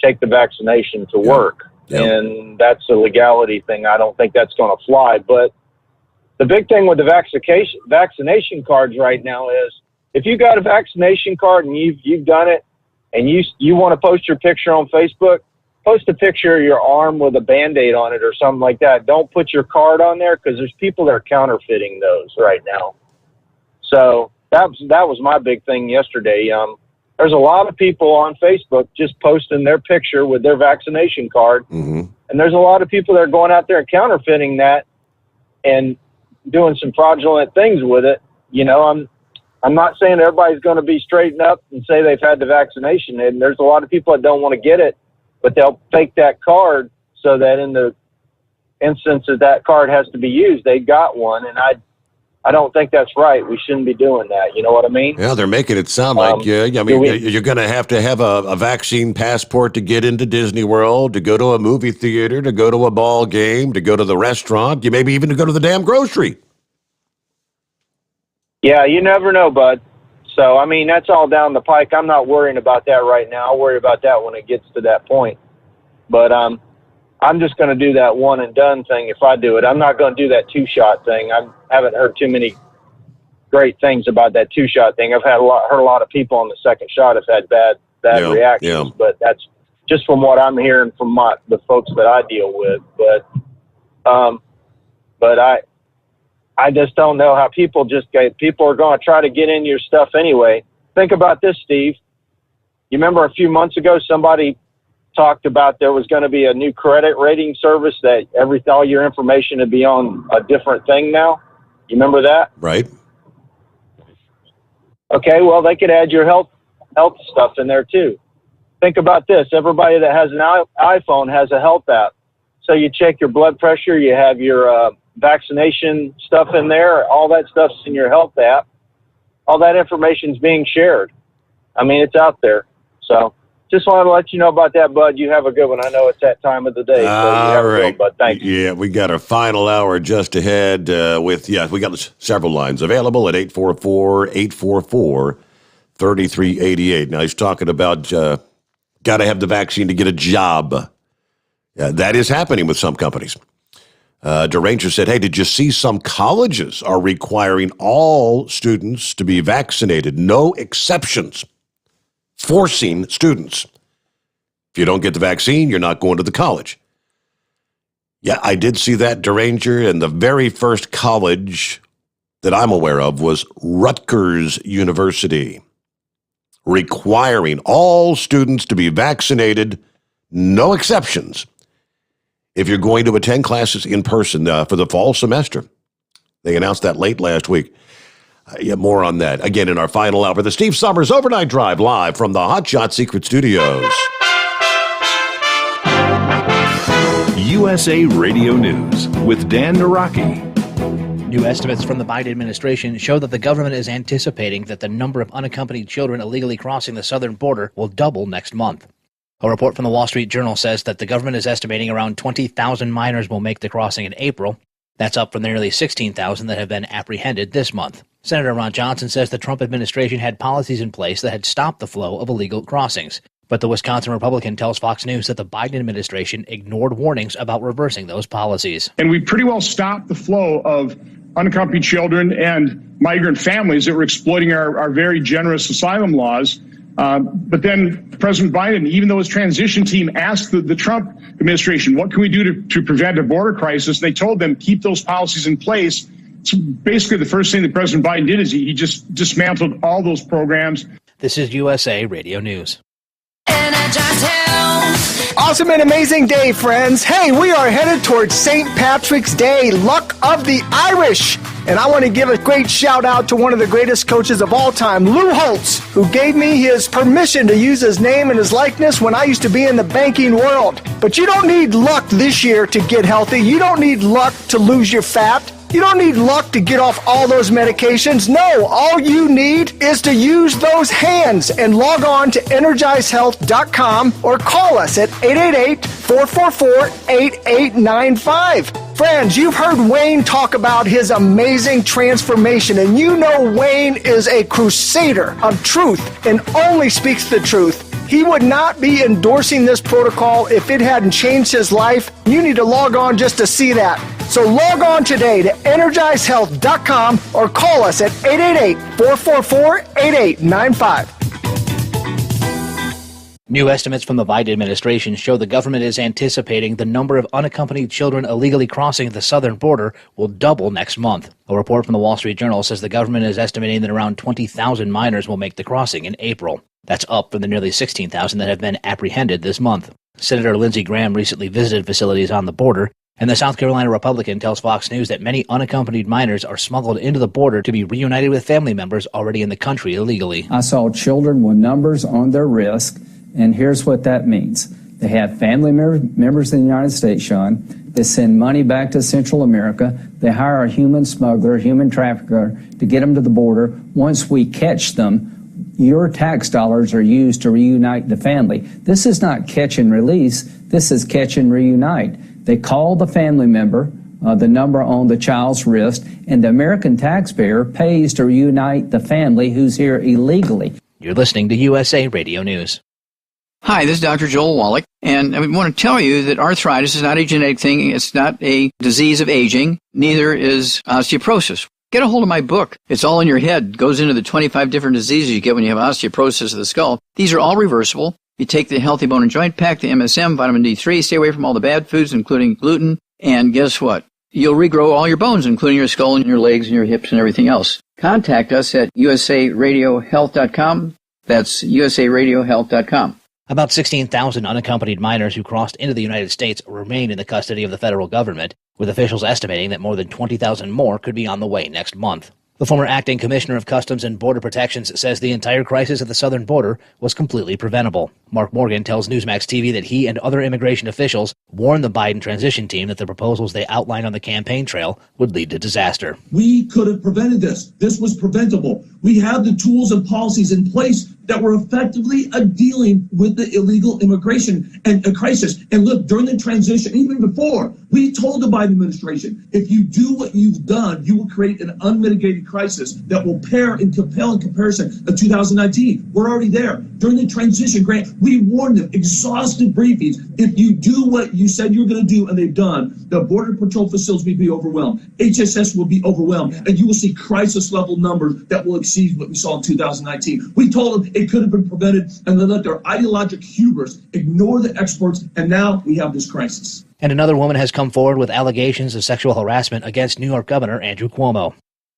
Speaker 15: take the vaccination to work. And that's a legality thing. I don't think that's going to fly. But the big thing with the vaccination cards right now is if you got a vaccination card and you've done it and you want to post your picture on Facebook, post a picture of your arm with a Band-Aid on it or something like that. Don't put your card on there because there's people that are counterfeiting those right now. So that was my big thing yesterday. There's a lot of people on Facebook just posting their picture with their vaccination card. Mm-hmm. And there's a lot of people that are going out there and counterfeiting that and doing some fraudulent things with it. You know, I'm not saying everybody's going to be straightened up and say they've had the vaccination. And there's a lot of people that don't want to get it, but they'll fake that card so that in the instance that card has to be used, they got one. And I don't think that's right. We shouldn't be doing that. You know what I mean?
Speaker 2: Yeah, they're making it sound like, you're going to have a vaccine passport to get into Disney World, to go to a movie theater, to go to a ball game, to go to the restaurant, maybe even to go to the damn grocery.
Speaker 15: Yeah, you never know, bud. So, I mean, that's all down the pike. I'm not worrying about that right now. I'll worry about that when it gets to that point. But I'm just going to do that one and done thing if I do it. I'm not going to do that 2-shot thing. I haven't heard too many great things about that 2-shot thing. I've heard a lot of people on the second shot have had bad reactions, but that's just from what I'm hearing from the folks that I deal with. But I just don't know how people are going to try to get in your stuff anyway. Think about this, Steve. You remember a few months ago somebody talked about there was going to be a new credit rating service that all your information would be on a different thing now. You remember that?
Speaker 2: Right.
Speaker 15: Okay, well, they could add your health stuff in there too. Think about this. Everybody that has an iPhone has a health app. So you check your blood pressure, you have your vaccination stuff in there, all that stuff's in your health app. All that information's being shared. I mean, it's out there. So just wanted to let you know about that, Bud. You have a good one. I know it's that time of the day. So you have a good one, Bud. Thank you.
Speaker 2: Yeah, we got our final hour just ahead we got several lines available at 844-844-3388. Now, he's talking about got to have the vaccine to get a job. That is happening with some companies. Deranger said, hey, did you see some colleges are requiring all students to be vaccinated? No exceptions. Forcing students. If you don't get the vaccine, you're not going to the college. Yeah, I did see that, Deranger, and the very first college that I'm aware of was Rutgers University, requiring all students to be vaccinated, no exceptions, if you're going to attend classes in person for the fall semester. They announced that late last week. More on that. Again, in our final hour, the Steve Sommers Overnight Drive, live from the Hot Shot Secret Studios.
Speaker 13: USA Radio News with Dan Naraki.
Speaker 5: New estimates from the Biden administration show that the government is anticipating that the number of unaccompanied children illegally crossing the southern border will double next month. A report from the Wall Street Journal says that the government is estimating around 20,000 minors will make the crossing in April. That's up from the nearly 16,000 that have been apprehended this month. Senator Ron Johnson says the Trump administration had policies in place that had stopped the flow of illegal crossings. But the Wisconsin Republican tells Fox News that the Biden administration ignored warnings about reversing those policies.
Speaker 12: And we pretty well stopped the flow of unaccompanied children and migrant families that were exploiting our very generous asylum laws. But then President Biden, even though his transition team asked the Trump administration, what can we do to prevent a border crisis? They told them, keep those policies in place. So basically, the first thing that President Biden did is he just dismantled all those programs.
Speaker 5: This is USA Radio News.
Speaker 16: Awesome and amazing day, friends. Hey, we are headed towards St. Patrick's Day, Luck of the Irish. And I want to give a great shout out to one of the greatest coaches of all time, Lou Holtz, who gave me his permission to use his name and his likeness when I used to be in the banking world. But you don't need luck this year to get healthy. You don't need luck to lose your fat. You don't need luck to get off all those medications. No, all you need is to use those hands and log on to EnergizeHealth.com or call us at 888-444-8895. Friends, you've heard Wayne talk about his amazing transformation, and you know Wayne is a crusader of truth and only speaks the truth. He would not be endorsing this protocol if it hadn't changed his life. You need to log on just to see that. So log on today to EnergizeHealth.com or call us at 888-444-8895.
Speaker 5: New estimates from the Biden administration show the government is anticipating the number of unaccompanied children illegally crossing the southern border will double next month. A report from the Wall Street Journal says the government is estimating that around 20,000 minors will make the crossing in April. That's up from the nearly 16,000 that have been apprehended this month. Senator Lindsey Graham recently visited facilities on the border, and the South Carolina Republican tells Fox News that many unaccompanied minors are smuggled into the border to be reunited with family members already in the country illegally.
Speaker 17: I saw children with numbers on their wrist, and here's what that means. They have family members in the United States, Sean. They send money back to Central America. They hire a human smuggler, human trafficker to get them to the border. Once we catch them, your tax dollars are used to reunite the family. This is not catch and release. This is catch and reunite. They call the family member, the number on the child's wrist, and the American taxpayer pays to reunite the family who's here illegally.
Speaker 5: You're listening to USA Radio News.
Speaker 22: Hi, this is Dr. Joel Wallach, and I want to tell you that arthritis is not a genetic thing. It's not a disease of aging. Neither is osteoporosis. Get a hold of my book. It's all in your head. It goes into the 25 different diseases you get when you have osteoporosis of the skull. These are all reversible. You take the Healthy Bone and Joint Pack, the MSM, vitamin D3, stay away from all the bad foods, including gluten, and guess what? You'll regrow all your bones, including your skull and your legs and your hips and everything else. Contact us at usaradiohealth.com. That's usaradiohealth.com.
Speaker 5: About 16,000 unaccompanied minors who crossed into the United States remain in the custody of the federal government, with officials estimating that more than 20,000 more could be on the way next month. The former acting commissioner of Customs and Border Protections says the entire crisis at the southern border was completely preventable. Mark Morgan tells Newsmax TV that he and other immigration officials warned the Biden transition team that the proposals they outlined on the campaign trail would lead to disaster.
Speaker 6: We could have prevented this. This was preventable. We have the tools and policies in place that were effectively dealing with the illegal immigration and a crisis. And look, during the transition, even before, we told the Biden administration, if you do what you've done, you will create an unmitigated crisis that will pair and compel in comparison of 2019. We're already there. During the transition, Grant, we warned them, exhaustive briefings. If you do what you said you're going to do, and they've done, the Border Patrol facilities will be overwhelmed. HSS will be overwhelmed, and you will see crisis-level numbers that will exceed what we saw in 2019. We told them it could have been prevented, and they let their ideologic hubris ignore the experts, and now we have this crisis.
Speaker 5: And another woman has come forward with allegations of sexual harassment against New York Governor Andrew Cuomo.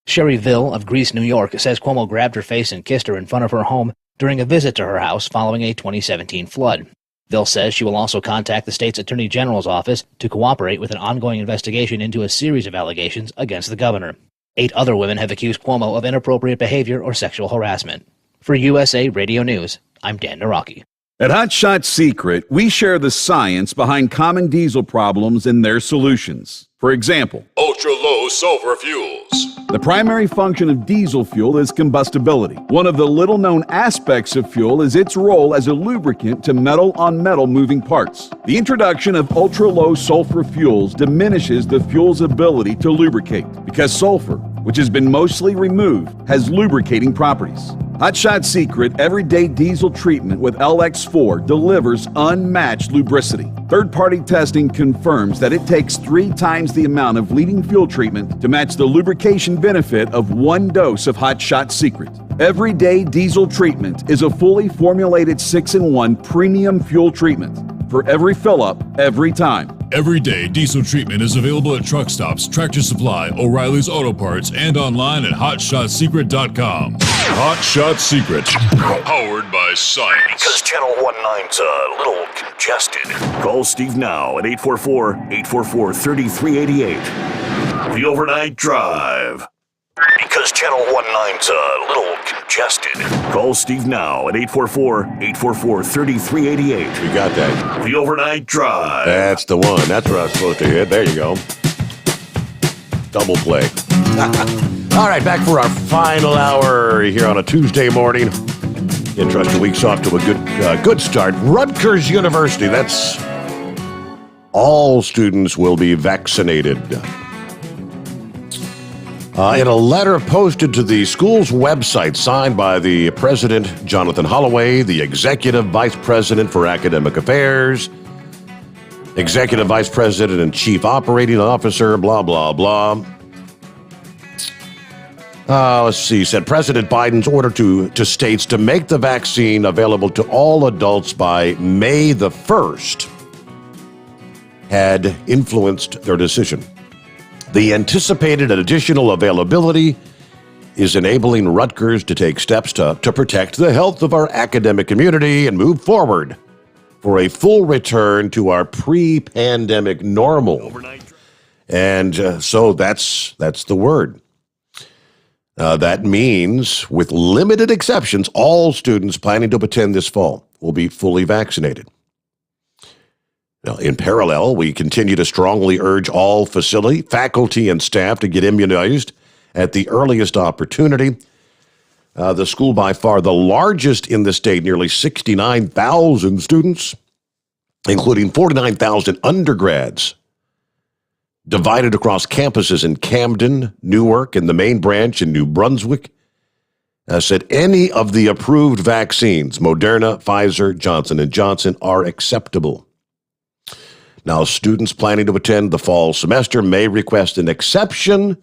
Speaker 5: Sherry Ville of Greece, New York, says Cuomo grabbed her face and kissed her in front of her home during a visit to her house following a 2017 flood. Ville says she will also contact the state's Attorney General's office to cooperate with an ongoing investigation into a series of allegations against the governor. 8 other women have accused Cuomo of inappropriate behavior or sexual harassment. For USA Radio News, I'm Dan Naraki.
Speaker 4: At Hot Shot Secret, we share the science behind common diesel problems and their solutions. For example,
Speaker 1: ultra-low sulfur fuels.
Speaker 4: The primary function of diesel fuel is combustibility. One of the little-known aspects of fuel is its role as a lubricant to metal-on-metal moving parts. The introduction of ultra-low sulfur fuels diminishes the fuel's ability to lubricate because sulfur, which has been mostly removed, has lubricating properties. Hot Shot Secret Everyday Diesel Treatment with LX4 delivers unmatched lubricity. Third-party testing confirms that it takes 3 times the amount of leading fuel treatment to match the lubrication benefit of 1 dose of Hot Shot Secret. Everyday Diesel Treatment is a fully formulated 6-in-1 premium fuel treatment for every fill-up, every time.
Speaker 1: Everyday Diesel Treatment is available at truck stops, Tractor Supply, O'Reilly's Auto Parts, and online at HotShotSecret.com. Hot Shot Secret, powered by science.
Speaker 11: Because Channel 19's a little congested. Call Steve now at 844-844-3388. The Overnight Drive. Because Channel 19's a little congested. Call Steve now at 844-844-3388.
Speaker 2: You got that.
Speaker 11: The Overnight Drive.
Speaker 2: That's the one. That's what I was supposed to hit. There you go. Double play. All right, back for our final hour here on a Tuesday morning. Trust your week's off to a good start. Rutgers University, that's all students will be vaccinated. In a letter posted to the school's website, signed by the president, Jonathan Holloway, the executive vice president for academic affairs, executive vice president and chief operating officer, blah, blah, blah. Let's see, said President Biden's order to states to make the vaccine available to all adults by May the 1st had influenced their decision. The anticipated additional availability is enabling Rutgers to take steps to protect the health of our academic community and move forward for a full return to our pre-pandemic normal. And so that's the word. That means, with limited exceptions, all students planning to attend this fall will be fully vaccinated. Now, in parallel, we continue to strongly urge all facility, faculty, and staff to get immunized at the earliest opportunity. The school, by far the largest in the state, nearly 69,000 students, including 49,000 undergrads, divided across campuses in Camden, Newark, and the main branch in New Brunswick, said any of the approved vaccines, Moderna, Pfizer, Johnson & Johnson, are acceptable. Now, students planning to attend the fall semester may request an exception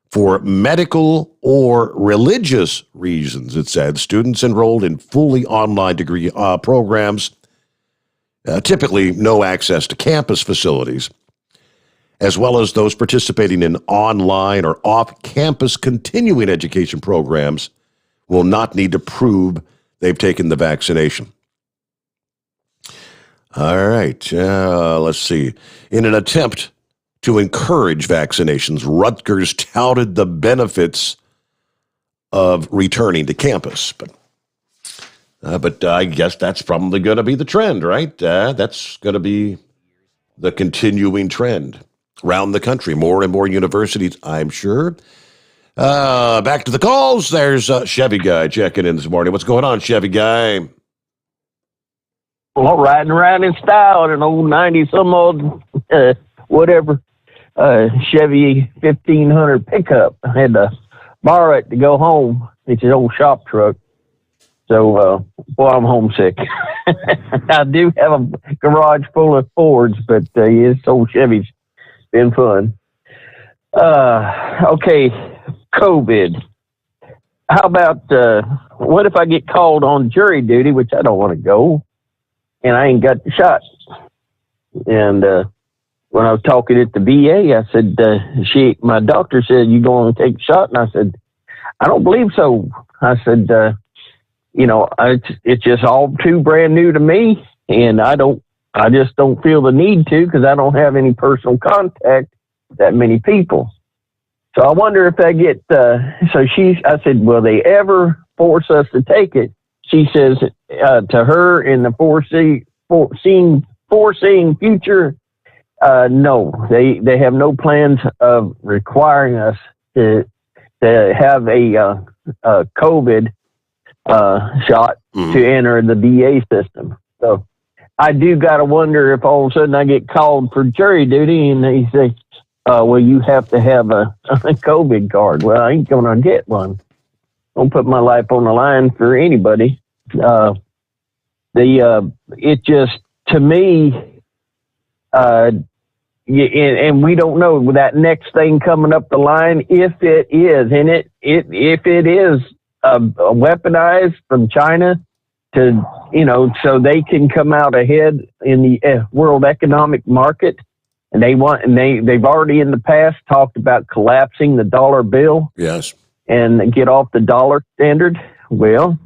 Speaker 2: for medical or religious reasons, it said. Students enrolled in fully online degree programs, typically no access to campus facilities, as well as those participating in online or off-campus continuing education programs, will not need to prove they've taken the vaccination. All right. Let's see. In an attempt to encourage vaccinations, Rutgers touted the benefits of returning to campus. But I guess that's probably going to be the trend, right? That's going to be the continuing trend around the country. More and more universities, I'm sure. Back to the calls. There's Chevy Guy checking in this morning. What's going on, Chevy Guy?
Speaker 10: Well, riding around in style in an old 90-some-odd, whatever, Chevy 1500 pickup. I had to borrow it to go home. It's an old shop truck. So, boy, I'm homesick. I do have a garage full of Fords, but this old Chevy's been fun. Okay, COVID. How about, what if I get called on jury duty, which I don't want to go, and I ain't got the shot? And when I was talking at the VA, I said, my doctor said, you going to take the shot? And I said, I don't believe so. I said, it's just all too brand new to me, and I just don't feel the need to, because I don't have any personal contact with that many people. So I wonder if I get, I said, will they ever force us to take it? She says, to her, in the foreseeing future, no, they have no plans of requiring us to have a COVID shot to enter the VA system. So I do got to wonder if all of a sudden I get called for jury duty and they say, well, you have to have a COVID card. Well, I ain't going to get one. Don't put my life on the line for anybody. It just, to me, and we don't know that next thing coming up the line, if it is, and if it is weaponized from China to, so they can come out ahead in the world economic market. And they've already in the past talked about collapsing the dollar bill.
Speaker 2: Yes.
Speaker 10: And get off the dollar standard. Well,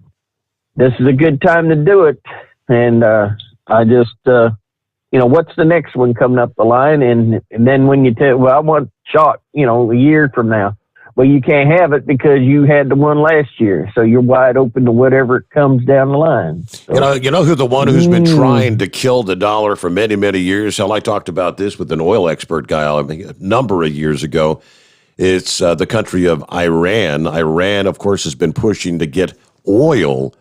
Speaker 10: this is a good time to do it. And I just, what's the next one coming up the line? And then when you tell, well, I want shot, a year from now. Well, you can't have it because you had the one last year. So you're wide open to whatever comes down the line. So,
Speaker 2: you know who the one who's been trying to kill the dollar for many, many years? Hell, I talked about this with an oil expert guy a number of years ago. It's the country of Iran. Iran, of course, has been pushing to get oil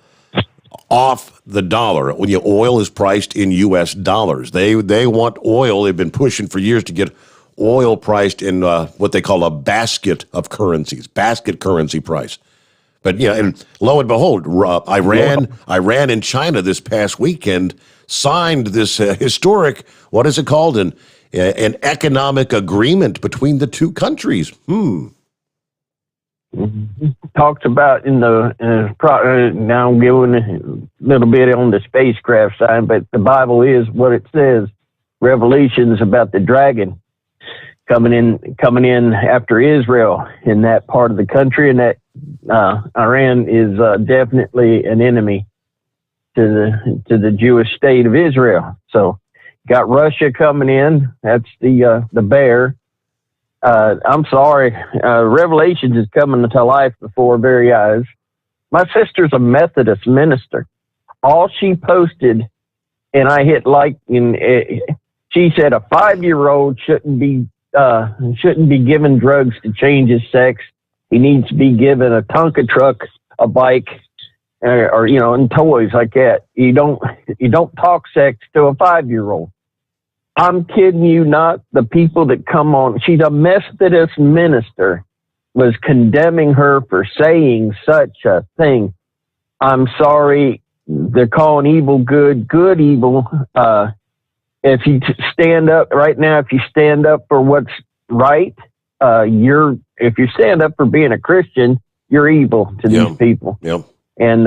Speaker 2: off the dollar. When oil is priced in U.S. dollars, they want oil. They've been pushing for years to get oil priced in what they call a basket of currencies, basket currency price. But and lo and behold, Iran and China this past weekend signed this historic, what is it called, an economic agreement between the two countries.
Speaker 10: Talks about in the now I'm giving a little bit on the spacecraft side, but the Bible is what it says. Revelations about the dragon coming in after Israel in that part of the country, and that Iran is definitely an enemy to the Jewish state of Israel. So got Russia coming in. That's the bear. I'm sorry. Revelations is coming to life before our very eyes. My sister's a Methodist minister. All she posted, and I hit like, she said a 5-year-old shouldn't be given drugs to change his sex. He needs to be given a Tonka truck, a bike, or and toys like that. You don't talk sex to a 5-year-old. I'm kidding you not. The people that come on, she's a Methodist minister, was condemning her for saying such a thing. I'm sorry. They're calling evil good, good evil. If you stand up right now, if you stand up for what's right, if you stand up for being a Christian, you're evil to these people.
Speaker 2: Yep.
Speaker 10: And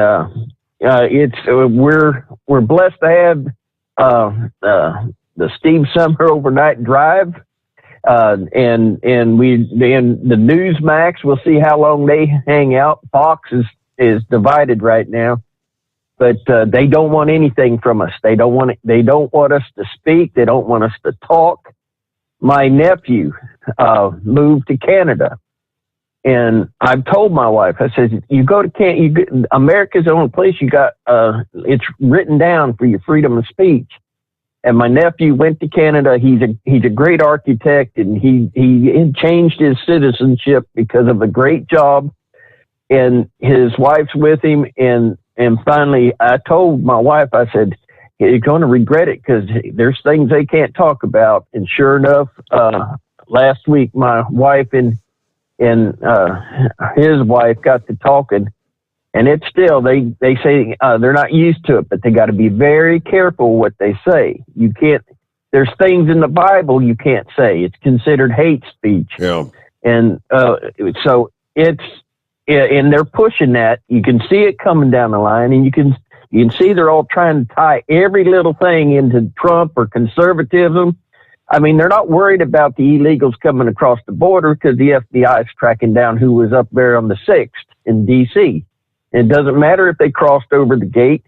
Speaker 10: we're blessed to have the Steve Summer overnight drive, and the Newsmax. We'll see how long they hang out. Fox is divided right now. but they don't want anything from us. They don't want us to speak. They don't want us to talk. My nephew moved to Canada, and I've told my wife, I said, you go to Canada, America's the only place you got, it's written down for your freedom of speech. And my nephew went to Canada. He's a great architect, and he changed his citizenship because of a great job. And his wife's with him. And finally, I told my wife, I said, you're going to regret it because there's things they can't talk about. And sure enough, last week, my wife and his wife got to talking. And it's still, they say they're not used to it, but they got to be very careful what they say. You can't, there's things in the Bible you can't say. It's considered hate speech.
Speaker 2: Yeah.
Speaker 10: And so and they're pushing that. You can see it coming down the line, and you can see they're all trying to tie every little thing into Trump or conservatism. I mean, they're not worried about the illegals coming across the border because the FBI is tracking down who was up there on the 6th in D.C. It doesn't matter if they crossed over the gate.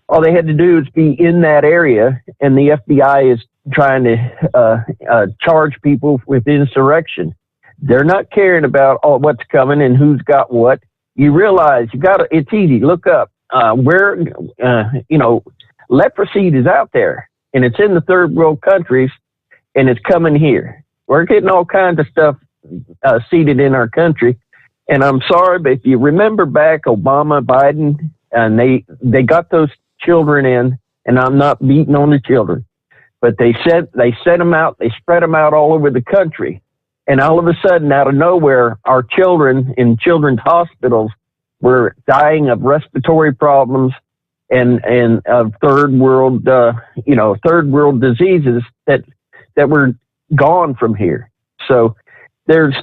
Speaker 10: All they had to do is be in that area, and the FBI is trying to charge people with insurrection. They're not caring about what's coming and who's got what. You realize it's easy. Look up leprosy is out there, and it's in the third world countries, and it's coming here. We're getting all kinds of stuff seeded in our country. And I'm sorry, but if you remember back Obama, Biden, and they got those children in, and I'm not beating on the children, but they set them out, they spread them out all over the country. And all of a sudden, out of nowhere, our children in children's hospitals were dying of respiratory problems and of third world diseases that were gone from here. So there's,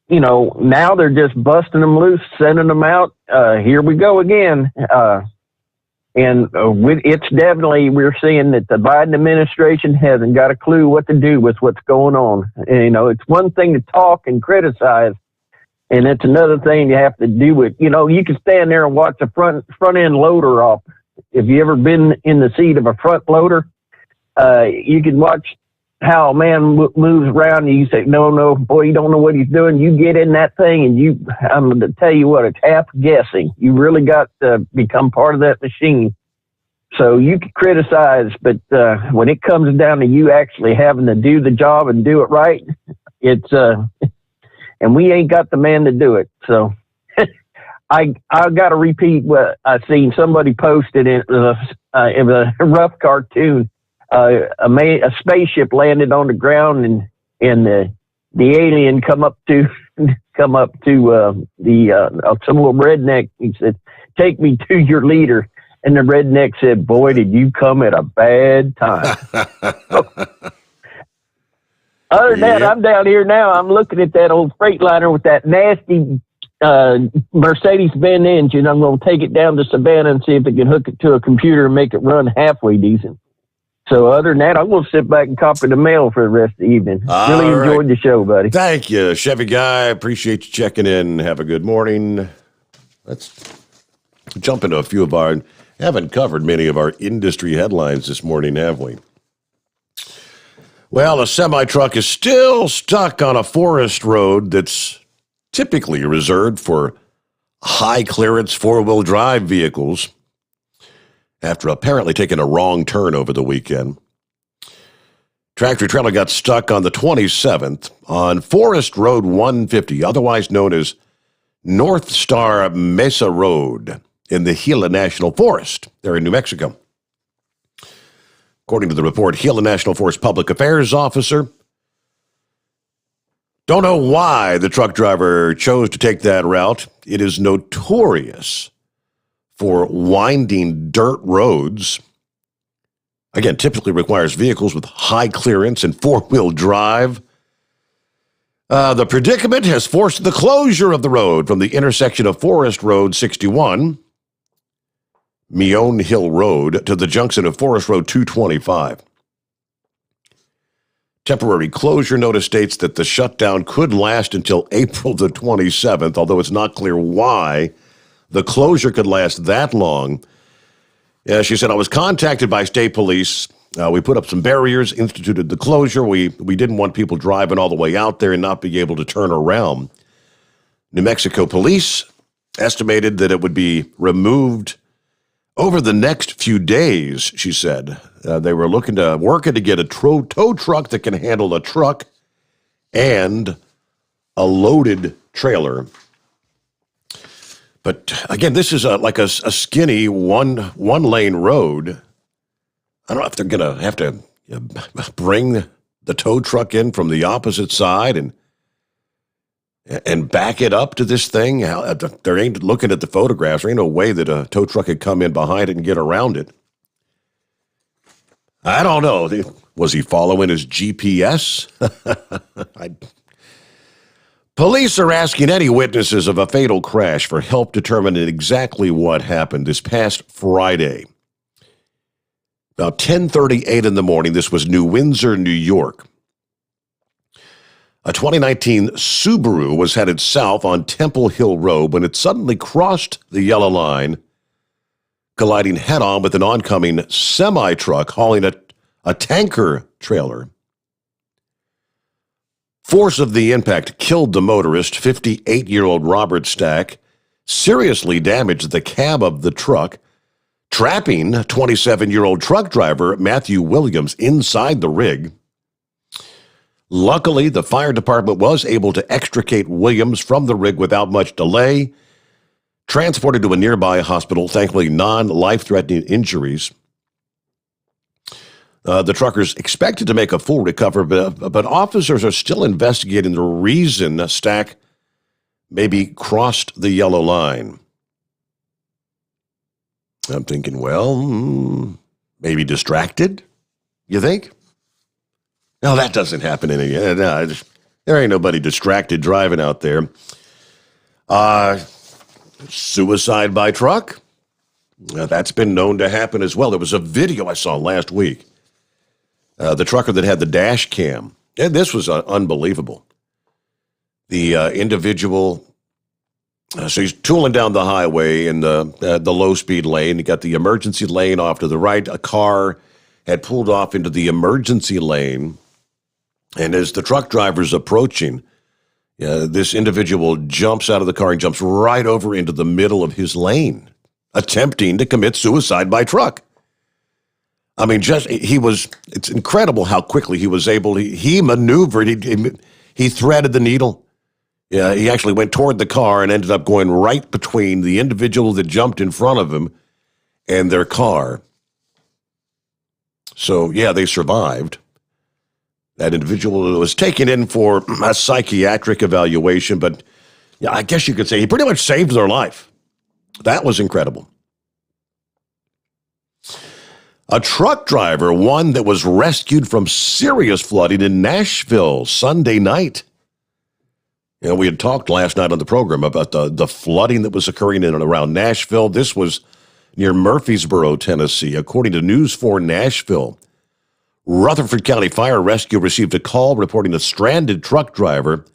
Speaker 10: now they're just busting them loose, sending them out. Here we go again. It's definitely, we're seeing that the Biden administration hasn't got a clue what to do with what's going on. And, it's one thing to talk and criticize, and it's another thing you have to do it. You can stand there and watch a front end loader off. If you ever been in the seat of a front loader, you can watch how a man moves around, and you say, no, boy, you don't know what he's doing. You get in that thing, and I'm going to tell you what, it's half guessing. You really got to become part of that machine. So you can criticize, but when it comes down to you actually having to do the job and do it right, it's and we ain't got the man to do it. So I got to repeat what I seen somebody posted. It was a rough cartoon. A spaceship landed on the ground, and the alien come up to some little redneck. He said, "Take me to your leader." And the redneck said, "Boy, did you come at a bad time." Other than that, I'm down here now. I'm looking at that old Freightliner with that nasty Mercedes-Benz engine. I'm going to take it down to Savannah and see if they can hook it to a computer and make it run halfway decent. So other than that, I'm going to sit back and copy the mail for the rest of the evening. Really enjoyed the show, buddy.
Speaker 2: Thank you, Chevy Guy. Appreciate you checking in. Have a good morning. Let's jump into a few of our... Haven't covered many of our industry headlines this morning, have we? Well, a semi-truck is still stuck on a forest road that's typically reserved for high-clearance four-wheel drive vehicles after apparently taking a wrong turn over the weekend. Tractor trailer got stuck on the 27th on Forest Road 150, otherwise known as North Star Mesa Road, in the Gila National Forest, there in New Mexico. According to the report, Gila National Forest Public Affairs Officer, don't know why the truck driver chose to take that route. It is notorious for winding dirt roads. Again, typically requires vehicles with high clearance and four-wheel drive. The predicament has forced the closure of the road from the intersection of Forest Road 61, Meon Hill Road, to the junction of Forest Road 225. Temporary closure notice states that the shutdown could last until April the 27th, although it's not clear why the closure could last that long. Yeah, she said, I was contacted by state police. We put up some barriers, instituted the closure. We didn't want people driving all the way out there and not be able to turn around. New Mexico police estimated that it would be removed over the next few days, she said. They were working to get a tow truck that can handle a truck and a loaded trailer. But again, this is like a skinny one-lane road. I don't know if they're going to have to bring the tow truck in from the opposite side and back it up to this thing. There ain't, looking at the photographs, there ain't no way that a tow truck could come in behind it and get around it. I don't know. Was he following his GPS? Police are asking any witnesses of a fatal crash for help determining exactly what happened this past Friday. About 10:38 in the morning, this was New Windsor, New York. A 2019 Subaru was headed south on Temple Hill Road when it suddenly crossed the yellow line, colliding head-on with an oncoming semi-truck hauling a tanker trailer. Force of the impact killed the motorist, 58-year-old Robert Stack, seriously damaged the cab of the truck, trapping 27-year-old truck driver Matthew Williams inside the rig. Luckily, the fire department was able to extricate Williams from the rig without much delay, transported to a nearby hospital, thankfully non-life-threatening injuries. The truckers expected to make a full recovery, but officers are still investigating the reason Stack maybe crossed the yellow line. I'm thinking, well, maybe distracted, you think? No, that doesn't happen there ain't nobody distracted driving out there. Suicide by truck? That's been known to happen as well. There was a video I saw last week. The trucker that had the dash cam. And this was unbelievable. The individual, so he's tooling down the highway in the low-speed lane. He got the emergency lane off to the right. A car had pulled off into the emergency lane. And as the truck driver's approaching, this individual jumps out of the car and jumps right over into the middle of his lane, attempting to commit suicide by truck. I mean, it's incredible how quickly he was able, he maneuvered, he threaded the needle. Yeah, he actually went toward the car and ended up going right between the individual that jumped in front of him and their car. So, yeah, they survived. That individual was taken in for a psychiatric evaluation, but yeah, I guess you could say he pretty much saved their life. That was incredible. A truck driver, one that was rescued from serious flooding in Nashville Sunday night. You know, we had talked last night on the program about the flooding that was occurring in and around Nashville. This was near Murfreesboro, Tennessee. According to News 4 Nashville, Rutherford County Fire Rescue received a call reporting a stranded truck driver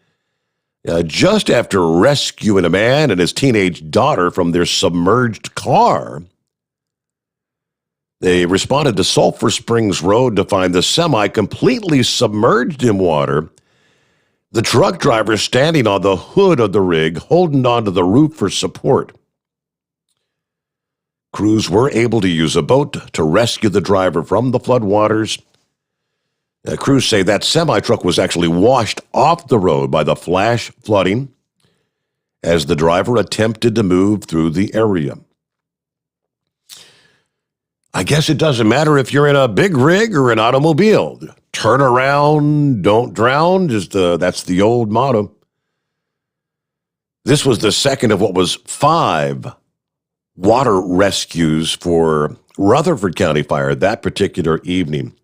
Speaker 2: just after rescuing a man and his teenage daughter from their submerged car. They responded to Sulphur Springs Road to find the semi completely submerged in water. The truck driver standing on the hood of the rig, holding onto the roof for support. Crews were able to use a boat to rescue the driver from the floodwaters. Crews say that semi-truck was actually washed off the road by the flash flooding as the driver attempted to move through the area. I guess it doesn't matter if you're in a big rig or an automobile. Turn around, don't drown. That's the old motto. This was the second of what was 5 water rescues for Rutherford County Fire that particular evening.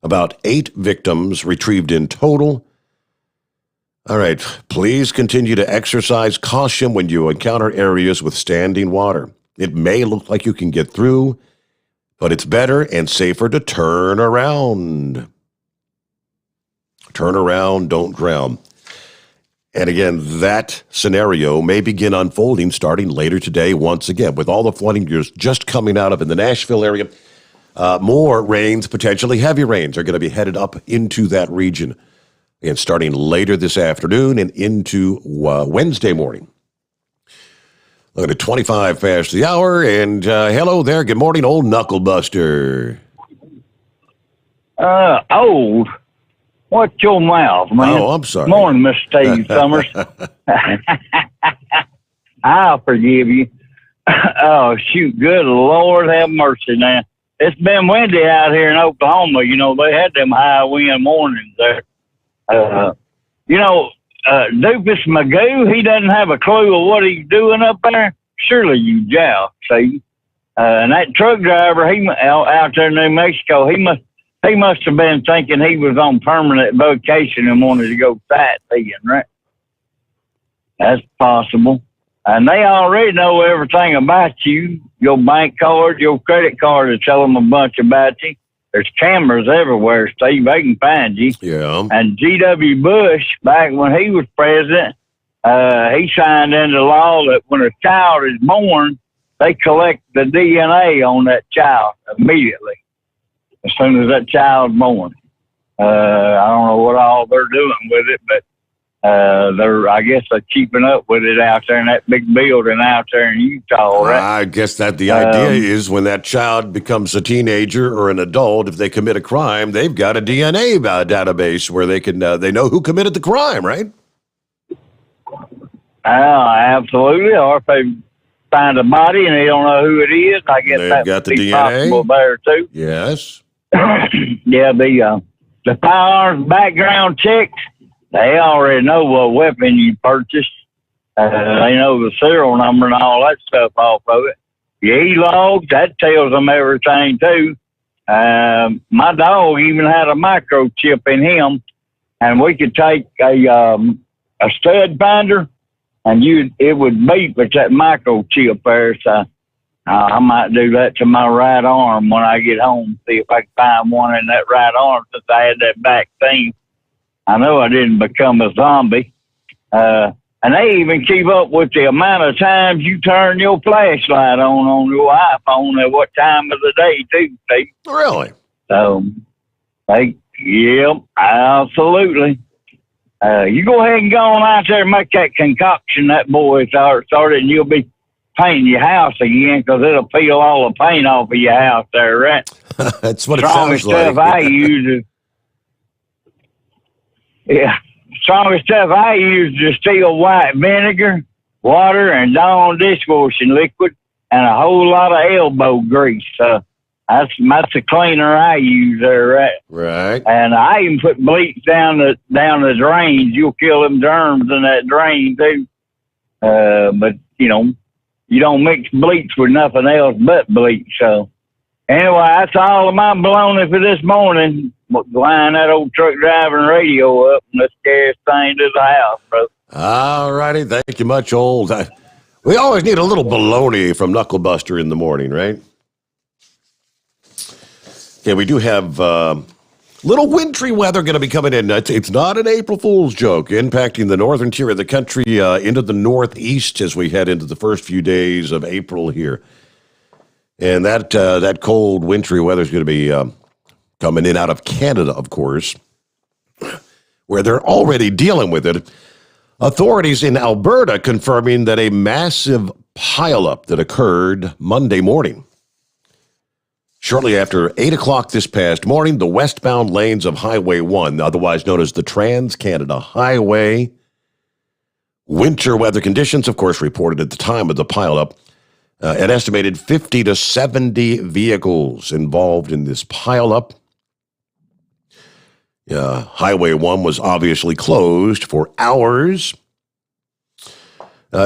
Speaker 2: About 8 victims retrieved in total. All right, please continue to exercise caution when you encounter areas with standing water. It may look like you can get through, but it's better and safer to turn around. Turn around, don't drown. And again, that scenario may begin unfolding starting later today once again, with all the flooding just coming out of in the Nashville area. More rains, potentially heavy rains, are going to be headed up into that region. Again, starting later this afternoon and into Wednesday morning. Looking at 25 past the hour, and hello there. Good morning, old Knucklebuster.
Speaker 7: Old? What's your mouth, man?
Speaker 2: Oh, I'm sorry.
Speaker 7: Morning, Mr. Steve Sommers. I'll forgive you. Oh, shoot. Good Lord have mercy now. It's been windy out here in Oklahoma. You know, they had them high wind mornings there. Doofus Magoo, he doesn't have a clue of what he's doing up there. Surely you joust, see? And that truck driver, he out there in New Mexico, he must have been thinking he was on permanent vacation and wanted to go sightseeing, right? That's possible. And they already know everything about you. Your bank card, your credit card will tell them a bunch about you. There's cameras everywhere, Steve. They can find you.
Speaker 2: Yeah.
Speaker 7: And G.W. Bush, back when he was president, he signed into law that when a child is born, they collect the DNA on that child immediately, as soon as that child's born. I don't know what all they're doing with it, but I guess they're keeping up with it out there in that big building out there in Utah, right?
Speaker 2: I guess that the idea is when that child becomes a teenager or an adult, if they commit a crime, they've got a DNA database where they can they know who committed the crime, right?
Speaker 7: Absolutely. Or if they find a body and they don't know who it is, I guess
Speaker 2: they've
Speaker 7: that
Speaker 2: got
Speaker 7: would
Speaker 2: the
Speaker 7: be
Speaker 2: DNA
Speaker 7: possible there too.
Speaker 2: Yes.
Speaker 7: Yeah, the firearms background checks. They already know what weapon you purchased. They know the serial number and all that stuff off of it. Your E-logs, that tells them everything too. My dog even had a microchip in him, and we could take a stud finder, and it would beep with that microchip there. So I might do that to my right arm when I get home, see if I can find one in that right arm since I had that vaccine. I know I didn't become a zombie. And they even keep up with the amount of times you turn your flashlight on your iPhone at what time of the day, too, Steve.
Speaker 2: Really?
Speaker 7: So, absolutely. You go ahead and go on out there and make that concoction that boy started, and you'll be painting your house again because it'll peel all the paint off of your house there, right?
Speaker 2: That's what it sounds like.
Speaker 7: Strongest stuff I use is... Yeah, strongest stuff I use is distilled white vinegar, water, and Dawn dishwashing liquid, and a whole lot of elbow grease. That's the cleaner I use there, right?
Speaker 2: Right.
Speaker 7: And I even put bleach down the drains. You'll kill them germs in that drain too. But you don't mix bleach with nothing else but bleach. So anyway, that's all of my baloney for this morning. Line that old truck driving radio up and let's carry this thing to the house, bro.
Speaker 2: All righty. Thank you much, old. We always need a little baloney from Knucklebuster in the morning, right? Okay, we do have little wintry weather going to be coming in. It's not an April Fool's joke, impacting the northern tier of the country into the northeast as we head into the first few days of April here. And that cold, wintry weather is going to be coming in out of Canada, of course, where they're already dealing with it. Authorities in Alberta confirming that a massive pileup that occurred Monday morning. Shortly after 8 o'clock this past morning, the westbound lanes of Highway 1, otherwise known as the Trans-Canada Highway, winter weather conditions, of course, reported at the time of the pileup. An estimated 50 to 70 vehicles involved in this pileup. Highway 1 was obviously closed for hours.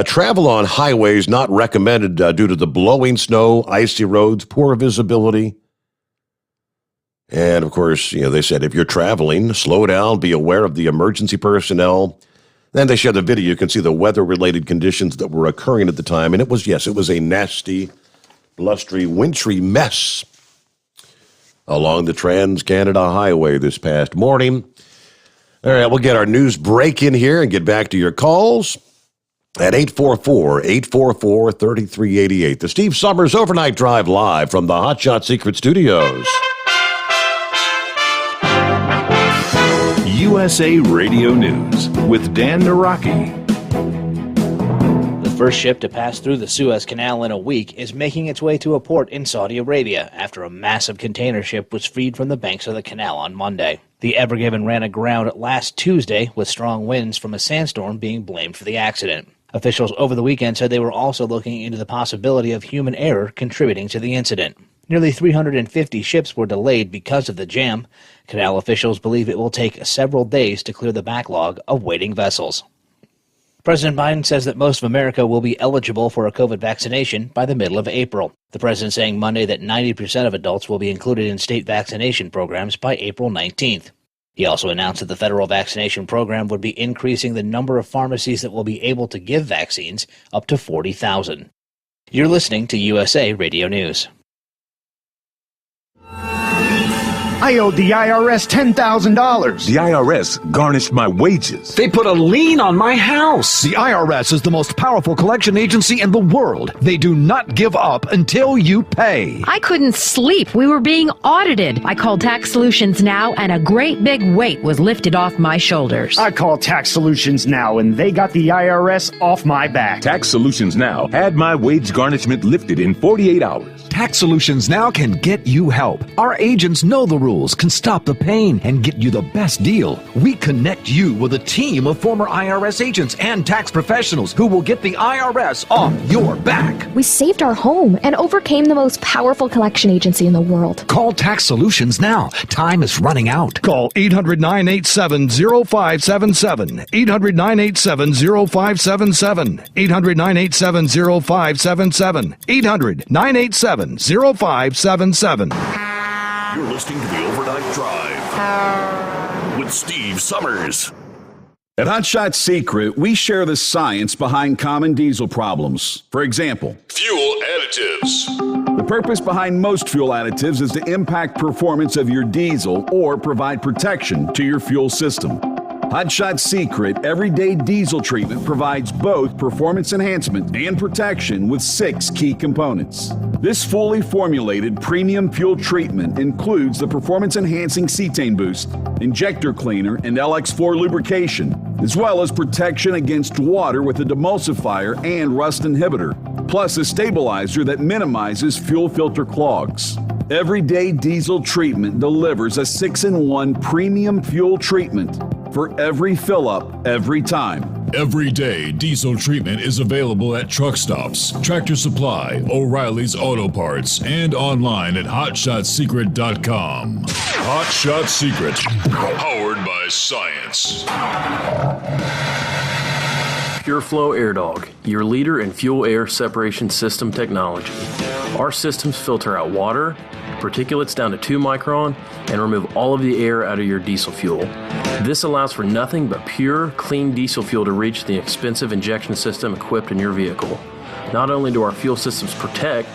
Speaker 2: Travel on highways not recommended due to the blowing snow, icy roads, poor visibility. And, of course, they said if you're traveling, slow down, be aware of the emergency personnel. Then they shared the video. You can see the weather-related conditions that were occurring at the time. And it was a nasty, blustery, wintry mess along the Trans-Canada Highway this past morning. All right, we'll get our news break in here and get back to your calls at 844-844-3388. The Steve Sommers Overnight Drive live from the Hot Shot Secret Studios.
Speaker 13: USA Radio News with Dan Naraki.
Speaker 5: The first ship to pass through the Suez Canal in a week is making its way to a port in Saudi Arabia after a massive container ship was freed from the banks of the canal on Monday. The Ever Given ran aground last Tuesday with strong winds from a sandstorm being blamed for the accident. Officials over the weekend said they were also looking into the possibility of human error contributing to the incident. Nearly 350 ships were delayed because of the jam. Canal officials believe it will take several days to clear the backlog of waiting vessels. President Biden says that most of America will be eligible for a COVID vaccination by the middle of April. The president saying Monday that 90% of adults will be included in state vaccination programs by April 19th. He also announced that the federal vaccination program would be increasing the number of pharmacies that will be able to give vaccines up to 40,000. You're listening to USA Radio News.
Speaker 9: I owed the IRS $10,000.
Speaker 19: The IRS garnished my wages.
Speaker 9: They put a lien on my house. The IRS is the most powerful collection agency in the world. They do not give up until you pay.
Speaker 23: I couldn't sleep. We were being audited. I called Tax Solutions Now, and a great big weight was lifted off my shoulders.
Speaker 9: I called Tax Solutions Now, and they got the IRS off my back.
Speaker 19: Tax Solutions Now had my wage garnishment lifted in 48 hours.
Speaker 9: Tax Solutions Now can get you help. Our agents know the rules, can stop the pain, and get you the best deal. We connect you with a team of former IRS agents and tax professionals who will get the IRS off your back.
Speaker 24: We saved our home and overcame the most powerful collection agency in the world.
Speaker 9: Call Tax Solutions now. Time is running out. Call 800-987-0577. 800-987-0577. 800-987-0577. 800-987-0577.
Speaker 11: You're listening to the Overnight Drive with Steve Sommers.
Speaker 4: At Hot Shot Secret, we share the science behind common diesel problems. For example,
Speaker 1: fuel additives.
Speaker 4: The purpose behind most fuel additives is to impact performance of your diesel or provide protection to your fuel system. Hot Shot Secret Everyday Diesel Treatment provides both performance enhancement and protection with 6 key components. This fully formulated premium fuel treatment includes the performance-enhancing cetane boost, injector cleaner, and LX4 lubrication, as well as protection against water with a demulsifier and rust inhibitor, plus a stabilizer that minimizes fuel filter clogs. Everyday Diesel Treatment delivers a 6-in-1 premium fuel treatment for every fill-up, every time.
Speaker 1: Everyday Diesel Treatment is available at truck stops, Tractor Supply, O'Reilly's Auto Parts, and online at HotShotSecret.com. Hot Shot Secret, powered by science.
Speaker 25: PureFlow Air Dog, your leader in fuel air separation system technology. Our systems filter out water, particulates down to 2 micron, and remove all of the air out of your diesel fuel. This allows for nothing but pure, clean diesel fuel to reach the expensive injection system equipped in your vehicle. Not only do our fuel systems protect,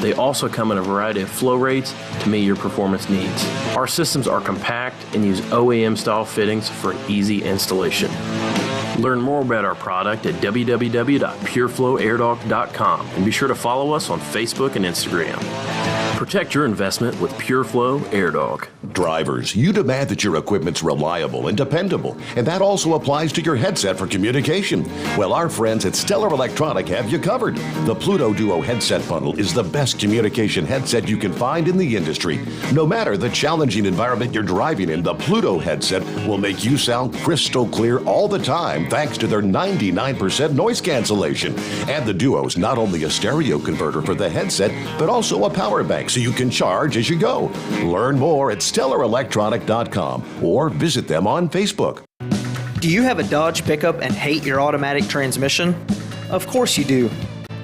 Speaker 25: they also come in a variety of flow rates to meet your performance needs. Our systems are compact and use OEM-style fittings for easy installation. Learn more about our product at www.pureflowairdog.com and be sure to follow us on Facebook and Instagram. Protect your investment with PureFlow Air Dog.
Speaker 2: Drivers, you demand that your equipment's reliable and dependable, and that also applies to your headset for communication. Well, our friends at Stellar Electronic have you covered. The Pluto Duo headset bundle is the best communication headset you can find in the industry. No matter the challenging environment you're driving in, the Pluto headset will make you sound crystal clear all the time thanks to their 99% noise cancellation. And the Duo's not only a stereo converter for the headset, but also a power bank so you can charge as you go. Learn more at StellarElectronic.com or visit them on Facebook.
Speaker 21: Do you have a Dodge pickup and hate your automatic transmission? Of course you do.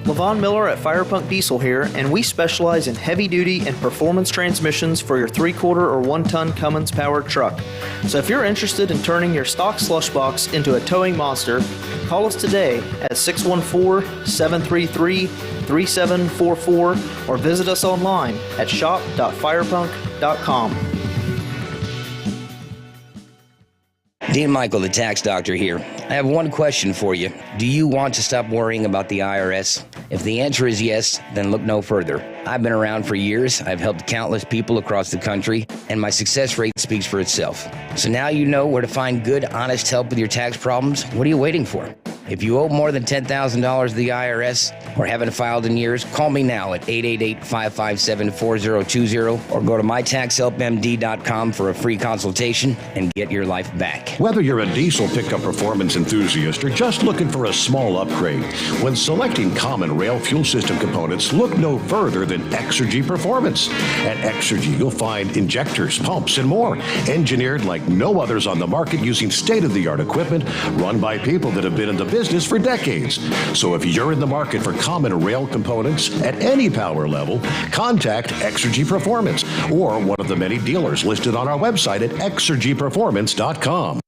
Speaker 21: Levon Miller at Firepunk Diesel here, and we specialize in heavy-duty and performance transmissions for your 3-quarter or 1-ton Cummins-powered truck. So if you're interested in turning your stock slush box into a towing monster, call us today at 614-733-3744 or visit us online at shop.firepunk.com.
Speaker 3: Dean Michael, the tax doctor here. I have one question for you. Do you want to stop worrying about the IRS? If the answer is yes, then look no further. I've been around for years, I've helped countless people across the country, and my success rate speaks for itself. So now you know where to find good, honest help with your tax problems. What are you waiting for? If you owe more than $10,000 to the IRS or haven't filed in years, call me now at 888-557-4020 or go to mytaxhelpmd.com for a free consultation and get your life back.
Speaker 2: Whether you're a diesel pickup performance enthusiast or just looking for a small upgrade, when selecting common rail fuel system components, look no further than Exergy Performance. At Exergy, you'll find injectors, pumps, and more, engineered like no others on the market using state-of-the-art equipment run by people that have been in the business for decades. So if you're in the market for common rail components at any power level, contact Exergy Performance or one of the many dealers listed on our website at exergyperformance.com.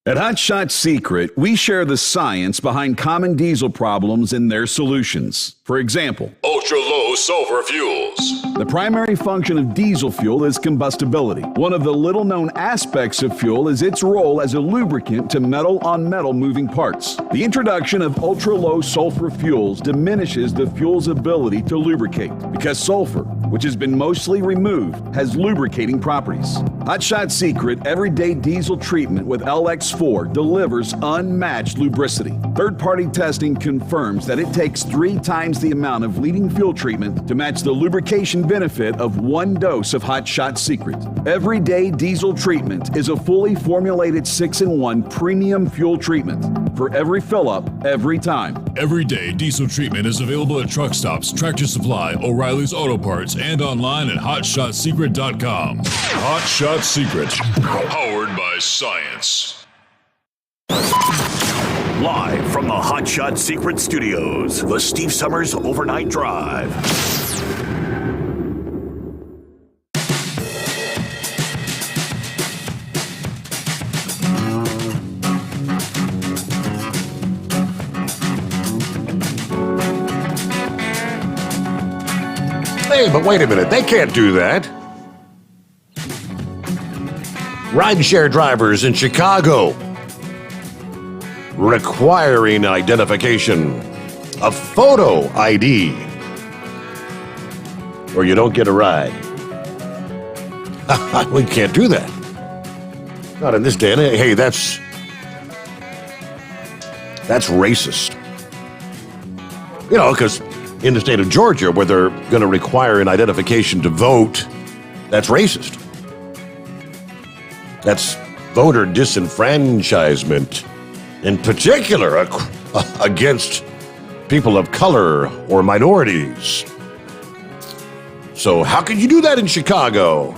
Speaker 4: At Hot Shot Secret, we share the science behind common diesel problems and their solutions. For example,
Speaker 1: ultra-low sulfur fuels.
Speaker 4: The primary function of diesel fuel is combustibility. One of the little-known aspects of fuel is its role as a lubricant to metal-on-metal moving parts. The introduction of ultra-low sulfur fuels diminishes the fuel's ability to lubricate because sulfur, which has been mostly removed, has lubricating properties. Hot Shot Secret Everyday Diesel Treatment with LX4 delivers unmatched lubricity. Third-party testing confirms that it takes 3 times the amount of leading fuel treatment to match the lubrication benefit of 1 dose of Hot Shot Secret. Everyday Diesel Treatment is a fully formulated 6-in-1 premium fuel treatment for every fill-up, every time.
Speaker 1: Everyday Diesel Treatment is available at truck stops, Tractor Supply, O'Reilly's Auto Parts, and online at hotshotsecret.com. Hot Shot Secret, powered by science.
Speaker 11: Live from the Hot Shot Secret Studios, the Steve Sommers Overnight Drive.
Speaker 2: Hey, but wait a minute. They can't do that. Rideshare drivers in Chicago requiring identification, a photo ID, or you don't get a ride. We can't do that. Not in this day and age. Hey, that's racist. You know, because in the state of Georgia, where they're going to require an identification to vote, that's racist. That's voter disenfranchisement, in particular against people of color or minorities. So how could you do that in Chicago?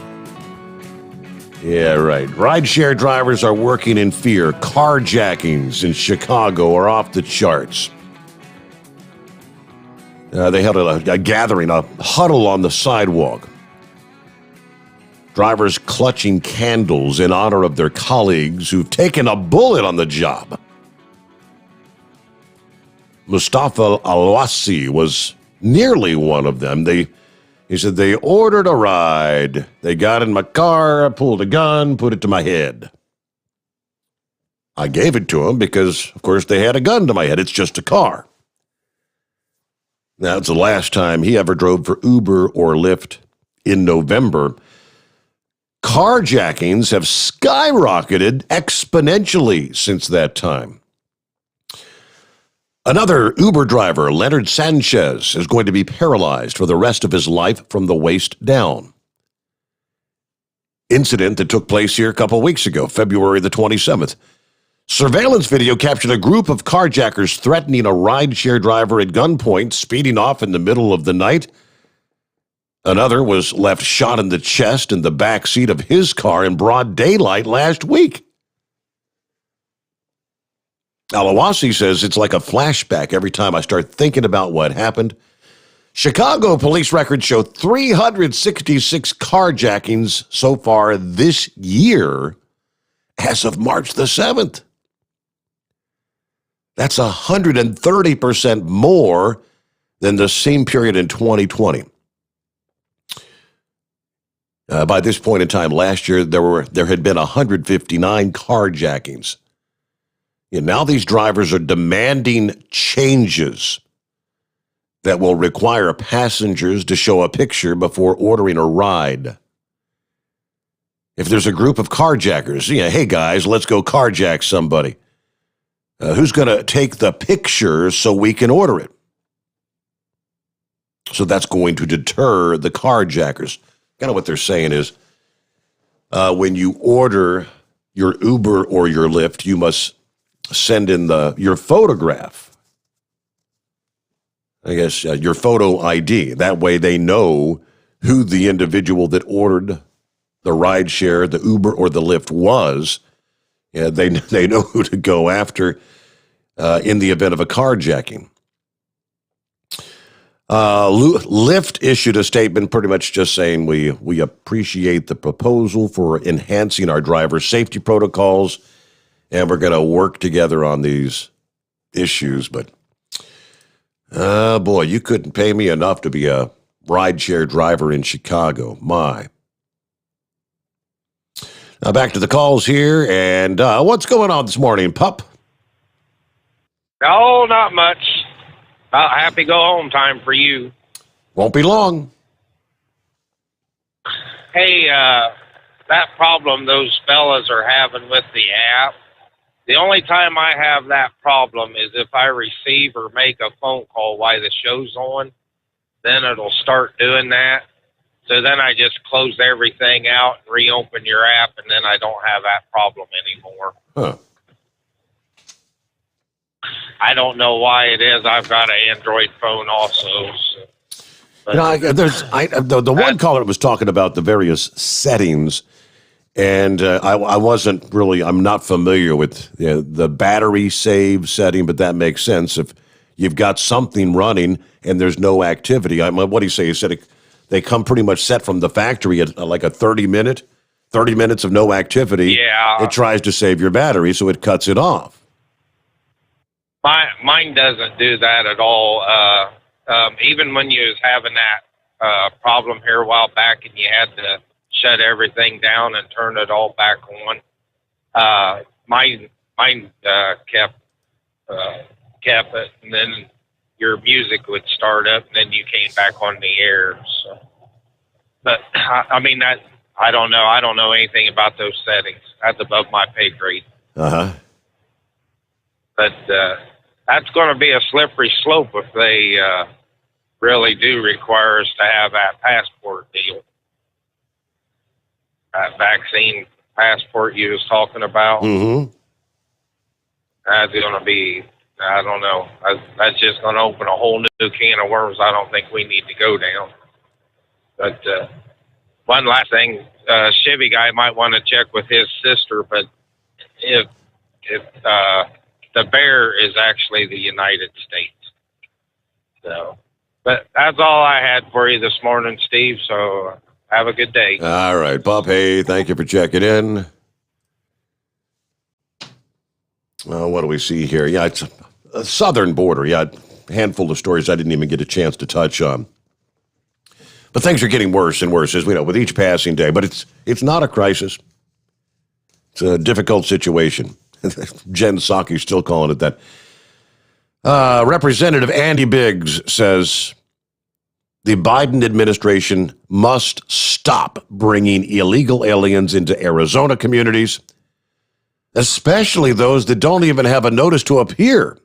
Speaker 2: Yeah, right. Rideshare drivers are working in fear. Carjackings in Chicago are off the charts. They held a gathering, a huddle on the sidewalk. Drivers clutching candles in honor of their colleagues who've taken a bullet on the job. Mustafa Alwasi was nearly one of them. He said they ordered a ride. They got in my car, pulled a gun, put it to my head. I gave it to them because, of course, they had a gun to my head. It's just a car. That's the last time he ever drove for Uber or Lyft in November. Carjackings have skyrocketed exponentially since that time. Another Uber driver, Leonard Sanchez, is going to be paralyzed for the rest of his life from the waist down. Incident that took place here a couple weeks ago, February the 27th. Surveillance video captured a group of carjackers threatening a rideshare driver at gunpoint, speeding off in the middle of the night. Another was left shot in the chest in the back seat of his car in broad daylight last week. Alawasi says it's like a flashback every time I start thinking about what happened. Chicago police records show 366 carjackings so far this year as of March the 7th. That's 130% more than the same period in 2020. By this point in time last year, there had been 159 carjackings. Now these drivers are demanding changes that will require passengers to show a picture before ordering a ride. If there's a group of carjackers, hey guys, let's go carjack somebody. Who's going to take the picture so we can order it? So that's going to deter the carjackers. Kind of what they're saying is, when you order your Uber or your Lyft, you must send in your photograph. I guess your photo ID. That way they know who the individual that ordered the rideshare, the Uber or the Lyft was. They know who to go after in the event of a carjacking. Lyft issued a statement pretty much just saying we appreciate the proposal for enhancing our driver safety protocols, and we're going to work together on these issues. But, boy, you couldn't pay me enough to be a rideshare driver in Chicago. My. Now back to the calls here, and what's going on this morning, pup?
Speaker 8: Oh, not much. About happy go home time for you.
Speaker 2: Won't be long.
Speaker 8: Hey, that problem those fellas are having with the app, the only time I have that problem is if I receive or make a phone call while the show's on, then it'll start doing that. So then I just close everything out and reopen your app, and then I don't have that problem anymore.
Speaker 2: Huh.
Speaker 8: I don't know why it is. I've got an Android phone also. So.
Speaker 2: The one caller was talking about the various settings, and I'm not familiar with the battery save setting, but that makes sense. If you've got something running and there's no activity, what do you say? He said they come pretty much set from the factory at like a 30 minutes of no activity.
Speaker 8: Yeah.
Speaker 2: It tries to save your battery, so it cuts it off.
Speaker 8: Mine doesn't do that at all. Even when you was having that problem here a while back and you had to shut everything down and turn it all back on, mine kept it, and then your music would start up, and then you came back on the air. So, but I don't know. I don't know anything about those settings. That's above my pay grade. But that's going to be a slippery slope if they really do require us to have that passport deal. That vaccine passport you was talking about.
Speaker 2: Mm-hmm.
Speaker 8: That's going to be, I don't know. That's just going to open a whole new can of worms I don't think we need to go down. But one last thing, Chevy guy might want to check with his sister, but if the bear is actually the United States. So, but that's all I had for you this morning, Steve. So have a good day.
Speaker 2: All right, Bob. Hey, thank you for checking in. What do we see here? Yeah, it's a southern border. Yeah, a handful of stories I didn't even get a chance to touch on. But things are getting worse and worse, as we know, with each passing day. But it's not a crisis. It's a difficult situation. Jen Psaki's still calling it that. Representative Andy Biggs says the Biden administration must stop bringing illegal aliens into Arizona communities, especially those that don't even have a notice to appear.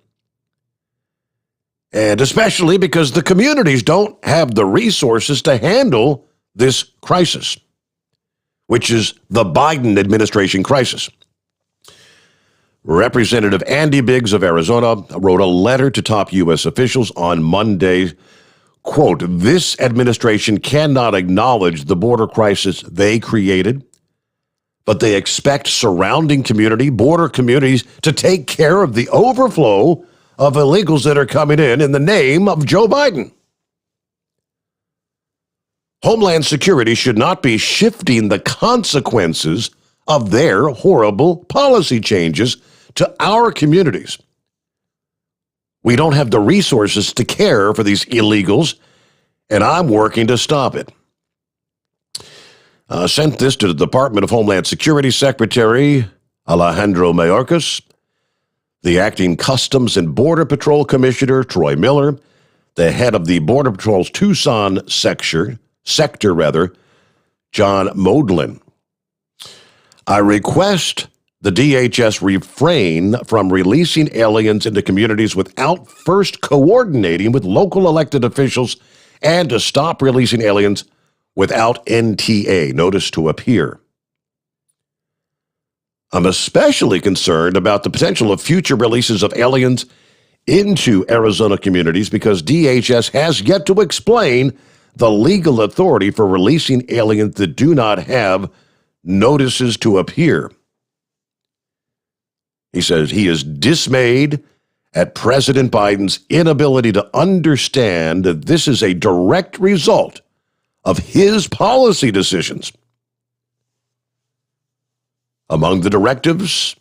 Speaker 2: And especially because the communities don't have the resources to handle this crisis, which is the Biden administration crisis. Representative Andy Biggs of Arizona wrote a letter to top U.S. officials on Monday. Quote, "This administration cannot acknowledge the border crisis they created, but they expect surrounding border communities to take care of the overflow of illegals that are coming in the name of Joe Biden. Homeland Security should not be shifting the consequences of their horrible policy changes to our communities. We don't have the resources to care for these illegals, and I'm working to stop it." sent this to the Department of Homeland Security Secretary Alejandro Mayorkas, the acting Customs and Border Patrol Commissioner Troy Miller, the head of the Border Patrol's Tucson sector, John Modlin. I request the DHS refrain from releasing aliens into communities without first coordinating with local elected officials and to stop releasing aliens without NTA, notice to appear. I'm especially concerned about the potential of future releases of aliens into Arizona communities because DHS has yet to explain the legal authority for releasing aliens that do not have notices to appear. He says he is dismayed at President Biden's inability to understand that this is a direct result of his policy decisions. Among the directives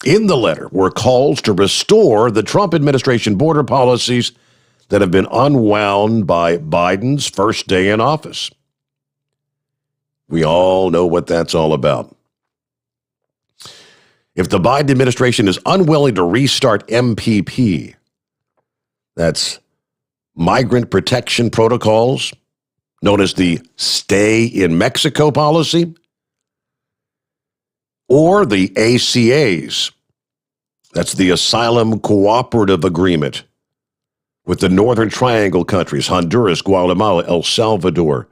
Speaker 2: in the letter were calls to restore the Trump administration border policies that have been unwound by Biden's first day in office. We all know what that's all about. If the Biden administration is unwilling to restart MPP, that's Migrant Protection Protocols, known as the Stay in Mexico policy, or the ACAs, that's the Asylum Cooperative Agreement with the Northern Triangle countries, Honduras, Guatemala, El Salvador.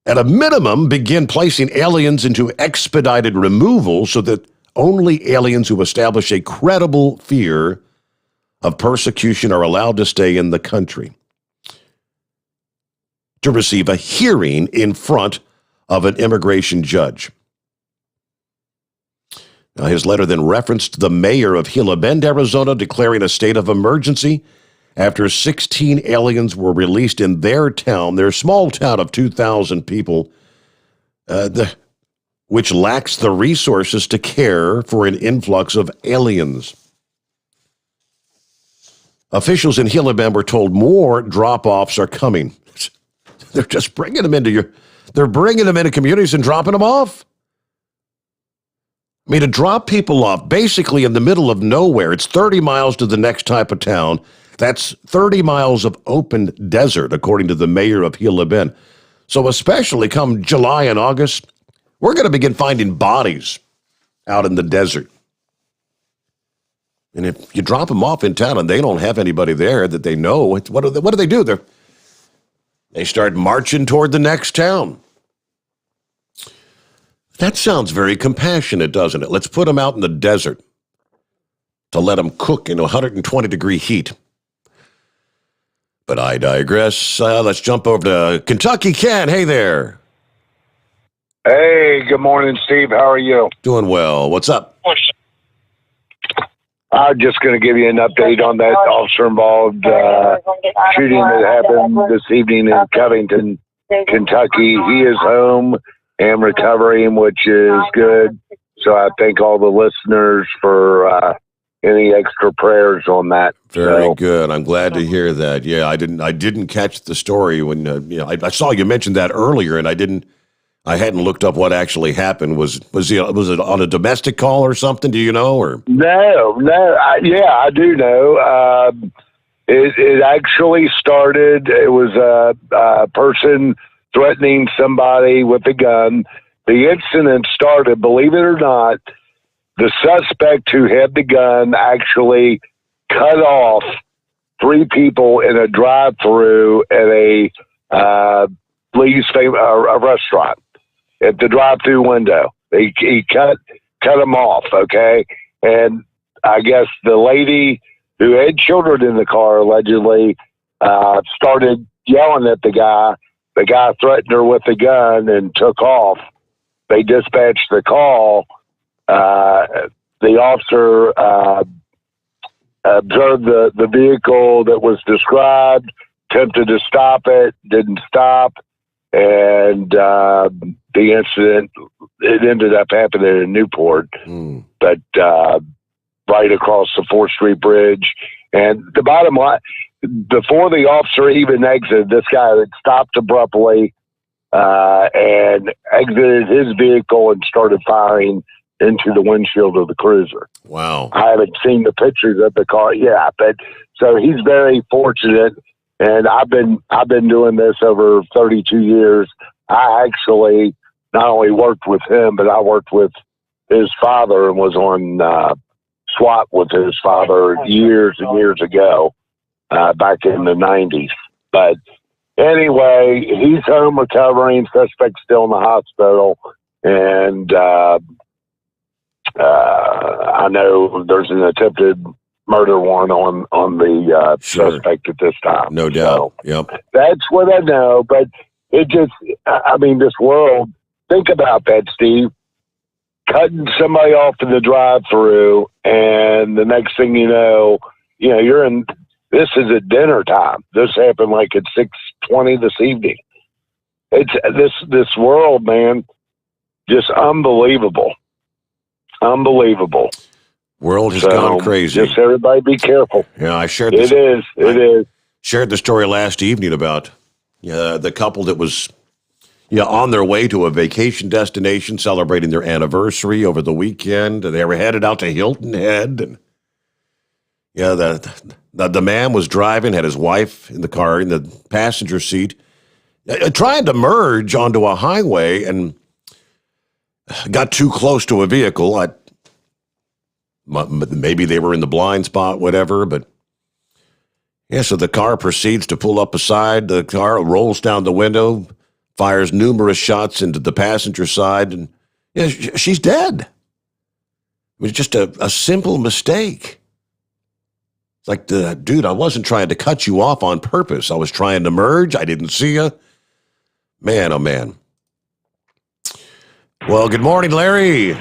Speaker 2: At a minimum, begin placing aliens into expedited removal so that only aliens who establish a credible fear of persecution are allowed to stay in the country, to receive a hearing in front of an immigration judge. Now, his letter then referenced the mayor of Gila Bend, Arizona, declaring a state of emergency after 16 aliens were released in their town, their small town of 2,000 people, which lacks the resources to care for an influx of aliens. Officials in Gila Bend were told more drop-offs are coming. They're just bringing them into communities and dropping them off. I mean, to drop people off basically in the middle of nowhere, it's 30 miles to the next type of town. That's 30 miles of open desert, according to the mayor of Gila Bend. So especially come July and August, we're going to begin finding bodies out in the desert. And if you drop them off in town and they don't have anybody there that they know, what do they do? They start marching toward the next town. That sounds very compassionate, doesn't it? Let's put them out in the desert to let them cook in 120-degree heat. But I digress. Let's jump over to Kentucky. Ken, hey there.
Speaker 12: Hey, good morning, Steve. How are you?
Speaker 2: Doing well. What's up?
Speaker 12: I'm just going to give you an update on that officer-involved shooting that happened this evening in Covington, Kentucky. He is home and recovering, which is good. So I thank all the listeners for any extra prayers on that.
Speaker 2: Very good. I'm glad to hear that. Yeah, I didn't catch the story when I saw you mentioned that earlier, and I hadn't looked up what actually happened. Was it on a domestic call or something? Do you know? Or
Speaker 12: no, I do know. It actually started. It was a person threatening somebody with a gun. The incident started, believe it or not, the suspect who had the gun actually cut off 3 people in a drive-through at a Lee's a restaurant at the drive-through window. He cut them off, okay? And I guess the lady who had children in the car allegedly started yelling at the guy. The guy threatened her with a gun and took off. They dispatched the call. The officer observed the vehicle that was described, attempted to stop it, didn't stop, and the incident, it ended up happening in Newport, but right across the 4th Street Bridge. And the bottom line, before the officer even exited, this guy had stopped abruptly, and exited his vehicle and started firing into the windshield of the cruiser.
Speaker 2: Wow.
Speaker 12: I haven't seen the pictures of the car. Yeah, but so he's very fortunate, and I've been doing this over 32 years. I actually not only worked with him, but I worked with his father and was on SWAT with his father years and years ago, back in the 90s. But anyway, he's home recovering. Suspect still in the hospital, and I know there's an attempted murder warrant on the suspect at this time.
Speaker 2: No doubt. Yep.
Speaker 12: That's what I know. But it just, I mean, this world. Think about that, Steve. Cutting somebody off in the drive-through, and the next thing you know, you're in. This is at dinner time. This happened like at 6:20 this evening. It's this world, man, just unbelievable. Unbelievable.
Speaker 2: World has gone crazy.
Speaker 12: Just everybody be careful.
Speaker 2: Yeah, I shared
Speaker 12: this. It is.
Speaker 2: Shared the story last evening about the couple that was on their way to a vacation destination, celebrating their anniversary over the weekend. They were headed out to Hilton Head, and the man was driving, had his wife in the car in the passenger seat, trying to merge onto a highway, and got too close to a vehicle. Maybe they were in the blind spot, whatever, but so the car proceeds to pull up beside the car, rolls down the window, fires numerous shots into the passenger side, and she's dead. It was just a simple mistake. It's like, dude, I wasn't trying to cut you off on purpose. I was trying to merge. I didn't see you. Man, oh, man. Well, good morning, Larry.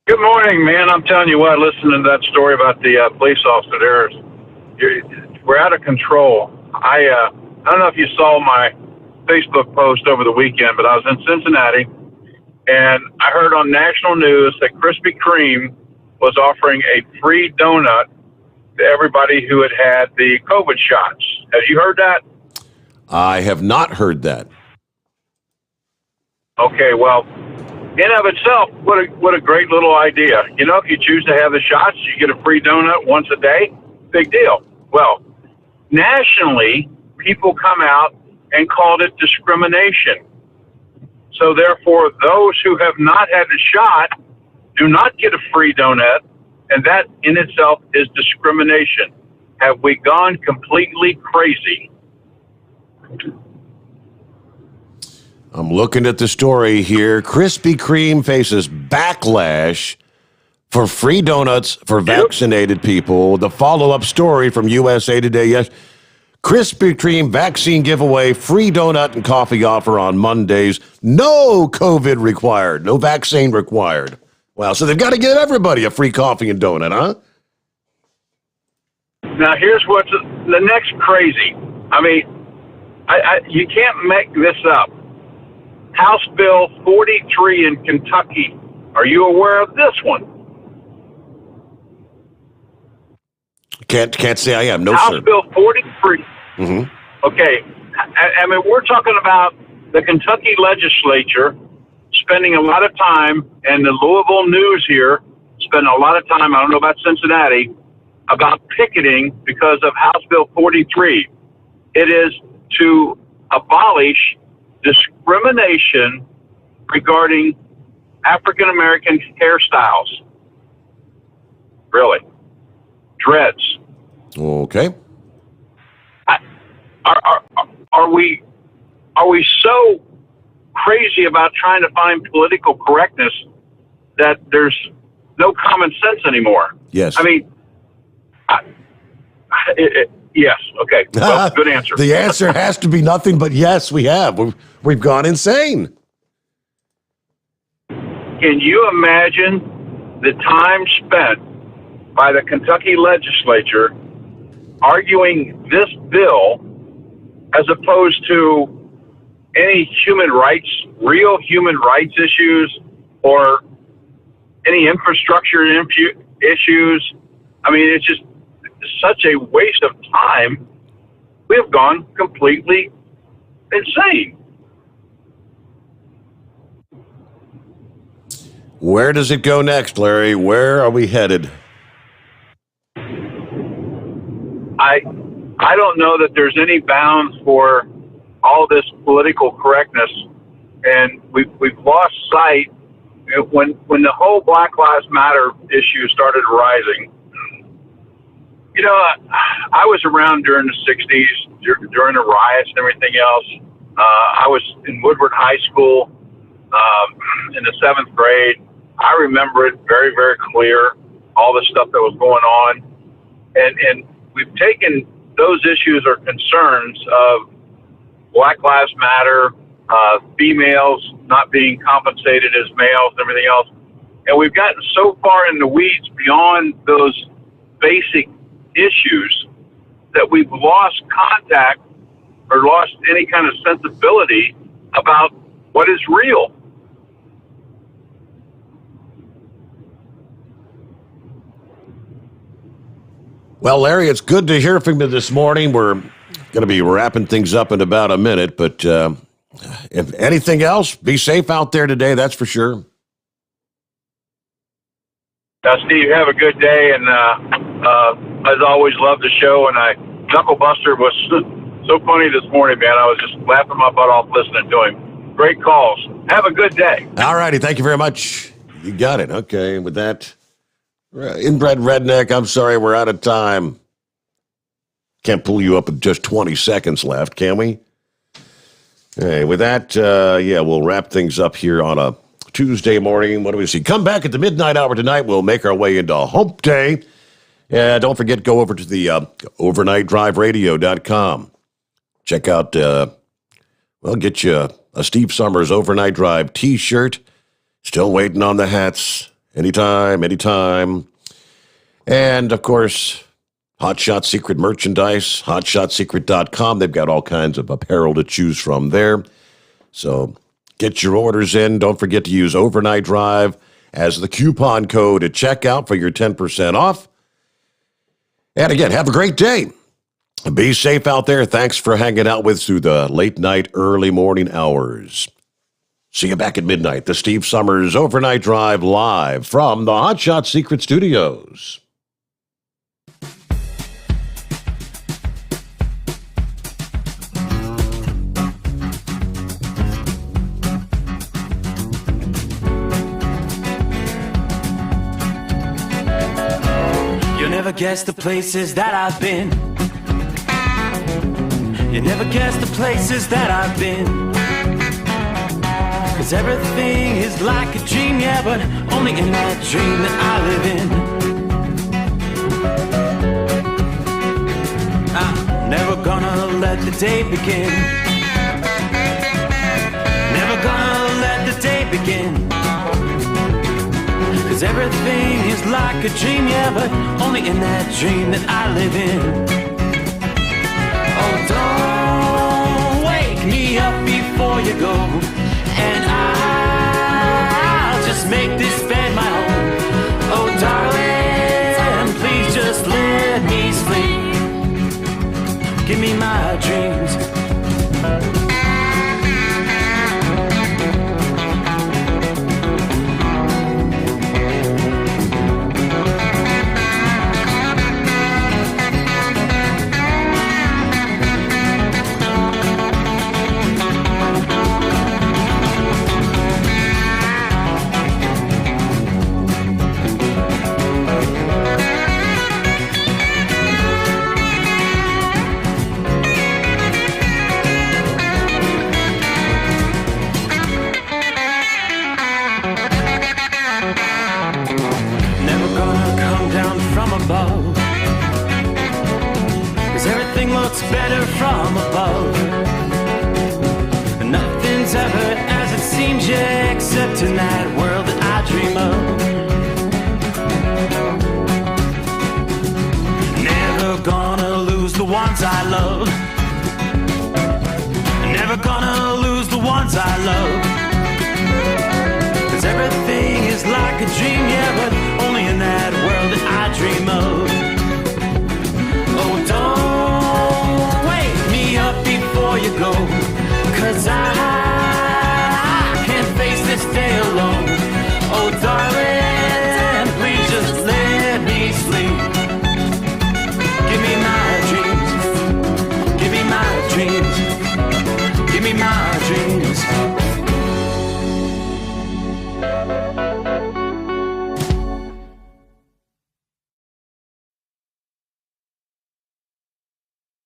Speaker 14: Good morning, man. I'm telling you what, listening to that story about the police officer there, we're out of control. I don't know if you saw my Facebook post over the weekend, but I was in Cincinnati, and I heard on national news that Krispy Kreme was offering a free donut to everybody who had had the COVID shots. Have you heard that?
Speaker 2: I have not heard that.
Speaker 14: Okay, well, in of itself, what a great little idea. If you choose to have the shots, you get a free donut once a day. Big deal. Well, nationally, people come out and called it discrimination. So therefore, those who have not had the shot do not get a free donut, and that in itself is discrimination. Have we gone completely crazy?
Speaker 2: I'm looking at the story here. Krispy Kreme faces backlash for free donuts for vaccinated people. The follow-up story from USA Today. Yes, Krispy Kreme vaccine giveaway, free donut and coffee offer on Mondays. No COVID required. No vaccine required. Wow, so they've got to give everybody a free coffee and donut, huh?
Speaker 14: Now, here's what's the next crazy. I mean, you can't make this up. House Bill 43 in Kentucky. Are you aware of this one?
Speaker 2: Can't say I am. No,
Speaker 14: House
Speaker 2: sir.
Speaker 14: Bill 43.
Speaker 2: Mm-hmm.
Speaker 14: Okay. I mean, we're talking about the Kentucky legislature spending a lot of time, and the Louisville News here spending a lot of time, I don't know about Cincinnati, about picketing because of House Bill 43. It is to abolish discrimination regarding African-American hairstyles. Really. Dreads.
Speaker 2: Okay.
Speaker 14: Are we so crazy about trying to find political correctness that there's no common sense anymore?
Speaker 2: Yes.
Speaker 14: I mean, yes. Okay. Well, good answer.
Speaker 2: The answer has to be nothing but yes, we have. We've gone insane.
Speaker 14: Can you imagine the time spent by the Kentucky legislature arguing this bill as opposed to any human rights, real human rights issues, or any infrastructure issues? I mean, it's just such a waste of time. We have gone completely insane.
Speaker 2: Where does it go next, Larry? Where are we headed?
Speaker 14: I don't know that there's any bounds for all this political correctness, and we've lost sight. When the whole Black Lives Matter issue started rising, you know, I was around during the 60s, during the riots and everything else. I was in Woodward High School in the 7th grade. I remember it very, very clear, all the stuff that was going on. And we've taken those issues or concerns of Black Lives Matter, females not being compensated as males and everything else, and we've gotten so far in the weeds beyond those basic issues that we've lost contact or lost any kind of sensibility about what is real.
Speaker 2: Well, Larry, it's good to hear from you this morning. We're going to be wrapping things up in about a minute, but if anything else, be safe out there today, that's for sure.
Speaker 14: Steve, have a good day, and as always, love the show. And Knuckle Buster was so funny this morning, man. I was just laughing my butt off listening to him. Great calls. Have a good day.
Speaker 2: All righty, thank you very much. You got it. Okay, with that, inbred redneck, I'm sorry, we're out of time. Can't pull you up with just 20 seconds left, can we? Hey, with that, we'll wrap things up here on a Tuesday morning. What do we see? Come back at the midnight hour tonight. We'll make our way into Hump Day. And don't forget, go over to the overnightdriveradio.com. Check out, get you a Steve Sommers Overnight Drive t-shirt. Still waiting on the hats. Anytime. And, of course, Hot Shot Secret merchandise, hotshotsecret.com. They've got all kinds of apparel to choose from there. So get your orders in. Don't forget to use Overnight Drive as the coupon code at checkout for your 10% off. And again, have a great day. Be safe out there. Thanks for hanging out with us through the late night, early morning hours. See you back at midnight. The Steve Sommers Overnight Drive live from the Hot Shot Secret Studios.
Speaker 15: You'll never guess the places that I've been. You never guess the places that I've been. 'Cause everything is like a dream, yeah, but only in that dream that I live in. I'm never gonna let the day begin. Never gonna let the day begin. 'Cause everything is like a dream, yeah, but only in that dream that I live in. Oh, don't wake me up before you go, and I'll just make this bed my home. Oh, darling, please just let me sleep. Give me my dreams. Better from above. Nothing's ever as it seems, yeah, except in that world that I dream of. Never gonna lose the ones I love. Never gonna lose the ones I love. 'Cause everything is like a dream, yeah, but only in that world that I dream of.